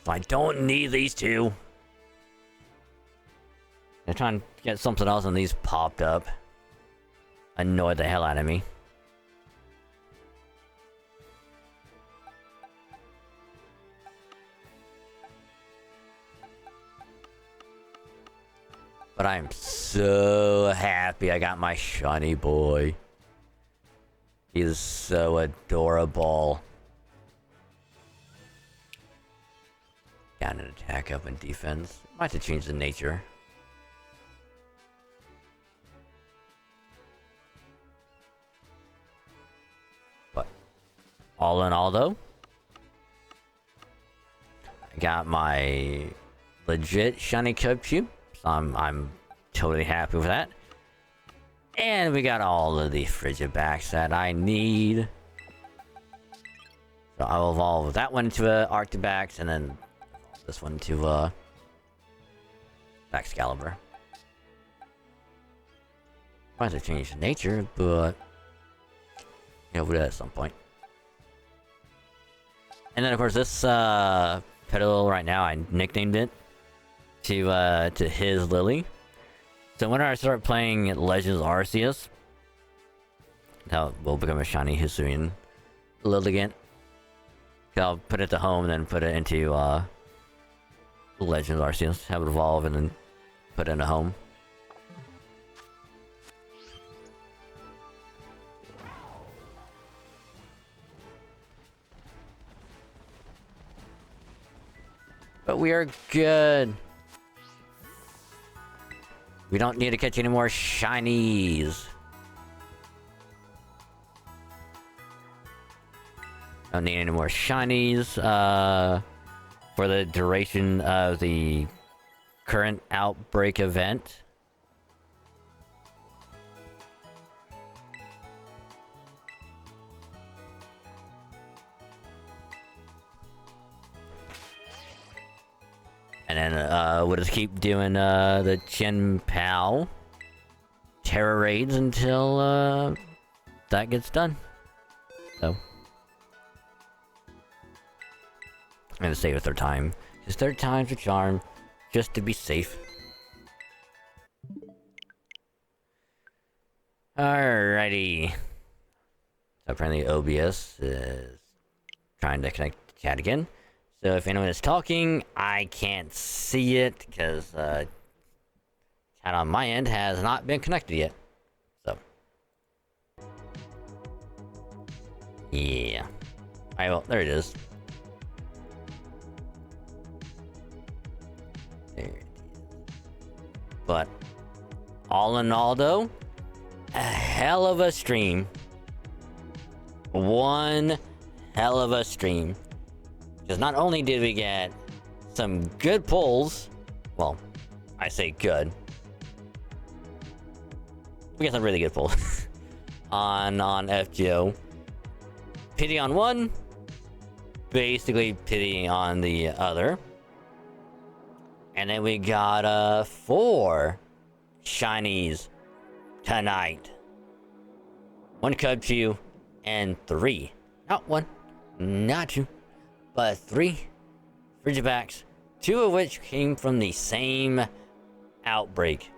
So I don't need these two. I'm trying to get something else and these popped up. Annoyed the hell out of me. But I am so happy I got my shiny boy. He is so adorable. Down in attack, up in defense. Might have to change the nature. But all in all, though, I got my legit shiny Cubchoo. So I'm totally happy with that. And we got all of the Frigibacks that I need. So I'll evolve that one to Arctibax, and then this one to Excalibur. Might have to change the nature, but we'll do that at some point. And then of course this Petal right now, I nicknamed it to his Lily. So when I start playing Legends Arceus, that will become a shiny Hisuian Lilligant. I'll put it to home, then put it into Legends Arceus, have it evolve, and then put it into home. But we are good. We don't need to catch any more shinies. Don't need any more shinies for the duration of the current outbreak event. And then we'll just keep doing the Chen Pao Terra raids until that gets done. So I'm gonna save a third time. Just third time's a charm, just to be safe. Alrighty. So apparently OBS is trying to connect to chat again. So if anyone is talking, I can't see it because chat on my end has not been connected yet. So yeah. Alright, well, there it is. There it is. But all in all, though, a hell of a stream. One hell of a stream. Because not only did we get some good pulls, well, I say good. We got some really good pulls on FGO. Pity on one, basically pity on the other. And then we got 4 shinies tonight. 1 Cubchoo and 3. Not 1, not 2. But 3 Frigibacks, 2 of which came from the same outbreak.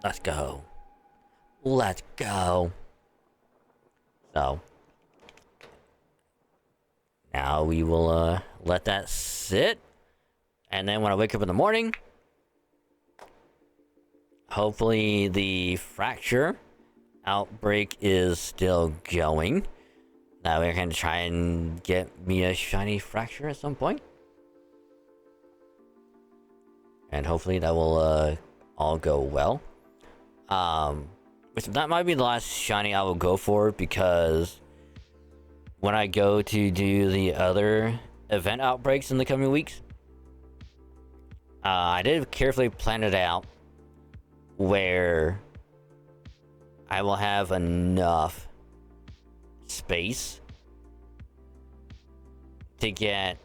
Let's go. Let's go. So now we will let that sit. And then when I wake up in the morning, hopefully the fracture outbreak is still going. Now we're gonna try and get me a shiny fracture at some point. And hopefully that will all go well. Which that might be the last shiny I will go for, because when I go to do the other event outbreaks in the coming weeks, I did carefully plan it out where I will have enough space to get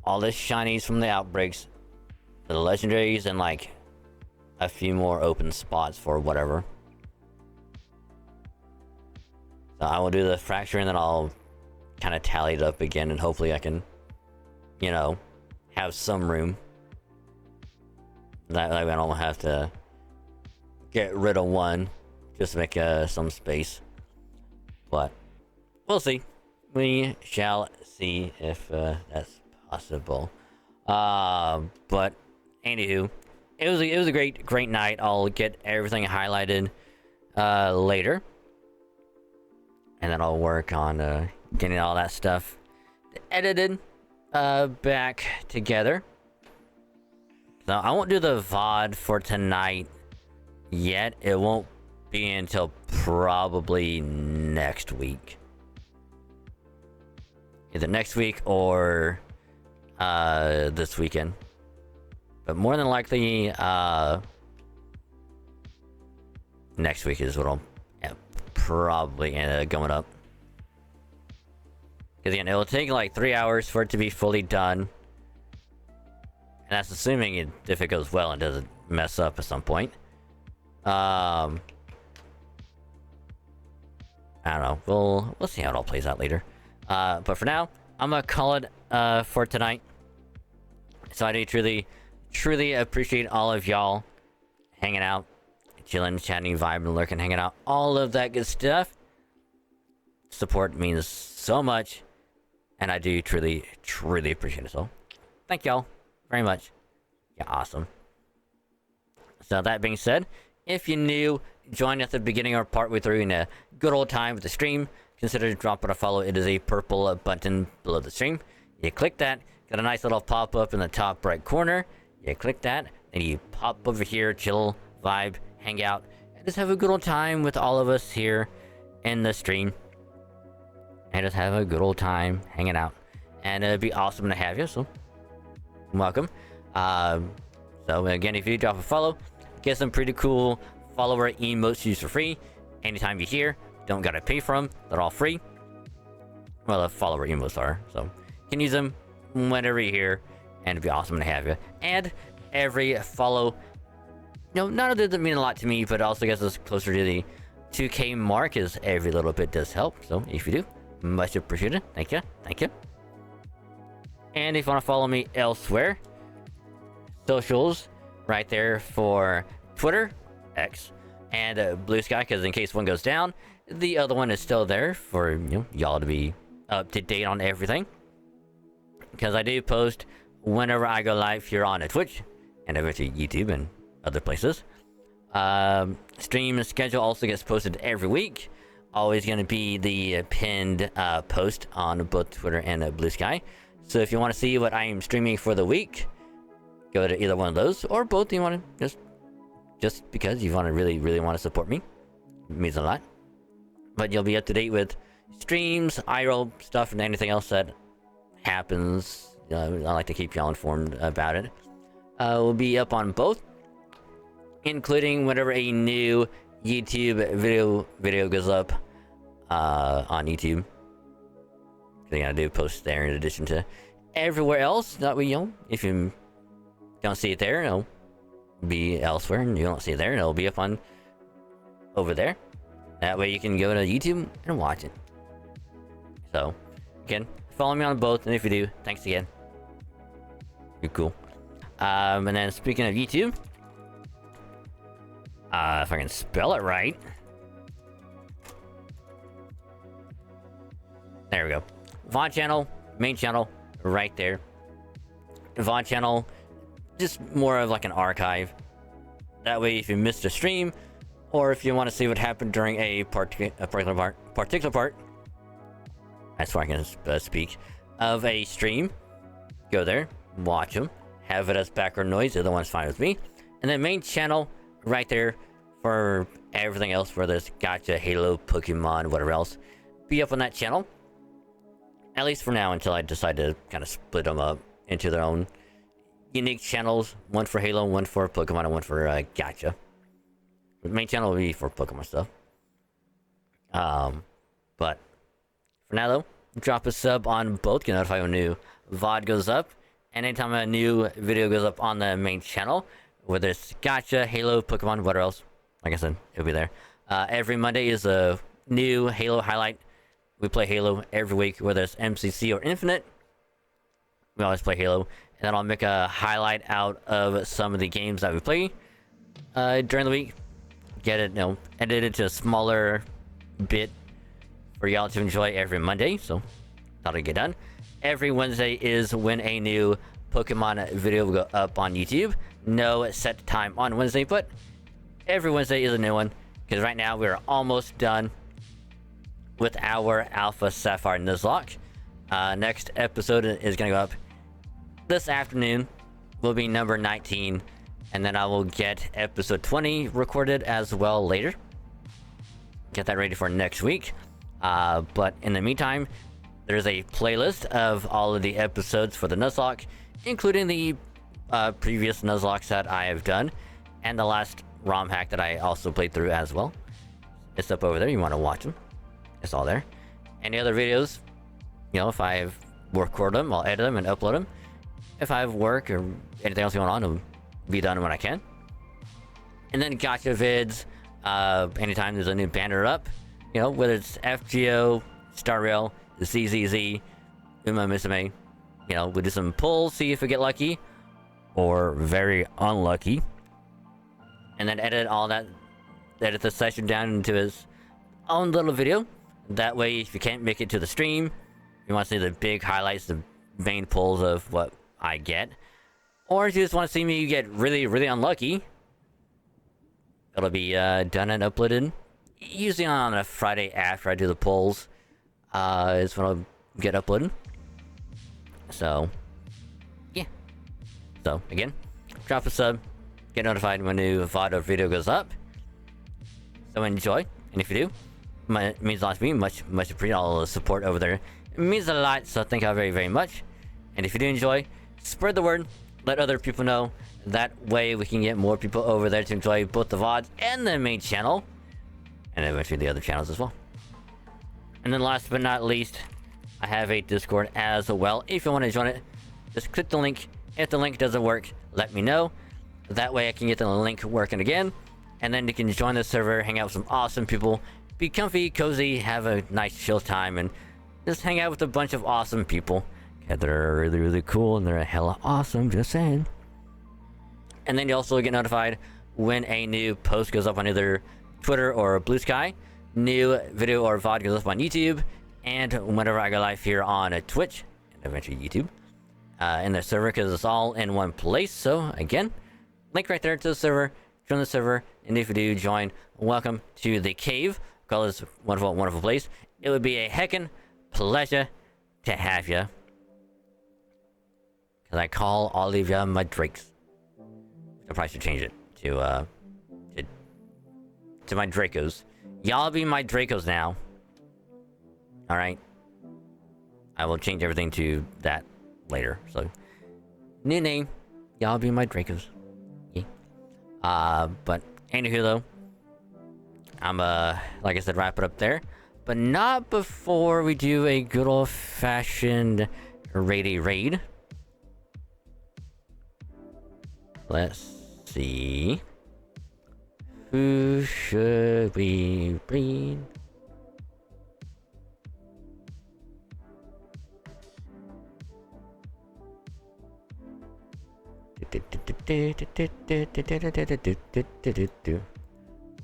all the shinies from the outbreaks, the legendaries, and like a few more open spots for whatever. So I will do the fracture and then I'll kind of tally it up again, and hopefully I can, you know, have some room. That way I don't have to get rid of one just to make some space. But we'll see. We shall see if that's possible. But anywho, it was a great night. I'll get everything highlighted later, and then I'll work on getting all that stuff edited back together. So I won't do the VOD for tonight yet. It won't be until probably next week. Either next week or this weekend. But more than likely, next week is what I'll probably end up going up. Because again, it'll take like 3 hours for it to be fully done. And that's assuming if it goes well and doesn't mess up at some point. I don't know. We'll see how it all plays out later. But for now, I'm gonna call it for tonight. So I do truly appreciate all of y'all hanging out, chilling, chatting, vibing, lurking, hanging out, all of that good stuff. Support means so much, and I do truly appreciate it. So thank y'all very much. You're awesome. So that being said, if you're new, join at the beginning or partway through in a good old time with the stream, consider dropping a follow. It is a purple button below the stream. You click that, got a nice little pop-up in the top right corner. You click that, and you pop over here, chill, vibe, hang out, and just have a good old time with all of us here in the stream. And just have a good old time hanging out. And it'd be awesome to have you, so welcome. So again, if you drop a follow, get some pretty cool follower emotes used for free. Anytime you're here, don't gotta pay for them. They're all free. Well, the follower emotes are, so you can use them whenever you're here, and it'd be awesome to have you. And every follow, you know, none of it doesn't mean a lot to me, but it also gets us closer to the 2K mark, as every little bit does help. So if you do, much appreciated. Thank you. And if you want to follow me elsewhere, socials right there for Twitter, X, and Blue Sky, because in case one goes down, the other one is still there for y'all to be up to date on everything. Because I do post whenever I go live here on Twitch and eventually YouTube and other places. Stream schedule also gets posted every week. Always going to be the pinned post on both Twitter and Blue Sky. So if you want to see what I am streaming for the week, go to either one of those, or both. You want to just because you want to really want to support me, it means a lot. But you'll be up to date with streams, IRL stuff, and anything else that happens. I like to keep y'all informed about it. We'll be up on both, including whenever a new YouTube video goes up on YouTube. Thing I do post there in addition to everywhere else. That way, if you don't see it there, it'll be elsewhere, and you don't see it there, it'll be up on over there. That way you can go to YouTube and watch it. So again, follow me on both, and if you do, thanks again. You're cool. And then speaking of YouTube, if I can spell it right, there we go. VOD channel, main channel, right there. VOD channel, just more of like an archive. That way, if you missed a stream, or if you want to see what happened during a particular part, that's why I can speak of a stream. Go there, watch them, have it as background noise. The other one's fine with me. And then main channel, right there for everything else, whether it's Gacha, Halo, Pokemon, whatever else. Be up on that channel. At least for now, until I decide to kind of split them up into their own unique channels. One for Halo, one for Pokemon, and one for Gacha. The main channel will be for Pokemon stuff. But For now though, drop a sub on both, get notified when a new VOD goes up. And anytime a new video goes up on the main channel, whether it's Gacha, Halo, Pokemon, whatever else, like I said, it'll be there. Every Monday is a new Halo highlight. We play Halo every week, whether it's MCC or Infinite. We always play Halo. And then I'll make a highlight out of some of the games that we play during the week. Get it, edited to a smaller bit for y'all to enjoy every Monday. So that'll get done. Every Wednesday is when a new Pokemon video will go up on YouTube. No set time on Wednesday, but every Wednesday is a new one. Because right now we're almost done with our Alpha Sapphire Nuzlocke. Next episode is going to go up this afternoon. Will be number 19. And then I will get episode 20 recorded as well later. Get that ready for next week. But in the meantime, there's a playlist of all of the episodes for the Nuzlocke, including the previous Nuzlocks that I have done, and the last ROM hack that I also played through as well. It's up over there. You want to watch them. It's all there. Any other videos, if I record them, I'll edit them and upload them. If I have work or anything else going on, it'll be done when I can. And then Gacha vids, anytime there's a new banner up, whether it's FGO, Star Rail, ZZZ, Uma Misame, we'll do some pulls, see if we get lucky, or very unlucky. And then edit the session down into his own little video. That way, if you can't make it to the stream, you want to see the big highlights, the main pulls of what I get. Or if you just want to see me get really, really unlucky, it'll be done and uploaded. Usually on a Friday after I do the polls, is when I'll get uploaded. So, yeah. So, again, drop a sub, get notified when a new VOD or video goes up. So enjoy, and if you do, it means a lot to me. Much appreciate all the support over there. It means a lot, so thank you all very, very much. And if you do enjoy, spread the word, let other people know. That way we can get more people over there to enjoy both the VODs and the main channel, and eventually the other channels as well. And then last but not least, I have a Discord as well. If you want to join it, just click the link. If the link doesn't work, let me know. That way I can get the link working again. And then you can join the server, hang out with some awesome people, be comfy, cozy, have a nice chill time, and just hang out with a bunch of awesome people. Yeah, they're really, really cool, and they're hella awesome, just saying. And then you also get notified when a new post goes up on either Twitter or Blue Sky. New video or VOD goes up on YouTube, and whenever I go live here on Twitch, and eventually YouTube, in the server, because it's all in one place. So again, link right there to the server, join the server, and if you do join, welcome to the cave. Call this wonderful, wonderful place. It would be a heckin' pleasure to have you, because I call all of you my Drakes. I probably should change it to my Dracos. Y'all be my Dracos now. Alright? I will change everything to that later. So, new name. Y'all be my Dracos. Yeah. But, anywho though, I'm, like I said, wrap it up there. But not before we do a good old-fashioned raid. Let's see. Who should we breed?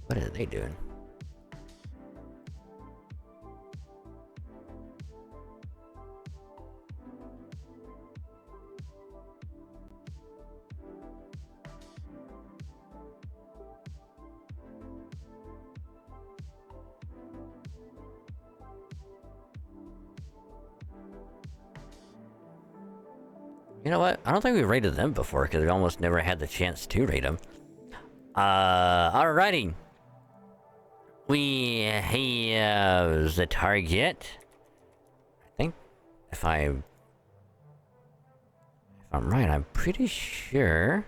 What are they doing? You know what? I don't think we rated them before, because we almost never had the chance to rate them. Alrighty. We have the target. I think, if I'm right, I'm pretty sure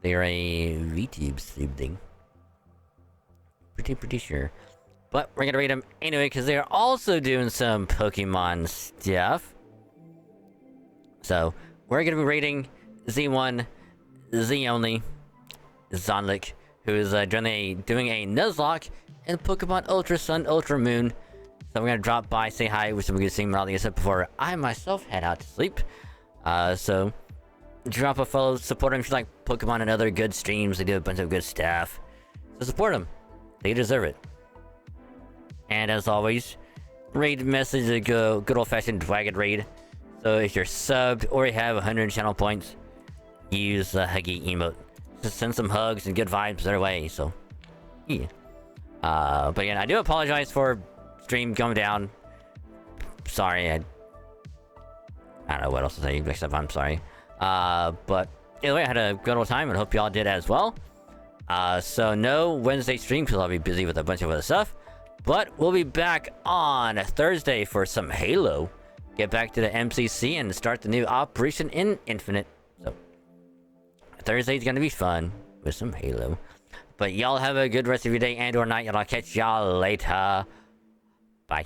they're a VTube thing. Pretty sure. But we're gonna read them anyway, because they're also doing some Pokemon stuff. So, we're gonna be rating Z1, Z only, Zonlik, who is doing a Nuzlocke in Pokemon Ultra Sun, Ultra Moon. So we're gonna drop by, say hi, which we're gonna sing all the stuff before I myself head out to sleep. So drop a follow, support them if you like Pokemon and other good streams. They do a bunch of good stuff. So support them. They deserve it. And as always, raid message a good old-fashioned Dragon Raid. So if you're subbed or you have 100 channel points, use the Huggy emote. Just send some hugs and good vibes their way, so yeah. But again, I do apologize for stream going down. Sorry, I don't know what else to say except I'm sorry. But either way, I had a good old time and hope y'all did as well. So no Wednesday stream because I'll be busy with a bunch of other stuff. But we'll be back on Thursday for some Halo. Get back to the MCC and start the new Operation in Infinite. So Thursday's gonna be fun with some Halo. But y'all have a good rest of your day and or night, and I'll catch y'all later. Bye.